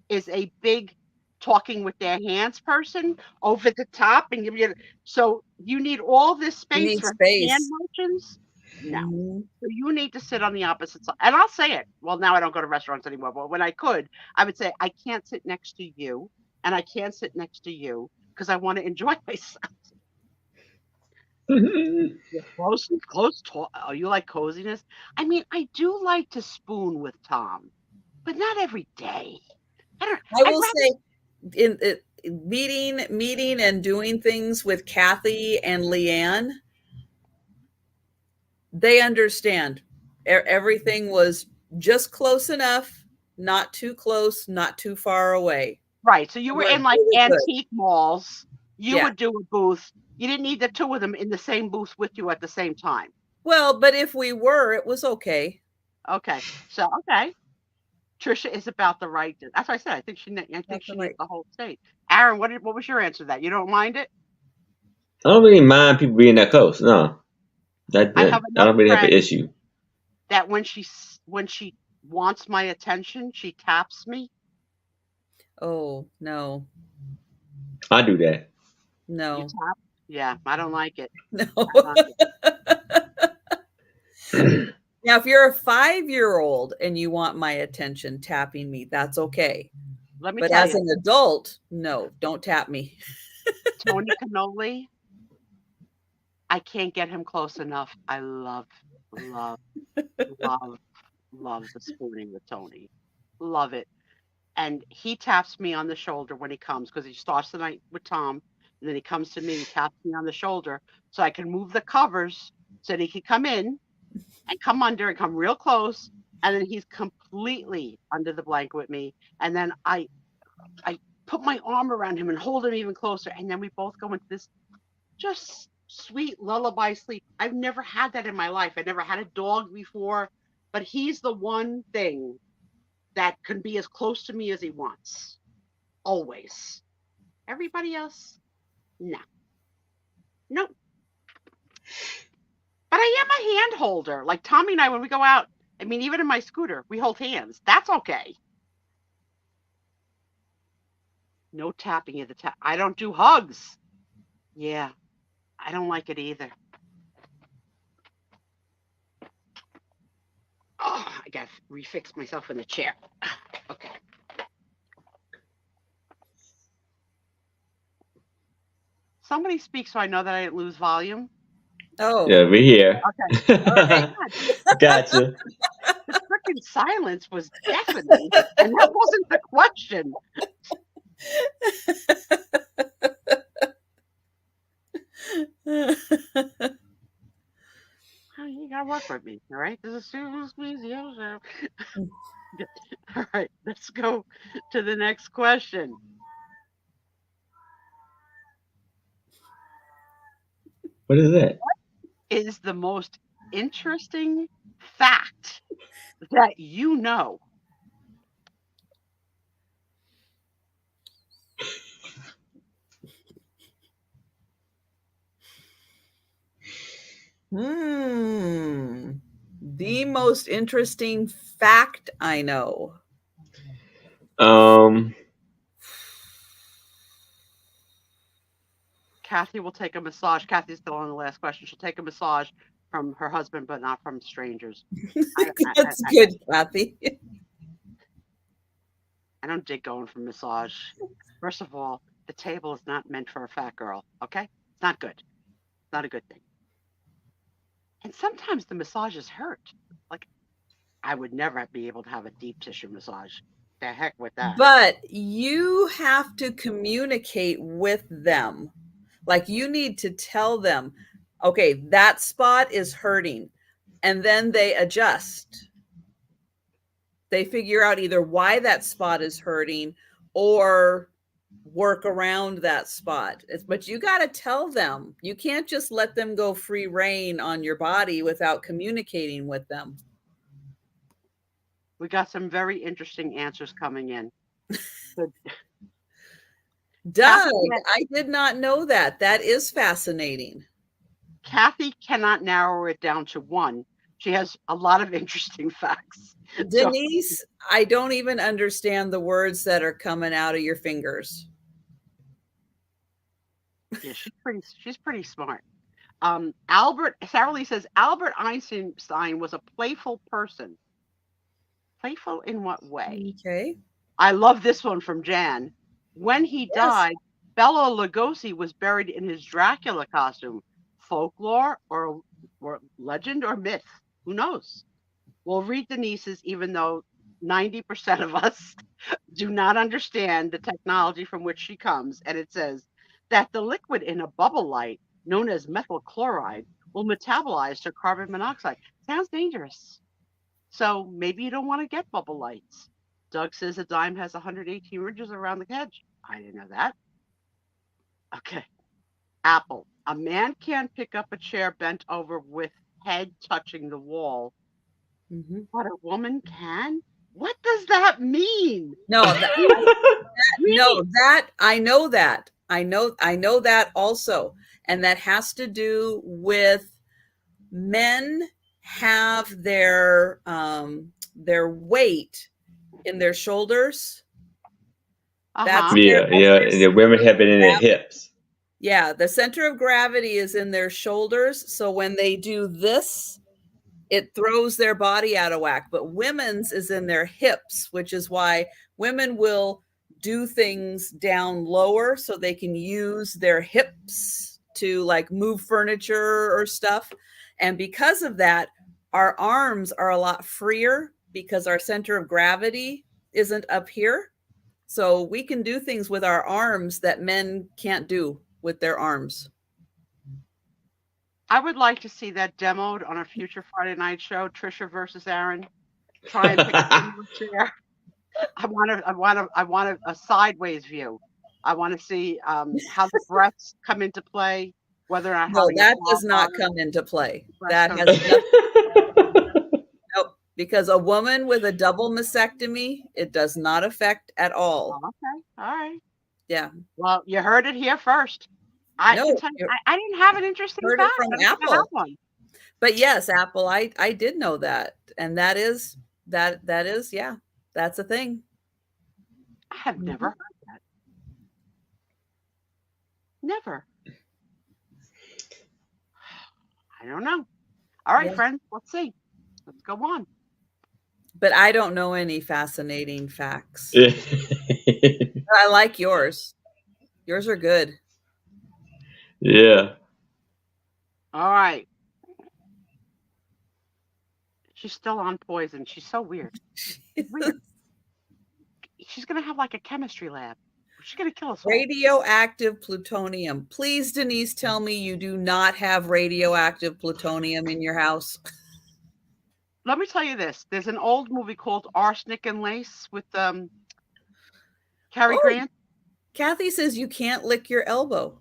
B: is a big talking with their hands person over the top and give you. So you need all this
A: You
B: space
A: need
B: for
A: space.
B: hand motions. No.
A: Mhm.
B: So you need to sit on the opposite side. And I'll say it. Well, now I don't go to restaurants anymore, but when I could, I would say, I can't sit next to you and I can't sit next to you because I want to enjoy myself. Close talk. Oh, you like coziness? I mean, I do like to spoon with Tom, but not every day.
A: I
B: I'd
A: will
B: rather
A: say, in meeting and doing things with Kathy and Leanne, they understand. Everything was just close enough, not too close, not too far away.
B: right. So you were
A: We're
B: in like
A: really good.
B: antique malls. You
A: Yeah.
B: would do a booth. You didn't need the two of them in the same booth with you at the same time.
A: Well, but if we were, it was okay.
B: Okay. So okay. Trisha is about the right. That's what I said. I think she needs
A: Right.
B: the whole state. Aaron, what was your answer to that? You don't mind it?
D: I don't really mind people being that close. No,
B: I have
D: I
B: another
D: don't really have an
B: friend
D: issue.
B: that when she wants my attention, she taps me.
A: Oh, no.
D: I do that.
B: You
A: No.
B: tap? Yeah, I don't like it.
A: No.
B: I don't like it.
A: Now, if you're a 5-year-old and you want my attention tapping me, that's okay.
B: Let me
A: But
B: tell
A: as
B: you,
A: an adult, no, don't tap me.
B: Tony Cannoli, I can't get him close enough. I love the spooning with Tony. Love it. And he taps me on the shoulder when he comes because he starts the night with Tom. And then he comes to me and taps me on the shoulder so I can move the covers so that he can come in and come under and come real close. And then he's completely under the blanket with me. And then I put my arm around him and hold him even closer. And then we both go into this just sweet lullaby sleep. I've never had that in my life. I never had a dog before, but he's the one thing that can be as close to me as he wants. Always. Everybody else, no. Nope. But I am a hand holder. Like Tommy and I, when we go out, I mean, even in my scooter, we hold hands. That's okay. No tapping at the tap. I don't do hugs. Yeah, I don't like it either. Oh, I got to refix myself in the chair. Okay. Somebody speak so I know that I didn't lose volume.
A: Oh.
D: Yeah, we're here.
B: Okay. All right.
D: Gotcha.
B: The freaking silence was deafening, and that wasn't the question. You gotta work with me, all right? This is super squeezy. All right, let's go to the next question.
D: What is that?
B: What is the most interesting fact that you know?
A: The most interesting fact I know.
B: Kathy will take a massage. Kathy's still on the last question. She'll take a massage from her husband, but not from strangers.
A: That's good, Kathy.
B: I don't dig going for massage. First of all, the table is not meant for a fat girl, okay? It's not good. It's not a good thing. And sometimes the massages hurt. Like, I would never be able to have a deep tissue massage. The heck with that.
A: But you have to communicate with them. Like, you need to tell them, okay, that spot is hurting. And then they adjust. They figure out either why that spot is hurting or work around that spot. But you got to tell them. You can't just let them go free reign on your body without communicating with them.
B: We got some very interesting answers coming in.
A: Doug, I did not know that. That is fascinating.
B: Kathy cannot narrow it down to one. She has a lot of interesting facts.
A: Denise, I don't even understand the words that are coming out of your fingers.
B: Yeah, she's pretty smart. Sarah Lee says Albert Einstein was a playful person. Playful in what way?
A: Okay.
B: I love this one from Jan. When he died, Bela Lugosi was buried in his Dracula costume. Folklore or legend or myth? Who knows? We'll read Denise's, even though 90% of us do not understand the technology from which she comes. And it says that the liquid in a bubble light, known as methyl chloride, will metabolize to carbon monoxide. Sounds dangerous. So maybe you don't want to get bubble lights. Doug says a dime has 118 ridges around the edge. I didn't know that. Okay. Apple. A man can't pick up a chair bent over with head touching the wall, but a woman can? What does that mean?
A: No, I know that. I know that also. And that has to do with men have their weight in their shoulders.
B: Uh-huh.
D: Yeah. And the women have it in their hips.
A: Yeah, the center of gravity is in their shoulders. So when they do this, it throws their body out of whack. But women's is in their hips, which is why women will do things down lower so they can use their hips to like move furniture or stuff. And because of that, our arms are a lot freer because our center of gravity isn't up here. So we can do things with our arms that men can't do with their arms.
B: I would like to see that demoed on a future Friday night show, Trisha versus Aaron. Try and pick up a chair. I want a sideways view. I want to see how the breaths come into play, whether or not.
A: No, that does not come into play. That has nothing. Nope, because a woman with a double mastectomy, it does not affect at all.
B: Oh, okay, all right.
A: Yeah.
B: Well, you heard it here first. I didn't have an interesting
A: heard
B: fact.
A: it from Apple. But yes, Apple, I did know that, and that is yeah, that's a thing.
B: I have never heard that. Never. I don't know. All right, friends, let's see. Let's go on.
A: But I don't know any fascinating facts. I like yours. Yours are good.
D: Yeah.
B: All right. She's still on poison. She's so weird. She's going to have like a chemistry lab. She's going to kill us all.
A: Radioactive plutonium. Please, Denise, tell me you do not have radioactive plutonium in your house.
B: Let me tell you this. There's an old movie called Arsenic and Lace with Cary Grant.
A: Kathy says you can't lick your elbow.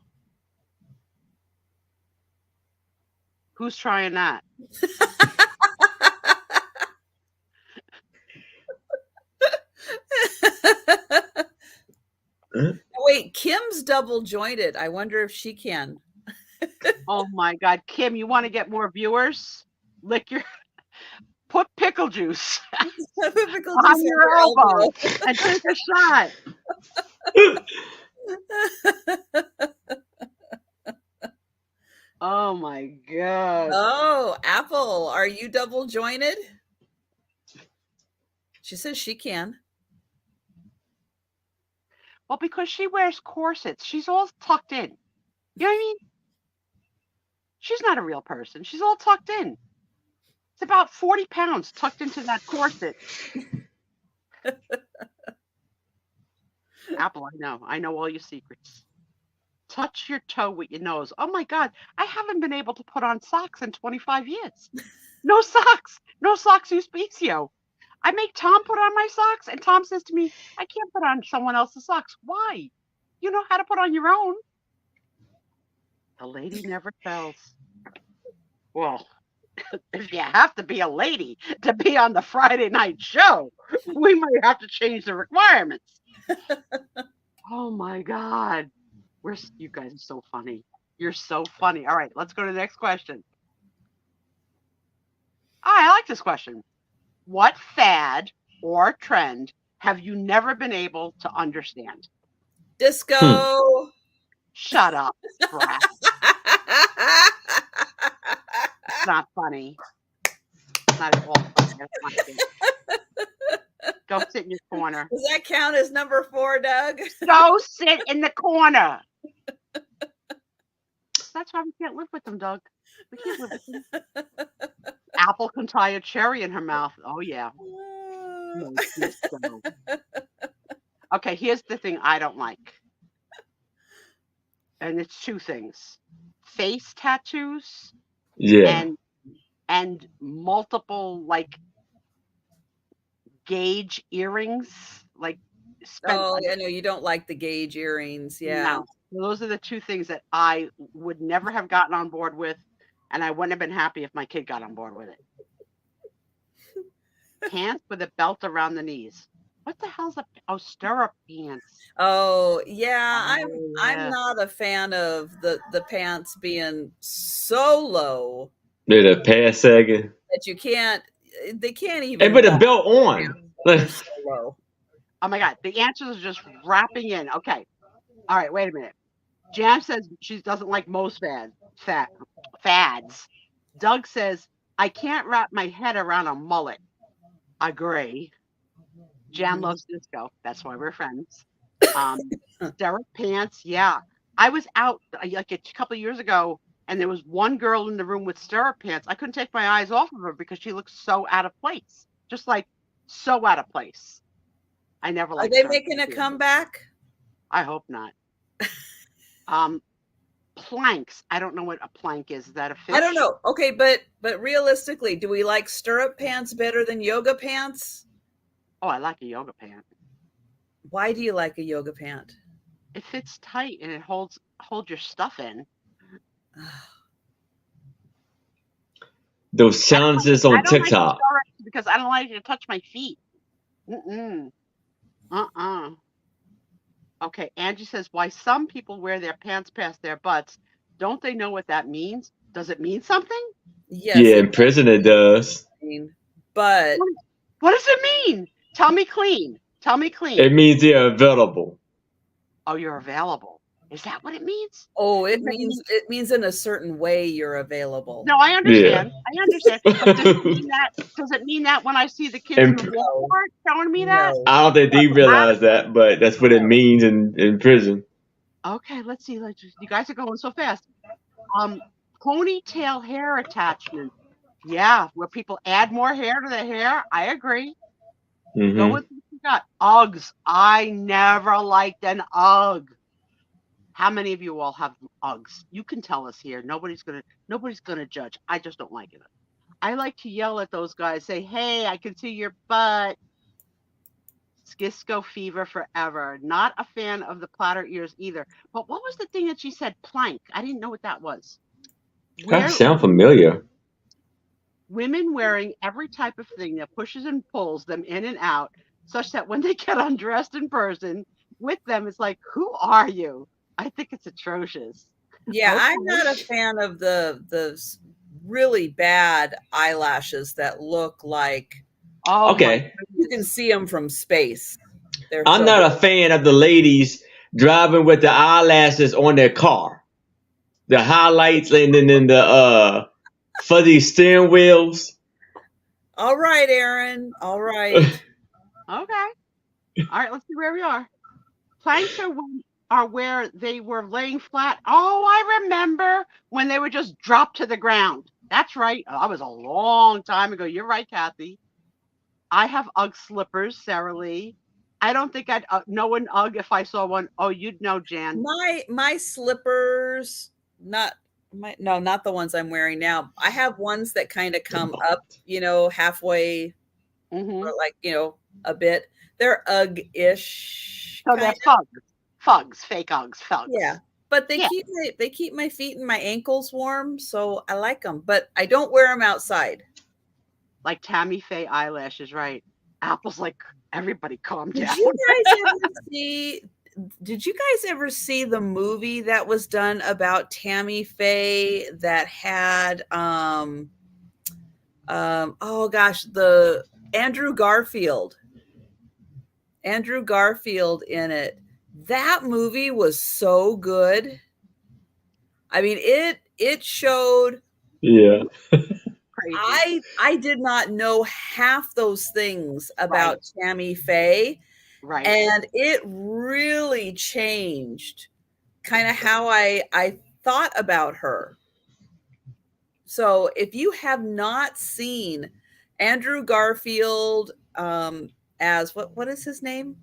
B: Who's trying that?
A: Wait, Kim's double jointed. I wonder if she can.
B: Oh my God, Kim, you want to get more viewers? Put pickle juice on your elbow and take a shot. Oh my God.
A: Oh, Apple, are you double jointed? She says she can.
B: Well, because she wears corsets. She's all tucked in. You know what I mean? She's not a real person. She's all tucked in. It's about 40 pounds tucked into that corset. Apple, I know all your secrets. Touch your toe with your nose. Oh my God, I haven't been able to put on socks in 25 years. No socks. No socks Auspicio. I make Tom put on my socks, and Tom says to me, I can't put on someone else's socks. Why? You know how to put on your own. The lady never tells. Well, if you have to be a lady to be on the Friday night show, we might have to change the requirements. Oh my God. You guys are so funny. You're so funny. All right, let's go to the next question. I like this question. What fad or trend have you never been able to understand?
A: Disco.
B: Shut up, brat. It's not funny. It's not at all funny. Go sit in your corner.
A: Does that count as number 4, Doug?
B: Go sit in the corner. That's why we can't live with them, Doug. We can't live with them. Apple can tie a cherry in her mouth. Oh, yeah. No, disco. Okay, here's the thing I don't like. And it's 2 things. Face tattoos
D: Yeah.
B: and multiple like gauge earrings. Like
A: Oh, I know you don't like the gauge earrings. Yeah.
B: No. Those are the 2 things that I would never have gotten on board with, and I wouldn't have been happy if my kid got on board with it. Pants with a belt around the knees. What the hell's stirrup pants?
A: Oh, yeah.
B: Oh,
A: I'm
B: yeah.
A: not a fan of the pants being so low
D: They're the pants sagging.
A: that they can't even.
D: Hey, but the
A: walk.
D: belt on.
A: They're so low.
B: Oh my God, the answers are just wrapping in. Okay. All right, wait a minute. Jan says she doesn't like most fads. Doug says, I can't wrap my head around a mullet. Agree. Jan loves disco. That's why we're friends. Stirrup pants. Yeah. I was out like a couple of years ago, and there was one girl in the room with stirrup pants. I couldn't take my eyes off of her because she looked so out of place. Just like so out of place. I never
A: Are
B: liked
A: they
B: stirrup
A: making a
B: pants.
A: comeback?
B: I hope not. Planks. I don't know what a plank is. Is that a fish?
A: I don't know. Okay, but realistically, do we like stirrup pants better than yoga pants?
B: Oh, I like a yoga pant.
A: Why do you like a yoga pant?
B: It fits tight and it holds your stuff in.
D: Those challenges
B: I
D: on
B: don't like
D: TikTok.
B: stirrups because I don't like to touch my feet. Okay, Angie says, why some people wear their pants past their butts. Don't they know what that means? Does it mean something?
A: Yes.
D: Yeah, in prison it does.
A: But
B: what does it mean? Tell me clean. Tell me clean.
D: It means they're available.
B: Oh, you're available. Is that what it means?
A: it means in a certain way you're available.
B: No, I understand. I understand. But does it mean that when I see the kids in the Walmart showing me that?
A: No.
D: I don't think they realize that, but that's what it means in prison.
B: Okay, let's see. You guys are going so fast. Ponytail hair attachment. Yeah, where people add more hair to their hair. I agree.
D: Mm-hmm.
B: Go with what you got. Uggs. I never liked an Ugg. How many of you all have Uggs? You can tell us here. Nobody's gonna judge. I just don't like it. I like to yell at those guys, say, hey, I can see your butt. Skisco fever forever. Not a fan of the platter ears either. But what was the thing that she said? Plank. I didn't know what that was.
D: That sound familiar.
B: Women wearing every type of thing that pushes and pulls them in and out, such that when they get undressed in person with them, it's like, who are you? I think it's atrocious.
A: Yeah, okay. I'm not a fan of the really bad eyelashes that look like.
B: Oh,
D: okay.
A: You can see them from space.
D: I'm not a fan of the ladies driving with the eyelashes on their car, the highlights, and then the fuzzy steering wheels.
A: All right, Aaron. All right.
B: Okay. All right. Let's see where we are. Planks are where they were laying flat. Oh, I remember when they would just drop to the ground. That's right. That was a long time ago. You're right, Kathy. I have Ugg slippers, Sarah Lee. I don't think I'd know an Ugg if I saw one. Oh, you'd know, Jan.
A: My slippers, not the ones I'm wearing now. I have ones that kind of come up, halfway, or like, a bit. They're Ugg-ish.
B: So they're Fugs, fake Uggs, Fugs.
A: Yeah, but they keep my feet and my ankles warm, so I like them. But I don't wear them outside.
B: Like Tammy Faye eyelashes, right? Apple's like, everybody calm down.
A: Did you guys ever see did you guys ever see the movie that was done about Tammy Faye that had oh gosh, the Andrew Garfield in it? That movie was so good. I mean, it showed.
D: Yeah.
B: Crazy.
A: I did not know half those things about Tammy Faye.
B: Right.
A: And it really changed kind of how I thought about her. So if you have not seen Andrew Garfield as what is his name?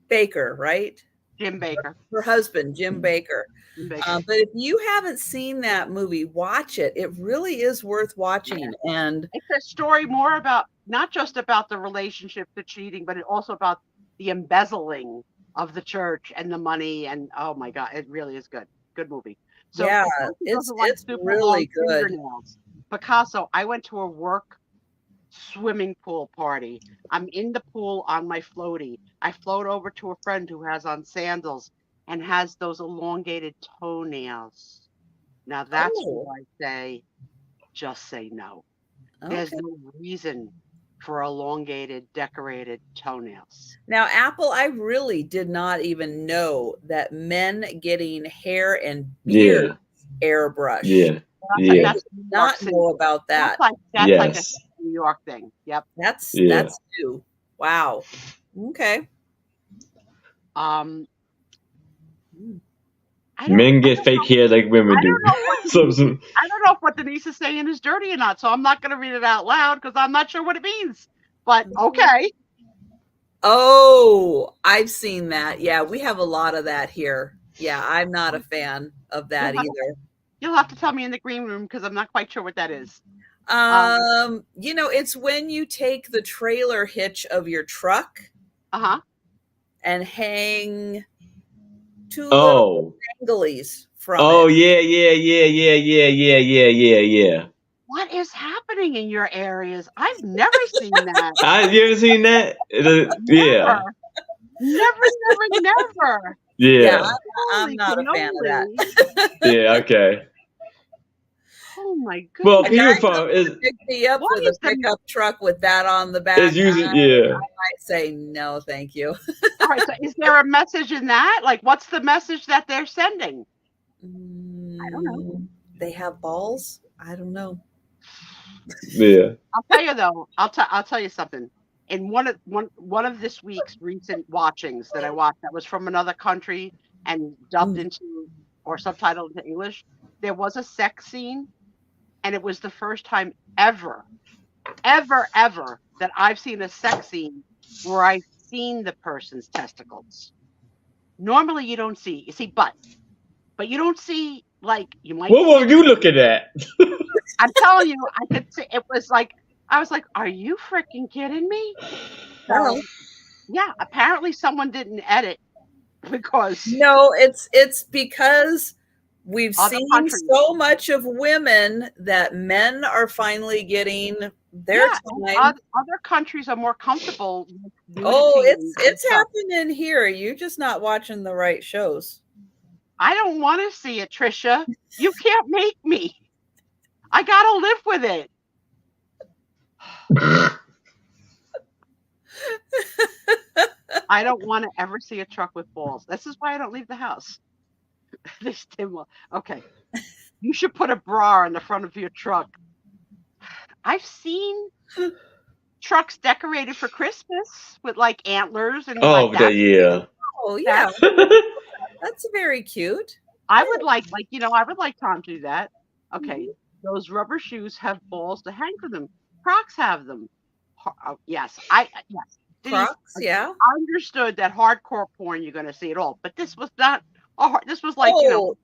A: Baker, right?
B: Jim Baker.
A: Her husband, Jim Baker. But if you haven't seen that movie, watch it. It really is worth watching. And
B: it's a story more about not just about the relationship, the cheating, but also about the embezzling of the church and the money. And oh my God, it really is good. Good movie. So
A: yeah, it's really good.
B: Picasso, I went to a work swimming pool party. I'm in the pool on my floaty. I float over to a friend who has on sandals and has those elongated toenails. Now that's why I say, just say no. Okay. There's no reason for elongated, decorated toenails.
A: Now, Apple, I really did not even know that men getting hair and beard airbrush.
D: Yeah.
B: That's
A: not know about that.
B: That's like a New York thing. Yep.
A: That's new. Wow. Okay.
D: Men get fake hair like women do.
B: I don't know if what Denise is saying is dirty or not, so I'm not going to read it out loud because I'm not sure what it means. But okay.
A: Oh, I've seen that. Yeah, we have a lot of that here. Yeah, I'm not a fan of that either.
B: You'll have to tell me in the green room because I'm not quite sure what that is.
A: You know, it's when you take the trailer hitch of your truck and hang two little dangleys from it.
D: Yeah.
B: What is happening in your areas? I've never seen that.
D: You ever seen that? Yeah.
B: Never.
D: Yeah.
A: I'm not a fan of that.
D: Yeah, okay.
B: Oh my goodness.
D: Well, people
A: pick me up with a pickup truck with that on the back.
D: It's usually,
A: I might say no, thank you.
B: All right. So is there a message in that? Like, what's the message that they're sending? I don't know.
A: They have balls? I don't know.
D: Yeah.
B: I'll tell you though. I'll tell you something. In one of this week's recent watchings that I watched, that was from another country and dubbed into or subtitled into English, there was a sex scene. And it was the first time ever that I've seen a sex scene where I've seen the person's testicles. Normally you don't see, you see butt, but you don't see, like, you might.
D: What were you looking at?
B: I'm telling you, I could see, it was like, I was like, are you freaking kidding me? So, yeah, apparently someone didn't edit because.
A: No, it's because we've seen so much of women that men are finally getting their time.
B: Other countries are more comfortable.
A: It's happening here. You're just not watching the right shows.
B: I don't want to see it, Trisha. You can't make me. I gotta live with it. I don't want to ever see a truck with balls. This is why I don't leave the house. Okay. You should put a bra in the front of your truck. I've seen trucks decorated for Christmas with like antlers and
D: like that. Yeah.
A: Oh yeah. That's very cute.
B: I would like Tom to do that. Okay. Those rubber shoes have balls to hang from them. Crocs have them. Yes.
A: Crocs, yeah.
B: I understood that hardcore porn you're going to see it all, but this was not. This was like,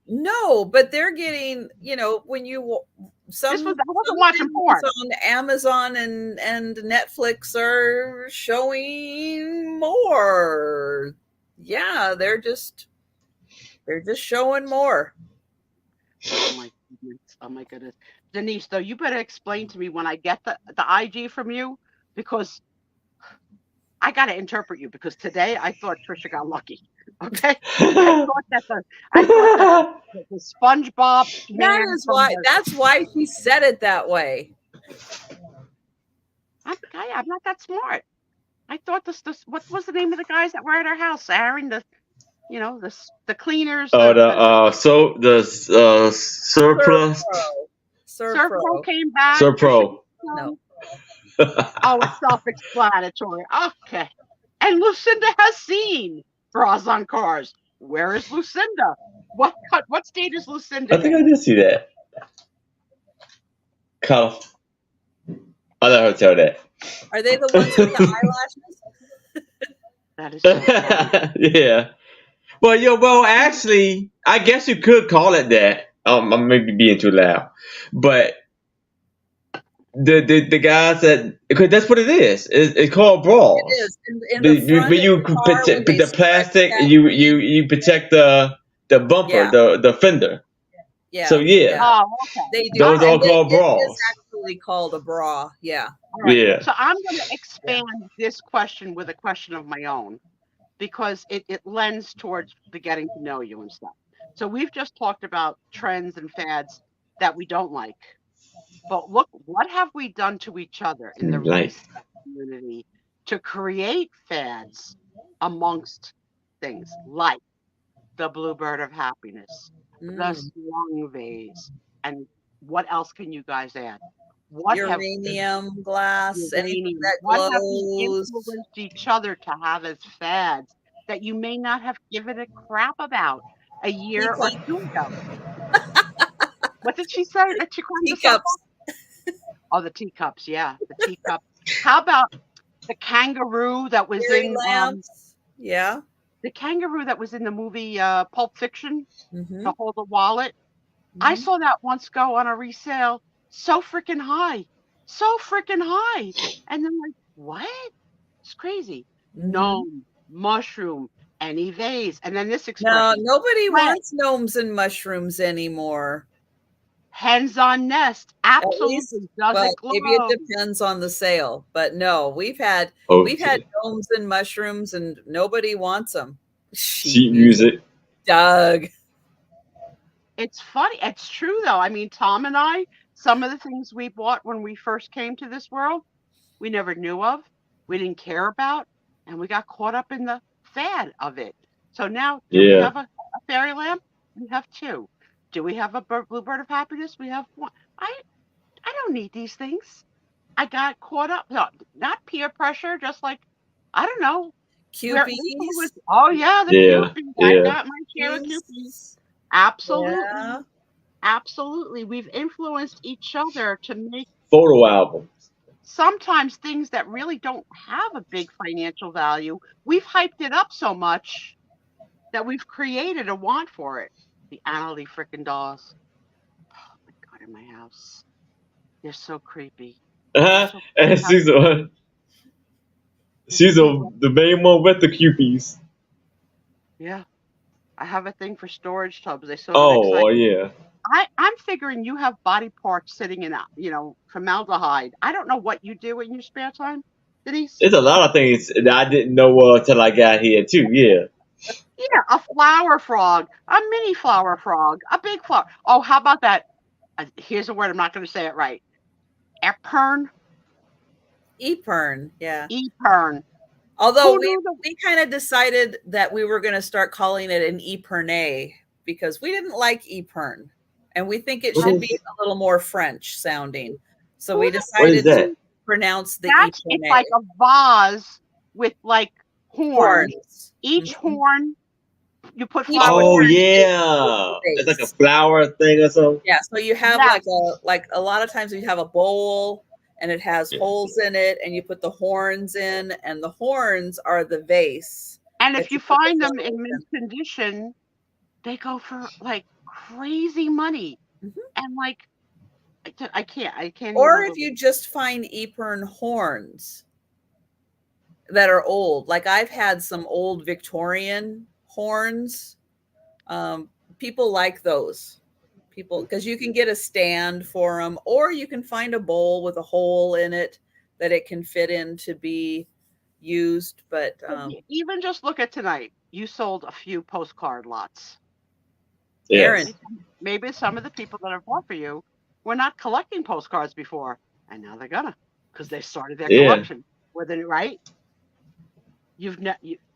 A: no, but they're getting, when you I wasn't
B: watching porn
A: on Amazon and Netflix are showing more. Yeah, they're just showing more.
B: Oh my goodness. Denise, though, you better explain to me when I get the IG from you, because I got to interpret you, because today I thought Trisha got lucky. Okay, I thought that the SpongeBob
A: That
B: man
A: is
B: from
A: why.
B: the-
A: That's why she said it that way.
B: I'm not that smart. I thought this what was the name of the guys that were at our house? Aaron, the cleaners.
D: The surplus
B: Serpro came back.
D: Serpro.
A: No.
B: Oh, it's self-explanatory. Okay. And Lucinda has seen Bras on Cars. Where is Lucinda? What state is Lucinda
D: I think
B: in?
D: I did see that. Cuff. I'll let her tell that.
A: Are they the ones with the eyelashes?
B: That is so funny.
D: Yeah. Well, actually, I guess you could call it that. I'm maybe being too loud, but the guys because that's what it is. It's called bras.
A: It is. In the front
D: When you
A: of the car,
D: protect
A: when they
D: the plastic,
A: stretch that-
D: you protect the bumper,
A: Yeah.
D: the fender.
A: Yeah.
D: So yeah,
B: Oh, okay.
A: They do.
D: those are
A: And
D: called
A: it
D: bras.
A: is actually called a bra. Yeah.
B: All right.
D: Yeah.
B: So I'm going to expand this question with a question of my own because it lends towards the getting to know you and stuff. So we've just talked about trends and fads that we don't like. But look, what have we done to each other in the
D: Life.
B: race community to create fads amongst things like the Bluebird of Happiness, the
A: Mm.
B: slung vase, and what else can you guys add? What have
A: Uranium glass, anything that
B: what have we
A: glows.
B: influenced each other to have as fads that you may not have given a crap about a year or two ago? What did she say? That she climbed the
A: Teacups.
B: sofa? Oh, the teacups, yeah, the teacups. How about the kangaroo that was
A: Fairy
B: in
A: lamps. Yeah.
B: the kangaroo that was in the movie Pulp Fiction
A: Mhm.
B: to hold a wallet? I
A: Mhm.
B: saw that once go on a resale so freaking high. And then like, what? It's crazy.
A: Mhm.
B: Gnome, mushroom, any vase. And then this
A: No,
B: expression,
A: nobody
B: Right.
A: wants gnomes and mushrooms anymore.
B: hens on nest,
A: least-
B: absolutely
A: But
B: doesn't glow.
A: maybe it depends on the sale. But no, we've had
D: Okay.
A: gnomes and mushrooms, and nobody wants them.
D: Sheet music.
A: Doug.
B: It's funny. It's true though. I mean, Tom and I, some of the things we bought when we first came to this world, we never knew of, we didn't care about, and we got caught up in the fad of it. So now, do we
D: Yeah.
B: have a fairy lamp? We have two. Do we have a Bluebird of Happiness? We have one. I don't need these things. I got caught up. No, not peer pressure, just like, I don't know.
A: Cupies.
B: Oh yeah, the
D: Yeah,
B: Kewpies.
D: yeah.
B: I got my share of Kewpies. Absolutely.
A: Yeah.
B: Absolutely. We've influenced each other to make
D: Photo album.
B: sometimes things that really don't have a big financial value. We've hyped it up so much that we've created a want for it. The Annalie frickin' dolls. Oh my God, in my house. They're so creepy.
D: And she's the main one with the cupies.
B: Yeah. I have a thing for storage tubs. They so
D: Oh yeah.
B: I'm figuring you have body parts sitting in, formaldehyde. I don't know what you do in your spare time, Denise.
D: It's a lot of things that I didn't know until I got here too. Yeah.
B: Yeah, a flower frog, a mini flower frog, a big flower. Oh, how about that? Here's a word. I'm not going to say it right. Epern.
A: Epern. Yeah.
B: Epern.
A: Although
B: Who
A: we
B: knew the-
A: kind of decided that we were going to start calling it an Epernay because we didn't like Epern, and we think it
D: What
A: should
D: is-
A: be a little more French sounding. So
B: Who
A: we
B: the-
D: What is
A: decided
D: that?
A: to pronounce the
B: It's
A: Epernay.
B: like a vase with like horns.
A: Horns.
B: Each
A: Mhm.
B: horn, you put
A: Each
B: flowers.
D: Oh
A: horn.
D: yeah. It's like a flower thing or something.
A: Yeah, so you have
B: Yeah.
A: like a lot of times you have a bowl and it has
D: Yeah.
A: holes in it, and you put the horns in, and the horns are the vase.
B: And
A: that
B: if you
A: you put the
B: find them
A: flowers
B: in mint condition, they go for like crazy money.
A: Mhm.
B: And like, I can't.
A: Or
B: even
A: if you just find Epern horns that are old, like I've had some old Victorian horns. People like those. People, because you can get a stand for them, or you can find a bowl with a hole in it that it can fit in to be used. But
B: even just look at tonight. you sold a few postcard lots.
D: Yes.
A: Aaron.
B: Maybe some of the people that have bought for you were not collecting postcards before, and now they're gonna, because they started their
D: Yeah.
B: collection. Right?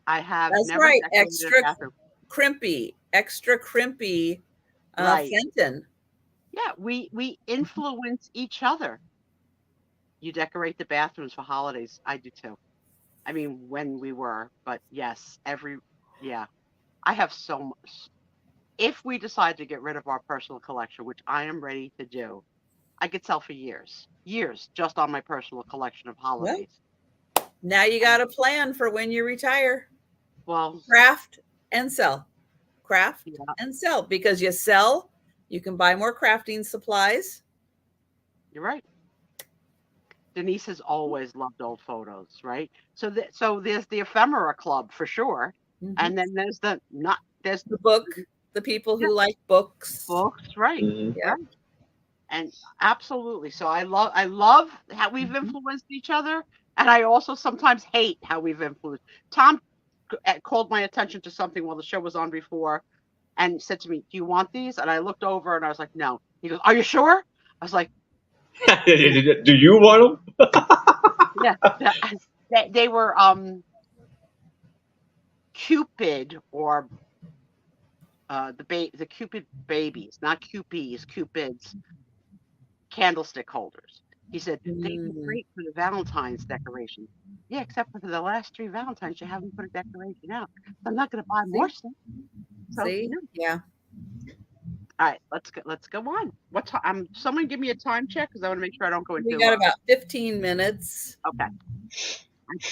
B: I have
A: That's
B: never
A: right.
B: decorated
A: Extra
B: a bathroom.
A: crimpy, extra crimpy
B: Right.
A: Fenton.
B: Yeah, we influence each other. You decorate the bathrooms for holidays. I do too. I mean, when we were, but yes, I have so much. If we decide to get rid of our personal collection, which I am ready to do, I could sell for years just on my personal collection of holidays.
A: Now you got a plan for when you retire.
B: Well,
A: Craft and sell. Craft
B: yeah,
A: and sell, because you sell, you can buy more crafting supplies.
B: you're right. Denise has always loved old photos, right? So there's the ephemera club for sure,
A: Mhm.
B: and then there's
A: the book, the people who like books.
B: books, right?
D: Mhm.
A: Yeah.
B: Right. And absolutely. So I love how we've influenced each other, and I also sometimes hate how we've influenced. Tom called my attention to something while the show was on before, and said to me, "Do you want these?" And I looked over and I was like, "No." He goes, "Are you sure?" I was like,
D: Do you want them?
B: "Yeah." They were Cupid, or the Cupid babies, not Cupies, Cupids, candlestick holders. He said they'd be great for the Valentine's decoration. Yeah, except for the last 3 Valentines, you haven't put a decoration out. I'm not going to buy more stuff. So,
A: See? Yeah.
B: All right, let's go on. What time? Someone give me a time check, because I want to make sure I don't go into.
A: We got about 15 minutes.
B: Okay.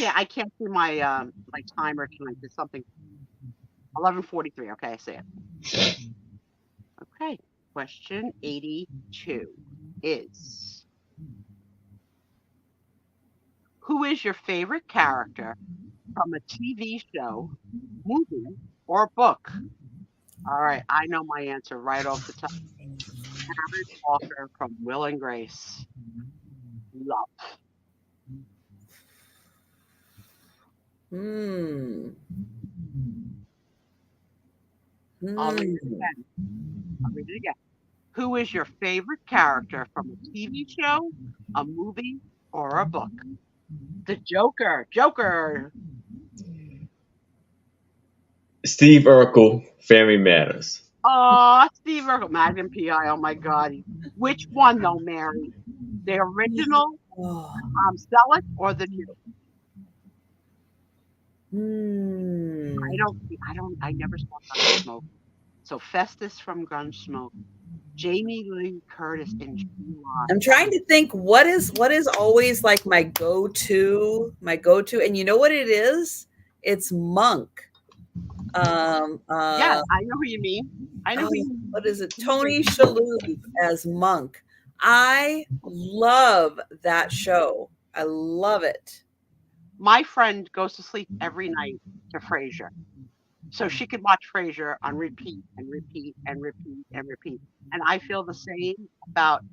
B: I can't see my my timer tonight. There's something. 11:43. Okay, I see it. Okay. Question 82 is: who is your favorite character from a TV show, movie, or book? All right, I know my answer right off the top. Karen Walker from Will and Grace. Love. I'll read it again. Who is your favorite character from a TV show, a movie, or a book? The Joker. Joker.
D: Steve Urkel, Family Matters.
B: Oh, Steve Urkel, Magnum PI. Oh my God. Which one though, Mary? The original, Tom Selleck, or the new? I never saw Gunsmoke. So Festus from Gunsmoke, Jamie Lee Curtis in July.
A: I'm trying to think what is always like my go-to, and you know what it is? It's Monk.
B: Yeah, I know who you mean. I know who you mean.
A: What is it? Tony Shalhoub as Monk. I love that show. I love it.
B: My friend goes to sleep every night to Frasier, so she could watch Frasier on repeat and repeat and repeat and repeat. And I feel the same about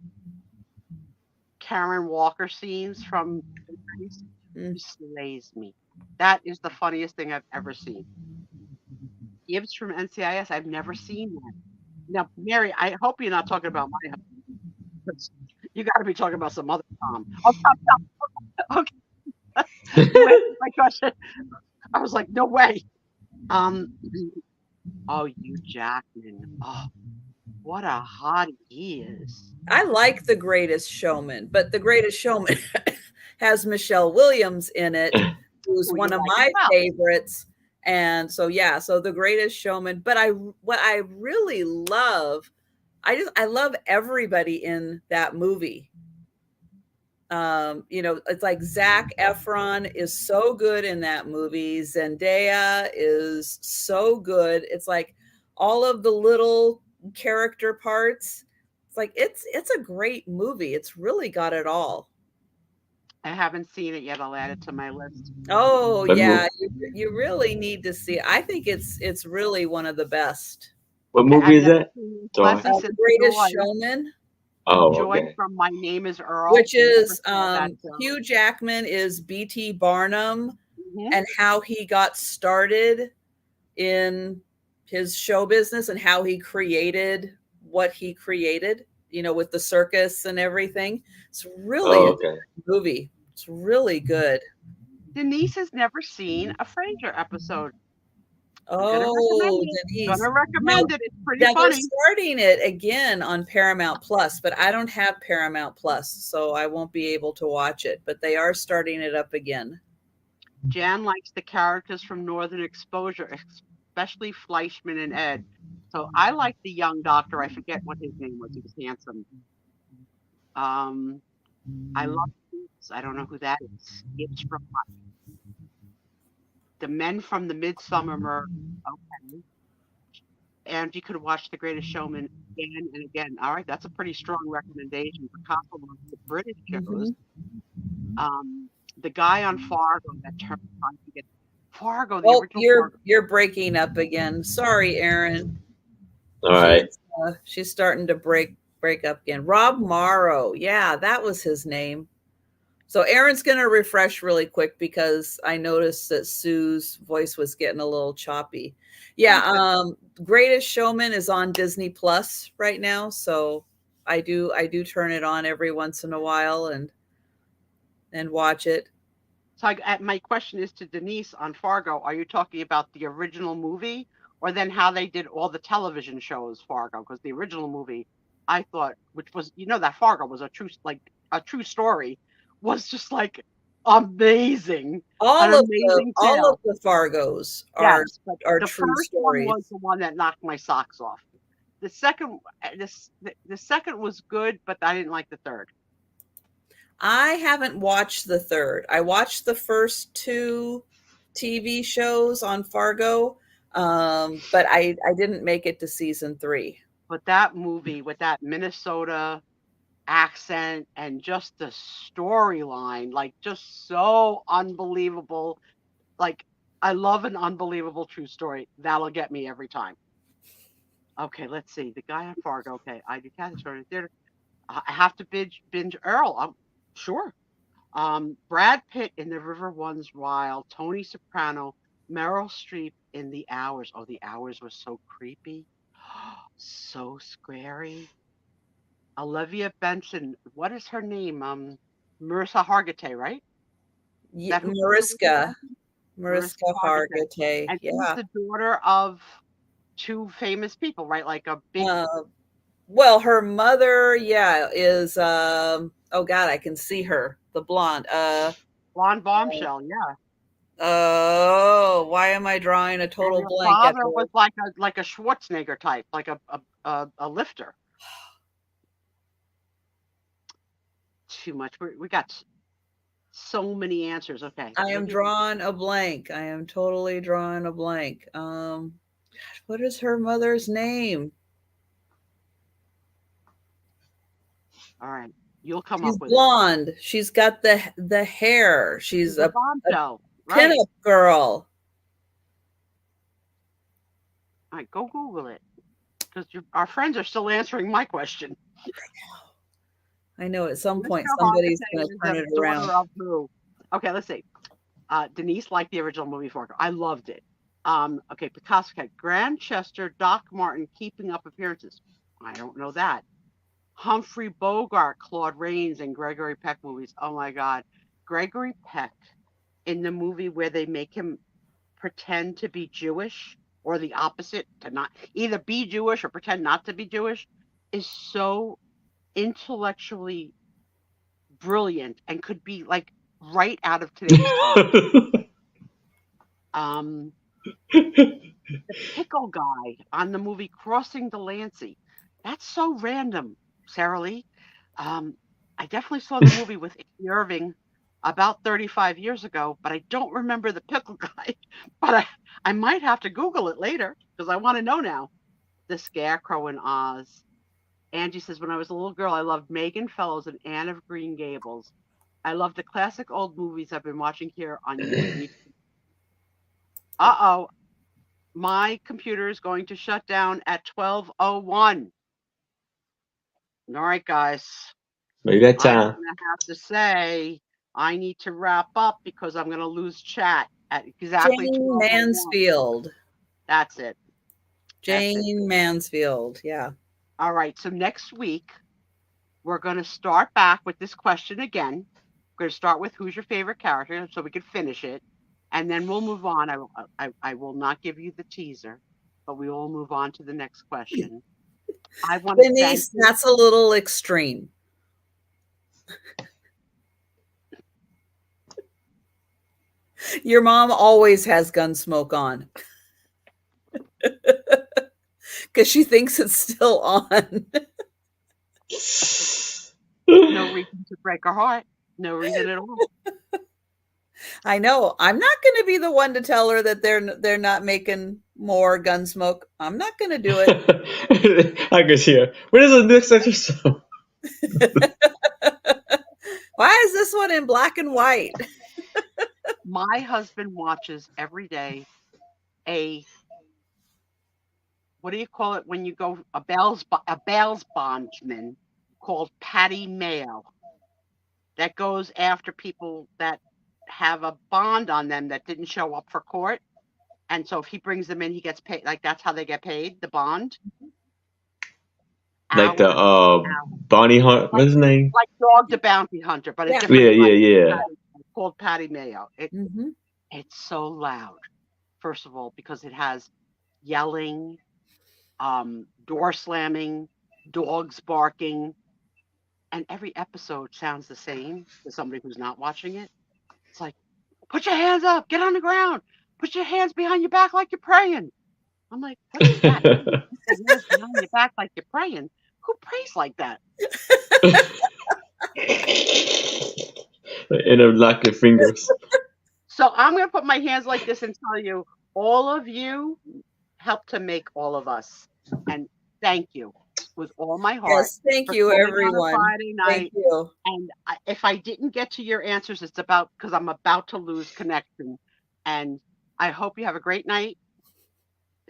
B: Karen Walker scenes from Grace. She slays me. That is the funniest thing I've ever seen. Gibbs from NCIS, I've never seen that. Now, Mary, I hope you're not talking about my husband. You got to be talking about some other Tom. Oh, Tom. Okay. My question. I was like, no way. Oh, Hugh Jackman. Oh, what a hottie he is.
A: I like The Greatest Showman, but The Greatest Showman has Michelle Williams in it, who's one of my favorites. And so, yeah, so The Greatest Showman. But what I really love, I love everybody in that movie. It's like Zac Efron is so good in that movie. Zendaya is so good. It's like all of the little character parts. It's like it's a great movie. It's really got it all.
B: I haven't seen it yet. I'll add it to my list.
A: Oh yeah, you really need to see it. I think it's really one of the best.
D: What movie is that?
A: The Greatest Showman.
D: Oh,
B: Joy
D: okay.
B: from My Name is Earl,
A: which is Hugh Jackman is B.T. Barnum, and how he got started in his show business and how he created what he created, with the circus and everything. It's really a good movie. It's really good.
B: Denise has never seen a Frasier episode.
A: Oh, Denise.
B: I'm gonna recommend it. It's pretty funny.
A: They're starting it again on Paramount Plus, but I don't have Paramount Plus, so I won't be able to watch it. But they are starting it up again.
B: Jan likes the characters from Northern Exposure, especially Fleischman and Ed. So I like the young doctor. I forget what his name was. He was handsome. I love Boots. I don't know who that is. It's from the men from the Midsummer Murders. Okay. And you could watch The Greatest Showman again and again. All right, that's a pretty strong recommendation for Cosmo, the British shows. The guy on Fargo that turned on to get Fargo. The original Fargo.
A: You're breaking up again. Sorry, Aaron.
D: All right.
A: She's starting to break up again. Rob Morrow. Yeah, that was his name. So Aaron's going to refresh really quick because I noticed that Sue's voice was getting a little choppy. Yeah, Greatest Showman is on Disney Plus right now, so I do turn it on every once in a while and watch it.
B: So my question is to Denise on Fargo. Are you talking about the original movie or then how they did all the television shows Fargo? Because the original movie, I thought, which was, that Fargo was a true story, was just like amazing.
A: All of the Fargos are
B: the
A: true
B: first
A: stories.
B: One was the one that knocked my socks off. The second, the second was good, but I didn't like the third.
A: I haven't watched the third. I watched the first 2 TV shows on Fargo, but I didn't make it to season 3.
B: But that movie with that Minnesota accent and just the storyline, like just so unbelievable. Like, I love an unbelievable true story. That'll get me every time. Okay, let's see. The guy on Fargo. Okay, I do Kathy Story in the theater. I have to binge Earl. Sure. Brad Pitt in The River Runs Wild. Tony Soprano. Meryl Streep in The Hours. Oh, The Hours was so creepy. So scary. Olivia Benson. What is her name? Marissa Hargitay, right?
A: Yeah, Mariska Hargitay.
B: And she's the daughter of 2 famous people, right? Like a big.
A: Well, her mother, is oh God, I can see her, the blonde.
B: Blonde bombshell, yeah.
A: Oh, why am I drawing a total blank?
B: Father was like a Schwarzenegger type, like a lifter. Too much. We got so many answers. Okay.
A: I am drawing a blank. I am totally drawing a blank. What is her mother's name?
B: All right. You'll come
A: She's
B: up with
A: blonde. She's got the hair. She's a
B: bombshell.
A: Pinup girl.
B: All right, go Google it. Because our friends are still answering my question.
A: I know at some point somebody's going to turn it around.
B: Okay, let's see. Denise liked the original movie Fargo. I loved it. Okay, Picasso, Grantchester, Doc Martin, Keeping Up Appearances. I don't know that. Humphrey Bogart, Claude Rains, and Gregory Peck movies. Oh my God. Gregory Peck in the movie where they make him pretend to be Jewish or the opposite, to not either be Jewish or pretend not to be Jewish, is so intellectually brilliant and could be like right out of today's time. The pickle guy on the movie Crossing Delancey. That's so random, Sarah Lee. I definitely saw the movie with Amy Irving about 35 years ago, but I don't remember the pickle guy. But I might have to Google it later because I want to know now. The Scarecrow in Oz. Angie says, when I was a little girl, I loved Megan Fellows and Anne of Green Gables. I love the classic old movies I've been watching here on YouTube. Uh-oh. My computer is going to shut down at 12:01. All right, guys.
D: Maybe that time.
B: I'm going to have to say I need to wrap up because I'm going to lose chat at exactly
A: Jane Mansfield.
B: That's it.
A: Jane Mansfield. Yeah.
B: All right. So next week, we're going to start back with this question again. We're going to start with who's your favorite character so we can finish it. And then we'll move on. I will not give you the teaser, but we will move on to the next question. I want to
A: Denise, that's a little extreme. Your mom always has Gunsmoke on. Because she thinks it's still on.
B: No reason to break her heart. No reason at all.
A: I know. I'm not going to be the one to tell her that they're not making more Gunsmoke. I'm not going to do it.
D: I can hear. What is the next episode?
A: Why is this one in black and white?
B: My husband watches every day what do you call it when you go a bail's bondsman called Patty Mayo that goes after people that have a bond on them that didn't show up for court. And so if he brings them in, he gets paid. Like that's how they get paid, the bond.
D: Like the Bonnie Hunt, what's his name?
B: Like Dog the Bounty Hunter, but it's different.
D: Yeah.
B: Called Patty Mayo. It's so loud. First of all, because it has yelling, door slamming, dogs barking, and every episode sounds the same to somebody who's not watching it. It's like, put your hands up, get on the ground, put your hands behind your back like you're praying. I'm like, what is that? Put your hands behind your back like you're praying. Who prays like that?
D: Interlock your fingers.
B: So I'm going to put my hands like this and tell you, all of you helped to make all of us. And thank you with all my heart.
A: Yes, thank you, everyone.
B: Friday night.
A: Thank you.
B: And if I didn't get to your answers, it's about because I'm about to lose connection. And I hope you have a great night.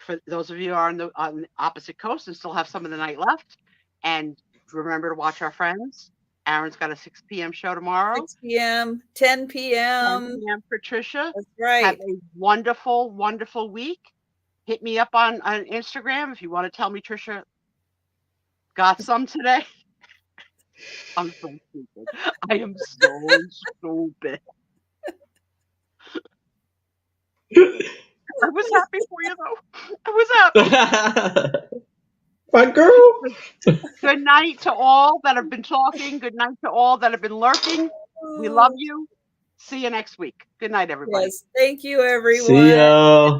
B: For those of you who are on the opposite coast and still have some of the night left. And remember to watch our friends. Aaron's got a 6 p.m. show tomorrow.
A: 6 p.m., 10 p.m.
B: 10 p.m. Patricia.
A: That's right.
B: Have a wonderful, wonderful week. Hit me up on Instagram if you want to tell me Trisha got some today. I'm so stupid. I am so stupid. I was happy for you, though. I was happy.
D: My girl.
B: Good night to all that have been talking. Good night to all that have been lurking. We love you. See you next week. Good night, everybody.
A: Yes, thank you, everyone.
D: See y'all.